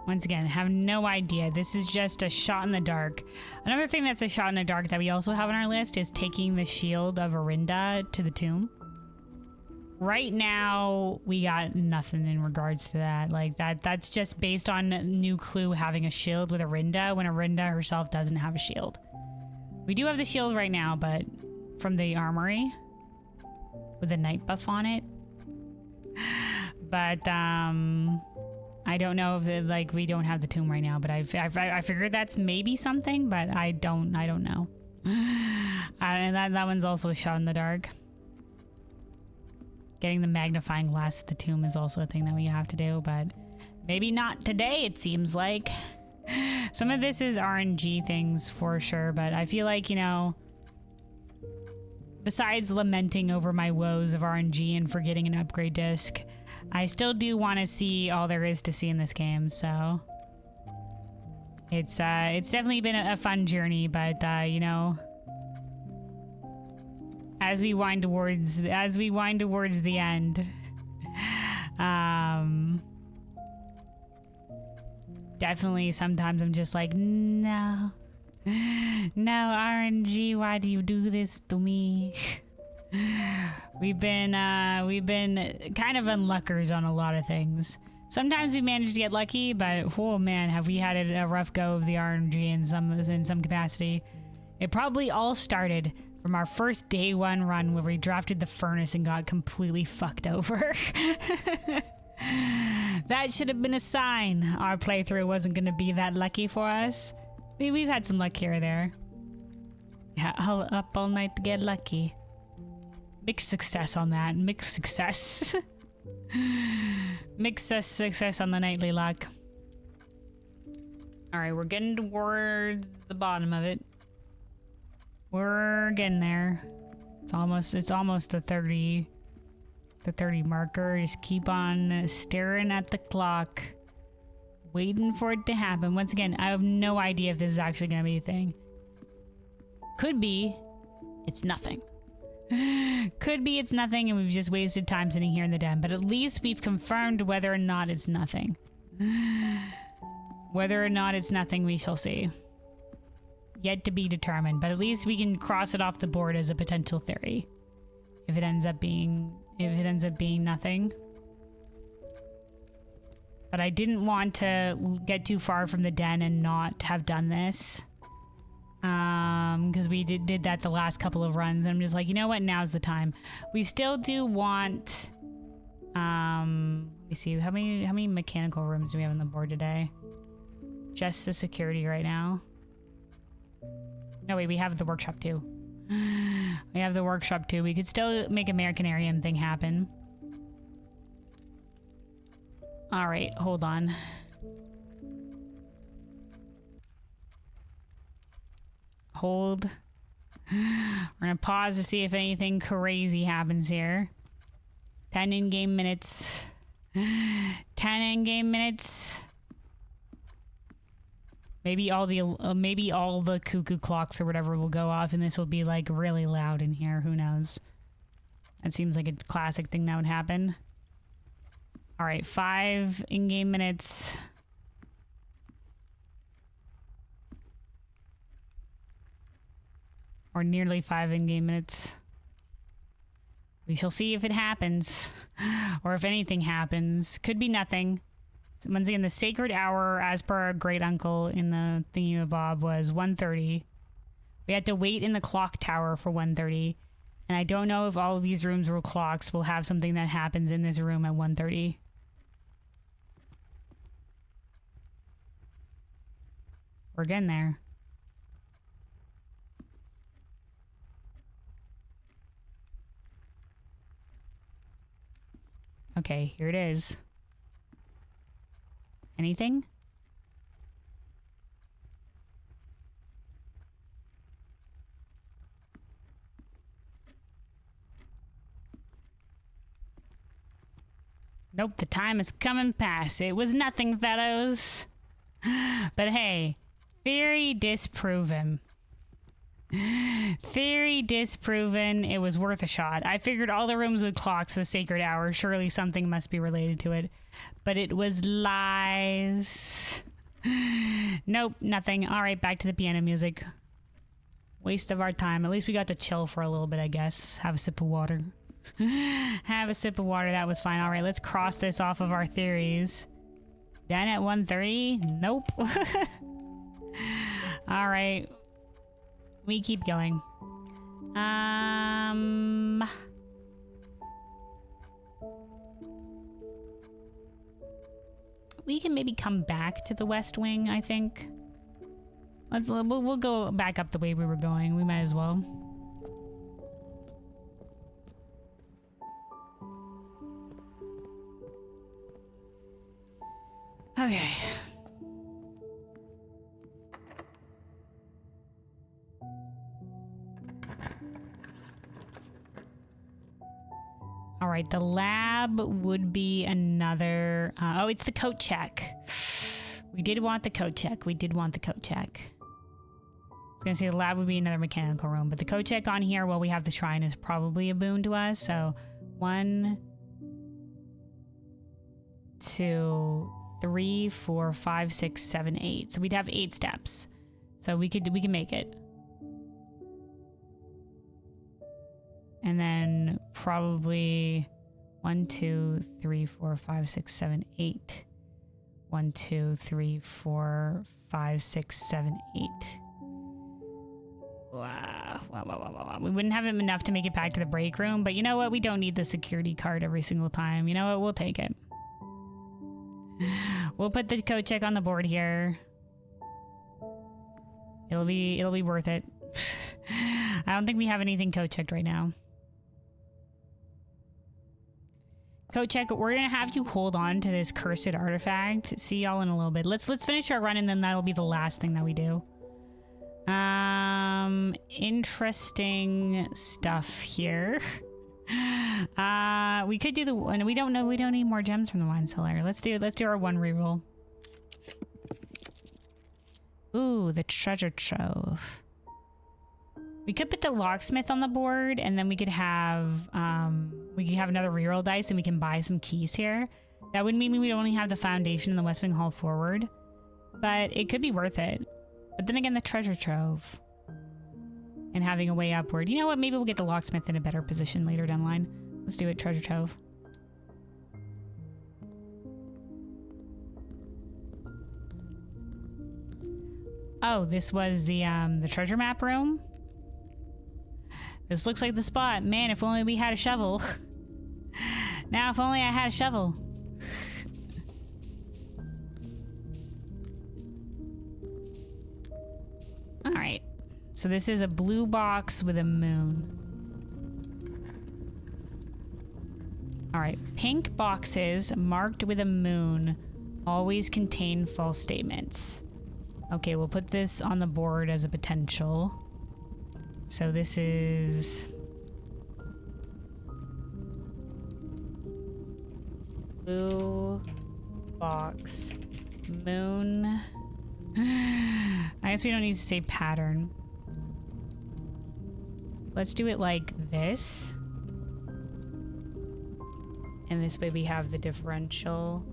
Once again, have no idea. This is just a shot in the dark. Another thing that's a shot in the dark that we also have on our list is taking the shield of Arinda to the tomb. Right now, we got nothing in regards to that. Like, that's just based on New Clue having a shield with Arinda when Arinda herself doesn't have a shield. We do have the shield right now, but from the armory with a night buff on it. But, I don't know if it, like, we don't have the tomb right now, but I figured that's maybe something, but I don't know. And that one's also a shot in the dark. Getting the magnifying glass at the tomb is also a thing that we have to do, but maybe not today, it seems like. Some of this is RNG things for sure, but I feel like, you know, besides lamenting over my woes of RNG and forgetting an upgrade disc, I still do want to see all there is to see in this game, so it's definitely been a fun journey, but you know, as we wind towards the end, definitely sometimes I'm just like, no RNG, why do you do this to me? We've been kind of unluckers on a lot of things. Sometimes we manage to get lucky, but oh man, have we had a rough go of the RNG in some capacity. It probably all started from our first day one run where we drafted the furnace and got completely fucked over. That should have been a sign our playthrough wasn't going to be that lucky for us. We've had some luck here or there. Yeah, I'll up all night to get lucky. Mixed success on that. Mixed success. Mixed success on the nightly luck. Alright, we're getting towards the bottom of it. We're getting there. It's almost the 30 marker. Just keep on staring at the clock. Waiting for it to happen. Once again, I have no idea if this is actually going to be a thing. Could be. It's nothing. Could be it's nothing and we've just wasted time sitting here in the den, but at least we've confirmed whether or not it's nothing. Whether or not it's nothing, we shall see. Yet to be determined, but at least we can cross it off the board as a potential theory. If it ends up being nothing. But I didn't want to get too far from the den and not have done this. Because we did that the last couple of runs, and I'm just like, you know what, now's the time. We still do want, let me see, how many mechanical rooms do we have on the board today? Just the security right now. No, wait, we have the workshop too. We have the workshop too. We could still make a Americanarium thing happen. All right, hold on. Hold. We're gonna pause to see if anything crazy happens here. 10 in-game minutes. 10 in-game minutes. Maybe all the cuckoo clocks or whatever will go off, and this will be like really loud in here. Who knows? That seems like a classic thing that would happen. All right, 5 in-game minutes. Or nearly 5 in-game minutes. We shall see if it happens. Or if anything happens. Could be nothing. Once again, the sacred hour, as per our great uncle in the thingy Bob, was 1:30. We had to wait in the clock tower for 1:30. And I don't know if all of these rooms with clocks will have something that happens in this room at 1:30. We're getting there. Okay, here it is. Anything? Nope, the time has come and passed. It was nothing, fellows. But hey, theory disproven. Theory disproven. It was worth a shot. I figured all the rooms with clocks, the sacred hour, surely something must be related to it. But it was lies. Nope, nothing. All right, back to the piano music. Waste of our time. At least we got to chill for a little bit, I guess. Have a sip of water. Have a sip of water. That was fine. All right, let's cross this off of our theories. Done at 1:30? Nope. All right. We keep going. We can maybe come back to the West Wing, I think. We'll go back up the way we were going. We might as well. Okay. All right, the lab would be another... oh, it's the coat check. We did want the coat check. We did want the coat check. I was going to say the lab would be another mechanical room, but the coat check on here while we have the shrine is probably a boon to us. So 1, 2, 3, 4, 5, 6, 7, 8. So we'd have 8 steps. So we can make it. And then probably 1, 2, 3, 4, 5, 6, 7, 8. 1, 2, 3, 4, 5, 6, 7, 8. Wow. We wouldn't have enough to make it back to the break room, but you know what? We don't need the security card every single time. You know what? We'll take it. We'll put the code check on the board here. It'll be worth it. I don't think we have anything code checked right now. Code check, we're gonna have you hold on to this cursed artifact. See y'all in a little bit. Let's finish our run and then that'll be the last thing that we do. Interesting stuff here. We could do the one. We don't need more gems from the wine cellar. Let's do our one reroll. Ooh, the treasure trove. We could put the locksmith on the board and then we could have another reroll dice and we can buy some keys here. That would mean we would only have the foundation and the West Wing Hall forward, but it could be worth it. But then again, the treasure trove and having a way upward. You know what? Maybe we'll get the locksmith in a better position later down the line. Let's do it, treasure trove. Oh, this was the treasure map room. This looks like the spot. Man, if only we had a shovel. Now, if only I had a shovel. All right. So this is a blue box with a moon. All right. Pink boxes marked with a moon always contain false statements. Okay, we'll put this on the board as a potential. So this is... blue box moon. I guess we don't need to say pattern. Let's do it like this. And this way we have the differential.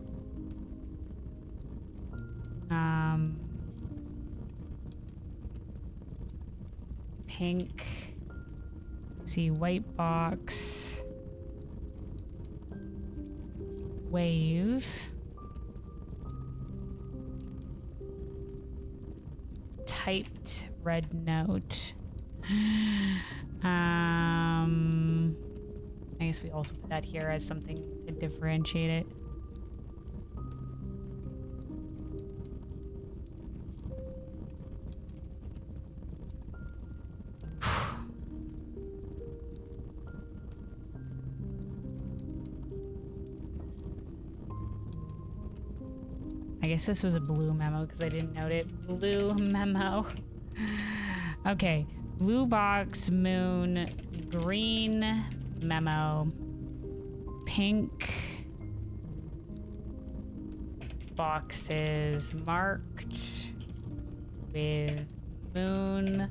Pink. See, white box. Wave. Typed red note. I guess we also put that here as something to differentiate it. I guess this was a blue memo because I didn't note it. Blue memo. Okay. Blue box, moon, green memo, pink boxes marked with moon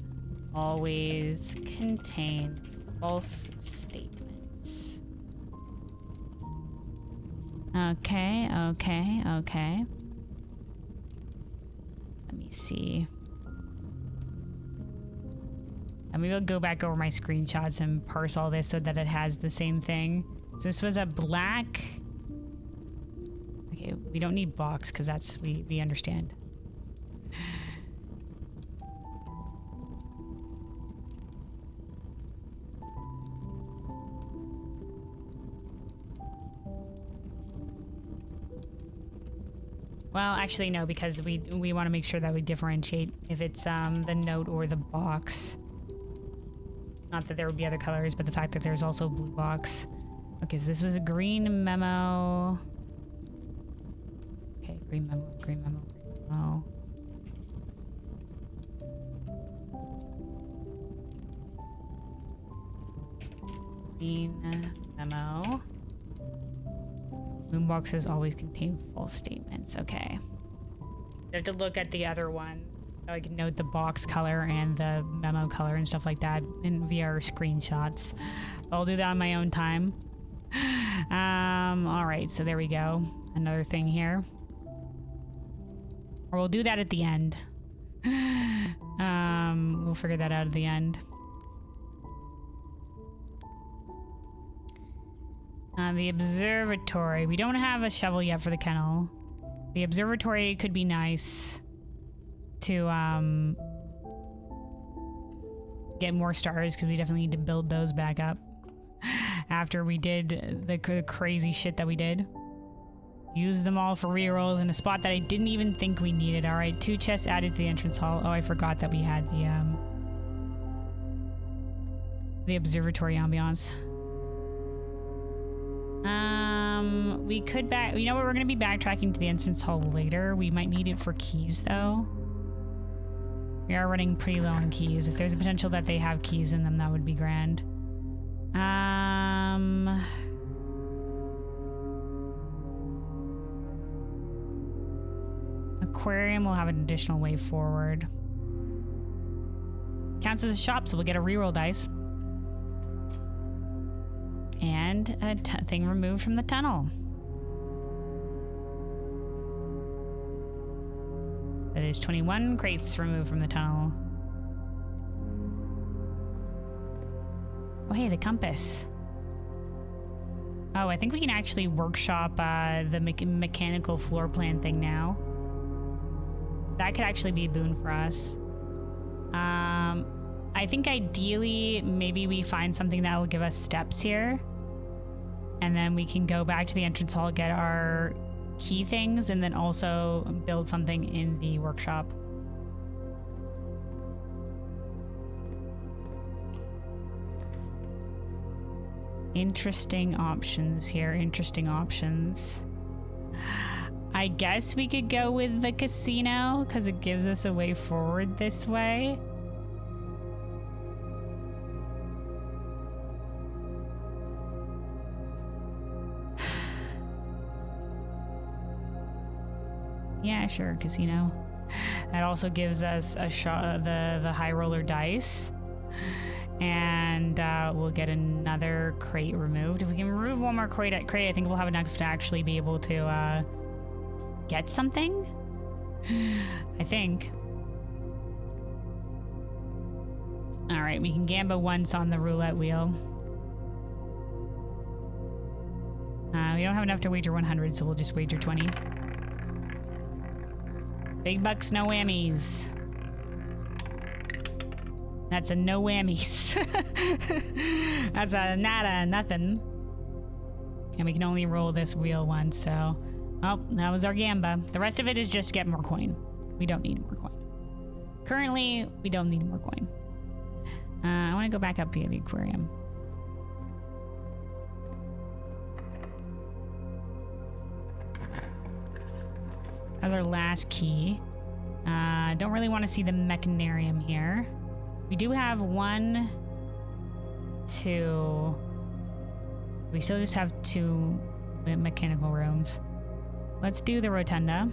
always contain false statements. Okay, okay, okay. Let me see. And we will go back over my screenshots and parse all this so that it has the same thing. So this was a black... Okay, we don't need box because that's... we understand. Well, actually, no, because we want to make sure that we differentiate if it's the note or the box. Not that there would be other colors, but the fact that there's also a blue box. Okay, so this was a green memo. Okay, green memo, green memo, green memo. Green memo. Moonboxes always contain false statements. Okay. I have to look at the other one so I can note the box color and the memo color and stuff like that in via our screenshots. I'll do that on my own time. All right, so there we go. Another thing here. Or we'll do that at the end. We'll figure that out at the end. The observatory. We don't have a shovel yet for the kennel. The observatory could be nice to get more stars because we definitely need to build those back up after we did the crazy shit that we did. Use them all for rerolls in a spot that I didn't even think we needed. All right, 2 chests added to the entrance hall. Oh, I forgot that we had the observatory ambiance. We could you know what, we're gonna be backtracking to the entrance hall later. We might need it for keys though. We are running pretty low on keys. If there's a potential that they have keys in them, that would be grand. Aquarium will have an additional way forward. Counts as a shop, so we'll get a reroll dice. And a thing removed from the tunnel. That is 21 crates removed from the tunnel. Oh, hey, the compass. Oh, I think we can actually workshop the mechanical floor plan thing now. That could actually be a boon for us. I think ideally, maybe we find something that will give us steps here. And then we can go back to the entrance hall, get our key things, and then also build something in the workshop. Interesting options here, interesting options. I guess we could go with the casino because it gives us a way forward this way. Yeah, sure, casino. That also gives us a shot, the high roller dice. And we'll get another crate removed. If we can remove one more crate, I think we'll have enough to actually be able to get something. I think. All right, we can gamble once on the roulette wheel. We don't have enough to wager 100, so we'll just wager 20. Big bucks, no whammies. That's a no whammies. That's a nada, nothing. And we can only roll this wheel once, so... Oh, that was our gamba. The rest of it is just get more coin. We don't need more coin. Currently, we don't need more coin. I want to go back up via the aquarium. That was our last key. Don't really want to see the mechanarium here. We do have 1, 2... We still just have 2 mechanical rooms. Let's do the rotunda.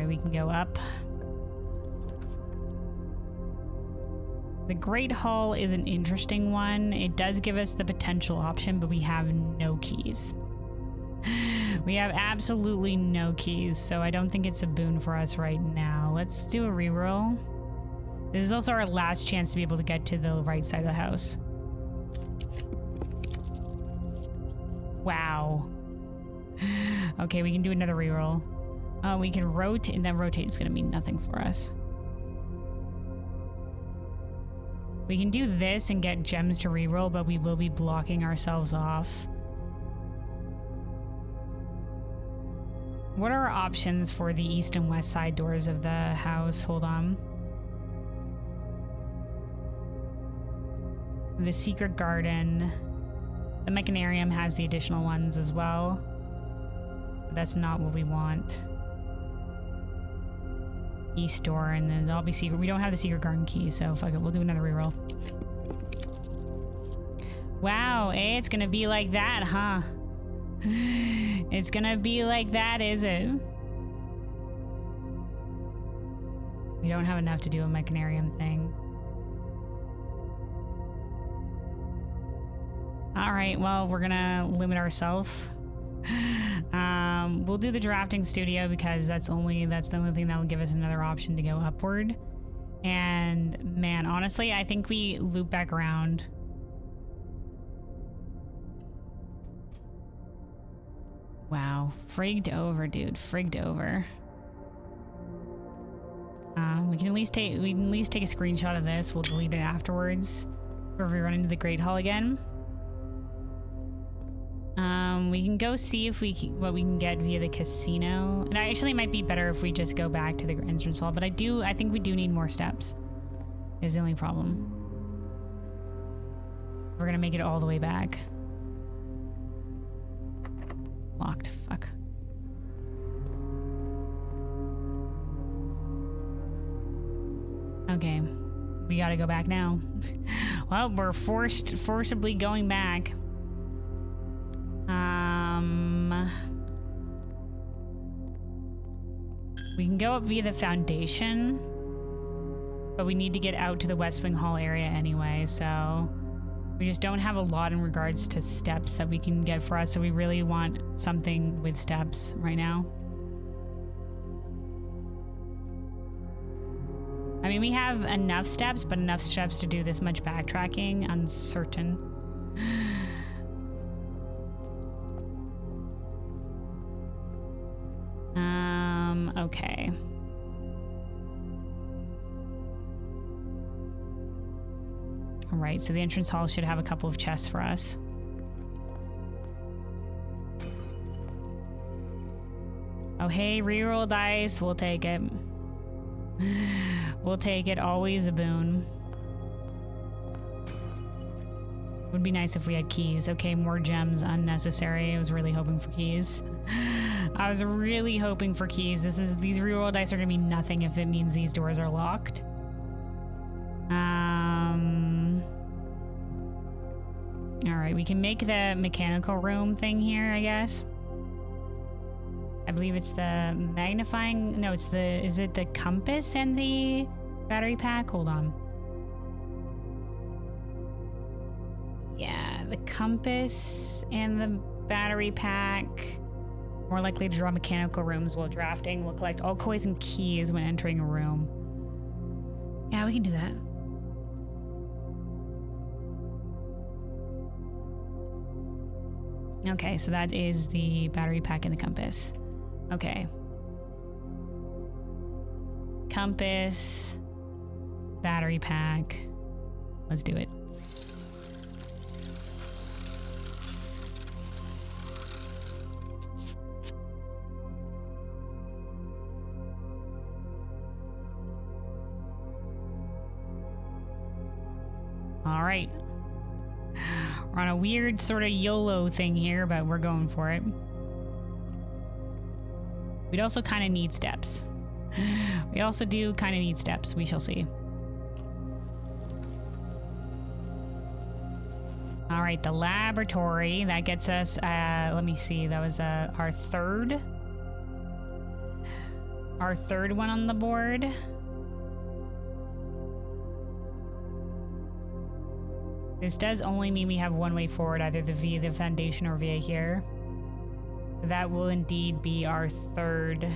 right, we can go up. The Great Hall is an interesting one. It does give us the potential option, but we have no keys. We have absolutely no keys, so I don't think it's a boon for us right now. Let's do a reroll. This is also our last chance to be able to get to the right side of the house. Wow. Okay, we can do another reroll. We can rotate, and that rotate is going to mean nothing for us. We can do this and get gems to reroll, but we will be blocking ourselves off. What are our options for the east and west side doors of the house? Hold on. The secret garden. The mechanarium has the additional ones as well. But that's not what we want. East door, and then there'll be secret. We don't have the secret garden key, so fuck it. We'll do another reroll. Wow, it's gonna be like that, huh? It's gonna be like that, is it? We don't have enough to do a mechanarium thing. All right, well, we're gonna limit ourselves. We'll do the drafting studio because that's the only thing that will give us another option to go upward. And man, honestly, I think we loop back around. Wow, frigged over, dude, frigged over. We can at least take a screenshot of this. We'll delete it afterwards, or if we run into the Great Hall again. We can go see if what we can get via the casino. And actually, it might be better if we just go back to the entrance hall. But I think we do need more steps. Is the only problem. We're gonna make it all the way back. Locked. Fuck. Okay, we gotta go back now. Well, we're forcibly going back. We can go up via the foundation, but we need to get out to the West Wing Hall area anyway, so we just don't have a lot in regards to steps that we can get for us, so we really want something with steps right now. I mean, we have enough steps, but enough steps to do this much backtracking, uncertain. Okay. All right, so the entrance hall should have a couple of chests for us. Oh, hey, reroll dice. We'll take it. We'll take it. Always a boon. Would be nice if we had keys. Okay, more gems. Unnecessary. I was really hoping for keys. I was really hoping for keys. These reroll dice are gonna mean nothing if it means these doors are locked. All right, we can make the mechanical room thing here, I guess. I believe it's the magnifying. No, is it the compass and the battery pack? Hold on. Yeah, the compass and the battery pack. More likely to draw mechanical rooms while drafting. Will collect all coins and keys when entering a room. Yeah, we can do that. Okay, so that is the battery pack and the compass. Okay. Compass, battery pack. Let's do it. All right. We're on a weird sort of YOLO thing here, but we're going for it. We'd also kind of need steps. We also do kind of need steps. We shall see. All right, the laboratory. That gets us, let me see. That was our third. our third one on the board. This does only mean we have one way forward, either via the foundation or via here. That will indeed be our third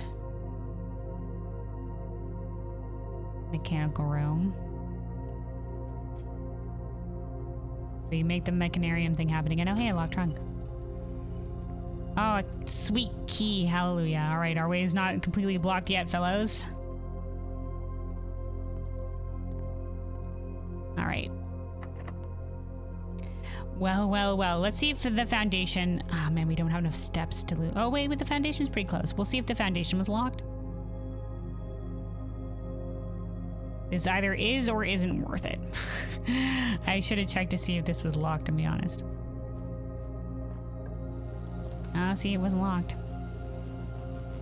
mechanical room. We make the mechanarium thing happen again. Oh, hey, a locked trunk. Oh, a sweet key. Hallelujah. All right, our way is not completely blocked yet, fellows. All right. Well. Let's see if the foundation... Oh, man, we don't have enough steps to lose. Oh, wait, but the foundation's pretty close. We'll see if the foundation was locked. This either is or isn't worth it. I should have checked to see if this was locked, to be honest. Oh, see, it wasn't locked.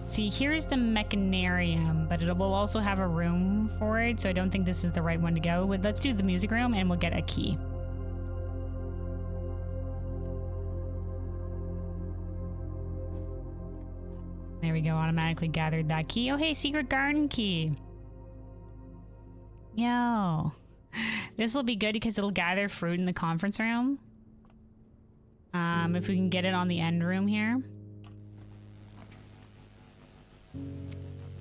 See, here's the mechanarium, but it will also have a room for it, so I don't think this is the right one to go with. Let's do the music room, and we'll get a key. There we go, automatically gathered that key. Oh, hey, secret garden key. Yo. This will be good because it'll gather fruit in the conference room. If we can get it on the end room here.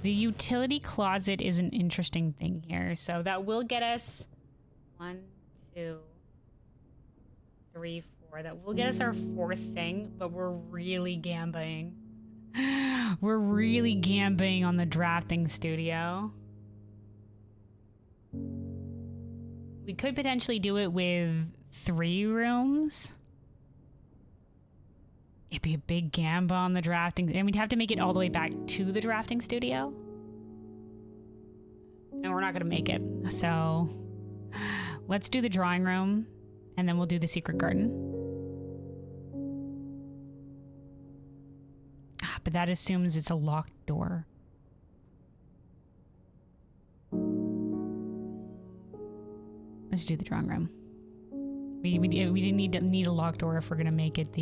The utility closet is an interesting thing here. So that will get us 1, 2, 3, 4. That will get us our fourth thing, but we're really gambling. We're really gambling on the drafting studio. We could potentially do it with 3 rooms. It'd be a big gamble on the drafting, and we'd have to make it all the way back to the drafting studio. And we're not gonna make it. So let's do the drawing room, and then we'll do the secret garden. But that assumes it's a locked door. Let's do the drawing room. We didn't need a locked door if we're gonna make it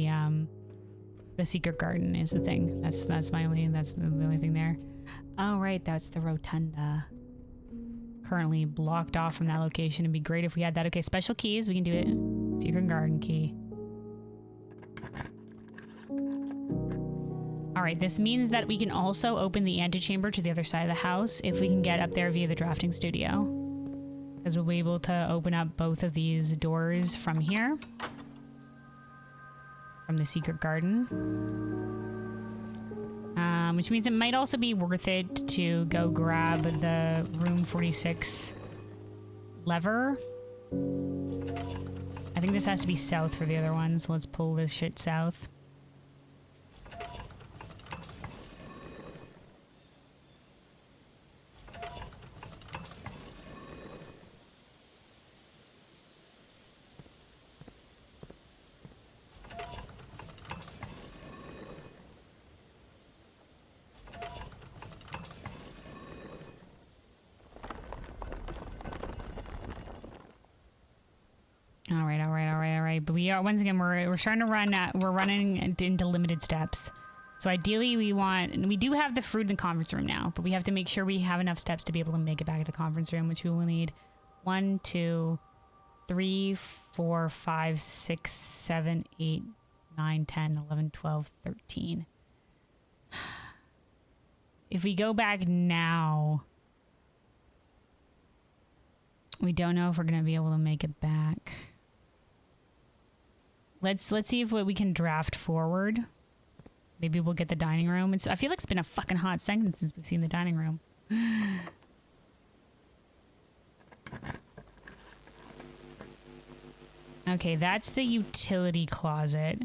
the secret garden is the thing. That's the only thing there. Oh right, that's the rotunda. Currently blocked off from that location. It'd be great if we had that. Okay, special keys. We can do it. Secret garden key. All right, this means that we can also open the antechamber to the other side of the house if we can get up there via the drafting studio. Because we'll be able to open up both of these doors from here. From the secret garden. Which means it might also be worth it to go grab the room 46 lever. I think this has to be south for the other one, so let's pull this shit south. But we are, once again, we're trying to run we're running into limited steps. So ideally we want, and we do have the fruit in the conference room now, but we have to make sure we have enough steps to be able to make it back to the conference room, which we will need 1, 2, 3, 4, 5, 6, 7, 8, 9, 10, 11, 12, 13. If we go back now, we don't know if we're going to be able to make it back. Let's see if we can draft forward. Maybe we'll get the dining room. I feel like it's been a fucking hot second since we've seen the dining room. Okay, that's the utility closet.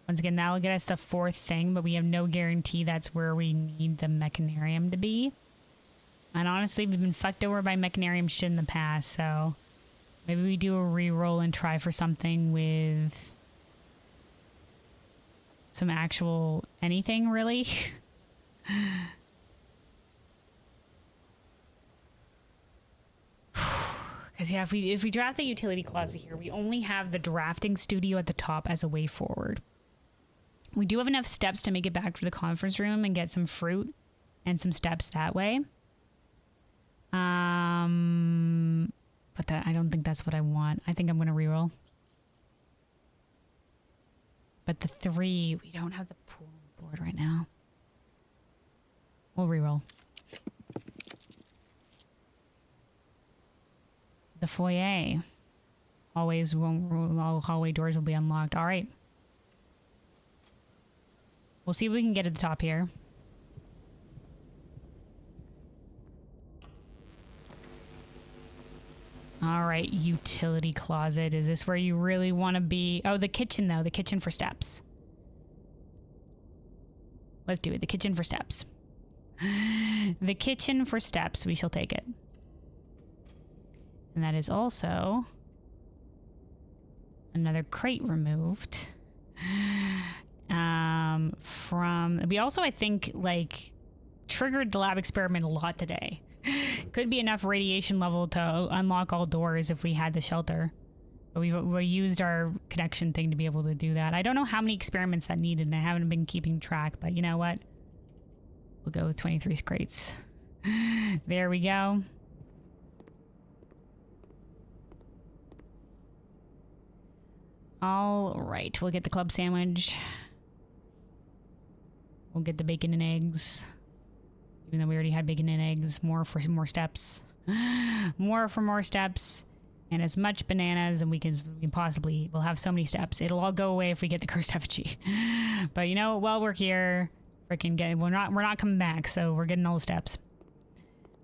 Once again, that'll get us the fourth thing, but we have no guarantee that's where we need the mechanarium to be. And honestly, we've been fucked over by mechanarium shit in the past, so maybe we do a re-roll and try for something with some actual anything, really. Because yeah, if we draft the utility closet here, we only have the drafting studio at the top as a way forward. We do have enough steps to make it back to the conference room and get some fruit and some steps that way. But I don't think that's what I want. I think I'm going to reroll. But the 3, we don't have the pool board right now. We'll reroll. The foyer. Always, all hallway doors will be unlocked. All right. We'll see if we can get to the top here. All right, utility closet. Is this where you really want to be? Oh, the kitchen, though. The kitchen for steps. Let's do it. The kitchen for steps. The kitchen for steps. We shall take it. And that is also another crate removed. We also, I think, like, triggered the lab experiment a lot today. Could be enough radiation level to unlock all doors if we had the shelter. But we used our connection thing to be able to do that. I don't know how many experiments that needed, and I haven't been keeping track, but you know what? We'll go with 23 crates. There we go. All right, we'll get the club sandwich. We'll get the bacon and eggs. Even though we already had bacon and eggs. More for some more steps. More for more steps. And as much bananas and we can possibly eat. We'll have so many steps. It'll all go away if we get the cursed effigy. But you know, while we're here, we're not coming back, so we're getting all the steps.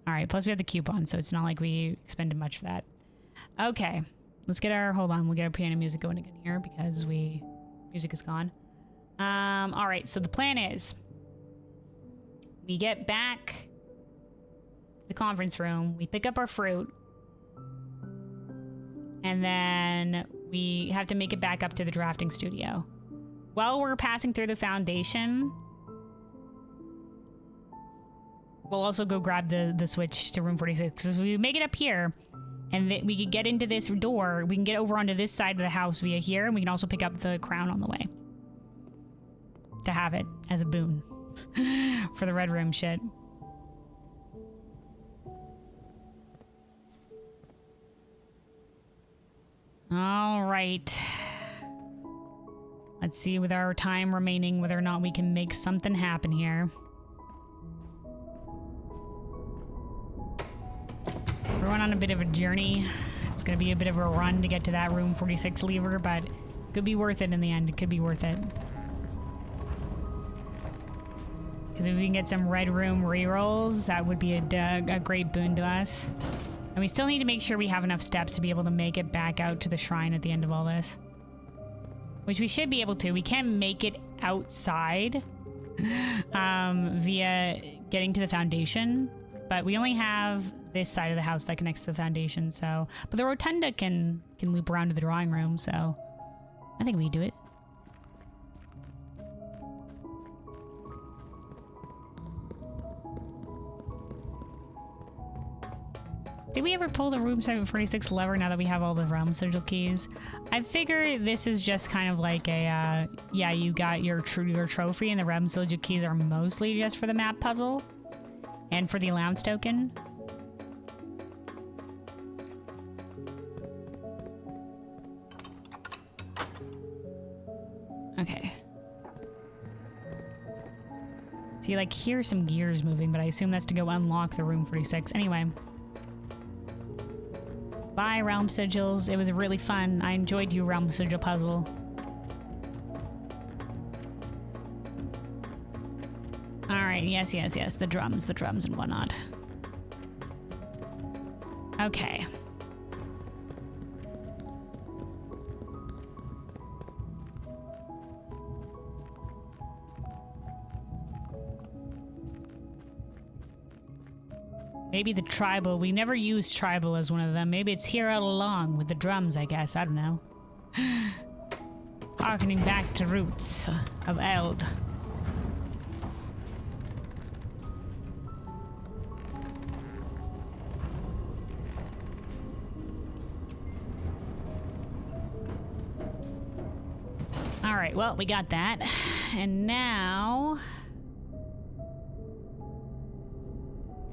Alright, plus we have the coupon, so it's not like we expended much for that. Okay. Let's get our, hold on, we'll get our piano music going again here because music is gone. Alright, so the plan is we get back to the conference room, we pick up our fruit, and then we have to make it back up to the drafting studio. While we're passing through the foundation, we'll also go grab the switch to room 46. So we make it up here, and we can get into this door. We can get over onto this side of the house via here, and we can also pick up the crown on the way. To have it as a boon. For the red room shit. All right. Let's see with our time remaining whether or not we can make something happen here. We're going on a bit of a journey. It's going to be a bit of a run to get to that room 46 lever, but it could be worth it in the end. It could be worth it. Because if we can get some red room rerolls, that would be a great boon to us. And we still need to make sure we have enough steps to be able to make it back out to the shrine at the end of all this. Which we should be able to. We can't make it outside via getting to the foundation. But we only have this side of the house that connects to the foundation, so... But the rotunda can loop around to the drawing room, so... I think we can do it. Did we ever pull the room 746 lever now that we have all the realm sigil keys? I figure this is just kind of like a, yeah, you got your trophy, and the realm sigil keys are mostly just for the map puzzle. And for the allowance token. Okay. So you like hear some gears moving, but I assume that's to go unlock the room 46. Anyway. Bye, Realm Sigils. It was really fun. I enjoyed you, Realm Sigil puzzle. Alright, yes. The drums and whatnot. Okay. Maybe the tribal. We never used tribal as one of them. Maybe it's here all along with the drums, I guess. I don't know. Harkening back to roots of Eld. All right, well, we got that. And now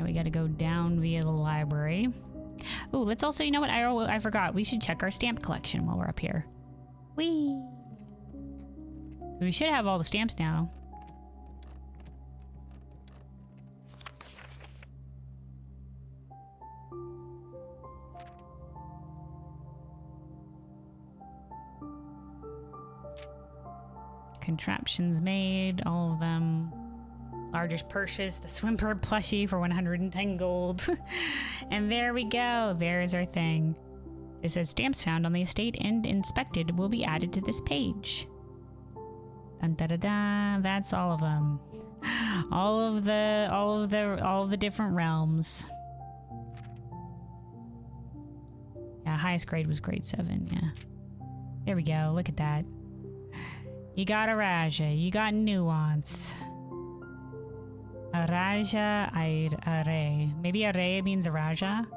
we got to go down via the library. Oh, let's also, you know what? I forgot. We should check our stamp collection while we're up here. Whee! We should have all the stamps now. Contraptions made, all of them. Largest purchase, the Swimbird plushie for 110 gold. And there we go. There's our thing. It says stamps found on the estate and inspected will be added to this page. Dun, da, da, da. That's all of them. All of the different realms. Yeah, highest grade was grade 7. Yeah. There we go. Look at that. You got a Raja. You got Nuance. A Raja, a Ray. Maybe a Ray means a Raja.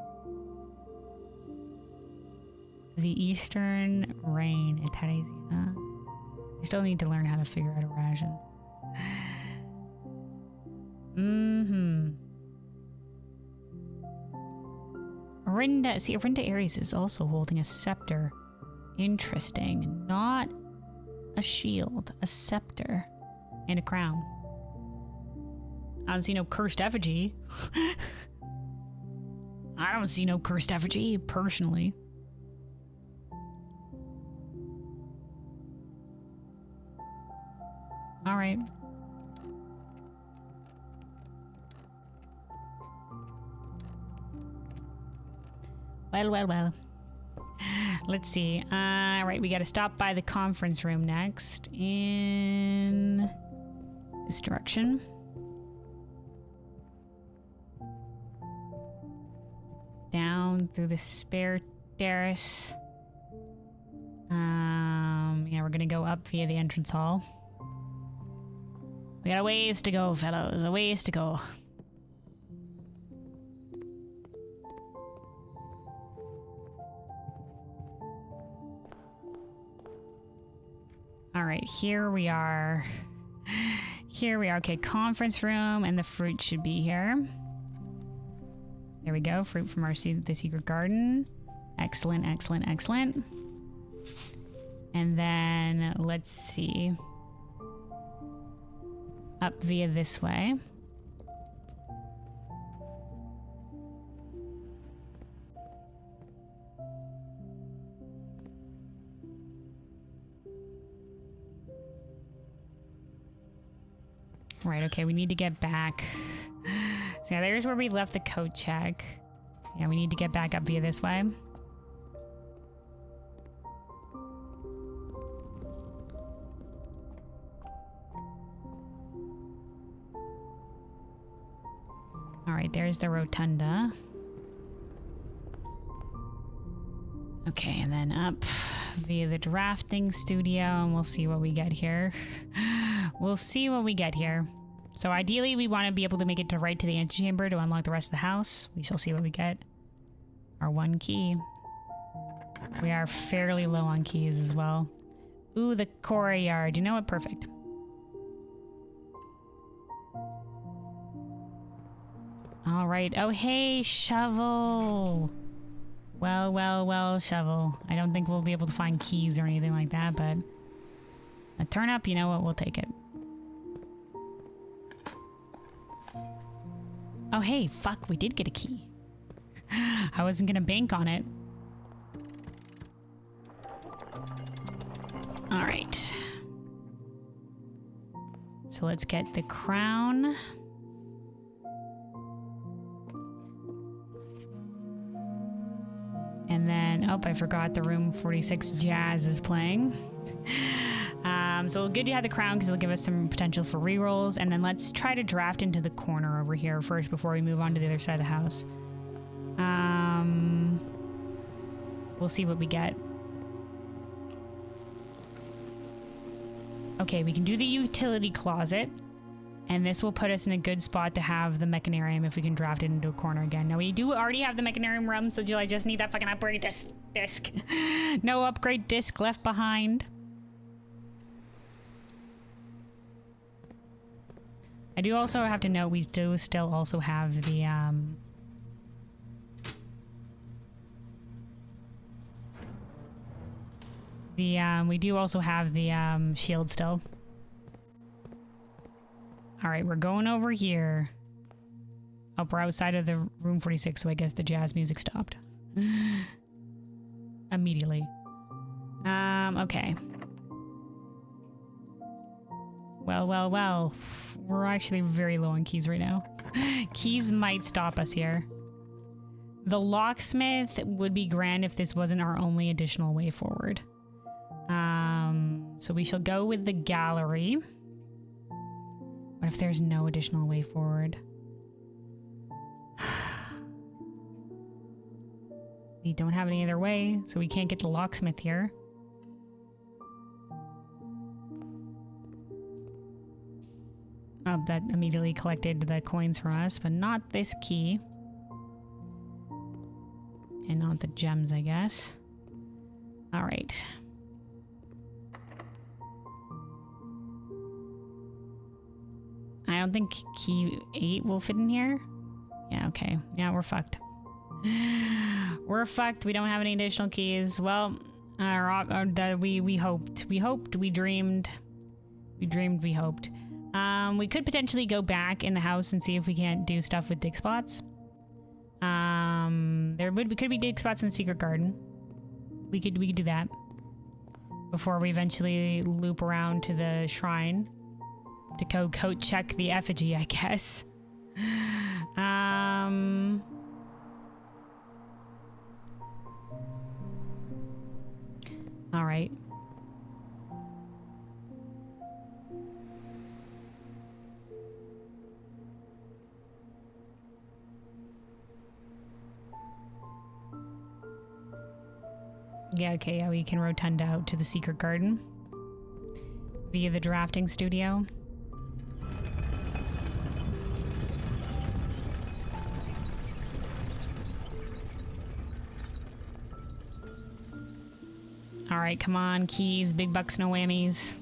The Eastern Rain. Itarizina. I still need to learn how to figure out a Raja. Arinda Aries is also holding a scepter. Interesting. Not a shield, a scepter, and a crown. I don't see no cursed effigy. I don't see no cursed effigy, personally. All right. Well. Let's see. Right, we got to stop by the conference room next in this direction. Down through the spare terrace. Yeah, we're gonna go up via the entrance hall. We got a ways to go, fellows. A ways to go. All right, here we are. Okay, conference room, and the fruit should be here. There we go, fruit from the secret garden. Excellent. And then, let's see. Up via this way. Right, okay, we need to get back. So yeah, there's where we left the coat check. Yeah, we need to get back up via this way. Alright, there's the rotunda. Okay, and then up via the drafting studio, and we'll see what we get here. We'll see what we get here. So ideally, we want to be able to make it right to the antechamber to unlock the rest of the house. We shall see what we get. Our one key. We are fairly low on keys as well. Ooh, the courtyard. You know what? Perfect. All right. Oh, hey, Shovel. Well, Shovel. I don't think we'll be able to find keys or anything like that, but a turn up, you know what? We'll take it. Oh, hey, fuck, we did get a key. I wasn't gonna bank on it. All right. So let's get the crown. And then, oh, I forgot the room 46 jazz is playing. So good to have the crown because it'll give us some potential for rerolls. And then let's try to draft into the corner over here first before we move on to the other side of the house. We'll see what we get. Okay, we can do the utility closet. And this will put us in a good spot to have the mechanarium if we can draft it into a corner again. Now, we do already have the mechanarium room, so I just need that fucking upgrade disc. No upgrade disc left behind. I do also have to note we do still also have the we do also have the shield still. All right, we're going over here. Oh, we're outside of the room 46, so I guess the jazz music stopped. Immediately. Okay. Well. We're actually very low on keys right now. Keys might stop us here. The locksmith would be grand if this wasn't our only additional way forward. So we shall go with the gallery. What if there's no additional way forward? We don't have any other way, so we can't get the locksmith here. Oh, that immediately collected the coins from us, but not this key. And not the gems, I guess. All right. I don't think key 8 will fit in here. Yeah, okay. Yeah, we're fucked. We're fucked. We don't have any additional keys. Well, we hoped. We hoped. We dreamed. We dreamed. We hoped. We could potentially go back in the house and see if we can't do stuff with dig spots. Could be dig spots in the secret garden. We could do that before we eventually loop around to the shrine to go coat check the effigy, I guess. All right. Yeah, okay, yeah, we can rotund out to the secret garden via the drafting studio. All right, come on, keys, big bucks, no whammies.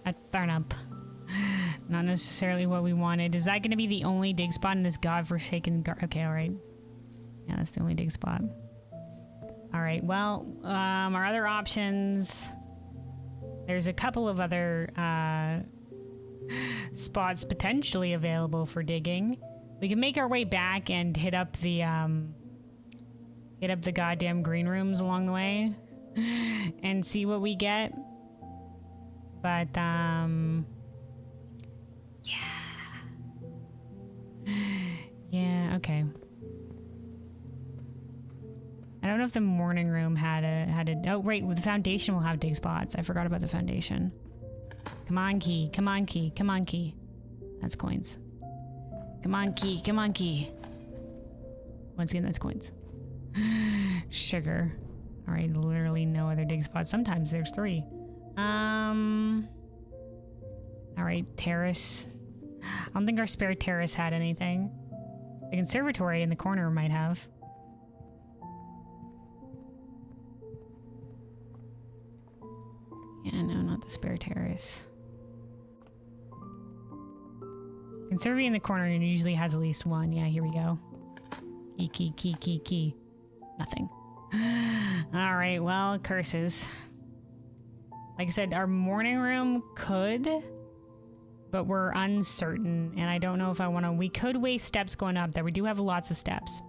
A turnip. Not necessarily what we wanted. Is that going to be the only dig spot in this godforsaken okay, all right. Yeah, that's the only dig spot. All right, well, our other options... There's a couple of other spots potentially available for digging. We can make our way back and hit up the goddamn green rooms along the way and see what we get. But, yeah, okay. I don't know if the morning room had a oh right, the foundation will have dig spots. I forgot about the foundation. Come on, key. Come on, key. Come on, key. That's coins. Come on, key. Come on, key. Once again, that's coins. Sugar. All right, literally no other dig spots. Sometimes there's 3. All right, terrace. I don't think our spare terrace had anything. The conservatory in the corner might have. Yeah, no, not the spare terrace. Conservatory in the corner usually has at least 1. Yeah, here we go. Key. Nothing. All right, well, curses. Like I said, our morning room could, but we're uncertain, and I don't know if I want to... We could waste steps going up there. We do have lots of steps.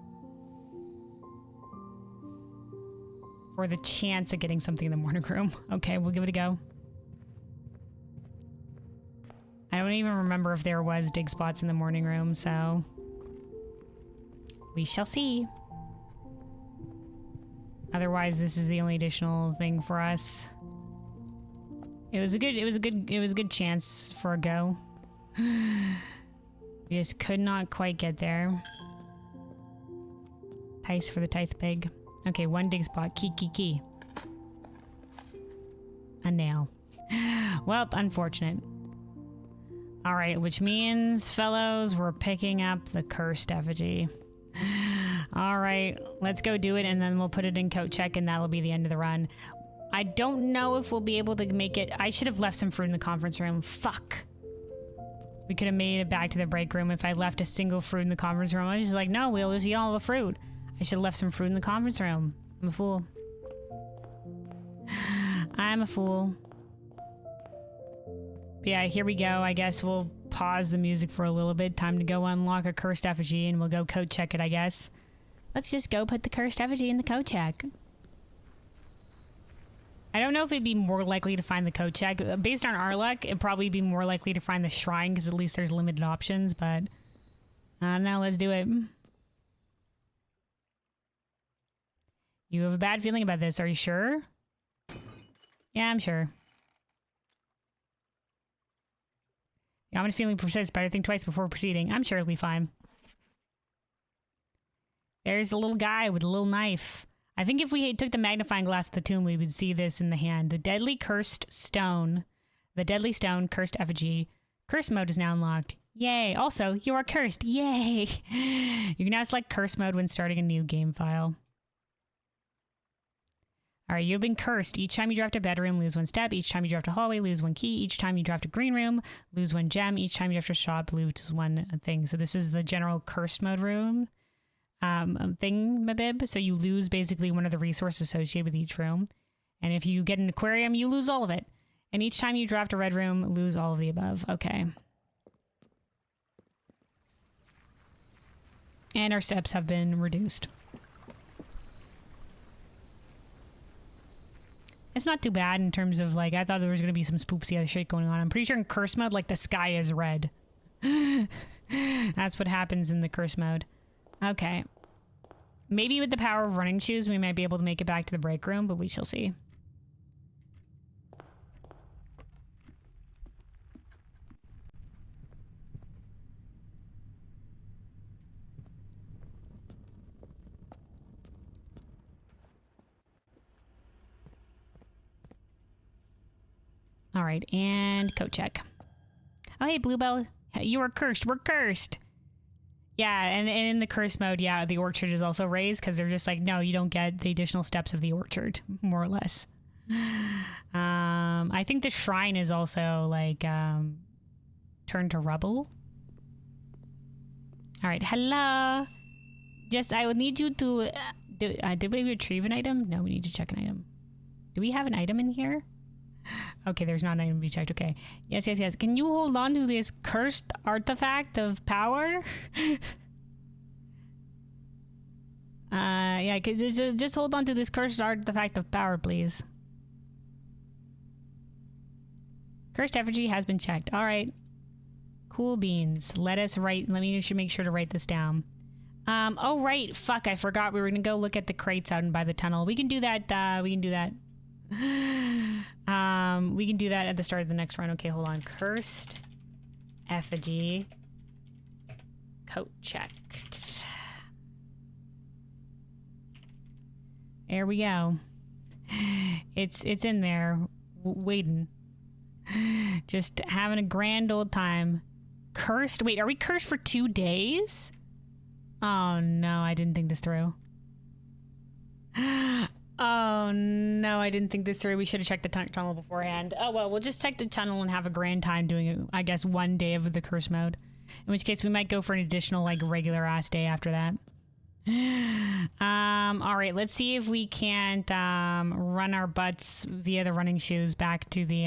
For the chance of getting something in the morning room. Okay, we'll give it a go. I don't even remember if there was dig spots in the morning room, so... We shall see. Otherwise, this is the only additional thing for us. It was a good chance for a go. We just could not quite get there. Tice for the tithe pig. Okay, 1 dig spot. Key. A nail. Well, unfortunate. All right, which means, fellows, we're picking up the cursed effigy. All right, let's go do it, and then we'll put it in coat check, and that'll be the end of the run. I don't know if we'll be able to make it. I should have left some fruit in the conference room. Fuck. We could have made it back to the break room if I left a single fruit in the conference room. I was just like, no, we'll just eat all the fruit. I should have left some fruit in the conference room. I'm a fool. I'm a fool. But yeah, here we go. I guess we'll pause the music for a little bit. Time to go unlock a cursed effigy and we'll go code check it, I guess. Let's just go put the cursed effigy in the code check. I don't know if it'd be more likely to find the code check. Based on our luck, it'd probably be more likely to find the shrine because at least there's limited options, but I don't know. Let's do it. You have a bad feeling about this. Are you sure? Yeah, I'm sure. Yeah, I'm a feeling persists, but I think twice before proceeding. I'm sure it'll be fine. There's the little guy with the little knife. I think if we took the magnifying glass to the tomb, we would see this in the hand. The deadly cursed stone. The deadly stone, cursed effigy. Curse mode is now unlocked. Yay. Also, you are cursed. Yay. You can now select curse mode when starting a new game file. All right, you've been cursed. Each time you draft a bedroom, lose 1 step. Each time you draft a hallway, lose 1 key. Each time you draft a green room, lose 1 gem. Each time you draft a shop, lose 1 thing. So this is the general cursed mode room. Thing, Mabib. So you lose basically one of the resources associated with each room. And if you get an aquarium, you lose all of it. And each time you draft a red room, lose all of the above. Okay. And our steps have been reduced. It's not too bad in terms of, like, I thought there was going to be some spoopsy other shit going on. I'm pretty sure in curse mode, like, the sky is red. That's what happens in the curse mode. Okay. Maybe with the power of running shoes, we might be able to make it back to the break room, but we shall see. All right, and code check. Oh, hey, Bluebell. You are cursed. We're cursed. Yeah, and in the curse mode, yeah, the orchard is also raised because they're just like, no, you don't get the additional steps of the orchard, more or less. I think the shrine is also like turned to rubble. All right, hello. Just, I would need you to, did we retrieve an item? No, we need to check an item. Do we have an item in here? Okay, there's not an item to be checked. Okay. Yes, yes, yes. Can you hold on to this cursed artifact of power? Yeah, just hold on to this cursed artifact of power, please. Cursed effigy has been checked. All right. Cool beans. Let me make sure to write this down. Oh, right. Fuck, I forgot we were going to go look at the crates out by the tunnel. We can do that. We can do that. We can do that at the start of the next run. Okay, hold on. Cursed effigy coat checked. There we go. It's in there waiting, just having a grand old time. Cursed. Wait, are we cursed for 2 days? Oh no, I didn't think this through. Oh no, I didn't think this through. We should have checked the tunnel beforehand. Oh well, we'll just check the tunnel and have a grand time doing it, I guess, 1 day of the curse mode. In which case we might go for an additional, like, regular ass day after that. Alright, let's see if we can't run our butts via the running shoes back to the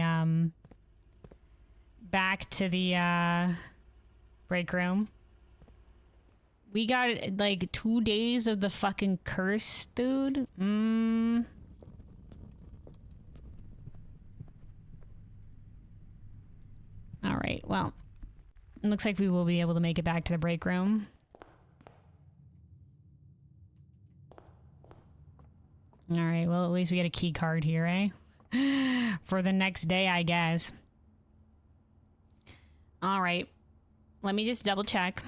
break room. We got, like, 2 days of the fucking curse, dude. Alright, well. It looks like we will be able to make it back to the break room. Alright, well, at least we get a key card here, eh? For the next day, I guess. Alright. Let me just double check.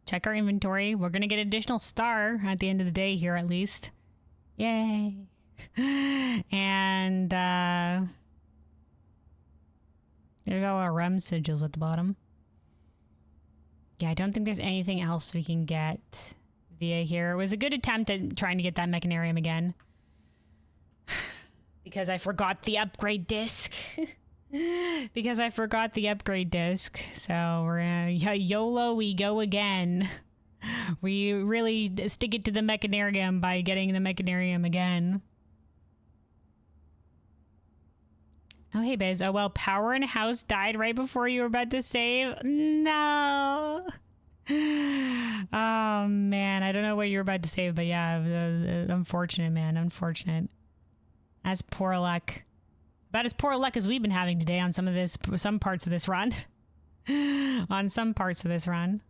Check our inventory. We're gonna get an additional star at the end of the day here, at least. Yay. And, there's all our REM sigils at the bottom. Yeah, I don't think there's anything else we can get via here. It was a good attempt at trying to get that mechanarium again. because I forgot the upgrade disc. Because I forgot the upgrade disc. So we're gonna YOLO we go again. We really stick it to the mechanarium by getting the mechanarium again. Oh, hey, Biz. Oh, well, power in house died right before you were about to save. No. Oh, man. I don't know what you were about to save, but yeah, unfortunate, man. Unfortunate. That's poor luck. About as poor luck as we've been having today on some parts of this run. On some parts of this run.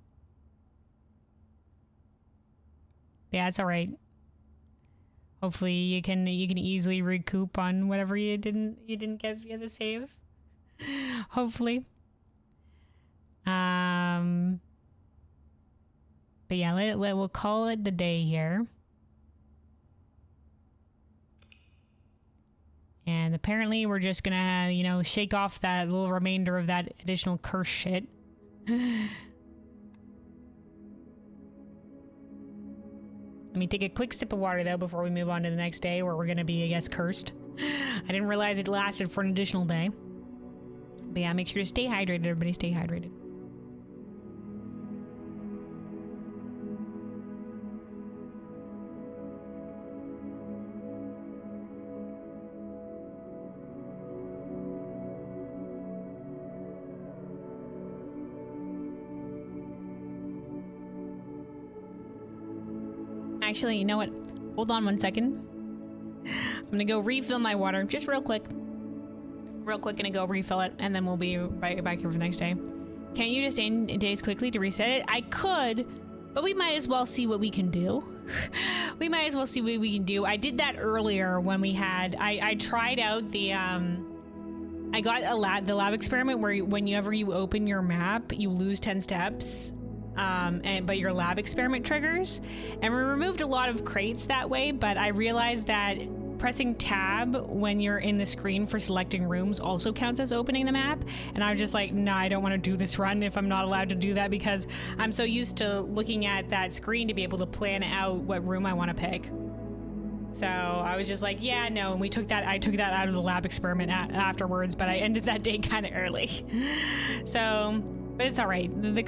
Yeah, it's all right. Hopefully you can easily recoup on whatever you didn't get via the save. Hopefully. But yeah, we'll call it the day here. And apparently we're just gonna, you know, shake off that little remainder of that additional curse shit. Let me take a quick sip of water, though, before we move on to the next day, where we're going to be, I guess, cursed. I didn't realize it lasted for an additional day. But yeah, make sure to stay hydrated, everybody. Stay hydrated. Actually, you know what? Hold on one second. I'm gonna go refill my water, just real quick. Real quick, gonna go refill it, and then we'll be right back here for the next day. Can't you just end days quickly to reset it? I could, but we might as well see what we can do. We might as well see what we can do. I did that earlier when we had, I tried out the, I got the lab experiment where whenever you open your map, you lose 10 steps. But your lab experiment triggers, and we removed a lot of crates that way, but I realized that pressing tab when you're in the screen for selecting rooms also counts as opening the map, and I was just like, nah, I don't want to do this run if I'm not allowed to do that, because I'm so used to looking at that screen to be able to plan out what room I want to pick. So I was just like, yeah, no, and I took that out of the lab experiment afterwards, but I ended that day kind of early. So, but it's all right. The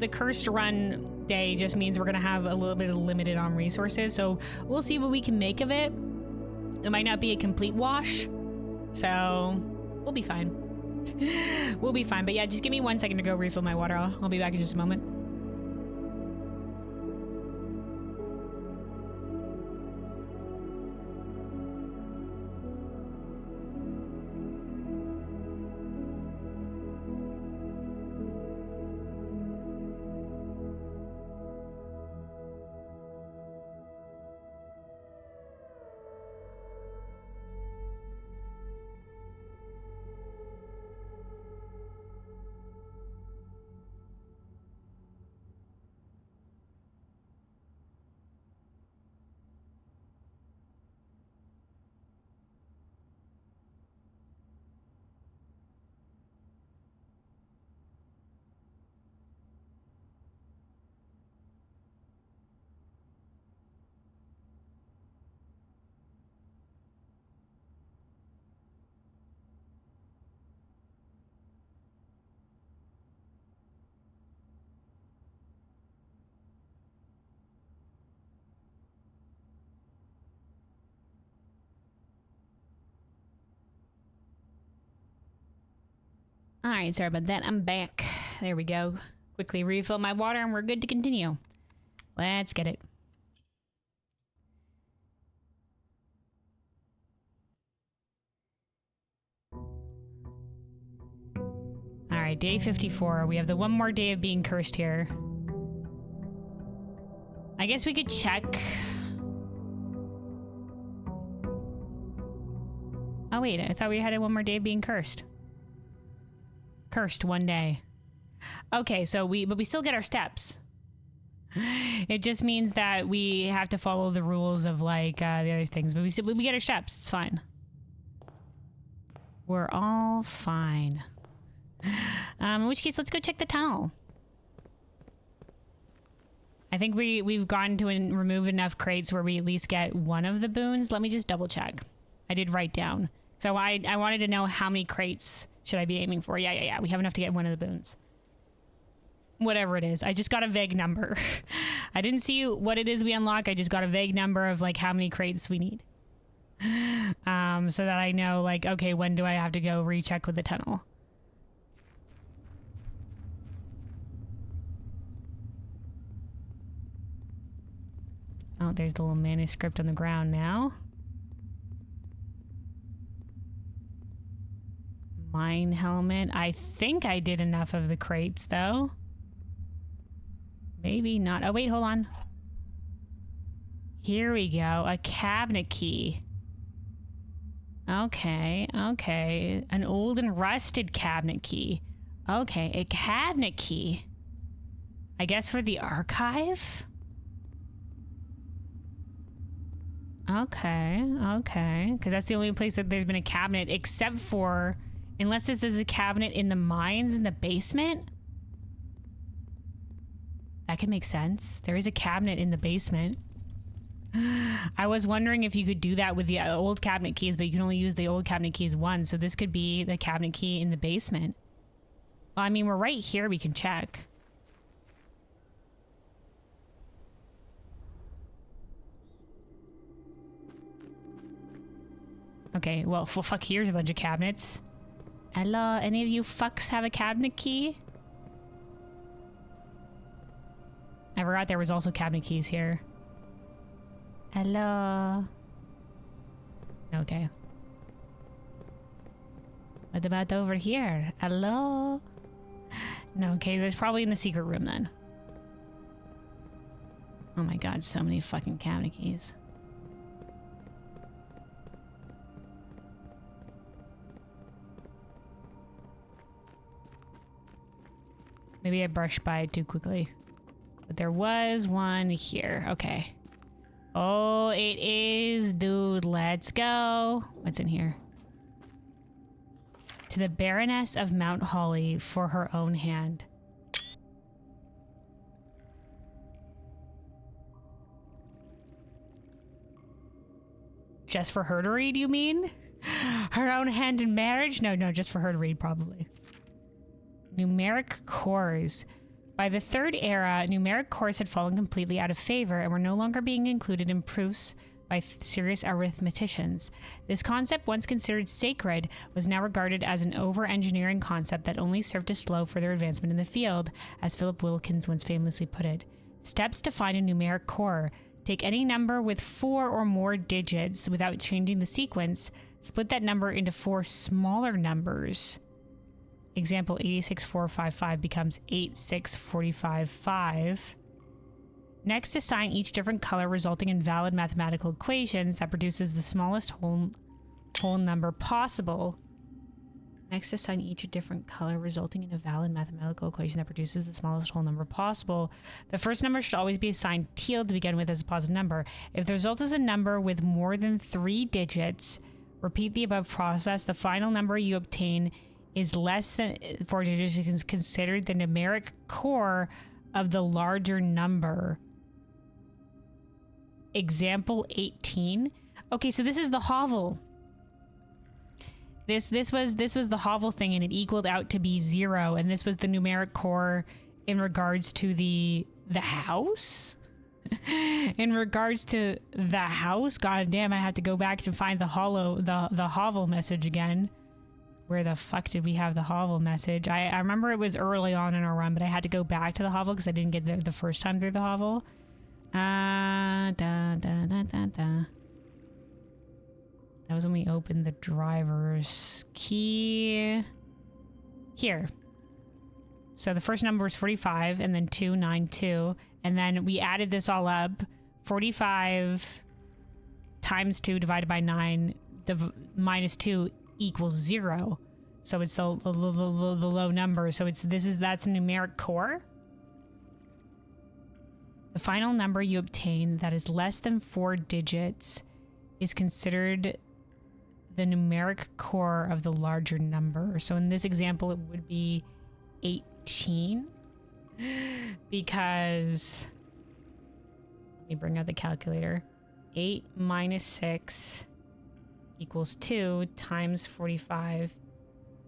cursed run day just means we're gonna have a little bit of limited on resources, so we'll see what we can make of it. It might not be a complete wash, so we'll be fine. We'll be fine. But yeah, just give me 1 second to go refill my water. I'll be back in just a moment. All right, sorry about that. I'm back. There we go. Quickly refill my water and we're good to continue. Let's get it. All right, day 54. We have the one more day of being cursed here. I guess we could check. Oh wait, I thought we had one more day of being cursed. Cursed one day. Okay, so but we still get our steps. It just means that we have to follow the rules of like the other things, but we get our steps. It's fine. We're all fine. In which case, let's go check the tunnel. I think we've gotten to remove enough crates where we at least get one of the boons. Let me just double check. I did write down. So I wanted to know how many crates should I be aiming for. Yeah. We have enough to get one of the boons. Whatever it is. I just got a vague number. I didn't see what it is we unlock. I just got a vague number of like how many crates we need. So that I know like, okay, when do I have to go recheck with the tunnel? Oh, there's the little manuscript on the ground now. Mine helmet. I think I did enough of the crates though. Maybe not. Oh, wait, hold on. Here we go. A cabinet key. Okay. An old and rusted cabinet key. Okay, a cabinet key. I guess for the archive? Okay. Because that's the only place that there's been a cabinet, except for... Unless this is a cabinet in the mines in the basement? That could make sense. There is a cabinet in the basement. I was wondering if you could do that with the old cabinet keys, but you can only use the old cabinet keys once, so this could be the cabinet key in the basement. Well, I mean, we're right here. We can check. Okay, well, fuck, here's a bunch of cabinets. Hello, any of you fucks have a cabinet key? I forgot there was also cabinet keys here. Hello. Okay. What about over here? Hello? No, okay, there's probably in the secret room then. Oh my god, so many fucking cabinet keys. Maybe I brushed by it too quickly. But there was one here. Okay. Oh, it is, dude. Let's go. What's in here? To the Baroness of Mount Holly for her own hand. Just for her to read, you mean? Her own hand in marriage? No, just for her to read, probably. Numeric cores. By the Third Era, numeric cores had fallen completely out of favor and were no longer being included in proofs by serious arithmeticians. This concept, once considered sacred, was now regarded as an over-engineering concept that only served to slow further advancement in the field, as Philip Wilkins once famously put it. Steps to find a numeric core. Take any number with 4 or more digits without changing the sequence. Split that number into 4 smaller numbers. Example 86455 becomes 86455. Next, assign each different color, resulting in valid mathematical equations that produces the smallest whole number possible. Next, assign each a different color, resulting in a valid mathematical equation that produces the smallest whole number possible. The first number should always be assigned teal to begin with as a positive number. If the result is a number with more than 3 digits, repeat the above process. The final number you obtain is less than 4 digits is considered the numeric core of the larger number. Example 18. Okay, so this is the hovel. This was the hovel thing, and it equaled out to be 0, and this was the numeric core in regards to the house. In regards to the house, god damn, I had to go back to find the hovel message again. Where the fuck did we have the hovel message? I remember it was early on in our run, but I had to go back to the hovel because I didn't get the first time through the hovel. That was when we opened the driver's key. Here. So the first number was 45, and then 292, and then we added this all up. 45 times 2 divided by 9 minus 2 equals 0. So it's the low number. So that's a numeric core. The final number you obtain that is less than 4 digits is considered the numeric core of the larger number. So in this example, it would be 18 because, let me bring out the calculator. 8 minus 6 equals 2 times 45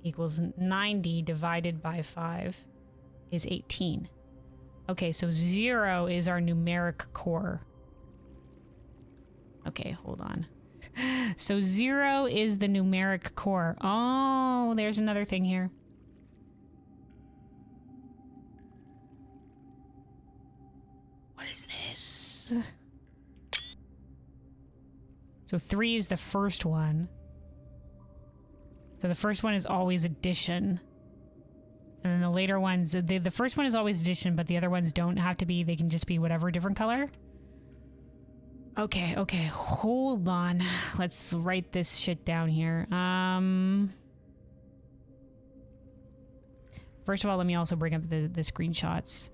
equals 90 divided by 5 is 18. Okay, so 0 is our numeric core. Okay, hold on. So 0 is the numeric core. Oh, there's another thing here. What is this? So 3 is the first one. So the first one is always addition. And then the later ones, the first one is always addition, but the other ones don't have to be. They can just be whatever different color. Okay, okay, hold on. Let's write this shit down here. First of all, let me also bring up the screenshots.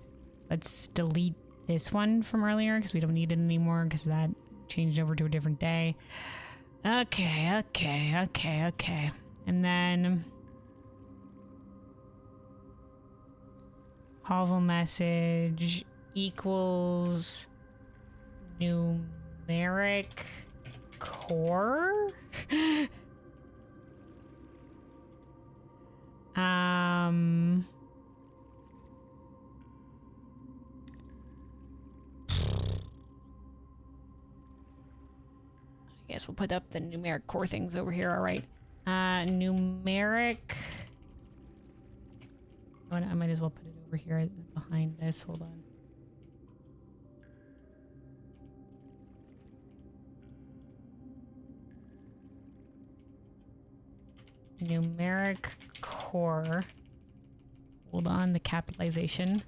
Let's delete this one from earlier because we don't need it anymore because that changed over to a different day. Okay, okay, okay, okay. And then hovel message equals numeric core. I guess we'll put up the numeric core things over here. All right. Numeric. I might as well put it over here behind this. Hold on. Numeric core. Hold on, the capitalization.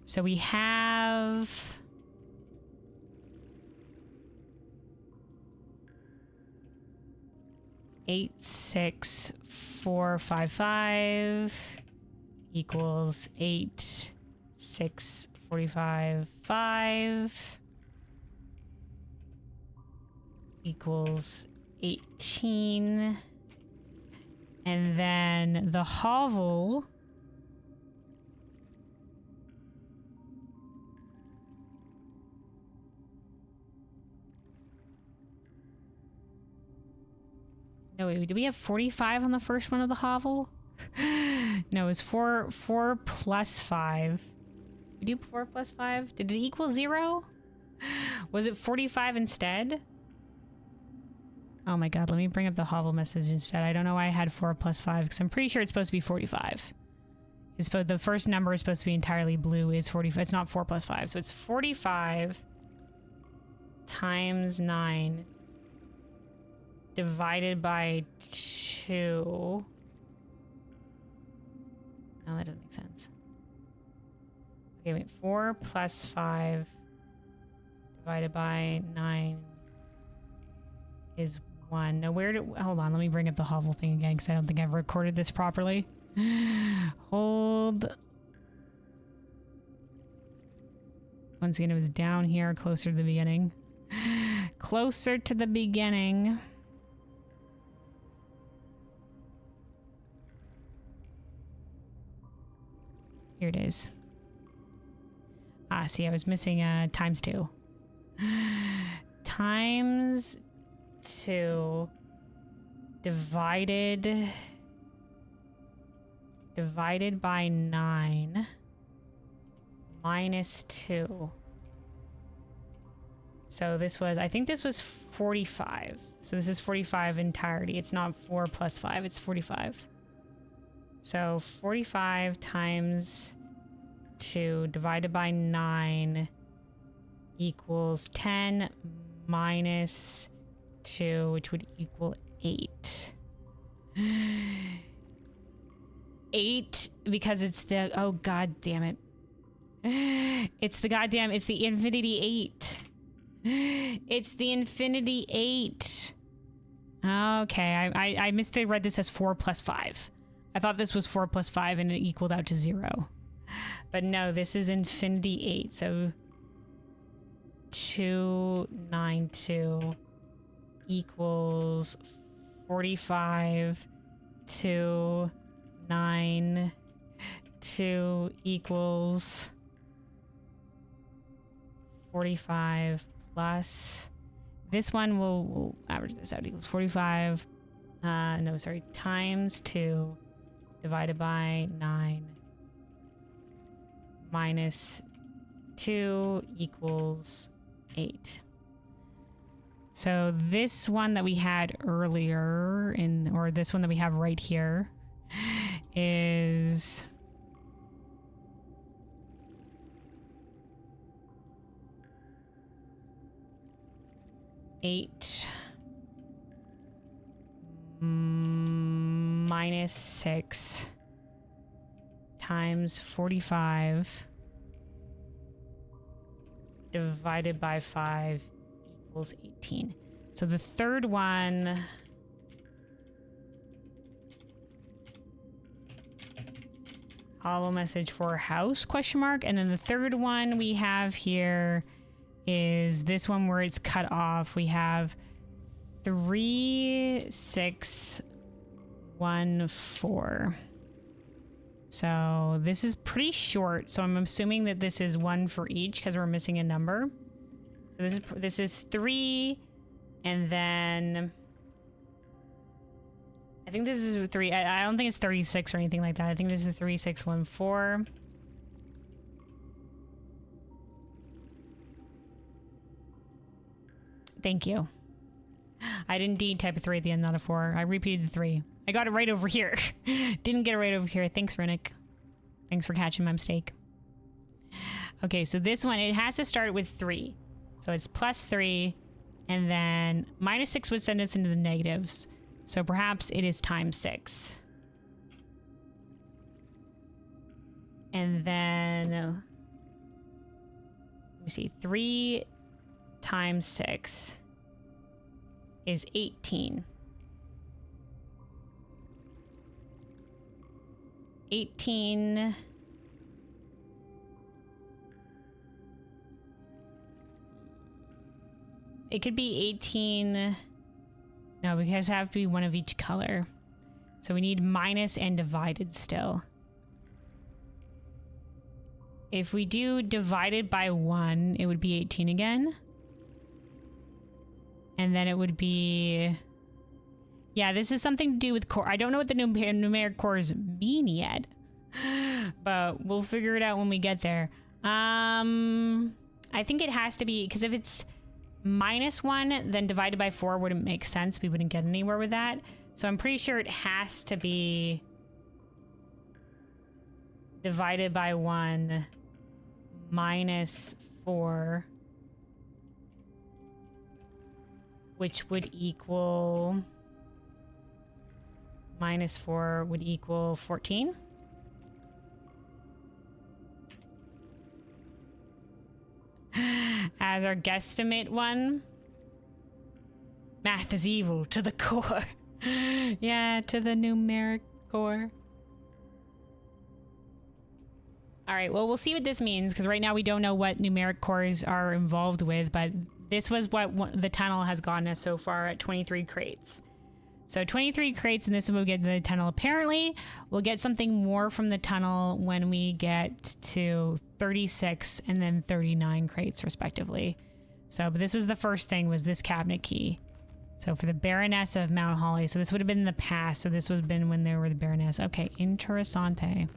So we have 86455 equals 86455 equals 18. And then the hovel no, wait, do we have 45 on the first one of the hovel? No, it's 4 plus 5. We do 4 plus 5? Did it equal 0? Was it 45 instead? Oh my god, let me bring up the hovel message instead. I don't know why I had 4 plus 5 because I'm pretty sure it's supposed to be 45. It's the first number is supposed to be entirely blue is 45. It's not 4 plus 5, so it's 45 times 9 divided by 2. No, that doesn't make sense. Okay, wait. 4 plus 5 divided by 9 is 1. No, hold on, let me bring up the hovel thing again because I don't think I've recorded this properly. Hold. Once again, it was down here, closer to the beginning. Closer to the beginning. Here it is. Ah, see, I was missing times 2. Times 2 divided by 9 minus 2. So this was, I think this was 45. So this is 45 entirety. It's not 4 plus 5, it's 45. So 45 times 2 divided by 9 equals 10 minus 2, which would equal 8. 8 because it's the, oh god damn it. It's the infinity 8. It's the infinity 8. Okay, I read this as 4 plus 5. I thought this was 4 plus 5 and it equaled out to 0. But no, this is infinity 8. So 292 equals 45 to 9 2 equals 45 plus. this one we'll average this out, equals 45. No, sorry, times 2 divided by 9 minus 2 equals 8. So this one that we had earlier or this one that we have right here is 8 minus 6 times 45 divided by 5 equals 18. So the third one hollow message for house question mark, and then the third one we have here is this one where it's cut off. We have 3 6 1 4. So this is pretty short, so I'm assuming that this is 1 for each because we're missing a number. So this is 3, and then I think this is 3. I don't think it's 36 or anything like that. I think this is 3 6 1 4. Thank you. I didn't type a 3 at the end, not a 4. I repeated the 3. I got it right over here. Didn't get it right over here. Thanks, Rennick. Thanks for catching my mistake. Okay, so this one, it has to start with 3. So it's plus 3, and then minus 6 would send us into the negatives. So perhaps it is times 6. And then, let me see, 3 times 6 is 18. 18 it could be 18. No, because it have to be one of each color. So we need minus and divided still. If we do divided by 1, it would be 18 again. And then it would be... Yeah, this is something to do with core. I don't know what the numeric cores mean yet. But we'll figure it out when we get there. I think it has to be... Because if it's minus 1, then divided by 4 wouldn't make sense. We wouldn't get anywhere with that. So I'm pretty sure it has to be... divided by 1 minus 4... which would equal... minus 4 would equal 14. As our guesstimate one. Math is evil to the core. Yeah, to the numeric core. All right, well, we'll see what this means, because right now we don't know what numeric cores are involved with, but this was what the tunnel has gotten us so far at 23 crates. So 23 crates, and this is what we get to the tunnel. Apparently, we'll get something more from the tunnel when we get to 36 and then 39 crates, respectively. So, but this was the first thing, was this cabinet key. So for the Baroness of Mount Holly. So this would have been in the past. So this would have been when they were the Baroness. Okay, interessante.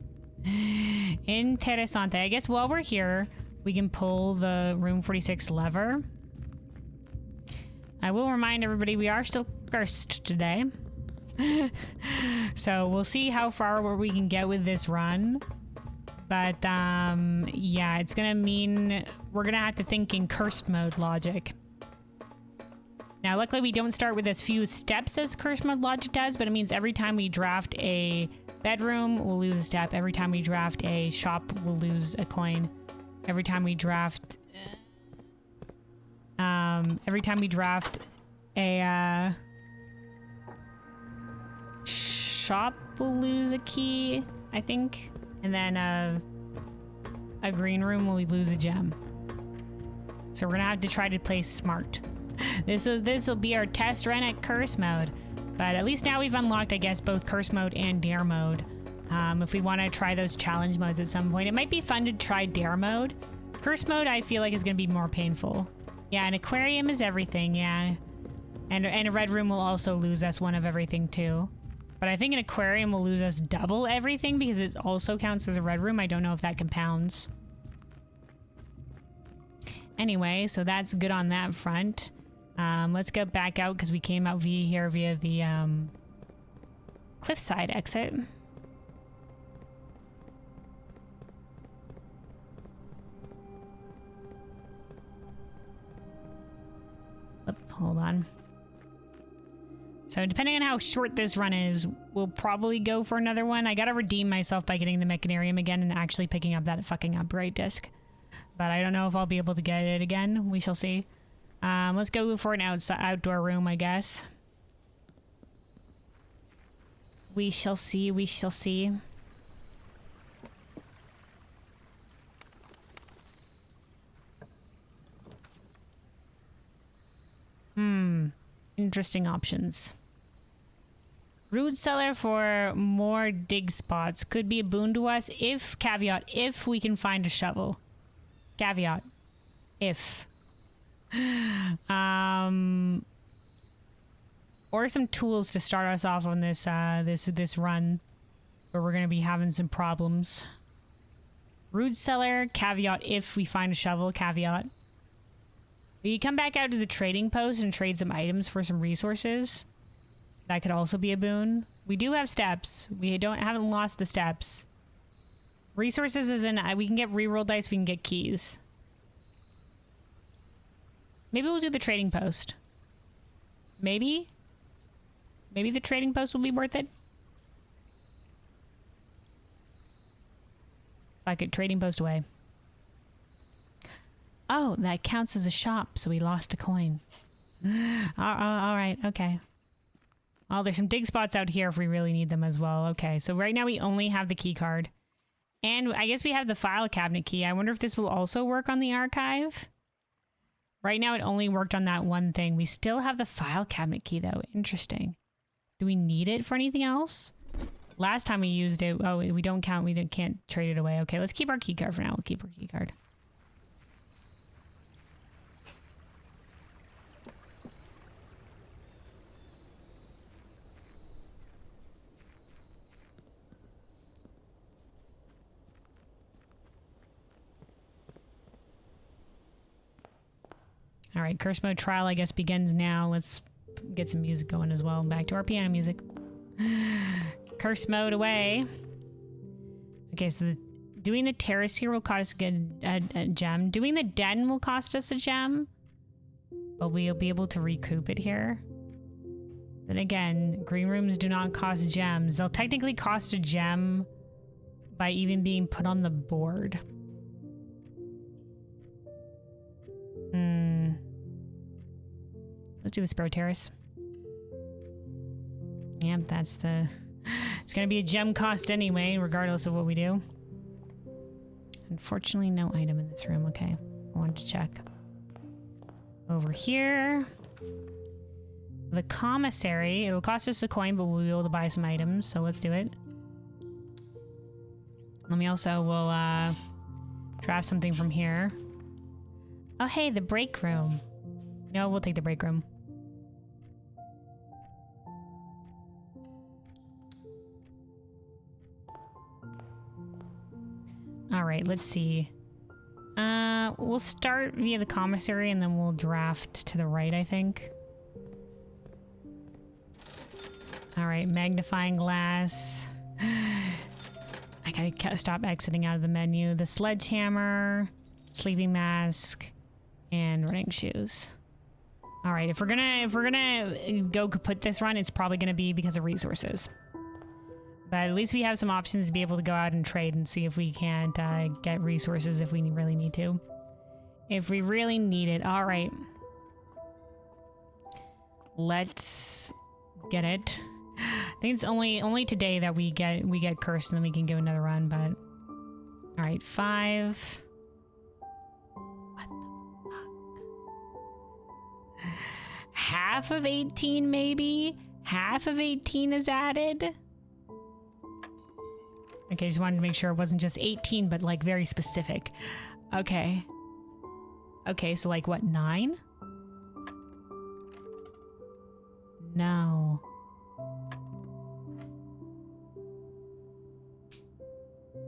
Interessante. I guess while we're here, we can pull the room 46 lever. I will remind everybody we are still cursed today. So we'll see how far we can get with this run. But yeah, it's gonna mean we're gonna have to think in cursed mode logic. Now luckily we don't start with as few steps as cursed mode logic does, but it means every time we draft a bedroom, we'll lose a step. Every time we draft a shop, we'll lose a coin. Every time we draft a shop, will lose a key, I think. And then a green room will lose a gem. So we're gonna have to try to play smart. This will be our test run at curse mode. But at least now we've unlocked, I guess, both curse mode and dare mode. If we want to try those challenge modes at some point. It might be fun to try dare mode. Curse mode, I feel like, is going to be more painful. Yeah, an aquarium is everything, yeah. And a red room will also lose us one of everything too. But I think an aquarium will lose us double everything because it also counts as a red room. I don't know if that compounds. Anyway, so that's good on that front. Let's go back out because we came out via the cliffside exit. Hold on. So depending on how short this run is, we'll probably go for another one. I gotta redeem myself by getting the mechanarium again and actually picking up that fucking upgrade disc. But I don't know if I'll be able to get it again. We shall see. Let's go for an outdoor room, I guess. We shall see, we shall see. Interesting options. Root cellar for more dig spots could be a boon to us if, caveat, if we can find a shovel. Caveat, if. Or some tools to start us off on this this run, where we're gonna be having some problems. Root cellar, caveat, if we find a shovel, caveat. We come back out to the trading post and trade some items for some resources. That could also be a boon. We do have steps. We haven't lost the steps. Resources is in, we can get reroll dice, we can get keys. Maybe we'll do the trading post. Maybe? Maybe the trading post will be worth it? Fuck it, trading post away. Oh, that counts as a shop, so we lost a coin. All right, okay. Oh, there's some dig spots out here if we really need them as well. Okay, so right now we only have the key card. And I guess we have the file cabinet key. I wonder if this will also work on the archive. Right now it only worked on that one thing. We still have the file cabinet key though. Interesting. Do we need it for anything else? Last time we used it, oh, we don't count. Can't trade it away. Okay, let's keep our key card for now. We'll keep our key card. All right, curse mode trial, I guess, begins now. Let's get some music going as well. Back to our piano music. Curse mode away. Okay, so doing the terrace here will cost us a gem. Doing the den will cost us a gem. But we'll be able to recoup it here. Then again, green rooms do not cost gems. They'll technically cost a gem by even being put on the board. Let's do the spare terrace. Yep, that's the... It's gonna be a gem cost anyway, regardless of what we do. Unfortunately, no item in this room. Okay, I wanted to check. Over here... The commissary. It'll cost us a coin, but we'll be able to buy some items, so let's do it. Let me also... We'll, draft something from here. Oh, hey, the break room. No, we'll take the break room. All right, let's see. We'll start via the commissary and then we'll draft to the right, I think. All right, magnifying glass. I gotta stop exiting out of the menu. The sledgehammer, sleeping mask, and running shoes. All right, if we're gonna go put this run, it's probably gonna be because of resources. But at least we have some options to be able to go out and trade and see if we can't get resources if we really need to. If we really need it. All right. Let's get it. I think it's only today that we get cursed and then we can give another run, but... All right, 5... What the fuck? Half of 18, maybe? Half of 18 is added? Okay, just wanted to make sure it wasn't just 18, but like very specific. Okay. Okay, so like what, 9? No.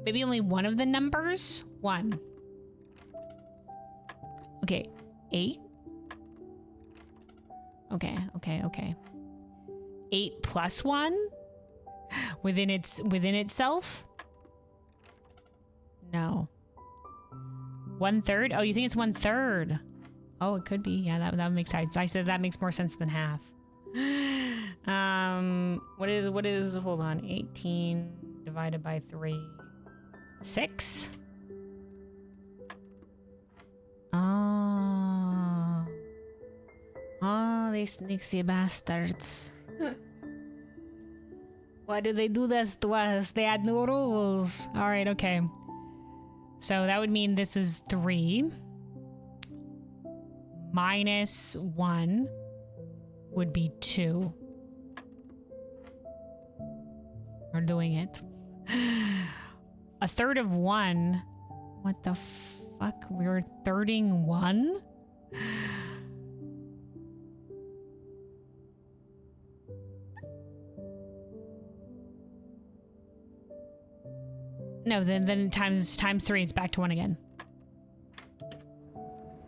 Maybe only one of the numbers? 1. Okay, 8? Okay. 8 plus 1? Within itself? No. 1/3? Oh, you think it's 1/3? Oh, it could be. Yeah, that makes sense. I said that makes more sense than half. What is, hold on, 18 divided by 3. 6? Oh. Oh, these sneaky bastards. Why did they do this to us? They had no rules. Alright, okay. So that would mean this is 3. Minus 1 would be 2. We're doing it. 1/3 of 1? What the fuck? We were thirding 1? No, then times 3, it's back to 1 again.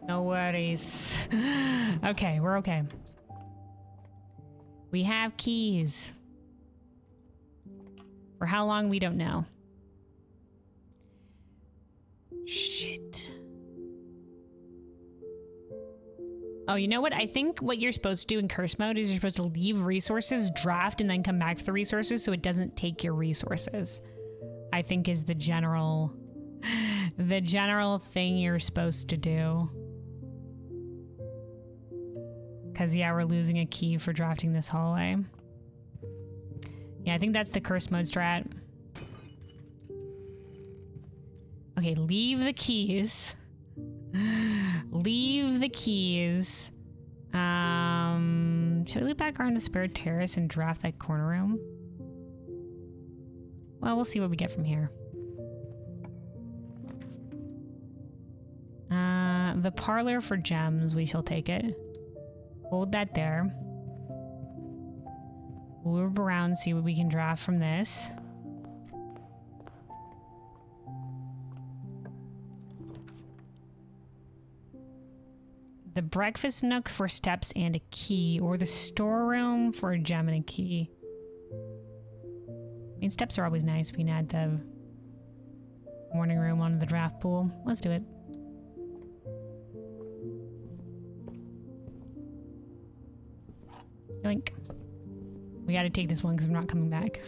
No worries. Okay, we're okay. We have keys. For how long, we don't know. Shit. Oh, you know what? I think what you're supposed to do in curse mode is you're supposed to leave resources, draft, and then come back for the resources so it doesn't take your resources. I think is the general thing you're supposed to do. Because, yeah, we're losing a key for drafting this hallway. Yeah, I think that's the curse mode strat. Okay, leave the keys. Leave the keys. Should we loop back around to Spare Terrace and draft that corner room? Well, we'll see what we get from here. The parlor for gems, we shall take it. Hold that there. We'll move around, see what we can draft from this. The breakfast nook for steps and a key, or the storeroom for a gem and a key. I mean, steps are always nice. We can add the morning room onto the draft pool. Let's do it. Yoink. We gotta take this one because we're not coming back.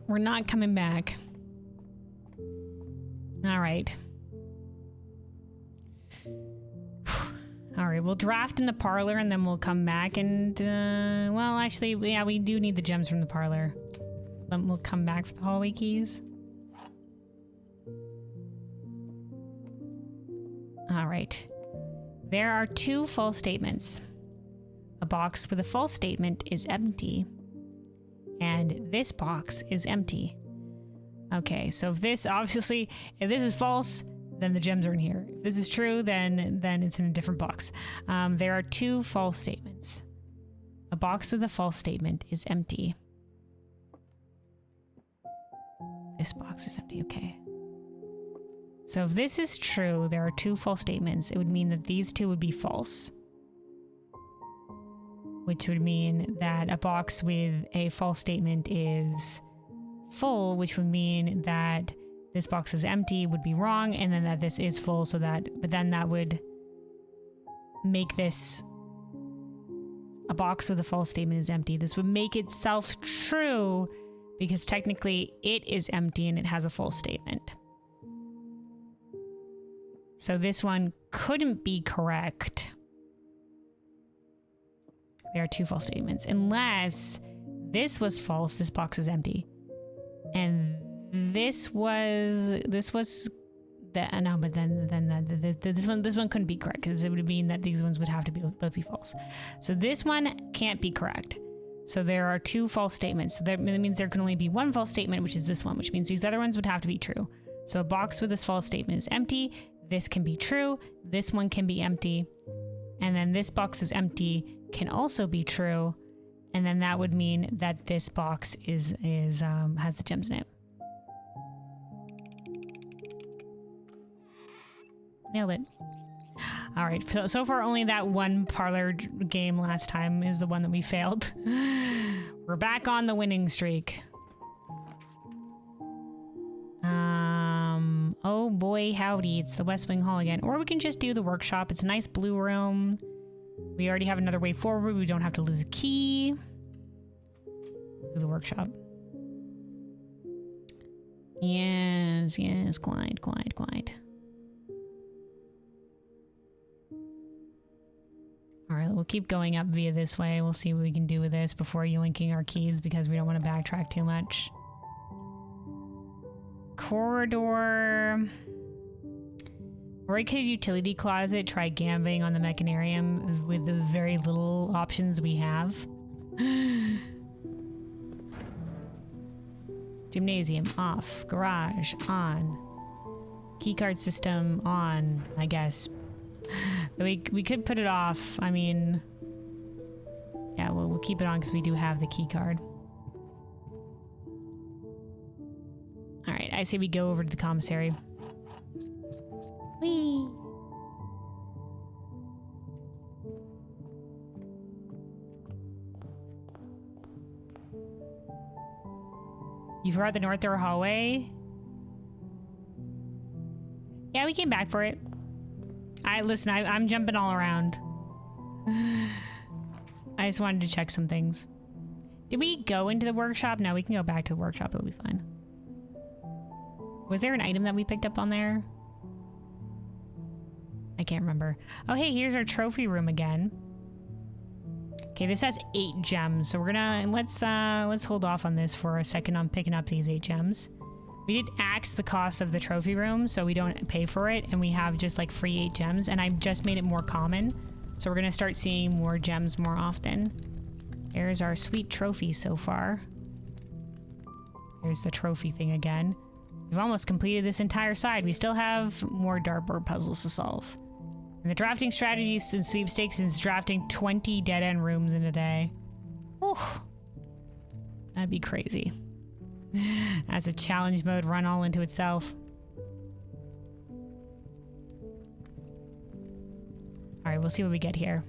We're not coming back. Alright. Alright, we'll draft in the parlor and then we'll come back and, well, actually, yeah, we do need the gems from the parlor. Then we'll come back for the hallway keys. Alright. There are 2 false statements. A box with a false statement is empty, and this box is empty. Okay, so if this, obviously, if this is false, then the gems are in here. If this is true, then it's in a different box. There are 2 false statements. A box with a false statement is empty. This box is empty, okay. So if this is true, there are 2 false statements. It would mean that these 2 would be false. Which would mean that a box with a false statement is full, which would mean that this box is empty would be wrong, and then that this is full, so that, but then that would make this a box with a false statement is empty. This would make itself true because technically it is empty and it has a false statement. So this one couldn't be correct. There are 2 false statements. Unless this was false, this box is empty. And this was the, no, but then this one couldn't be correct because it would mean that these ones would have to be both be false. So this one can't be correct. So there are 2 false statements. So that means there can only be 1 false statement, which is this one, which means these other ones would have to be true. So a box with this false statement is empty. this can be true. This one can be empty. And then this box is empty can also be true. And then that would mean that this box has the gems in it. Nailed it. All right, so far only that one parlor game last time is the one that we failed. We're back on the winning streak. Oh boy, howdy, it's the West Wing Hall again. Or we can just do the workshop. It's a nice blue room. We already have another way forward. We don't have to lose a key. Do the workshop. Yes, quite. All right, we'll keep going up via this way. We'll see what we can do with this before yoinking our keys because we don't want to backtrack too much. Corridor. Or could utility closet try gambling on the mechanarium with the very little options we have. Gymnasium off. Garage on. Keycard system on, I guess. We could put it off. I mean, yeah, we'll keep it on because we do have the key card. All right, I say we go over to the commissary. Whee! You forgot the north door hallway? Yeah, we came back for it. Listen, I'm jumping all around. I just wanted to check some things. Did we go into the workshop? No, we can go back to the workshop. It'll be fine. Was there an item that we picked up on there? I can't remember. Oh, hey, here's our trophy room again. Okay, this has 8 gems, so we're gonna let's hold off on this for a second on picking up these 8 gems. We did axe the cost of the trophy room, so we don't pay for it, and we have just like free 8 gems, and I've just made it more common, so we're gonna start seeing more gems more often. There's our sweet trophy so far. Here's the trophy thing again. We've almost completed this entire side. We still have more dartboard puzzles to solve. And the drafting strategies in sweepstakes is drafting 20 dead-end rooms in a day. Whew. That'd be crazy. As a challenge mode run all into itself. Alright, we'll see what we get here.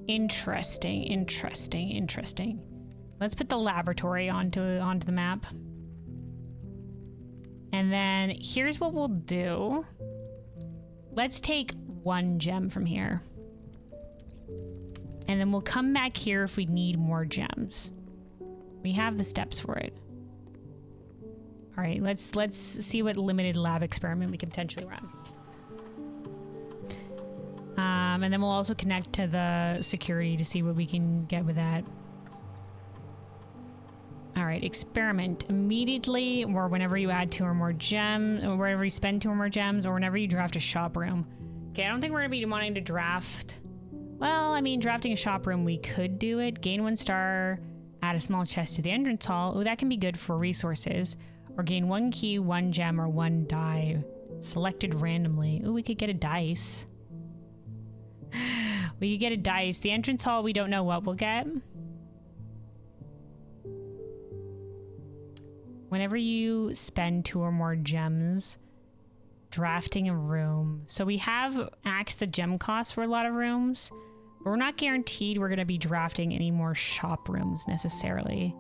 Interesting. Let's put the laboratory onto the map. And then here's what we'll do. Let's take 1 gem from here. And then we'll come back here if we need more gems. We have the steps for it. All right, let's see what limited lab experiment we can potentially run. And then we'll also connect to the security to see what we can get with that. All right, experiment immediately, or whenever you add 2 or more gems, or wherever you spend 2 or more gems, or whenever you draft a shop room. Okay, I don't think we're gonna be wanting to draft. Well, I mean, drafting a shop room, we could do it. Gain 1 star, add a small chest to the entrance hall. Oh, that can be good for resources. Or gain 1 key, 1 gem, or 1 die, selected randomly. Oh, we could get a dice. We could get a dice. The entrance hall, we don't know what we'll get. Whenever you spend 2 or more gems drafting a room. So we have axed the gem cost for a lot of rooms, but we're not guaranteed we're going to be drafting any more shop rooms necessarily.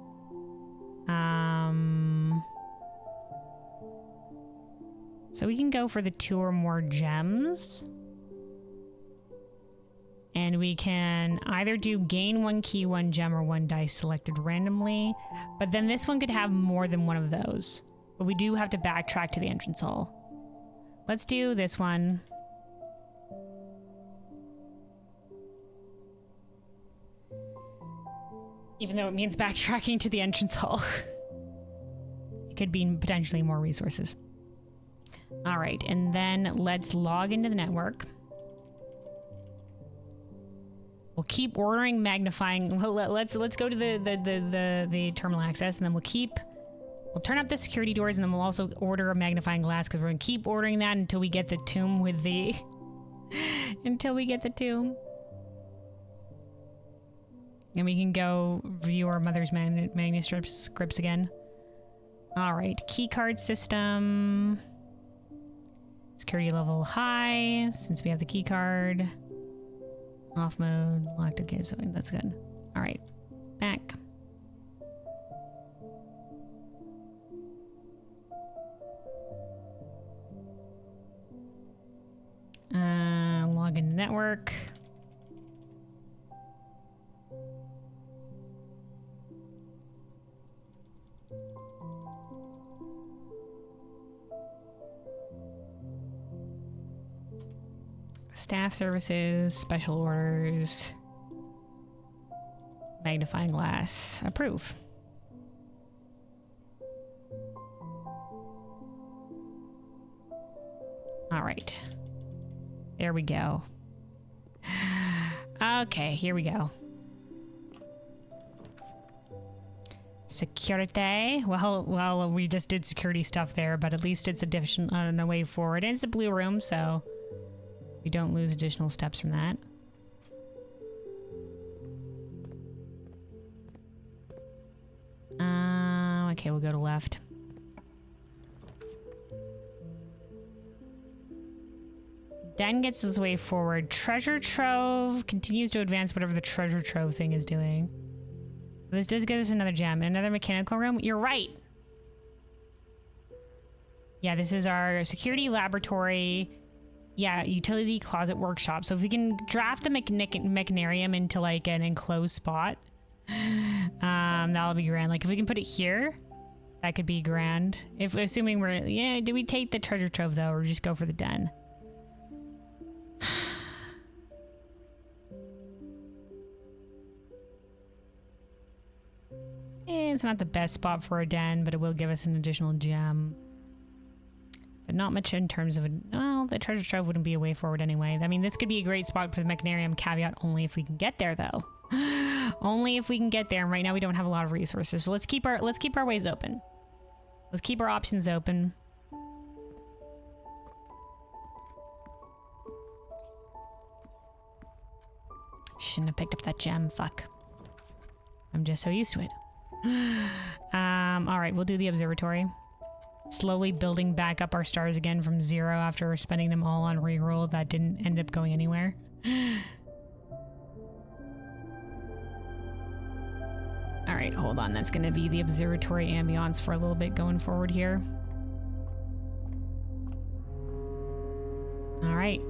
So we can go for the 2 or more gems. And we can either do gain 1 key, 1 gem, or 1 dice selected randomly. But then this one could have more than one of those. But we do have to backtrack to the entrance hall. Let's do this one. Even though it means backtracking to the entrance hall. It could be potentially more resources. All right, and then let's log into the network. We'll keep ordering, magnifying. Let's go to the terminal access, and then we'll keep We'll turn up the security doors and then we'll also order a magnifying glass because we're going to keep ordering that until we get the tomb with the... until we get the tomb. And we can go view our mother's manuscripts again. Alright, keycard system. Security level high, since we have the keycard. Off mode, locked, okay, so that's good. Alright, back. Log into network. Staff services, special orders, magnifying glass, approve. All right. There we go. Okay, here we go. Security. Well, we just did security stuff there, but at least it's a way forward. And it's a blue room, so we don't lose additional steps from that. Okay, we'll go to left. Den gets his way forward. Treasure trove continues to advance whatever the treasure trove thing is doing. This does get us another gem. Another mechanical room. You're right. Yeah, this is our security laboratory. Yeah, utility closet workshop. So if we can draft the mechanarium into like an enclosed spot, that'll be grand. Like if we can put it here, that could be grand. If assuming we're, yeah, do we take the treasure trove though, or just go for the den? It's not the best spot for a den, but it will give us an additional gem. But not much in terms of, well, the treasure trove wouldn't be a way forward anyway. I mean, this could be a great spot for the mechanarium, caveat only if we can get there though. Only if we can get there, and right now we don't have a lot of resources. So let's keep our ways open. Let's keep our options open. Shouldn't have picked up that gem, fuck. I'm just so used to it. Alright, we'll do the observatory. Slowly building back up our stars again from 0 after spending them all on reroll that didn't end up going anywhere. Alright, hold on. That's gonna be the observatory ambiance for a little bit going forward here. Alright.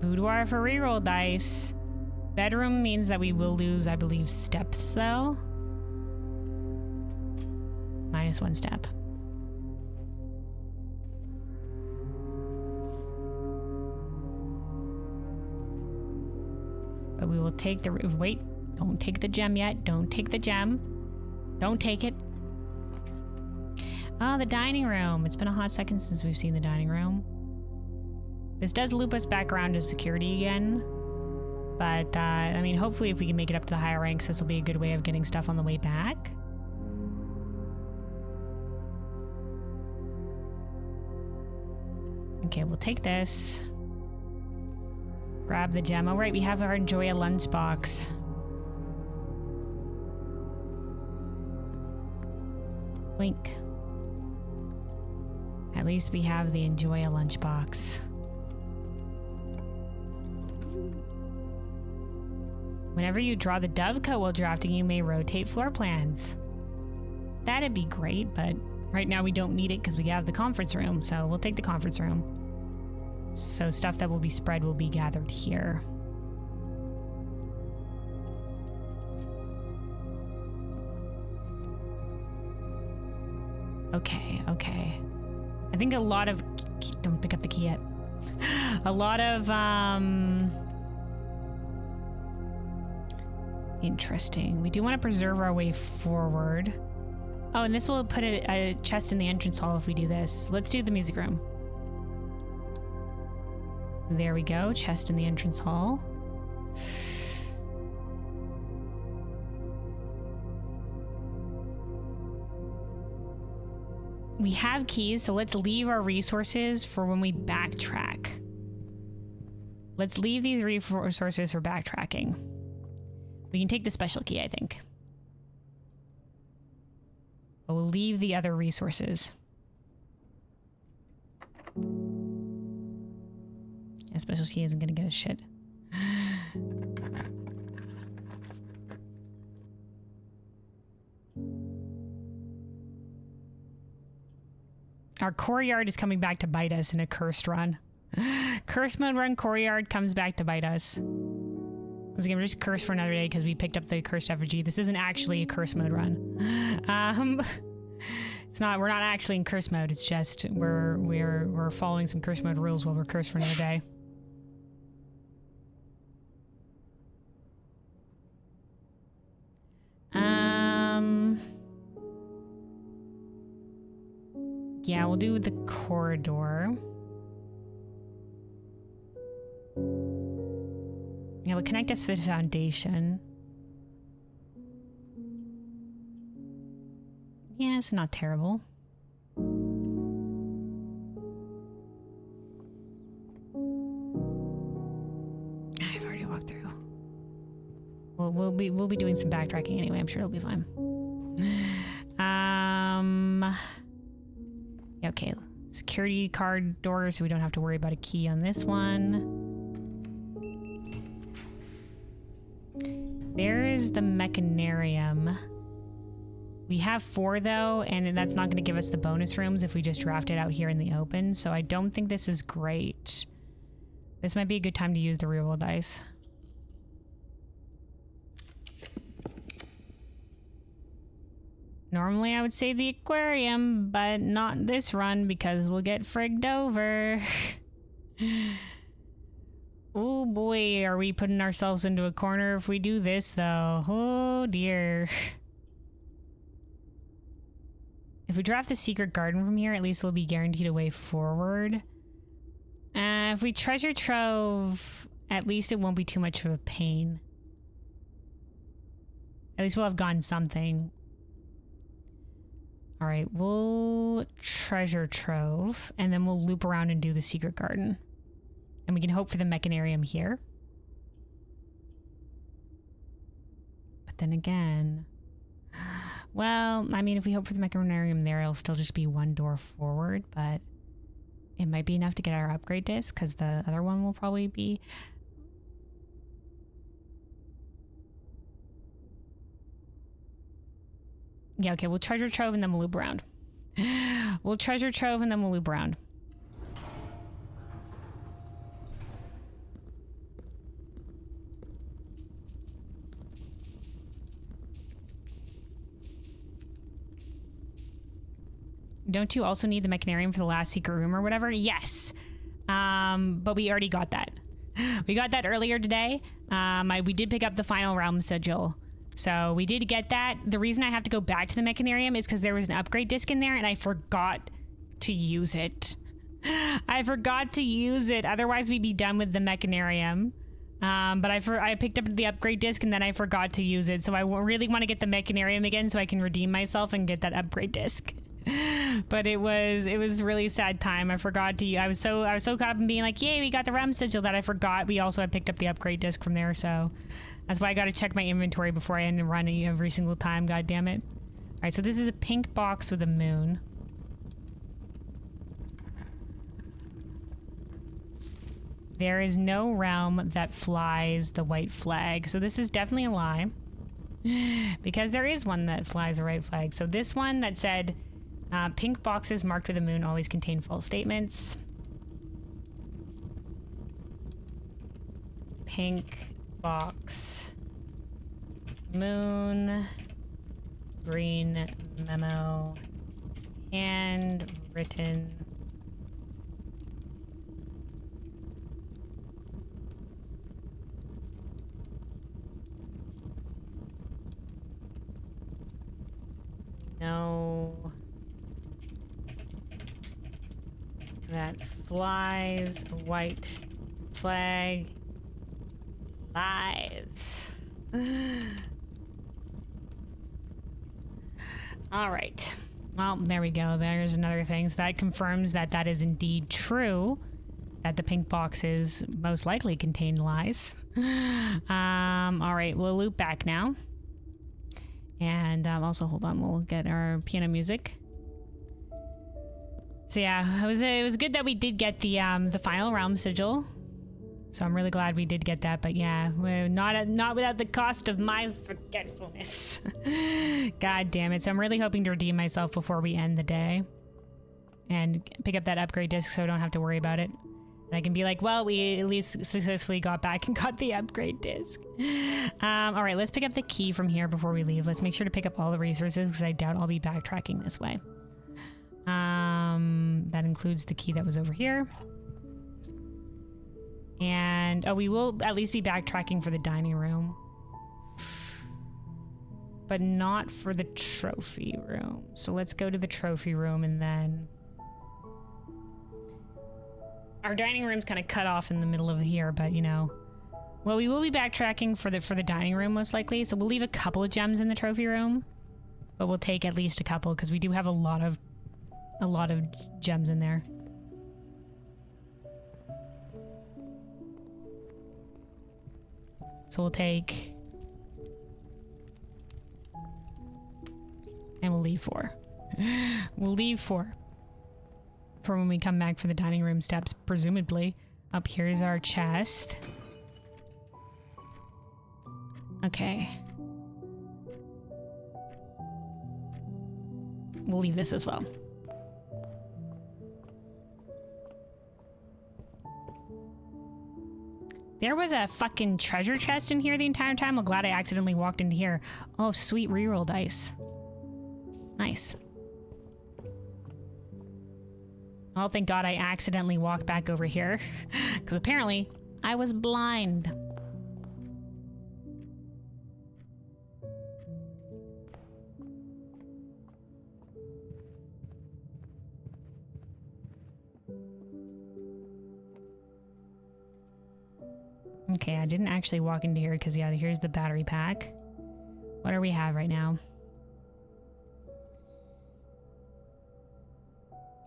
Boudoir for reroll dice. Bedroom means that we will lose, I believe, steps though. -1 step. But we will take the... Wait, don't take the gem yet. Don't take the gem. Don't take it. Oh, the dining room. It's been a hot second since we've seen the dining room. This does loop us back around to security again. But, I mean, hopefully if we can make it up to the higher ranks, this will be a good way of getting stuff on the way back. Okay, we'll take this. Grab the gem. Oh, right, we have our enjoy a lunchbox. Wink. At least we have the enjoy a lunchbox. Whenever you draw the Dovecote while drafting, you may rotate floor plans. That'd be great, but right now we don't need it because we have the conference room, so we'll take the conference room. So stuff that will be spread will be gathered here. Okay, okay. I think a lot of... Don't pick up the key yet. A lot of, interesting. We do want to preserve our way forward. Oh, and this will put a chest in the entrance hall if we do this. Let's do the music room. There we go. Chest in the entrance hall. We have keys, so let's leave our resources for when we backtrack. Let's leave these resources for backtracking. We can take the special key, I think. But we'll leave the other resources. Yeah, special key isn't gonna get us shit. Our courtyard is coming back to bite us in a cursed run. Cursed mode run, courtyard comes back to bite us. Once again, we're just cursed for another day because we picked up the cursed effigy. This isn't actually a curse mode run. It's not. We're not actually in curse mode. It's just we're following some curse mode rules while we're cursed for another day. Yeah, we'll do the corridor. Yeah, we'll connect us to the foundation. Yeah, it's not terrible. I've already walked through. Well, we'll be doing some backtracking anyway. I'm sure it'll be fine. Yeah, okay. Security card door, so we don't have to worry about a key on this one. There's the mechanarium. We have 4 though, and that's not going to give us the bonus rooms if we just draft it out here in the open, so I don't think this is great. This might be a good time to use the reroll dice. Normally I would say the aquarium, but not this run because we'll get frigged over. Oh boy, are we putting ourselves into a corner if we do this though? Oh dear. If we draft the secret garden from here, at least we'll be guaranteed a way forward. If we treasure trove, at least it won't be too much of a pain. At least we'll have gotten something. All right, we'll treasure trove, and then we'll loop around and do the secret garden. And we can hope for the mechanarium here. But then again... Well, I mean, if we hope for the mechanarium there, it'll still just be 1 door forward, but it might be enough to get our upgrade disc, because the other one will probably be... Yeah, okay, we'll treasure trove and then we'll loop around. We'll treasure trove and then we'll loop around. Don't you also need the mechanarium for the last secret room or whatever? Yes. But we already got that. We got that earlier today. We did pick up the final realm sigil. So we did get that. The reason I have to go back to the mechanarium is because there was an upgrade disc in there and I forgot to use it. I forgot to use it. Otherwise we'd be done with the mechanarium. But I picked up the upgrade disc and then I forgot to use it. So I really want to get the mechanarium again so I can redeem myself and get that upgrade disc. But it was really sad time. I forgot to. I was so caught up in being like, yay, we got the realm sigil that I forgot. We also had picked up the upgrade disc from there, so that's why I got to check my inventory before I end up running every single time. God damn it! All right, so this is a pink box with a moon. There is no realm that flies the white flag, so this is definitely a lie. Because there is one that flies the white flag. So this one that said. Pink boxes marked with a moon always contain false statements. Pink box. Moon. Green memo. Handwritten. No. That flies white flag lies. All right. Well, there we go. There's another thing. So that confirms that that is indeed true. That the pink boxes most likely contain lies. All right, we'll loop back now. And also, hold on, we'll get our piano music. So yeah, it was good that we did get the final realm sigil. So I'm really glad we did get that, but yeah, not without the cost of my forgetfulness. God damn it. So I'm really hoping to redeem myself before we end the day. And pick up that upgrade disc so I don't have to worry about it. And I can be like, well, we at least successfully got back and got the upgrade disc. All right, let's pick up the key from here before we leave. Let's make sure to pick up all the resources because I doubt I'll be backtracking this way. That includes the key that was over here. And, oh, we will at least be backtracking for the dining room. But not for the trophy room. So let's go to the trophy room and then... Our dining room's kind of cut off in the middle of here, but, you know... Well, we will be backtracking for the dining room, most likely. So we'll leave a couple of gems in the trophy room. But we'll take at least a couple, because we do have a lot of gems in there. So we'll take... And we'll leave 4. We'll leave 4. For when we come back for the dining room steps, presumably. Up here's our chest. Okay. We'll leave this as well. There was a fucking treasure chest in here the entire time. I'm glad I accidentally walked into here. Oh, sweet reroll dice. Nice. Oh, thank God I accidentally walked back over here. Because apparently, I was blind. Okay, I didn't actually walk into here because, yeah, here's the battery pack. What do we have right now?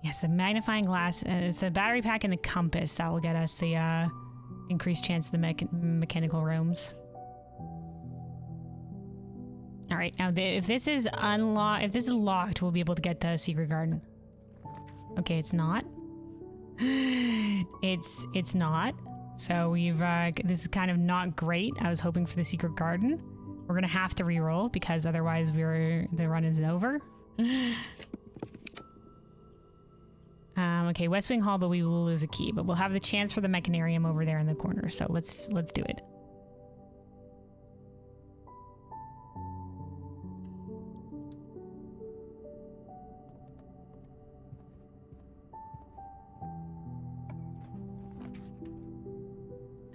Yes, the magnifying glass. It's the battery pack and the compass that will get us the increased chance of the mechanical rooms. All right, now if this is locked, we'll be able to get the secret garden. Okay, it's not. It's not. So we've this is kind of not great. I was hoping for the secret garden. We're gonna have to re-roll because otherwise the run is over. Okay, West Wing Hall, but we will lose a key. But we'll have the chance for the mechanarium over there in the corner. So let's do it.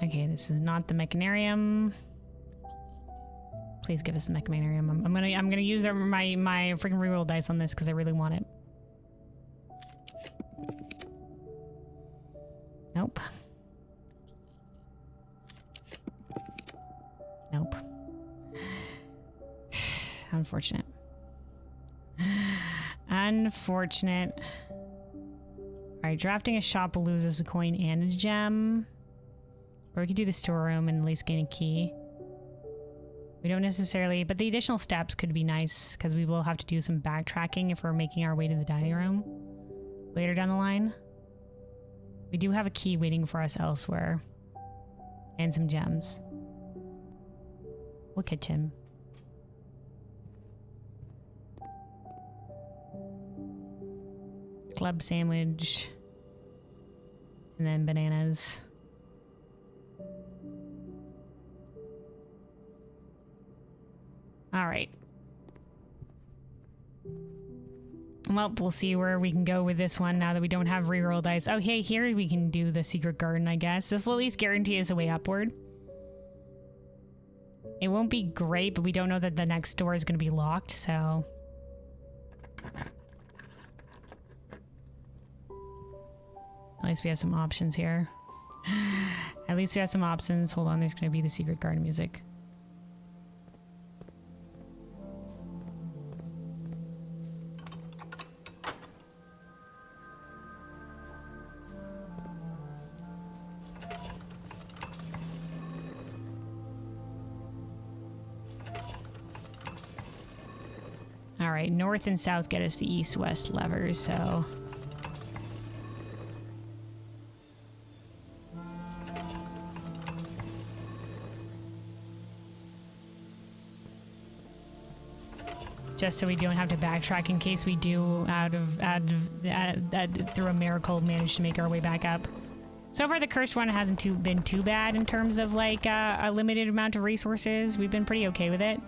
Okay, this is not the mechanarium. Please give us the mechanarium. I'm gonna use my freaking reroll dice on this because I really want it. Nope. Nope. Unfortunate. Unfortunate. Alright, drafting a shop will lose us a coin and a gem. Or we could do the storeroom and at least gain a key. We don't necessarily, but the additional steps could be nice because we will have to do some backtracking if we're making our way to the dining room later down the line. We do have a key waiting for us elsewhere. And some gems. We'll catch him. Club sandwich. And then bananas. All right. Well, we'll see where we can go with this one now that we don't have reroll dice. Oh, hey, here we can do the secret garden, I guess. This will at least guarantee us a way upward. It won't be great, but we don't know that the next door is going to be locked, so... At least we have some options here. At least we have some options. Hold on, there's going to be the secret garden music. All right, north and south get us the east-west levers, so... Just so we don't have to backtrack in case we do through a miracle manage to make our way back up. So far the cursed one hasn't been too bad in terms of like a limited amount of resources. We've been pretty okay with it.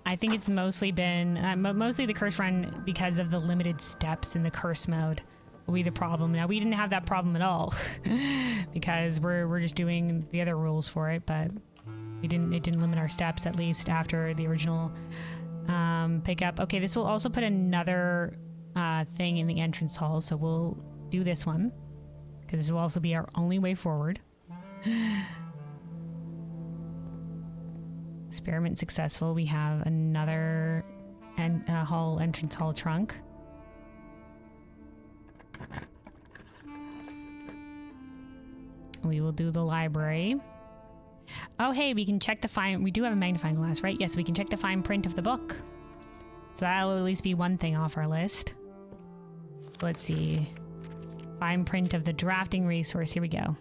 I think it's mostly been mostly the curse run because of the limited steps in the curse mode will be the problem. Now we didn't have that problem at all because we're just doing the other rules for it, but it didn't limit our steps, at least after the original pickup. Okay, this will also put another thing in the entrance hall, so we'll do this one because this will also be our only way forward. Experiment successful. We have another entrance hall trunk. We will do the library. Oh, hey, we can check the fine... We do have a magnifying glass, right? Yes, we can check the fine print of the book. So that'll at least be one thing off our list. Let's see. Fine print of the drafting resource. Here we go.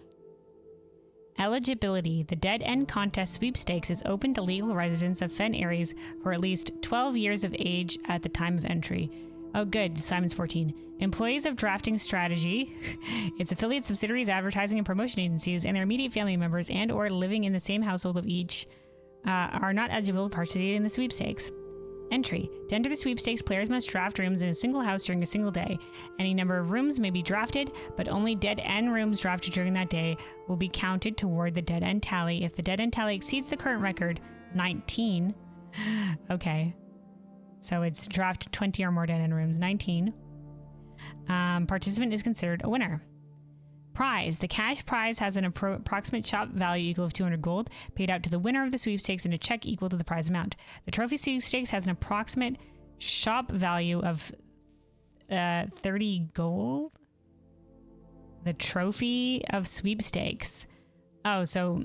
Eligibility. The Dead End Contest Sweepstakes is open to legal residents of Fen Ares for at least 12 years of age at the time of entry. Oh, good. Simon's 14. Employees of Drafting Strategy, its affiliate subsidiaries, advertising and promotion agencies, and their immediate family members and or living in the same household of each are not eligible to participate in the sweepstakes. Entry. To enter the sweepstakes, players must draft rooms in a single house during a single day. Any number of rooms may be drafted, but only dead end rooms drafted during that day will be counted toward the dead end tally. If the dead end tally exceeds the current record, 19. Okay. So it's draft 20 or more dead end rooms. 19. Participant is considered a winner. Prize. The cash prize has an approximate shop value equal to 200 gold, paid out to the winner of the sweepstakes in a check equal to the prize amount. The trophy sweepstakes has an approximate shop value of 30 gold. The trophy of sweepstakes. Oh, so...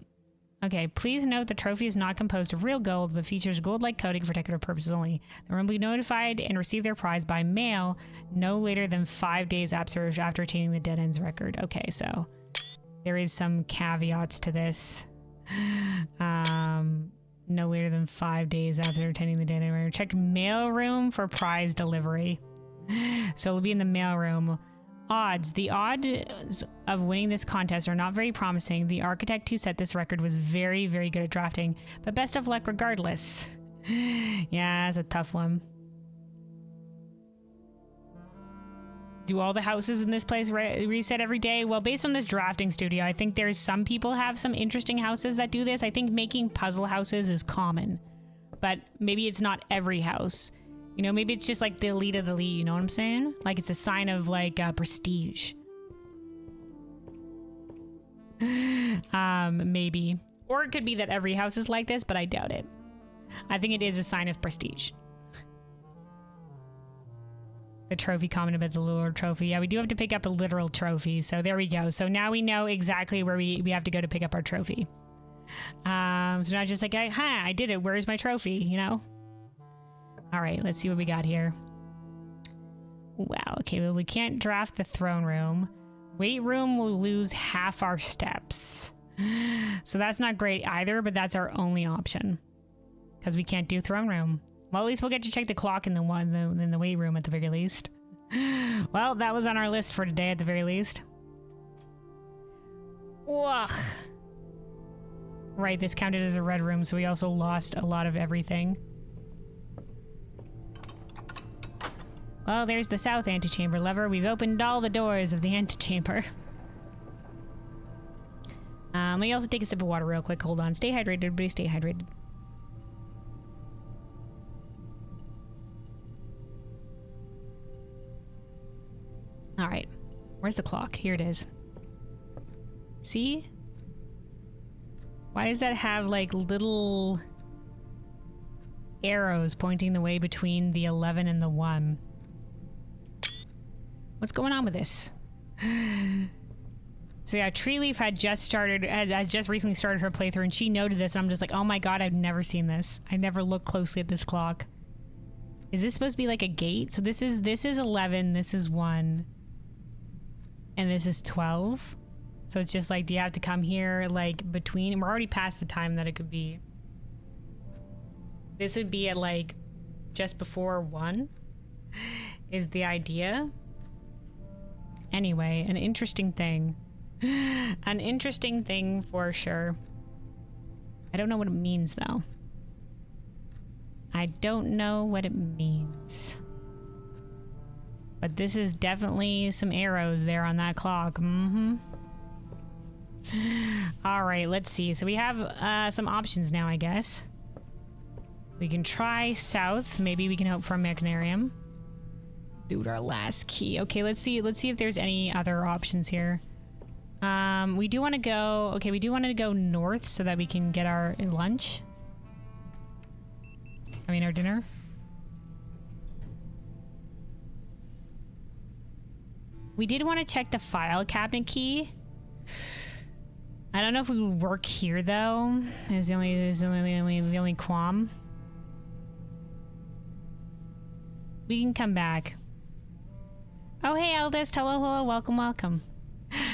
Okay, please note the trophy is not composed of real gold, but features gold-like coating for decorative purposes only. The room will be notified and receive their prize by mail no later than 5 days after attaining the Dead Ends record. Okay, so there is some caveats to this. No later than 5 days after attaining the Dead End record. Check mail room for prize delivery. So it'll be in the mail room. Odds. The odds of winning this contest are not very promising. The architect who set this record was very, very good at drafting, but best of luck regardless. Yeah, that's a tough one. Do all the houses in this place reset every day? Well, based on this drafting studio, I think there's some people have some interesting houses that do this. I think making puzzle houses is common, but maybe it's not every house. You know, maybe it's just like the elite of the elite, you know what I'm saying? Like it's a sign of like prestige. Maybe. Or it could be that every house is like this, but I doubt it. I think it is a sign of prestige. The trophy comment about the literal trophy. Yeah, we do have to pick up a literal trophy, so there we go. So now we know exactly where we have to go to pick up our trophy. So now it's just like, I did it. Where's my trophy, you know? All right, let's see what we got here. Wow, okay, well, we can't draft the throne room. Weight room will lose half our steps. So that's not great either, but that's our only option. Because we can't do throne room. Well, at least we'll get to check the clock in the weight room at the very least. Well, that was on our list for today at the very least. Ugh. Right, this counted as a red room, so we also lost a lot of everything. Well, there's the south antechamber lever. We've opened all the doors of the antechamber. Let me also take a sip of water real quick. Hold on. Stay hydrated, everybody. Stay hydrated. All right. Where's the clock? Here it is. See? Why does that have, like, little arrows pointing the way between the 11 and the 1? What's going on with this? So yeah, Treeleaf had just recently started her playthrough, and she noted this, and I'm just like, oh my god, I've never seen this. I never looked closely at this clock. Is this supposed to be like a gate? So this is 11, this is 1, and this is 12. So it's just like, do you have to come here like between? We're already past the time that it could be. This would be at like just before 1 is the idea. Anyway, an interesting thing. An interesting thing for sure. I don't know what it means though. I don't know what it means. But this is definitely some arrows there on that clock. Mm-hmm. All right, let's see. So we have some options now, I guess. We can try south. Maybe we can hope for a mechanarium. Dude, our last key. Okay, let's see if there's any other options here. We do want to go... Okay, we do want to go north so that we can get our lunch. I mean, our dinner. We did want to check the file cabinet key. I don't know if we would work here, though. Is the only qualm. We can come back. Oh, hey, Eldest. Hello, hello. Welcome, welcome.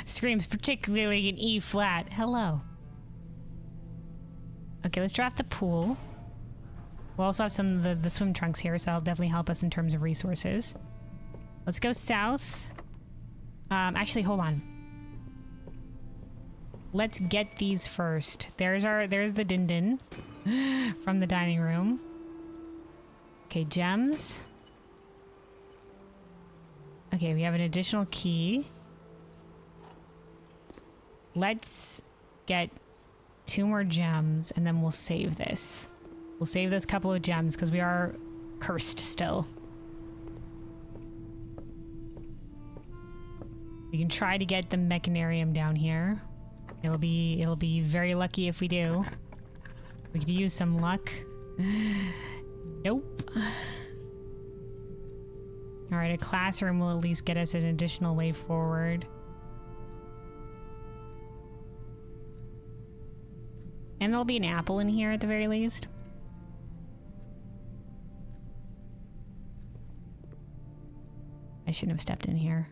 Screams particularly in E flat. Hello. Okay, let's draft the pool. We'll also have some of the swim trunks here, so that'll definitely help us in terms of resources. Let's go south. Actually, hold on. Let's get these first. There's the din-din from the dining room. Okay, gems. Okay, we have an additional key. Let's get 2 more gems and then we'll save this. We'll save those couple of gems because we are cursed still. We can try to get the mechanarium down here. It'll be very lucky if we do. We could use some luck. Nope. Alright, a classroom will at least get us an additional way forward. And there'll be an apple in here at the very least. I shouldn't have stepped in here.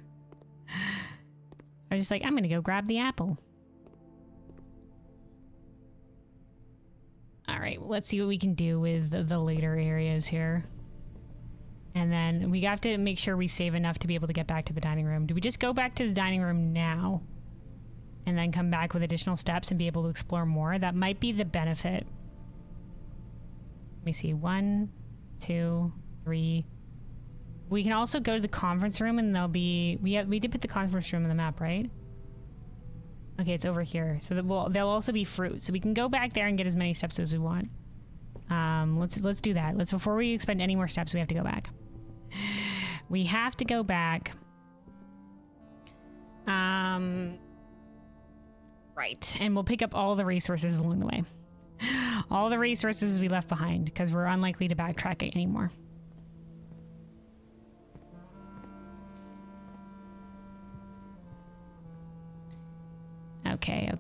I was just like, I'm gonna go grab the apple. Alright, let's see what we can do with the later areas here. And then we have to make sure we save enough to be able to get back to the dining room. Do we just go back to the dining room now? And then come back with additional steps and be able to explore more? That might be the benefit. Let me see. 1, 2, 3. We can also go to the conference room and there'll be... We did put the conference room on the map, right? Okay, it's over here. So there'll also be fruit. So we can go back there and get as many steps as we want. Let's do that. Before we expend any more steps, we have to go back. We have to go back. Right. And we'll pick up all the resources along the way. All the resources we left behind, because we're unlikely to backtrack it anymore. Okay.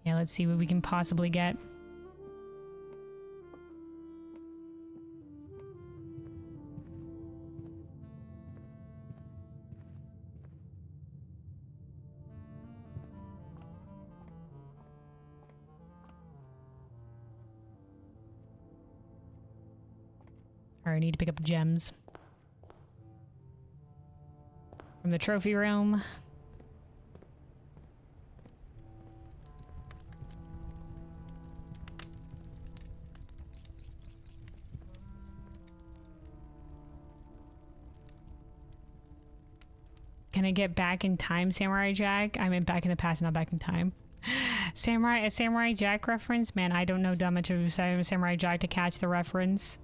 Yeah, let's see what we can possibly get. Alright, I need to pick up gems from the trophy room. Can I get back in time, Samurai Jack? I meant back in the past, not back in time. A Samurai Jack reference? Man, I don't know that much of Samurai Jack to catch the reference.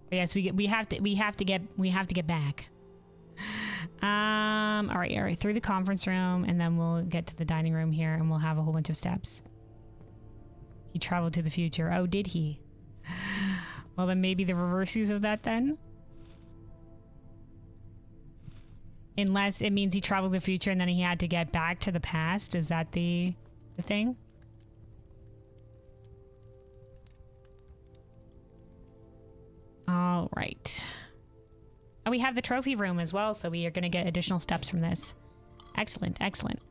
But yes, we have to get back. All right, through the conference room, and then we'll get to the dining room here, and we'll have a whole bunch of steps. He traveled to the future. Oh, did he? Well, then maybe the reverses of that then. Unless it means he traveled to the future and then he had to get back to the past. Is that the thing? Oh, we have the trophy room as well, so we are going to get additional steps from this. Excellent, excellent.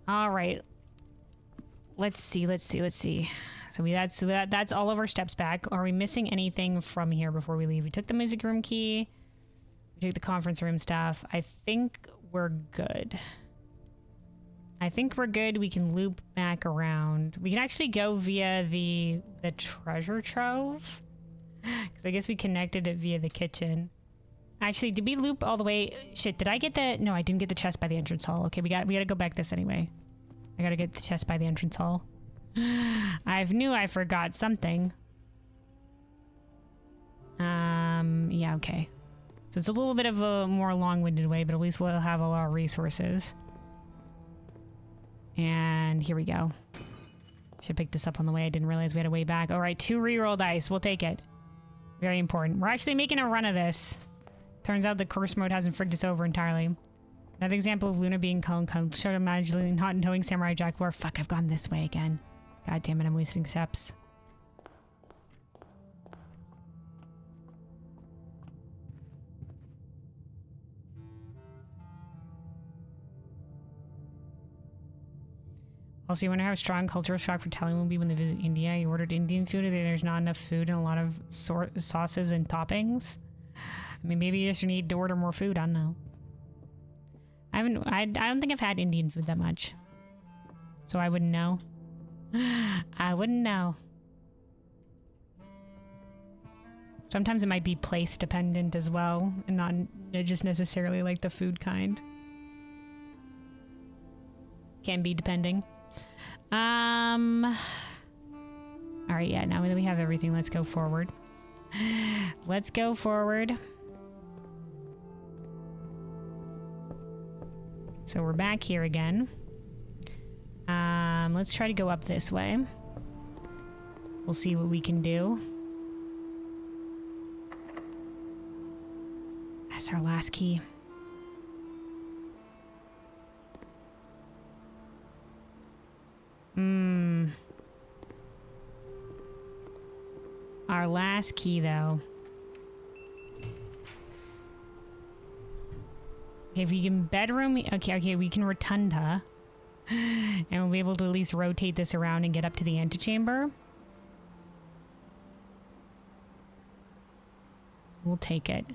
All right. Let's see. So that's all of our steps back. Are we missing anything from here before we leave? We took the music room key. We took the conference room stuff. I think we're good. We can loop back around. We can actually go via the treasure trove. Because I guess we connected it via the kitchen. Actually, did we loop all the way? Shit, did I get the... No, I didn't get the chest by the entrance hall. Okay, we gotta go back this anyway. I gotta get the chest by the entrance hall. I forgot something. Yeah, okay. So it's a little bit of a more long-winded way, but at least we'll have a lot of resources. And here we go. Should pick this up on the way. I didn't realize we had a way back. All right, 2 reroll dice. We'll take it. Very important. We're actually making a run of this. Turns out the curse mode hasn't frigged us over entirely. Another example of Luna being showed up magically not knowing Samurai Jack lore. Fuck, I've gone this way again. God damn it, I'm wasting steps. Also, you wonder how strong cultural shock for Italian will be when they visit India. You ordered Indian food, and there's not enough food and a lot of sauces and toppings. I mean, maybe you just need to order more food. I don't know. I don't think I've had Indian food that much, so I wouldn't know. I wouldn't know. Sometimes it might be place dependent as well, and not just necessarily like the food kind. Can be depending. All right, yeah, now that we have everything, let's go forward. Let's go forward. So we're back here again. Let's try to go up this way. We'll see what we can do. That's our last key. Our last key, though. Okay, if we can bedroom... Okay, we can rotunda. And we'll be able to at least rotate this around and get up to the antechamber. We'll take it.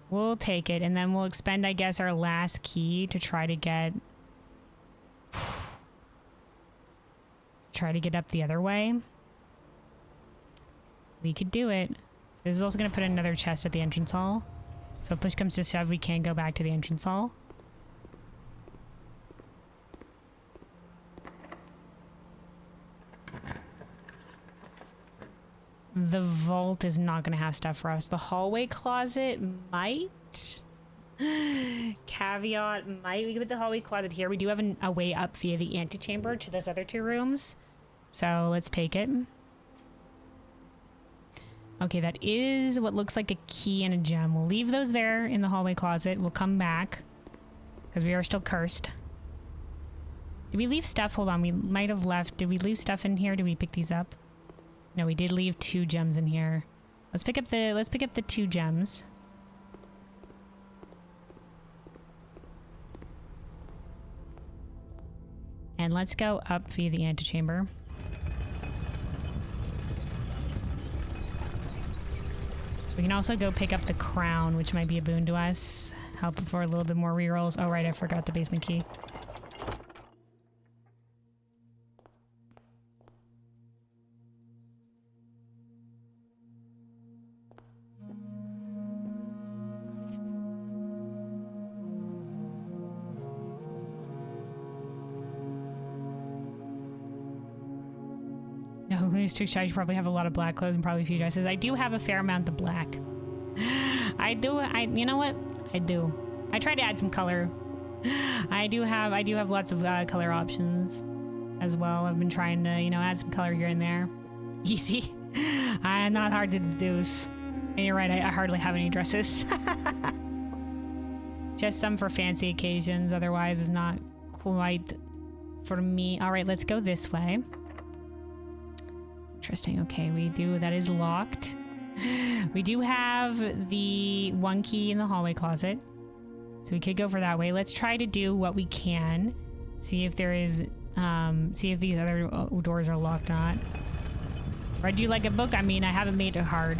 We'll take it, and then we'll expend, I guess, our last key to try to get... up the other way. We could do it. This is also going to put another chest at the entrance hall. So if push comes to shove, we can go back to the entrance hall. The vault is not going to have stuff for us. The hallway closet might. Caveat might. We could put the hallway closet here. We do have a way up via the antechamber to those other 2 rooms. So let's take it. Okay, that is what looks like a key and a gem. We'll leave those there in the hallway closet. We'll come back because we are still cursed. Did we leave stuff? Hold on, we might have left. Did we leave stuff in here? Did we pick these up? No, we did leave 2 gems in here. Let's pick up the 2 gems. And let's go up via the antechamber. We can also go pick up the crown, which might be a boon to us. Help for a little bit more rerolls. Oh, right, I forgot the basement key. No, Luna's too shy. You probably have a lot of black clothes and probably a few dresses. I do have a fair amount of black. You know what? I do. I try to add some color. I do have lots of color options as well. I've been trying to, add some color here and there. Easy. Not hard to deduce. And you're right, I hardly have any dresses. Just some for fancy occasions. Otherwise, it's not quite for me. All right, let's go this way. Interesting. Okay, we do. That is locked. We do have the one key in the hallway closet, so we could go for that way. Let's try to do what we can. See if there is, see if these other doors are locked or not. Read you like a book? I mean, I haven't made it hard.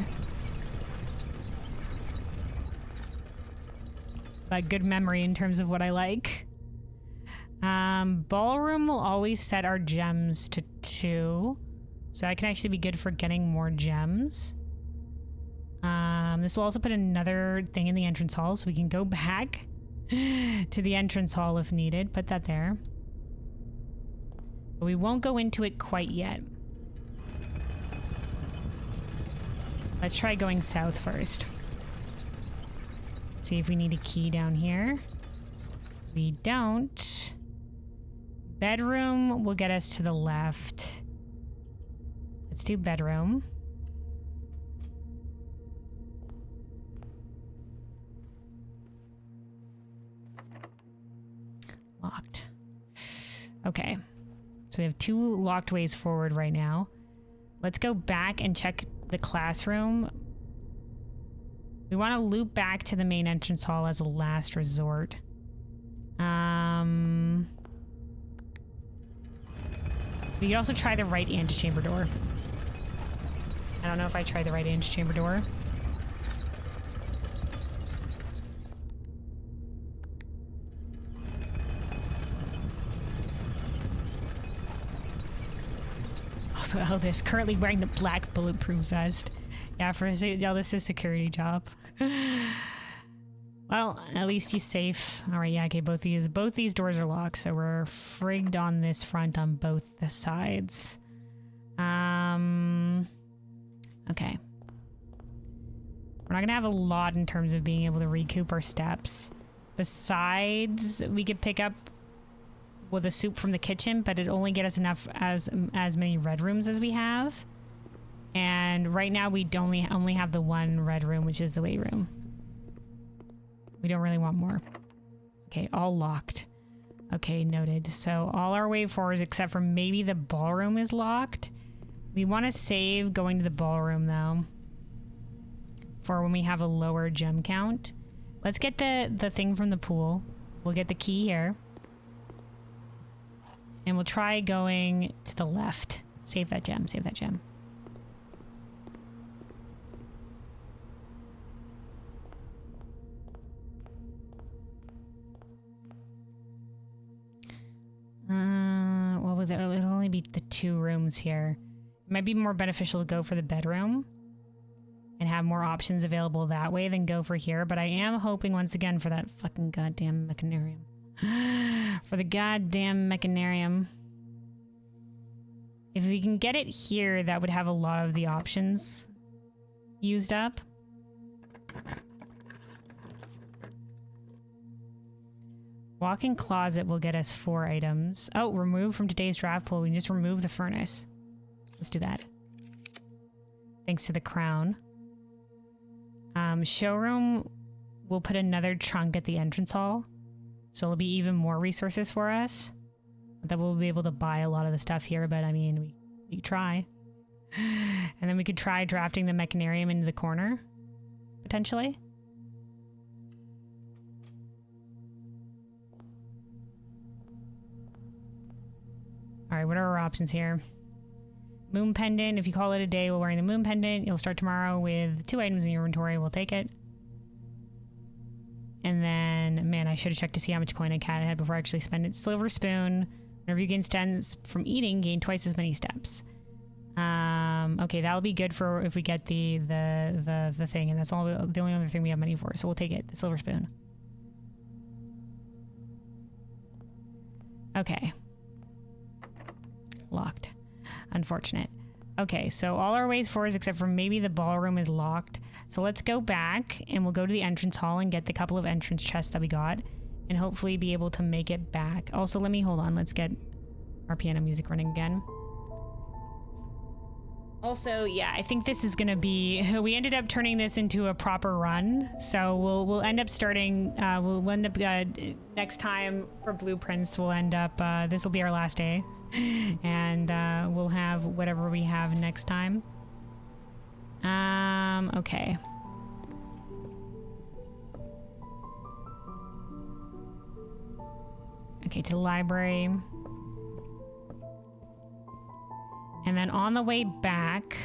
But good memory in terms of what I like. Ballroom will always set our gems to 2. So that can actually be good for getting more gems. This will also put another thing in the entrance hall, so we can go back to the entrance hall if needed. Put that there. But we won't go into it quite yet. Let's try going south first. See if we need a key down here. We don't. Bedroom will get us to the left. Let's do bedroom. Locked. Okay. So we have 2 locked ways forward right now. Let's go back and check the classroom. We want to loop back to the main entrance hall as a last resort. We could also try the right antechamber door. I don't know if I tried the right antechamber door. Also, Eldest currently wearing the black bulletproof vest. Yeah, for Eldest's security job. Well, at least he's safe. All right, yeah, okay, both these doors are locked, so we're frigged on this front on both the sides. Okay. We're not gonna have a lot in terms of being able to recoup our steps. Besides, we could pick up with the soup from the kitchen, but it only get us enough as many red rooms as we have. And right now we only have the one red room, which is the weight room. We don't really want more. Okay, all locked. Okay, noted. So all our way forwards except for maybe the ballroom is locked. We want to save going to the ballroom though, for when we have a lower gem count. Let's get the thing from the pool. We'll get the key here. And we'll try going to the left. Save that gem, save that gem. What was it? It'll only be the 2 rooms here. It might be more beneficial to go for the bedroom and have more options available that way than go for here. But I am hoping once again for that fucking goddamn mechanarium. For the goddamn mechanarium. If we can get it here, that would have a lot of the options used up. Walk-in closet will get us 4 items. Oh, remove from today's draft pool. We can just remove the furnace. Let's do that. Thanks to the crown. Showroom will put another trunk at the entrance hall. So it'll be even more resources for us. That we'll be able to buy a lot of the stuff here, but I mean, we try. And then we could try drafting the mechanarium into the corner, potentially. Alright, what are our options here? Moon pendant. If you call it a day while wearing the moon pendant, you'll start tomorrow with 2 items in your inventory. We'll take it. And then, man, I should have checked to see how much coin I had before I actually spend it. Silver spoon. Whenever you gain steps from eating, gain twice as many steps. Okay, that'll be good for if we get the thing, and that's all the only other thing we have money for. So we'll take it. The silver spoon. Okay. Locked. Unfortunate. Okay, so all our ways forward except for maybe the ballroom is locked. So let's go back and we'll go to the entrance hall and get the couple of entrance chests that we got and hopefully be able to make it back. Also, hold on. Let's get our piano music running again. Also, yeah, I think this is gonna be. We ended up turning this into a proper run, so we'll end up starting. We'll end up next time for blueprints. We'll end up. This will be our last day, and we'll have whatever we have next time. Okay. Okay, to the library. And then on the way back,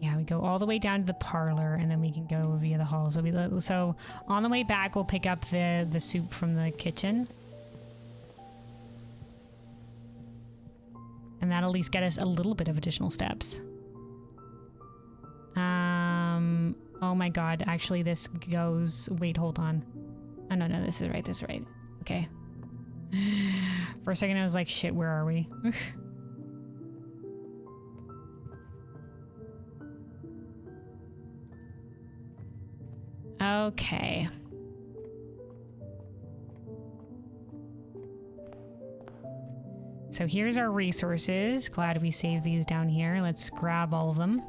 yeah, we go all the way down to the parlor, and then we can go via the hall. So on the way back, we'll pick up the soup from the kitchen, and that'll at least get us a little bit of additional steps. Oh my God! Actually, this goes. Wait, hold on. Oh no, this is right. This is right. Okay. For a second, I was like, shit, where are we? Okay. So here's our resources. Glad we saved these down here. Let's grab all of them.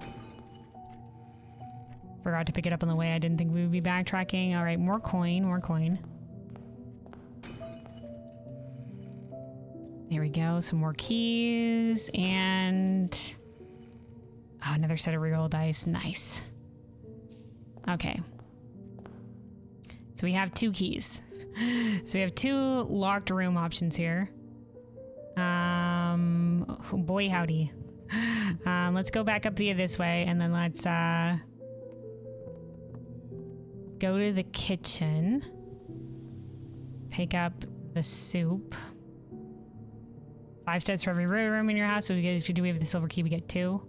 Forgot to pick it up on the way. I didn't think we would be backtracking. All right, more coin, more coin. There we go. Some more keys and another set of reroll dice. Nice. Okay. So we have 2 keys. So we have 2 locked room options here. Boy howdy. Let's go back up via this way, and then let's go to the kitchen. Pick up the soup. 5 steps for every room in your house. So we have the silver key, we get 2.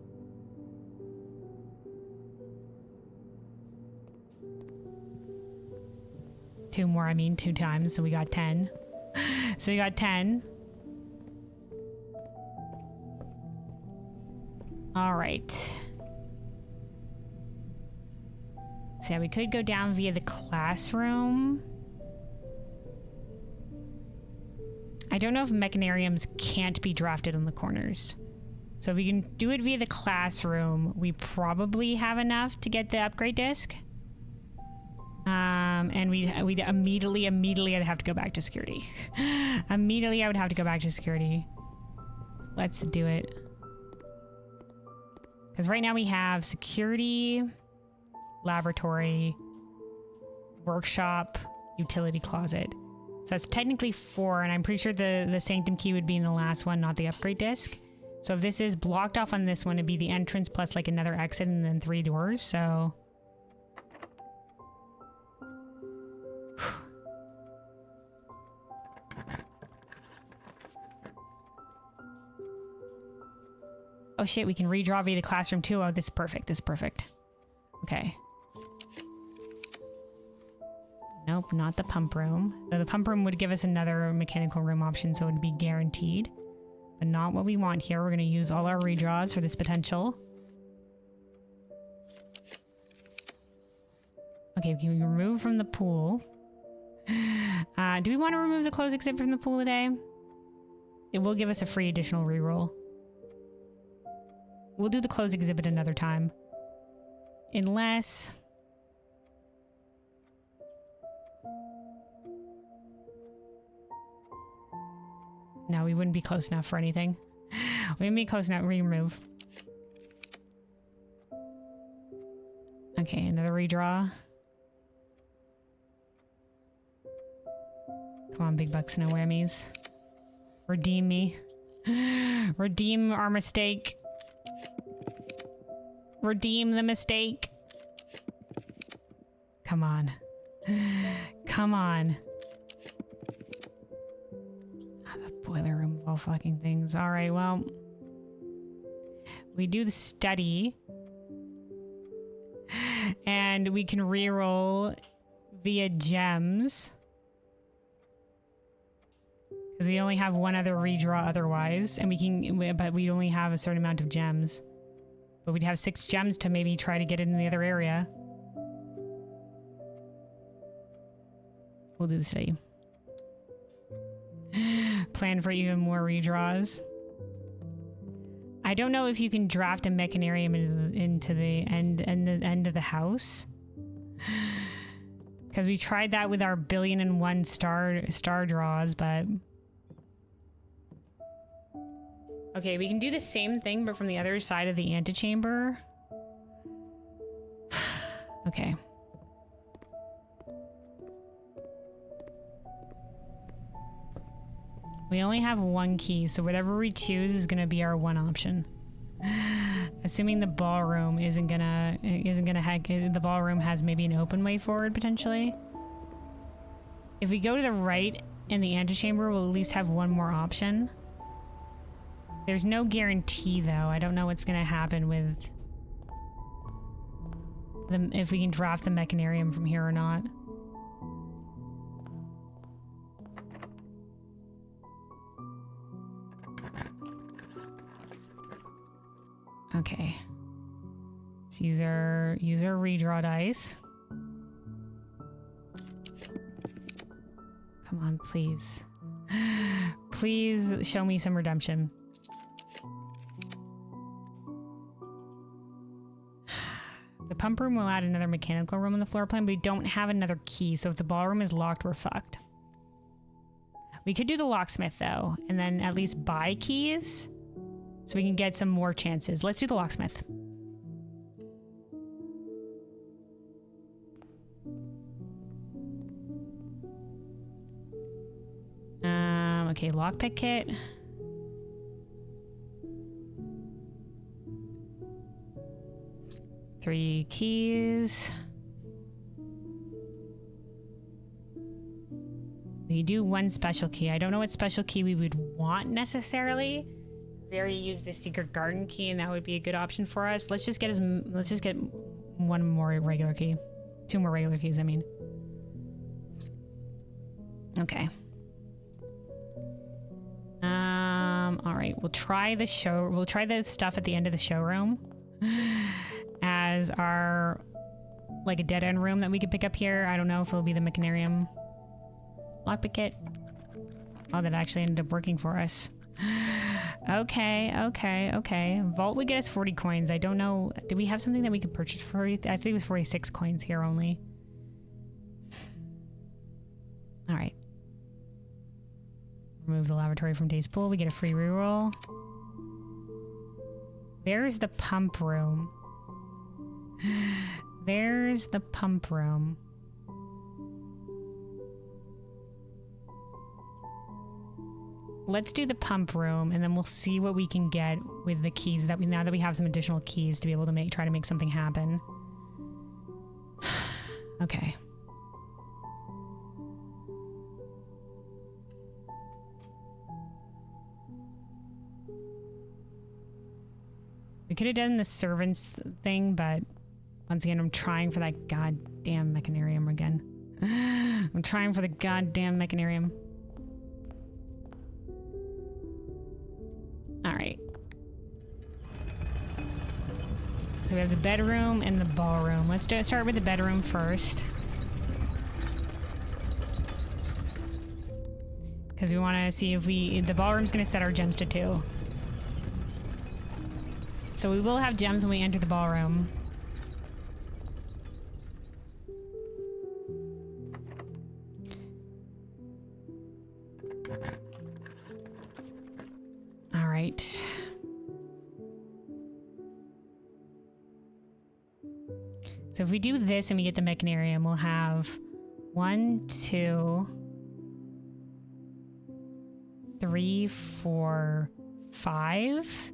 Two more, I mean 2 times, so we got 10. So we got 10. All right. So yeah, we could go down via the classroom. I don't know if mechanariums can't be drafted on the corners. So if we can do it via the classroom, we probably have enough to get the upgrade disc. And we'd immediately I'd have to go back to security. Immediately I would have to go back to security. Let's do it. Because right now we have security, laboratory, workshop, utility closet. So that's technically 4, and I'm pretty sure the sanctum key would be in the last one, not the upgrade disc. So if this is blocked off on this one, it'd be the entrance plus like another exit and then 3 doors, so... Oh shit, we can redraw via the classroom too. Oh, this is perfect. This is perfect. Okay. Nope, not the pump room. So the pump room would give us another mechanical room option, so it would be guaranteed. But not what we want here. We're going to use all our redraws for this potential. Okay, we can remove from the pool. Do we want to remove the close exhibit from the pool today? It will give us a free additional reroll. We'll do the close exhibit another time. Unless... No, we wouldn't be close enough for anything. We wouldn't be close enough. Remove. Okay, another redraw. Come on, big bucks, no whammies. Redeem me. Redeem our mistake. Redeem the mistake. Come on. Come on. The boiler room of all fucking things. Alright, well. We do the study. And we can reroll via gems. Because we only have one other redraw otherwise. And we can, but we only have a certain amount of gems. But we'd have 6 gems to maybe try to get it in the other area. We'll do the study. Plan for even more redraws. I don't know if you can draft a mechanarium into the end of the house. Because we tried that with our 1,000,001 star draws, but... Okay, we can do the same thing, but from the other side of the antechamber. Okay. We only have one key, so whatever we choose is gonna be our one option. Assuming the ballroom isn't gonna the ballroom has maybe an open way forward potentially. If we go to the right in the antechamber, we'll at least have one more option. There's no guarantee though. I don't know what's gonna happen with if we can draft the mechanarium from here or not. Okay. Let's use our redraw dice. Come on, please. Please show me some redemption. The pump room will add another mechanical room on the floor plan, but we don't have another key, so if the ballroom is locked, we're fucked. We could do the locksmith, though, and then at least buy keys, so we can get some more chances. Let's do the locksmith. Okay, lockpick kit. Three keys. We do one special key. I don't know what special key we would want necessarily. Very use the secret garden key, and that would be a good option for us. Let's just get one more regular key. Two more regular keys, I mean. Okay. All right, we'll try the stuff at the end of the showroom as our, like, a dead end room that we could pick up here. I don't know if it'll be the mechanarium lockpick kit. Oh, that actually ended up working for us. Okay. Vault would get us 40 coins. I don't know. Did we have something that we could purchase for? I think it was 46 coins here only. All right. Remove the lavatory from Days Pool. We get a free reroll. There's the pump room. There's the pump room. Let's do the pump room, and then we'll see what we can get with the keys that now that we have some additional keys to be able to try to make something happen. Okay. We could have done the servants thing, but once again, I'm trying for that goddamn mechanarium again. I'm trying for the goddamn mechanarium. All right. So we have the bedroom and the ballroom. Let's start with the bedroom first. Because we want to see if the ballroom's going to set our gems to 2. So we will have gems when we enter the ballroom. All right. So if we do this and we get the mechanarium, we'll have 1, 2, 3, 4, 5.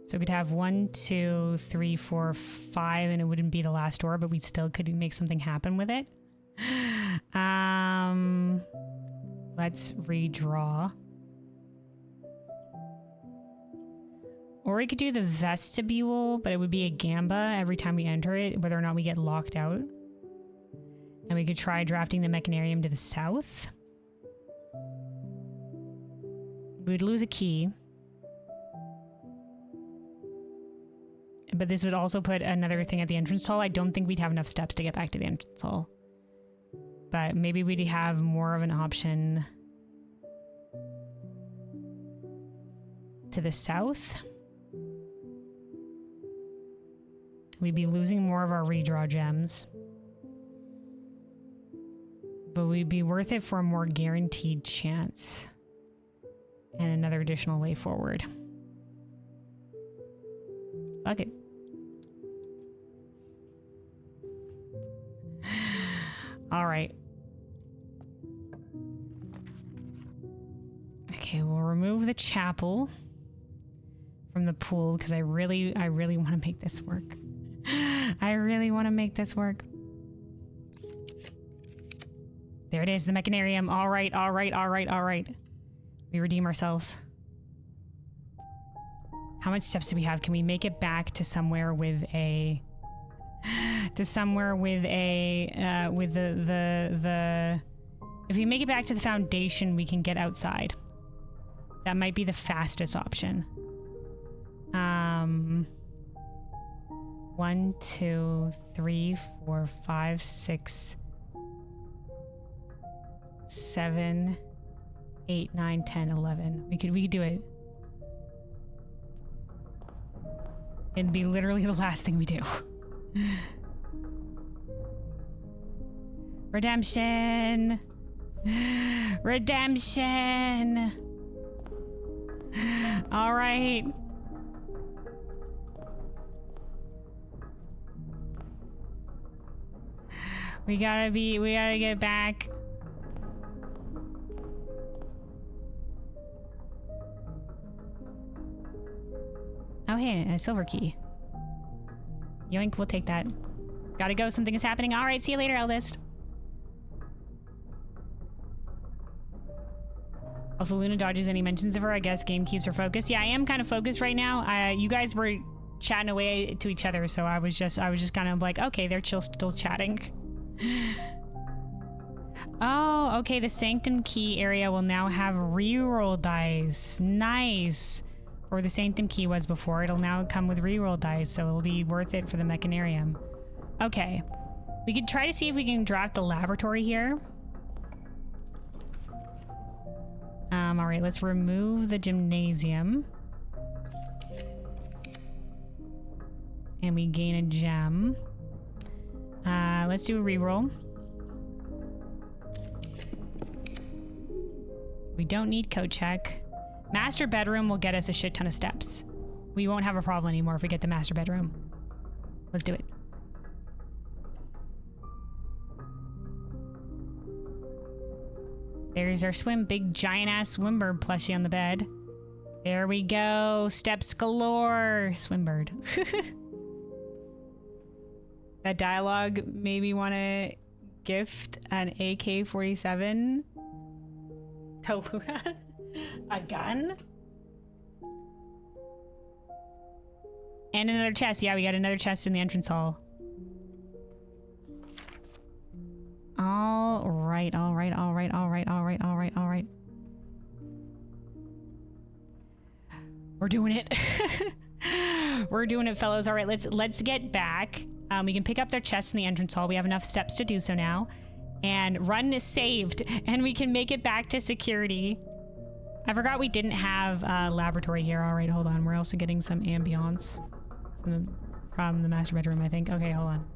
So we could have 1, 2, 3, 4, 5, and it wouldn't be the last door, but we still could make something happen with it. Let's redraw. Or we could do the vestibule, but it would be a gamba every time we enter it, whether or not we get locked out. And we could try drafting the mechanarium to the south. We would lose a key. But this would also put another thing at the entrance hall. I don't think we'd have enough steps to get back to the entrance hall. But maybe we'd have more of an option to the south. We'd be losing more of our redraw gems. But we'd be worth it for a more guaranteed chance. And another additional way forward. Fuck it. All right. Okay, we'll remove the chapel from the pool because I really want to make this work. I really want to make this work. There it is, the mechanarium. All right, all right, all right, all right. We redeem ourselves. How much steps do we have? Can we make it back to somewhere with a... to somewhere with a... with the... If we make it back to the foundation, we can get outside. That might be the fastest option. 1, 2, 3, 4, 5, 6, 7, 8, 9, 10, 11. We could do it. It'd be literally the last thing we do. Redemption! Redemption! All right. We gotta get back. Oh, hey, a silver key. Yoink, we'll take that. Gotta go, something is happening. All right, see you later, Eldest. Also, Luna dodges any mentions of her. I guess game keeps her focused. Yeah, I am kind of focused right now. You guys were chatting away to each other, so I was just kind of like, okay, they're still chatting. Oh, okay, the Sanctum Key area will now have reroll dice. Nice. Or the Sanctum Key was before. It'll now come with reroll dice, so it'll be worth it for the mechanarium. Okay. We could try to see if we can draft the laboratory here. All right, let's remove the gymnasium. And we gain a gem. Let's do a reroll. We don't need code check. Master bedroom will get us a shit ton of steps. We won't have a problem anymore if we get the master bedroom. Let's do it. There's our big giant ass Swimbird plushie on the bed. There we go. Steps galore. Swimbird. That dialogue made me want to gift an AK-47 to Luna. A gun? And another chest. Yeah, we got another chest in the entrance hall. All right, all right, all right, all right, all right, all right, all right. We're doing it. We're doing it, fellows. All right, let's get back. We can pick up their chests in the entrance hall. We have enough steps to do so now. And run is saved. And we can make it back to security. I forgot we didn't have a laboratory here. All right, hold on. We're also getting some ambiance from the master bedroom, I think. Okay, hold on.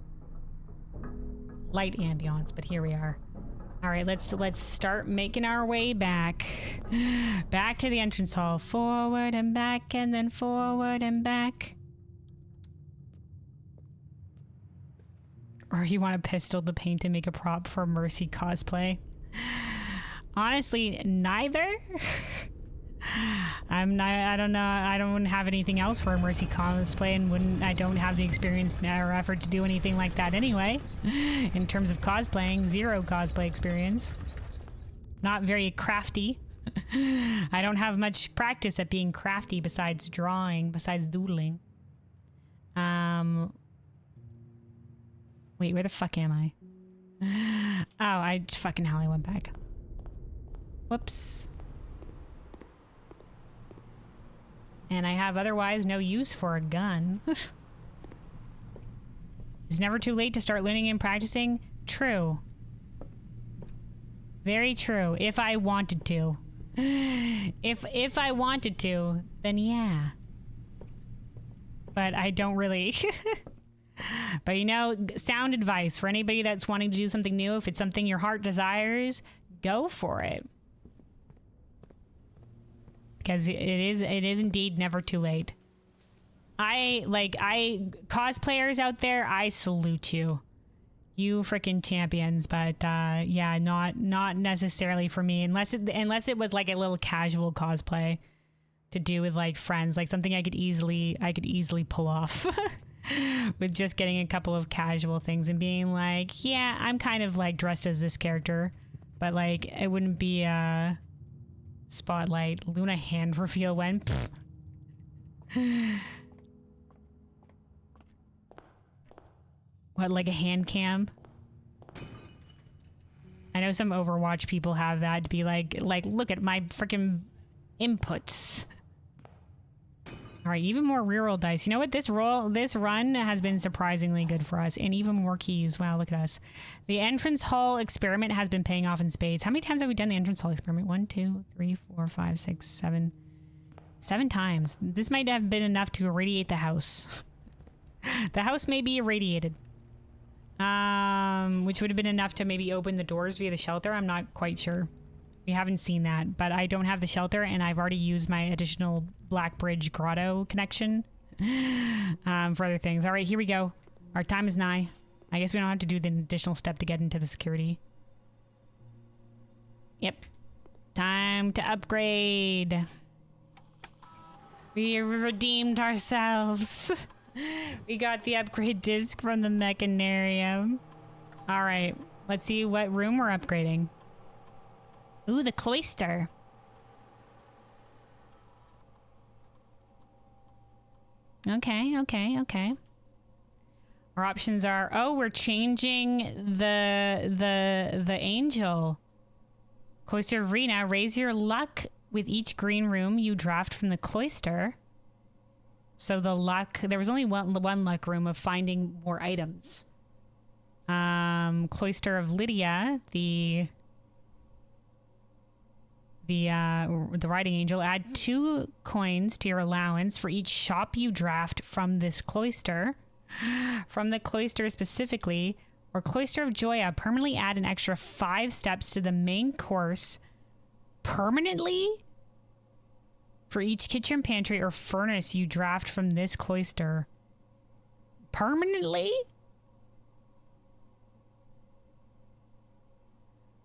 Light ambiance, but here we are. All right, let's start making our way back. Back to the entrance hall. Forward and back, and then forward and back. Or you want a pistol to paint and make a prop for Mercy cosplay? Honestly, neither. I don't know. I don't have anything else for a Mercy cosplay, and I don't have the experience or effort to do anything like that anyway. In terms of cosplaying, zero cosplay experience. Not very crafty. I don't have much practice at being crafty besides drawing, besides doodling. Wait, where the fuck am I? Oh, I went back. Whoops. And I have otherwise no use for a gun. It's never too late to start learning and practicing. True. Very true. If I wanted to. If I wanted to, then yeah. But I don't really. But you know, sound advice for anybody that's wanting to do something new. If it's something your heart desires, go for it. Because it is indeed never too late. Cosplayers out there, I salute you. You freaking champions, but yeah, not necessarily for me unless it was like a little casual cosplay to do with like friends, like something I could easily pull off with just getting a couple of casual things and being like, yeah, I'm kind of like dressed as this character, but like it wouldn't be a spotlight. Luna hand reveal when. What, like a hand cam? I know some Overwatch people have that to be like look at my freaking inputs. All right, even more reroll dice. You know what? This run has been surprisingly good for us, and even more keys. Wow, look at us. The entrance hall experiment has been paying off in spades. How many times have we done the entrance hall experiment? 1, 2, 3, 4, 5, 6, 7. 7 times. This might have been enough to irradiate the house. The house may be irradiated. Which would have been enough to maybe open the doors via the shelter. I'm not quite sure. We haven't seen that, but I don't have the shelter, and I've already used my additional Black Bridge Grotto connection for other things. All right, here we go. Our time is nigh. I guess we don't have to do the additional step to get into the security. Yep. Time to upgrade. We redeemed ourselves. We got the upgrade disc from the Mechanarium. All right, let's see what room we're upgrading. Ooh, the cloister. Okay. Our options are, oh, we're changing the angel. Cloister Arena, raise your luck with each green room you draft from the cloister. So the luck, there was only one luck room of finding more items. Cloister of Lydia, the riding angel, add 2 coins to your allowance for each shop you draft from this cloister. From the cloister specifically, or Cloister of Joya, permanently add an extra 5 steps to the main course permanently for each kitchen, pantry, or furnace you draft from this cloister. Permanently?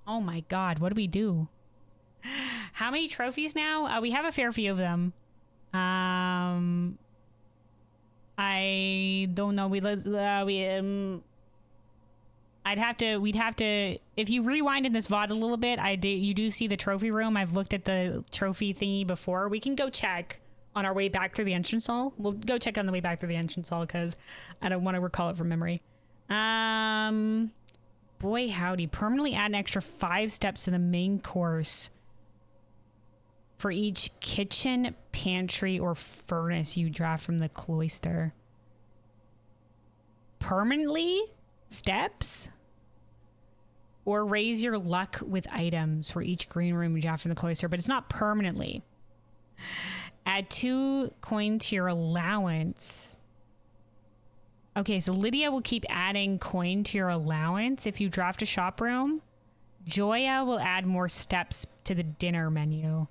Oh my god, what do we do? How many trophies now? We have a fair few of them. I don't know. We'd have to, if you rewind in this VOD a little bit, you do see the trophy room. I've looked at the trophy thingy before. We can go check on our way back through the entrance hall. We'll go check on the way back through the entrance hall because I don't want to recall it from memory. Boy howdy, permanently add an extra 5 steps to the main course for each kitchen, pantry, or furnace you draft from the cloister. Permanently? Steps? Or raise your luck with items for each green room you draft from the cloister, but it's not permanently. Add 2 coins to your allowance. Okay, so Lydia will keep adding coin to your allowance if you draft a shop room. Joya will add more steps to the dinner menu.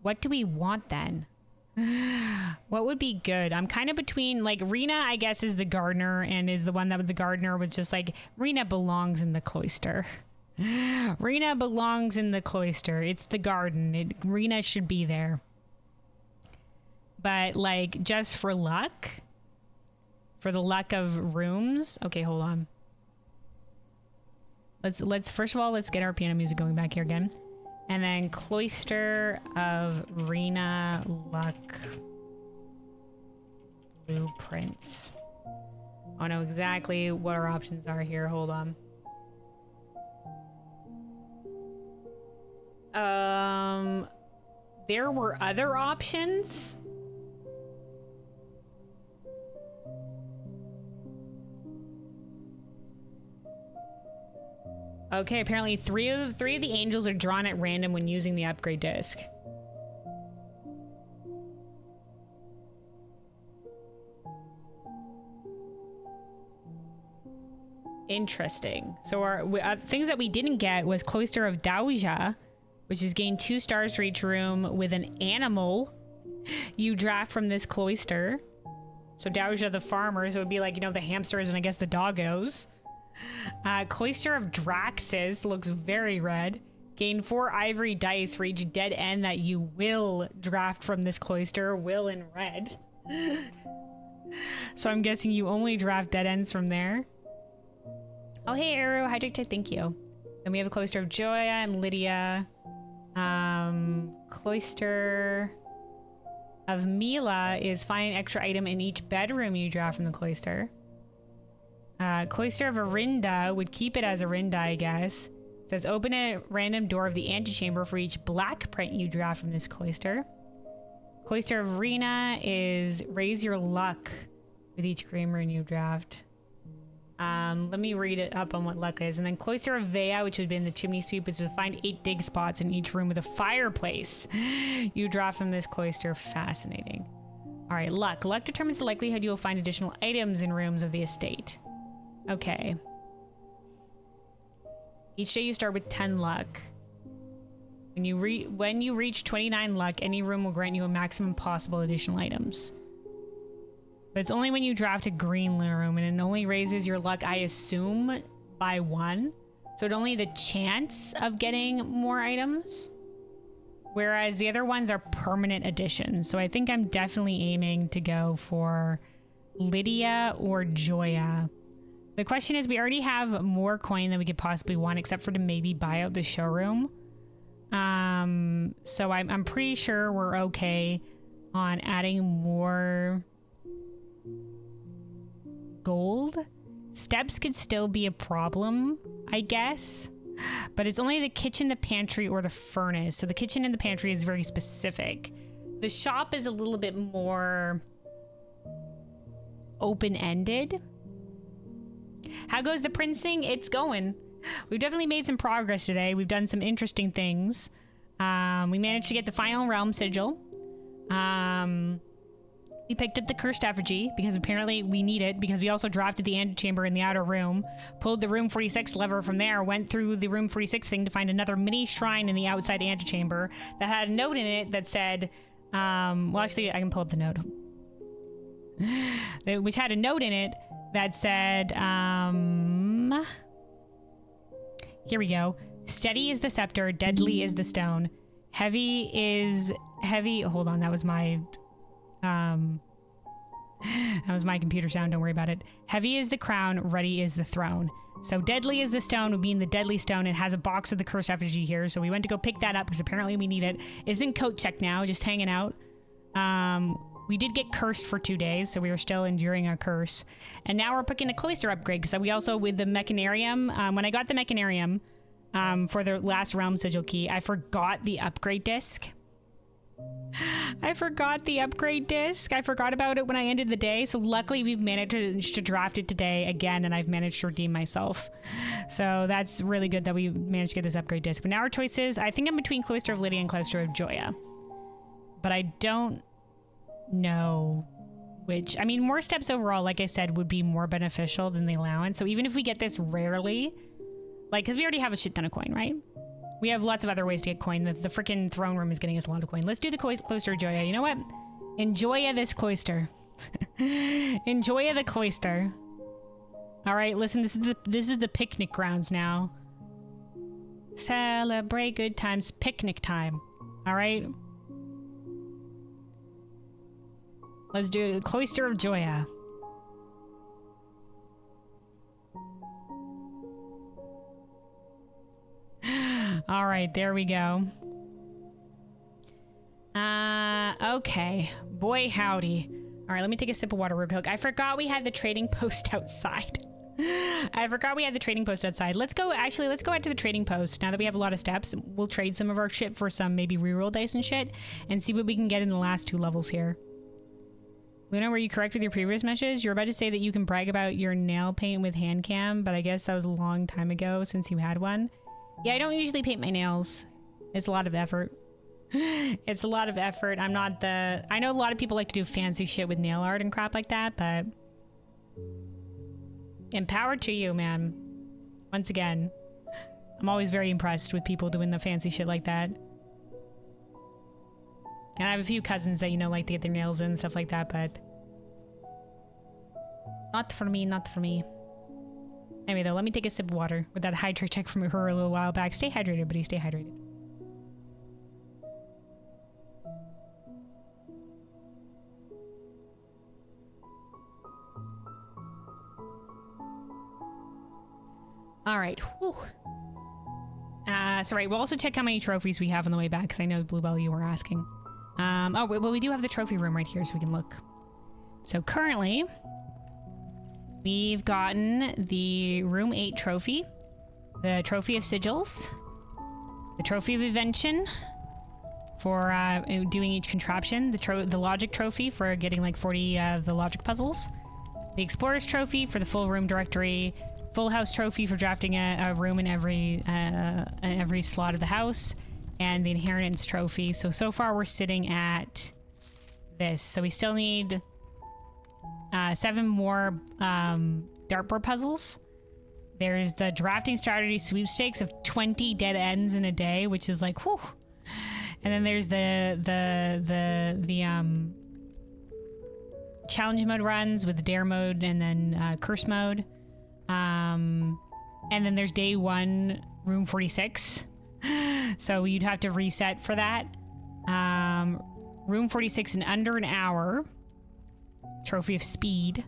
What do we want then? What would be good? I'm kind of between, like, Rena, I guess, is the gardener and is the one that the gardener was just like, Rena belongs in the cloister. Rena belongs in the cloister. It's the garden. Rena should be there. But, like, just for luck, for the luck of rooms. Okay, hold on. Let's first of all, let's get our piano music going back here again. And then Cloister of Rena Luck Blueprints. I know exactly what our options are here. Hold on. There were other options. Okay, apparently three of the angels are drawn at random when using the upgrade disc. Interesting. So our things that we didn't get was Cloister of Dauja, which is gain 2 stars for each room with an animal you draft from this cloister. So Dauja the farmers, it would be like, you know, the hamsters and I guess the doggos. Cloister of Draxus looks very red. Gain 4 ivory dice for each dead end that you will draft from this cloister. Will in red. So I'm guessing you only draft dead ends from there. Oh, hey, Arrow. Hydric, thank you. Then we have a Cloister of Joya and Lydia. Cloister of Mila is find an extra item in each bedroom you draw from the cloister. Cloister of Arinda would keep it as Arinda, I guess. It says open a random door of the antechamber for each black print you draw from this cloister. Cloister of Rena is raise your luck with each green rune you draft. Let me read it up on what luck is. And then Cloister of Vea, which would be in the chimney sweep, is to find 8 dig spots in each room with a fireplace you draw from this cloister. Fascinating. All right, luck. Luck determines the likelihood you will find additional items in rooms of the estate. Okay. Each day you start with 10 luck. When you reach 29 luck, any room will grant you a maximum possible additional items. But it's only when you draft a green room, and it only raises your luck, I assume, by 1. So it's only the chance of getting more items. Whereas the other ones are permanent additions. So I think I'm definitely aiming to go for Lydia or Joya. The question is, we already have more coin than we could possibly want, except for to maybe buy out the showroom. So I'm pretty sure we're okay on adding more gold. Steps could still be a problem, I guess, but it's only the kitchen, the pantry, or the furnace. So the kitchen and the pantry is very specific. The shop is a little bit more open-ended. How goes the printing? It's going. We've definitely made some progress today. We've done some interesting things. We managed to get the final realm sigil. We picked up the cursed effigy because apparently we need it, because we also drafted the antechamber in the outer room, pulled the room 46 lever from there, went through the room 46 thing to find another mini shrine in the outside antechamber that had a note in it that said, well, actually, I can pull up the note, which had a note in it that said, here we go. Steady is the scepter, deadly is the stone. Heavy is heavy. Hold on, that was my computer sound, don't worry about it. Heavy is the crown, ready is the throne. So deadly is the stone would mean the deadly stone. It has a box of the cursed effigy here, so we went to go pick that up because apparently we need it. It's in coat check now, just hanging out. We did get cursed for 2 days, so we were still enduring our curse. And now we're picking a cloister upgrade, because we also, with the mechanarium, when I got the mechanarium for the last realm sigil key, I forgot the upgrade disc. I forgot about it when I ended the day, so luckily we've managed to draft it today again, and I've managed to redeem myself. So that's really good that we managed to get this upgrade disc. But now our choice is, I think I'm between Cloister of Lydia and Cloister of Joya. But I don't know which. I mean, more steps overall, like I said, would be more beneficial than the allowance. So even if we get this rarely, like, because we already have a shit ton of coin, right? We have lots of other ways to get coin. The freaking throne room is getting us a lot of coin. Let's do the Cloister of Joya. You know what? Enjoy this cloister. Enjoy the cloister. All right, listen, this is the picnic grounds now. Celebrate good times. Picnic time. All right? Let's do the Cloister of Joya. All right, there we go. Okay. Boy, howdy. All right, let me take a sip of water real quick. I forgot we had the trading post outside. Let's go out to the trading post. Now that we have a lot of steps, we'll trade some of our shit for some maybe reroll dice and shit and see what we can get in the last 2 levels here. Luna, were you correct with your previous message? You're about to say that you can brag about your nail paint with hand cam, but I guess that was a long time ago since you had one. Yeah, I don't usually paint my nails. It's a lot of effort. It's a lot of effort. I know a lot of people like to do fancy shit with nail art and crap like that, but And power to you, man. Once again, I'm always very impressed with people doing the fancy shit like that. And I have a few cousins that, you know, like to get their nails in and stuff like that, but not for me, not for me. Anyway, though, let me take a sip of water with that hydrate check from her a little while back. Stay hydrated, buddy. Stay hydrated. All right. Whew. So right, we'll also check how many trophies we have on the way back, because I know, Bluebell, you were asking. Oh, well, we do have the trophy room right here, so we can look. So currently, we've gotten the Room 8 trophy, the Trophy of Sigils, the Trophy of Invention for doing each contraption, the Logic Trophy for getting like 40 of the logic puzzles, the Explorer's Trophy for the full room directory, Full House Trophy for drafting a room in every slot of the house, and the Inheritance Trophy. So far we're sitting at this. So we still need 7 more dartboard puzzles. There's the drafting strategy sweepstakes of 20 dead ends in a day, which is like, whew. And then there's the challenge mode runs with the dare mode and then curse mode. And then there's day 1, room 46. So you'd have to reset for that. Room 46 in under an hour. Trophy of Speed.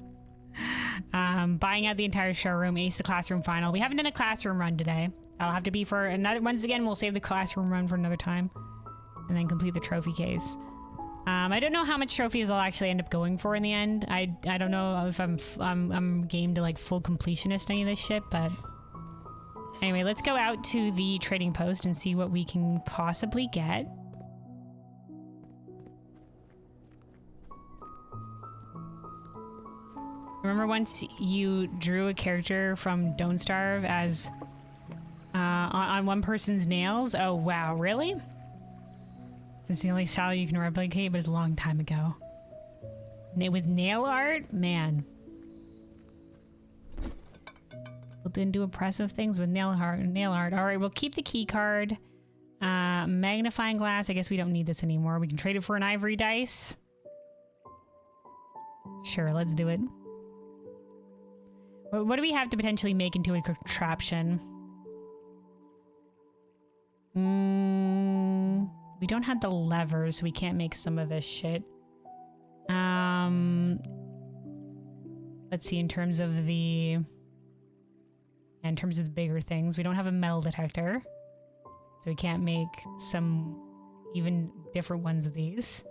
Buying out the entire showroom. Ace the classroom final. We haven't done a classroom run today. That'll have to be for another. Once again, we'll save the classroom run for another time. And then complete the trophy case. I don't know how much trophies I'll actually end up going for in the end. I don't know if I'm game to like full completionist any of this shit, but anyway, let's go out to the trading post and see what we can possibly get. Remember once you drew a character from Don't Starve as on one person's nails? Oh wow, really? It's the only style you can replicate, but it's a long time ago. With nail art? Man. We'll then do impressive things with nail art. Alright, we'll keep the key card. Magnifying glass. I guess we don't need this anymore. We can trade it for an ivory dice. Sure, let's do it. What do we have to potentially make into a contraption? We don't have the levers, so we can't make some of this shit. Let's see, in terms of the bigger things, we don't have a metal detector, so we can't make some even different ones of these.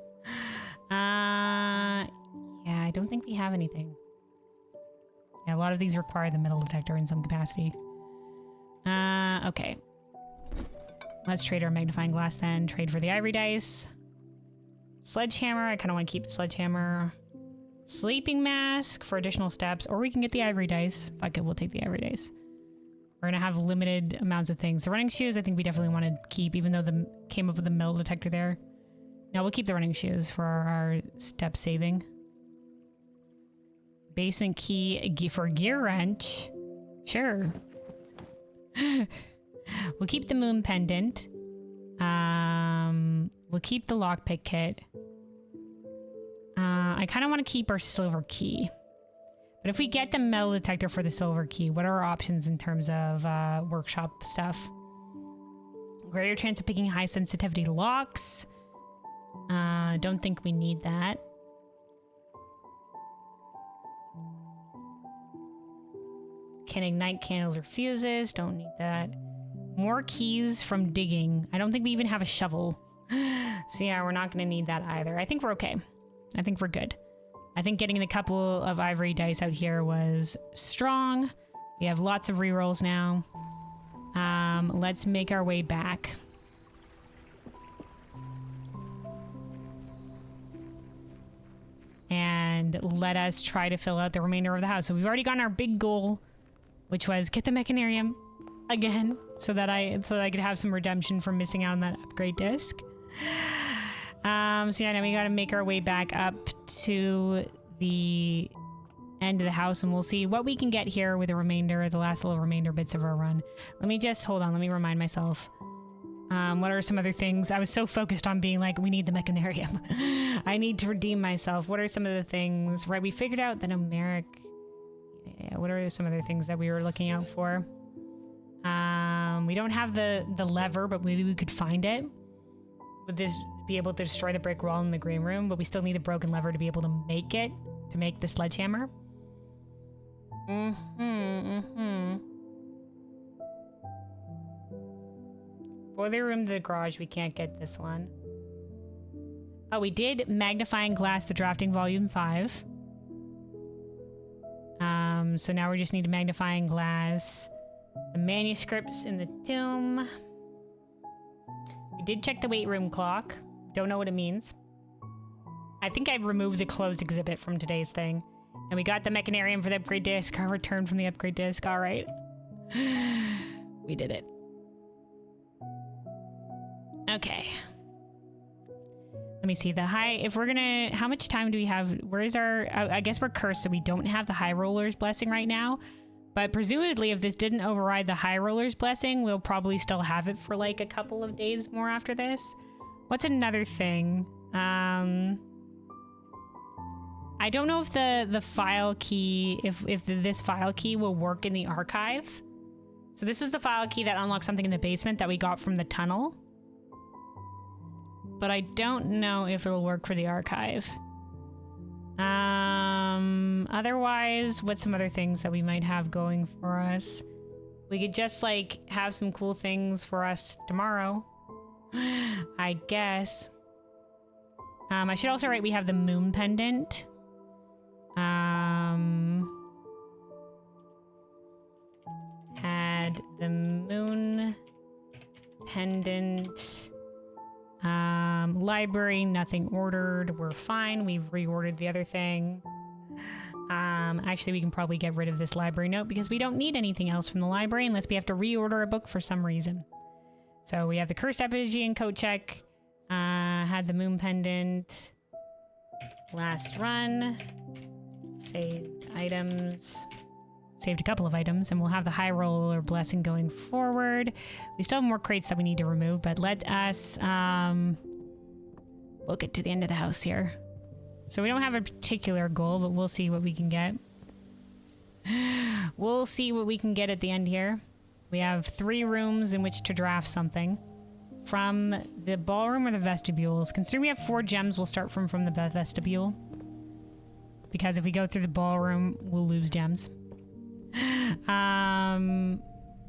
Yeah, I don't think we have anything. Yeah, a lot of these require the metal detector in some capacity. Okay. Let's trade our magnifying glass then. Trade for the ivory dice. Sledgehammer. I kind of want to keep the sledgehammer. Sleeping mask for additional steps. Or we can get the ivory dice. Fuck it, we'll take the ivory dice. We're going to have limited amounts of things. The running shoes, I think we definitely want to keep, even though the came up with the metal detector there. Now we'll keep the running shoes for our step saving. Basement key for gear wrench. Sure. We'll keep the moon pendant. We'll keep the lockpick kit. I kind of want to keep our silver key. But if we get the metal detector for the silver key, what are our options in terms of workshop stuff? Greater chance of picking high sensitivity locks. Don't think we need that. Can ignite candles or fuses. Don't need that. More keys from digging. I don't think we even have a shovel. So yeah, we're not going to need that either. I think we're okay. I think we're good. I think getting the couple of ivory dice out here was strong. We have lots of rerolls now. Let's make our way back. And let us try to fill out the remainder of the house. So we've already gotten our big goal, which was get the mechanarium again, so that I could have some redemption from missing out on that upgrade disc. So yeah, now we gotta make our way back up to the end of the house, and we'll see what we can get here with the last little remainder bits of our run. Let me just, hold on, let me remind myself. What are some other things? I was so focused on being like, we need the mechanarium. I need to redeem myself. What are some of the things? Right, we figured out the numeric. Yeah, what are some other things that we were looking out for? We don't have the lever, but maybe we could find it. Would this be able to destroy the brick wall in the green room? But we still need a broken lever to be able to make it, to make the sledgehammer. Boiler room to the garage, we can't get this one. Oh, we did magnifying glass the drafting volume 5. So now we just need to magnifying glass the manuscripts in the tomb. We did check the weight room clock. Don't know what it means. I think I've removed the closed exhibit from today's thing. And we got the mechanarium for the upgrade disc. Our return from the upgrade disc. All right. We did it. Okay. Let me see the high. If we're gonna, how much time do we have? Where's our, I guess we're cursed, so we don't have the high roller's blessing right now. But presumably, if this didn't override the high roller's blessing, we'll probably still have it for like a couple of days more after this. What's another thing? I don't know if the file key, if this file key will work in the archive. So this was the file key that unlocked something in the basement that we got from the tunnel. But I don't know if it'll work for the archive. Otherwise, what's some other things that we might have going for us? We could just like have some cool things for us tomorrow, I guess. I should also write we have the moon pendant. Had the moon pendant. Library, nothing ordered. We're fine. We've reordered the other thing. Actually, we can probably get rid of this library note because we don't need anything else from the library unless we have to reorder a book for some reason. So we have the cursed effigy and coat check. Had the moon pendant. Last run. Saved items. Saved a couple of items, and we'll have the high roller blessing going forward. We still have more crates that we need to remove, but let us we'll get to the end of the house here. So we don't have a particular goal, but we'll see what we can get. We'll see what we can get at the end here. We have 3 rooms in which to draft something. From the ballroom or the vestibules. Considering we have 4 gems, we'll start from the vestibule. Because if we go through the ballroom, we'll lose gems.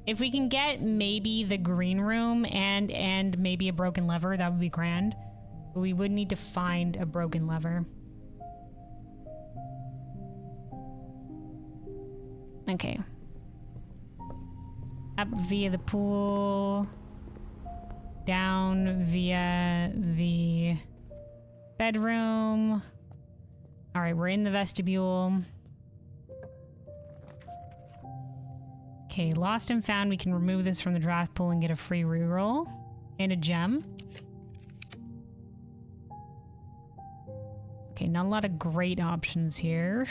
If we can get maybe the green room and maybe a broken lever, that would be grand. But we would need to find a broken lever. Okay. Up via the pool. Down via the bedroom. All right, we're in the vestibule. Okay, lost and found. We can remove this from the draft pool and get a free reroll. And a gem. Okay, not a lot of great options here.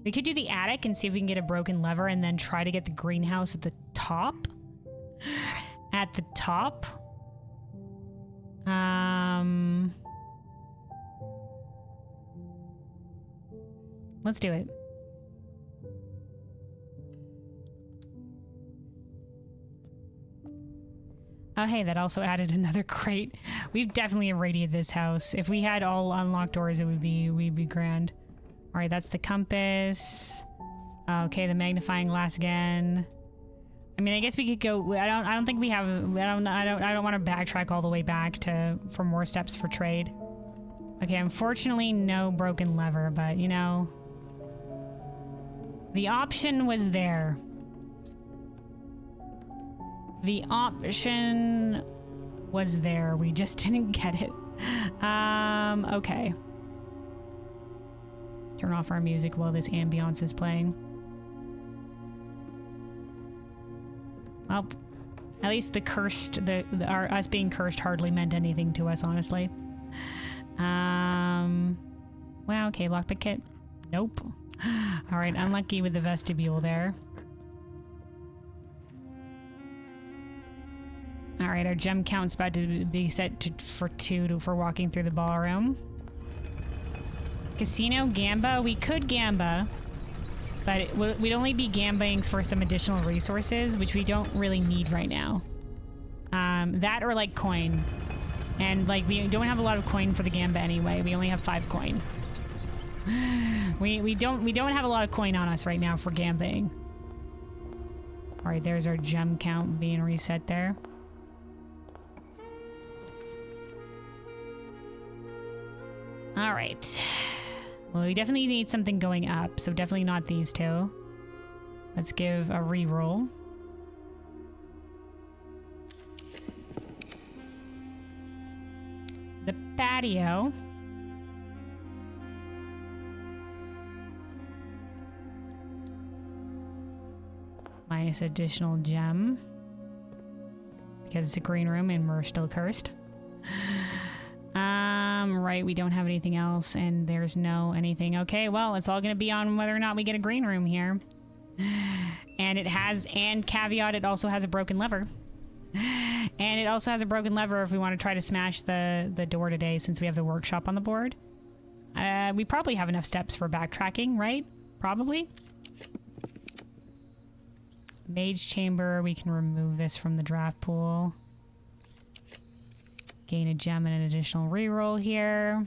We could do the attic and see if we can get a broken lever and then try to get the greenhouse at the top. At the top. Let's do it. Oh, hey, that also added another crate. We've definitely irradiated this house. If we had all unlocked doors, we'd be grand. All right, that's the compass. Okay, the magnifying glass again. I mean, I guess we could go. I don't think we have. I don't want to backtrack all the way back for more steps for trade. Okay, unfortunately, no broken lever, but you know, the option was there. The option was there. We just didn't get it. Okay. Turn off our music while this ambiance is playing. Well, at least the cursed, us being cursed hardly meant anything to us, honestly. Wow, okay, lockpick kit. Nope. Alright, unlucky with the vestibule there. Alright, our gem count's about to be set for 2 for walking through the ballroom. Casino, Gamba. We could Gamba, but we'd only be Gambaing for some additional resources, which we don't really need right now. That or like coin. And like we don't have a lot of coin for the Gamba anyway. We only have 5 coin. We don't have a lot of coin on us right now for Gambaing. Alright, there's our gem count being reset there. Alright. Well, we definitely need something going up, so definitely not these two. Let's give a reroll. The patio. Minus additional gem. Because it's a green room and we're still cursed. Right, we don't have anything else and there's no anything. Okay, well, it's all gonna be on whether or not we get a green room here. And it has, and caveat, it also has a broken lever. And it also has a broken lever if we want to try to smash the door today since we have the workshop on the board. We probably have enough steps for backtracking, right? Probably. Mage chamber, we can remove this from the draft pool. Gain a gem and an additional reroll here.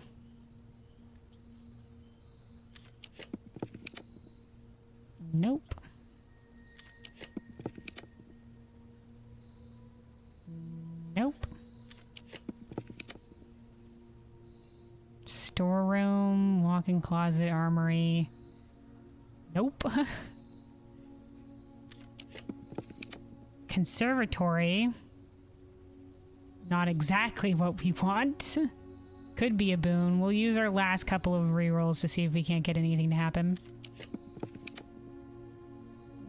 Nope. Nope. Storeroom, walk-in closet, armory. Nope. Conservatory. Not exactly what we want. Could be a boon. We'll use our last couple of rerolls to see if we can't get anything to happen.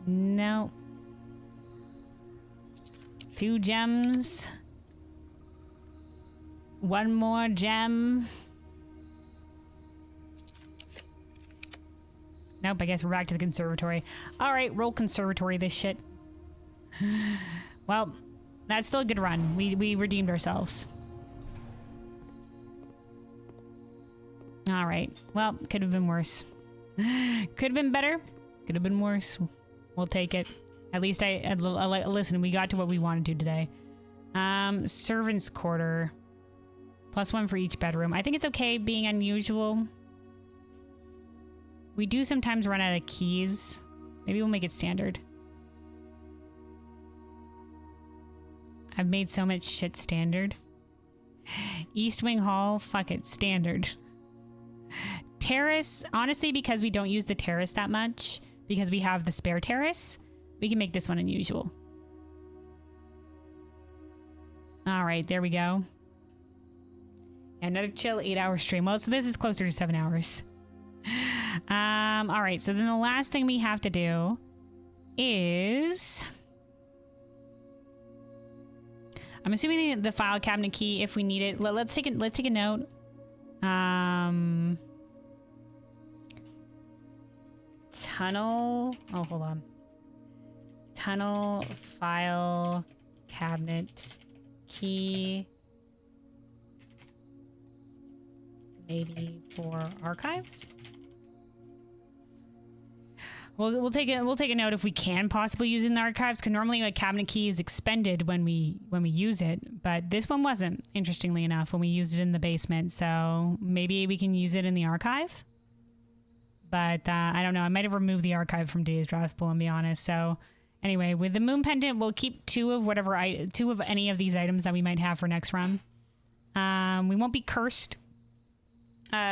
No. 2 gems. 1 more gem. Nope, I guess we're back to the conservatory. Alright, roll conservatory this shit. Well, that's still a good run. We redeemed ourselves. Alright. Well, could have been worse. Could have been better. Could have been worse. We'll take it. At least listen, we got to what we wanted to today. Servant's quarter. +1 for each bedroom. I think it's okay being unusual. We do sometimes run out of keys. Maybe we'll make it standard. I've made so much shit standard. East Wing Hall, fuck it, standard. Terrace, honestly, because we don't use the terrace that much, because we have the spare terrace, we can make this one unusual. All right, there we go. Another chill 8-hour stream. Well, so this is closer to 7 hours. All right, so then the last thing we have to do is... I'm assuming the file cabinet key if we need it. Let's take a note. Tunnel. Oh, hold on. Tunnel file cabinet key. Maybe for archives. Well, we'll take a note if we can possibly use it in the archives, because normally like cabinet key is expended when we use it, but this one wasn't, interestingly enough, when we used it in the basement. So maybe we can use it in the archive. But I don't know. I might have removed the archive from today's draft pool, and be honest. So anyway, with the moon pendant, we'll keep 2 of any of these items that we might have for next run. We won't be cursed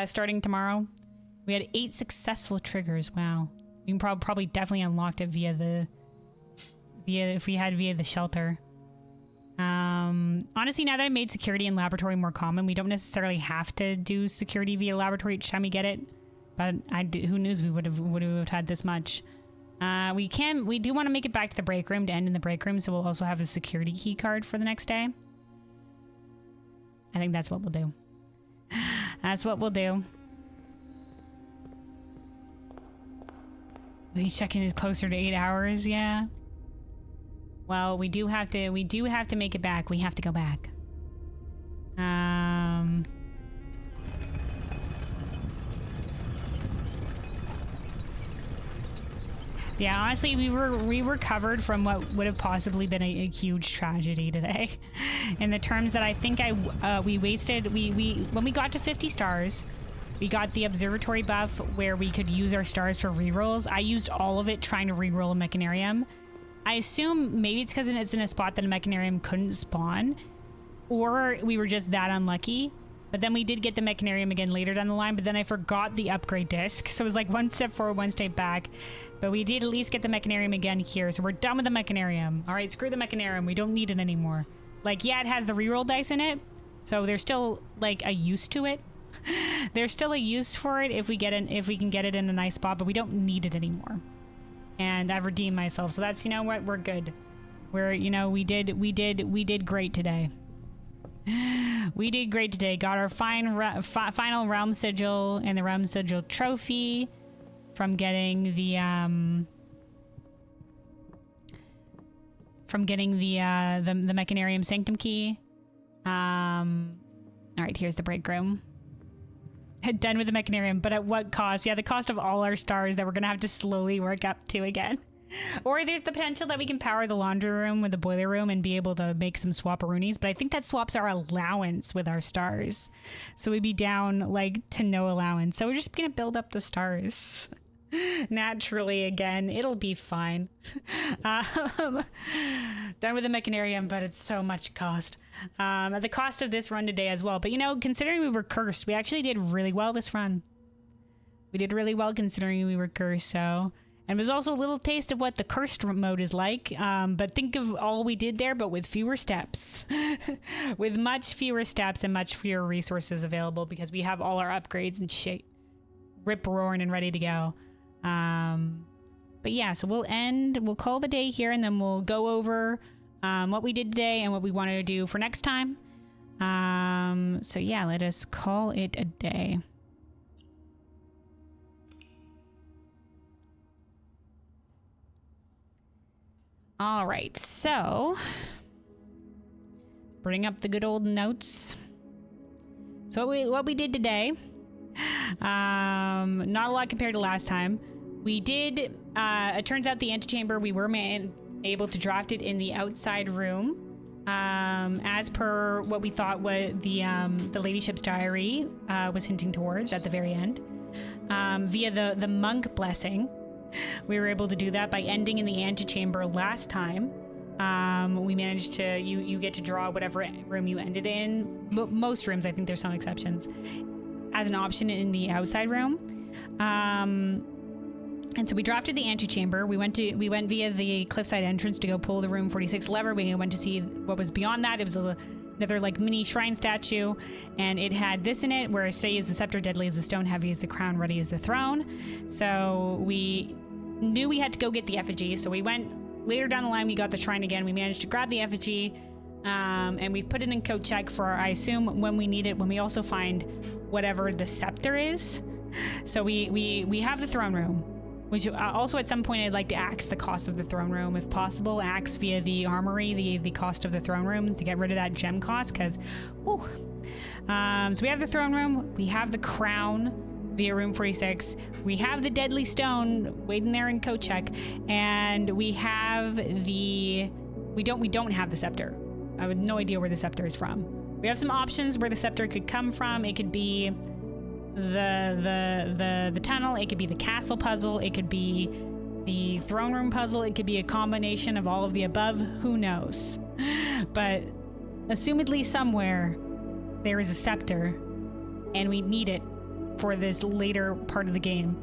starting tomorrow. We had 8 successful triggers. Wow. We can probably definitely unlocked it via the shelter. Honestly, now that I made security and laboratory more common, we don't necessarily have to do security via laboratory each time we get it. But who knows, we would have had this much. We do want to make it back to the break room to end in the break room, so we'll also have a security key card for the next day. I think that's what we'll do. That's what we'll do. He's checking it closer to 8 hours, yeah. Well, we do have to make it back. We have to go back. Yeah, honestly, we were covered from what would have possibly been a huge tragedy today. In the terms that I think we wasted, when we got to 50 stars, we got the observatory buff where we could use our stars for rerolls. I used all of it trying to reroll a mechanarium. I assume maybe it's because it's in a spot that a mechanarium couldn't spawn, or we were just that unlucky. But then we did get the mechanarium again later down the line, but then I forgot the upgrade disc. So it was like one step forward, one step back. But we did at least get the mechanarium again here. So we're done with the mechanarium. All right, screw the mechanarium. We don't need it anymore. Like, yeah, it has the reroll dice in it. So there's still like a use to it. There's still a use for it if we can get it in a nice spot, but we don't need it anymore. And I've redeemed myself. So that's, you know what, we're good. We're, you know, we did great today. We did great today. Got our final realm sigil and the realm sigil trophy from getting the mechanarium sanctum key. All right, here's the break room. Done with the mechanarium, but at what cost? Yeah, the cost of all our stars that we're gonna have to slowly work up to again. Or there's the potential that we can power the laundry room with the boiler room and be able to make some swapperoonies, but I think that swaps our allowance with our stars. So we'd be down like to no allowance. So we're just gonna build up the stars. Naturally again, it'll be fine. Done with the mechanarium, but it's so much cost. At the cost of this run today as well. But you know, considering we were cursed, we actually did really well this run. We did really well considering we were cursed, so... And it was also a little taste of what the cursed mode is like. But think of all we did there, but with fewer steps. With much fewer steps and much fewer resources available because we have all our upgrades and shit rip-roaring and ready to go. But yeah, so we'll call the day here and then we'll go over what we did today and what we wanted to do for next time. So yeah, let us call it a day. All right, so bring up the good old notes. So what we did today, not a lot compared to last time. We did, it turns out the antechamber, we were able to draft it in the outside room, as per what we thought was the ladyship's diary was hinting towards at the very end, via the monk blessing. We were able to do that by ending in the antechamber last time. We managed to, you get to draw whatever room you ended in. Most rooms, I think there's some exceptions, as an option in the outside room. And so we drafted the antechamber. We went via the cliffside entrance to go pull the room 46 lever. We went to see what was beyond that. It was another like mini shrine statue, and it had this in it, where steady is the scepter, deadly is the stone, heavy is the crown, ready is the throne. So we knew we had to go get the effigy, so we went later down the line. We got the shrine again. We managed to grab the effigy, and we've put it in code check for, I assume, when we need it, when we also find whatever the scepter is. So we have the throne room, which also at some point I'd like to axe the cost of the throne room if possible. Axe via the armory the cost of the throne room to get rid of that gem cost, because so we have the throne room, we have the crown via room 46, we have the deadly stone waiting there in code check, and we have we don't have the scepter. I have no idea where the scepter is from. We have some options where the scepter could come from. It could be the tunnel, it could be the castle puzzle, it could be the throne room puzzle, it could be a combination of all of the above. Who knows? But assumedly somewhere there is a scepter, and we need it for this later part of the game,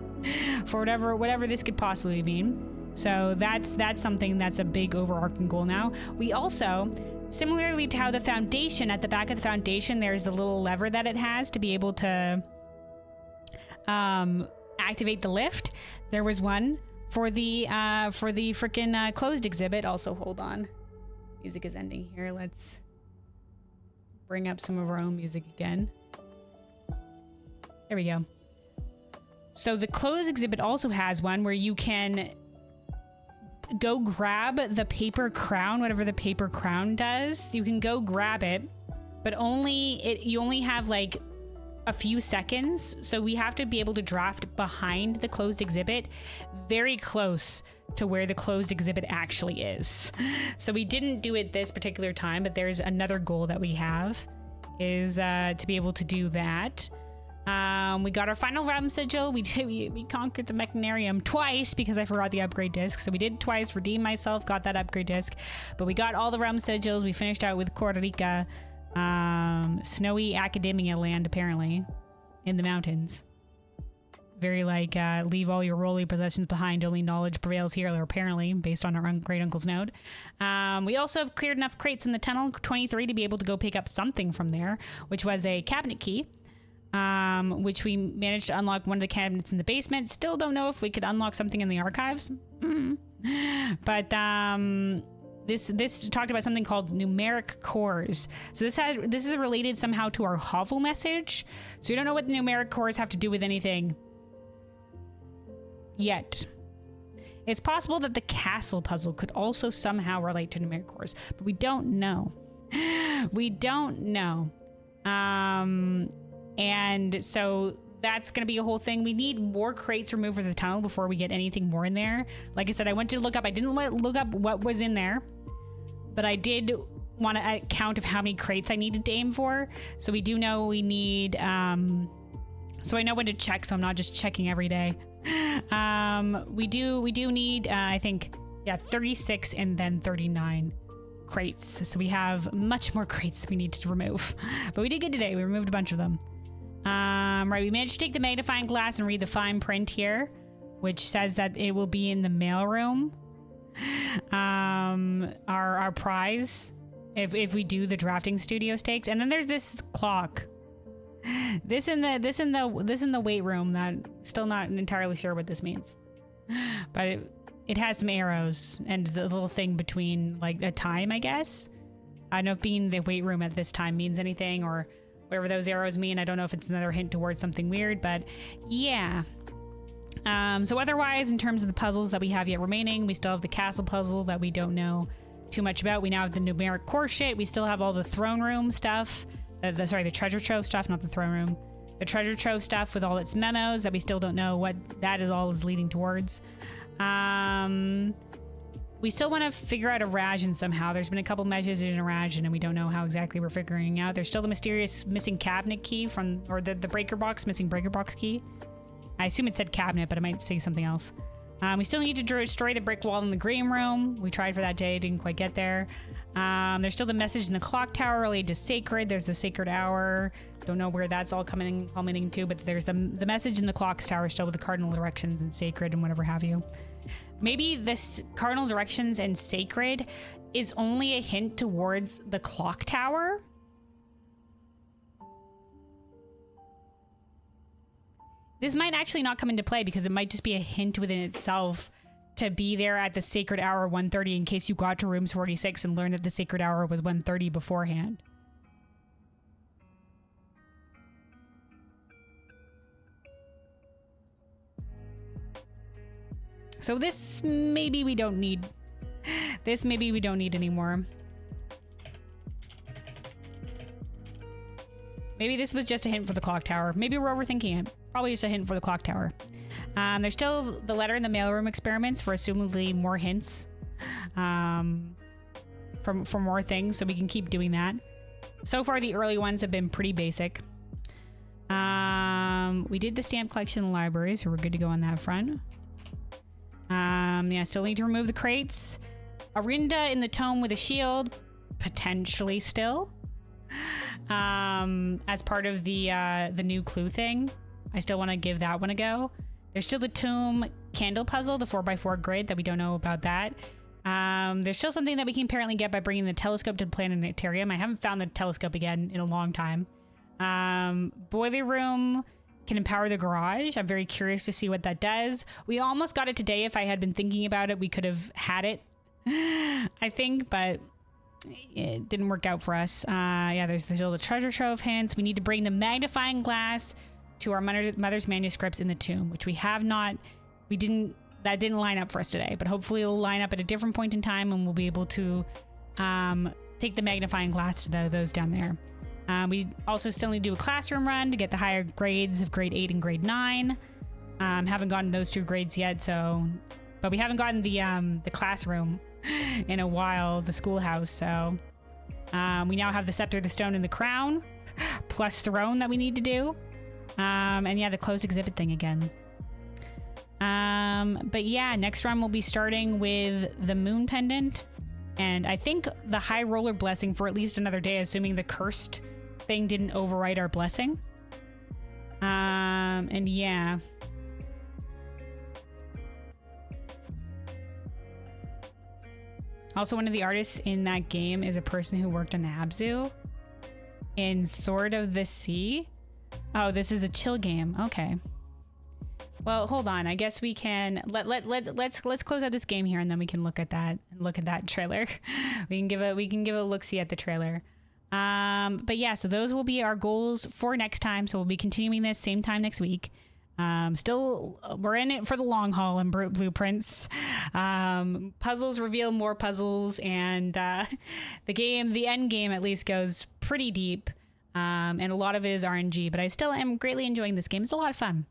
for whatever this could possibly mean. So that's something that's a big overarching goal now. We also, similarly to how the foundation, at the back of the foundation, there's the little lever that it has to be able to activate the lift. There was one for the frickin' closed exhibit. Also, hold on, music is ending here. Let's bring up some of our own music again. There we go. So the closed exhibit also has one where you can go grab the paper crown, whatever the paper crown does. You can go grab it, but you only have like a few seconds. So we have to be able to draft behind the closed exhibit, very close to where the closed exhibit actually is. So we didn't do it this particular time, but there's another goal that we have, is to be able to do that. We got our final realm sigil. We conquered the mechanarium twice because I forgot the upgrade disc. So we did twice, redeemed myself, got that upgrade disc, but we got all the realm sigils. We finished out with Costa Rica, snowy academia land, apparently, in the mountains. Very like, leave all your worldly possessions behind, only knowledge prevails here, apparently, based on our great uncle's note. We also have cleared enough crates in the tunnel, 23, to be able to go pick up something from there, which was a cabinet key, which we managed to unlock one of the cabinets in the basement. Still don't know if we could unlock something in the archives. But this talked about something called numeric cores. So this is related somehow to our hovel message. So we don't know what the numeric cores have to do with anything yet. It's possible that the castle puzzle could also somehow relate to numeric cores, but we don't know. We don't know. And so that's going to be a whole thing. We need more crates removed from the tunnel before we get anything more in there. Like I said, I went to look up. I didn't look up what was in there, but I did want to count of how many crates I needed to aim for. So we do know we need, so I know when to check, so I'm not just checking every day. We do need, I think, 36 and then 39 crates. So we have much more crates we need to remove, but we did good today. We removed a bunch of them. Right, we managed to take the magnifying glass and read the fine print here, which says that it will be in the mailroom. Our prize if we do the drafting studio stakes. And then there's this clock. This in the weight room, that still not entirely sure what this means. But it has some arrows and the little thing between, like, a time, I guess. I don't know if being the weight room at this time means anything, or whatever those arrows mean. I don't know if it's another hint towards something weird, but yeah. So otherwise, in terms of the puzzles that we have yet remaining, we still have the castle puzzle that we don't know too much about. We now have the numeric core shit. We still have all the throne room stuff. The treasure trove stuff, not the throne room. The treasure trove stuff with all its memos that we still don't know what that is leading towards. We still want to figure out a Rajan somehow. There's been a couple messages in a Rajan, and we don't know how exactly we're figuring out. There's still the mysterious missing cabinet key or the breaker box, missing breaker box key. I assume it said cabinet, but it might say something else. We still need to destroy the brick wall in the green room. We tried for that day, didn't quite get there. There's still the message in the clock tower related to sacred. There's the sacred hour. Don't know where that's all culminating to, but there's the message in the clock tower still with the cardinal directions and sacred and whatever have you. Maybe this cardinal directions and sacred is only a hint towards the clock tower. This might actually not come into play because it might just be a hint within itself to be there at the sacred hour 1:30 in case you got to rooms 46 and learned that the sacred hour was 1:30 beforehand. So this maybe we don't need. This maybe we don't need anymore. Maybe this was just a hint for the clock tower. Maybe we're overthinking it. Probably just a hint for the clock tower. There's still the letter in the mailroom experiments for assumably more hints for more things, so we can keep doing that. So far, the early ones have been pretty basic. We did the stamp collection in the library, so we're good to go on that front. Yeah, still need to remove the crates. Arinda in the tome with a shield, potentially still. As part of the new clue thing. I still want to give that one a go. There's still the tomb candle puzzle, the 4x4 grid that we don't know about that. There's still something that we can apparently get by bringing the telescope to the planetarium. I haven't found the telescope again in a long time. Boiler room can empower the garage. I'm very curious to see what that does. We almost got it today. If I had been thinking about it, we could have had it, I think, but it didn't work out for us. Yeah, there's still the treasure trove hints. We need to bring the magnifying glass to our mother's manuscripts in the tomb, which we have not, that didn't line up for us today, but hopefully it'll line up at a different point in time and we'll be able to take the magnifying glass to those down there. We also still need to do a classroom run to get the higher grades of grade 8 and grade 9. Haven't gotten those 2 grades yet, but we haven't gotten the classroom in a while, the schoolhouse, so we now have the scepter, the stone, and the crown, plus throne that we need to do. And yeah, the closed exhibit thing again. But yeah, next run we'll be starting with the moon pendant, and I think the high roller blessing for at least another day, assuming the cursed thing didn't override our blessing. And yeah. Also, one of the artists in that game is a person who worked on Abzu in Sword of the Sea. Oh, this is a chill game. Okay. Well, hold on. I guess we can let's close out this game here, and then we can look at that trailer. we can give a look-see at the trailer. But yeah, so those will be our goals for next time. So we'll be continuing this same time next week. Still, we're in it for the long haul in blueprints. Puzzles reveal more puzzles, and the end game at least goes pretty deep. And a lot of it is RNG, but I still am greatly enjoying this game. It's a lot of fun.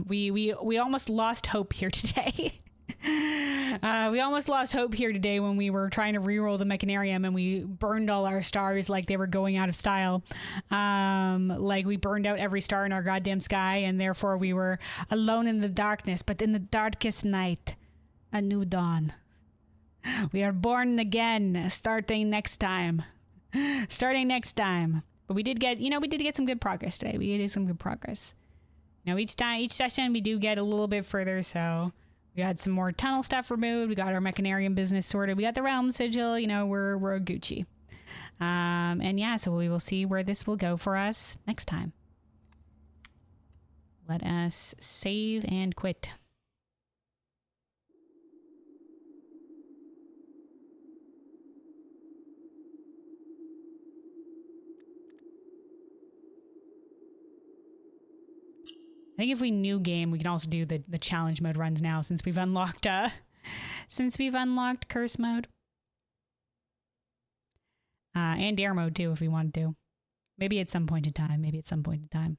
We almost lost hope here today. We almost lost hope here today when we were trying to reroll the Mechanarium and we burned all our stars like they were going out of style. Like we burned out every star in our goddamn sky, and therefore we were alone in the darkness. But in the darkest night, a new dawn. We are born again, starting next time. But we did get some good progress today. We did some good progress. Each session we do get a little bit further, so we got some more tunnel stuff removed. We got our Mechanarium business sorted. We got the realm sigil. We're Gucci. And yeah, so we will see where this will go for us next time. Let us save and quit. I think if we new game, we can also do the challenge mode runs now since we've unlocked curse mode. And dare mode too if we wanted to. Maybe at some point in time.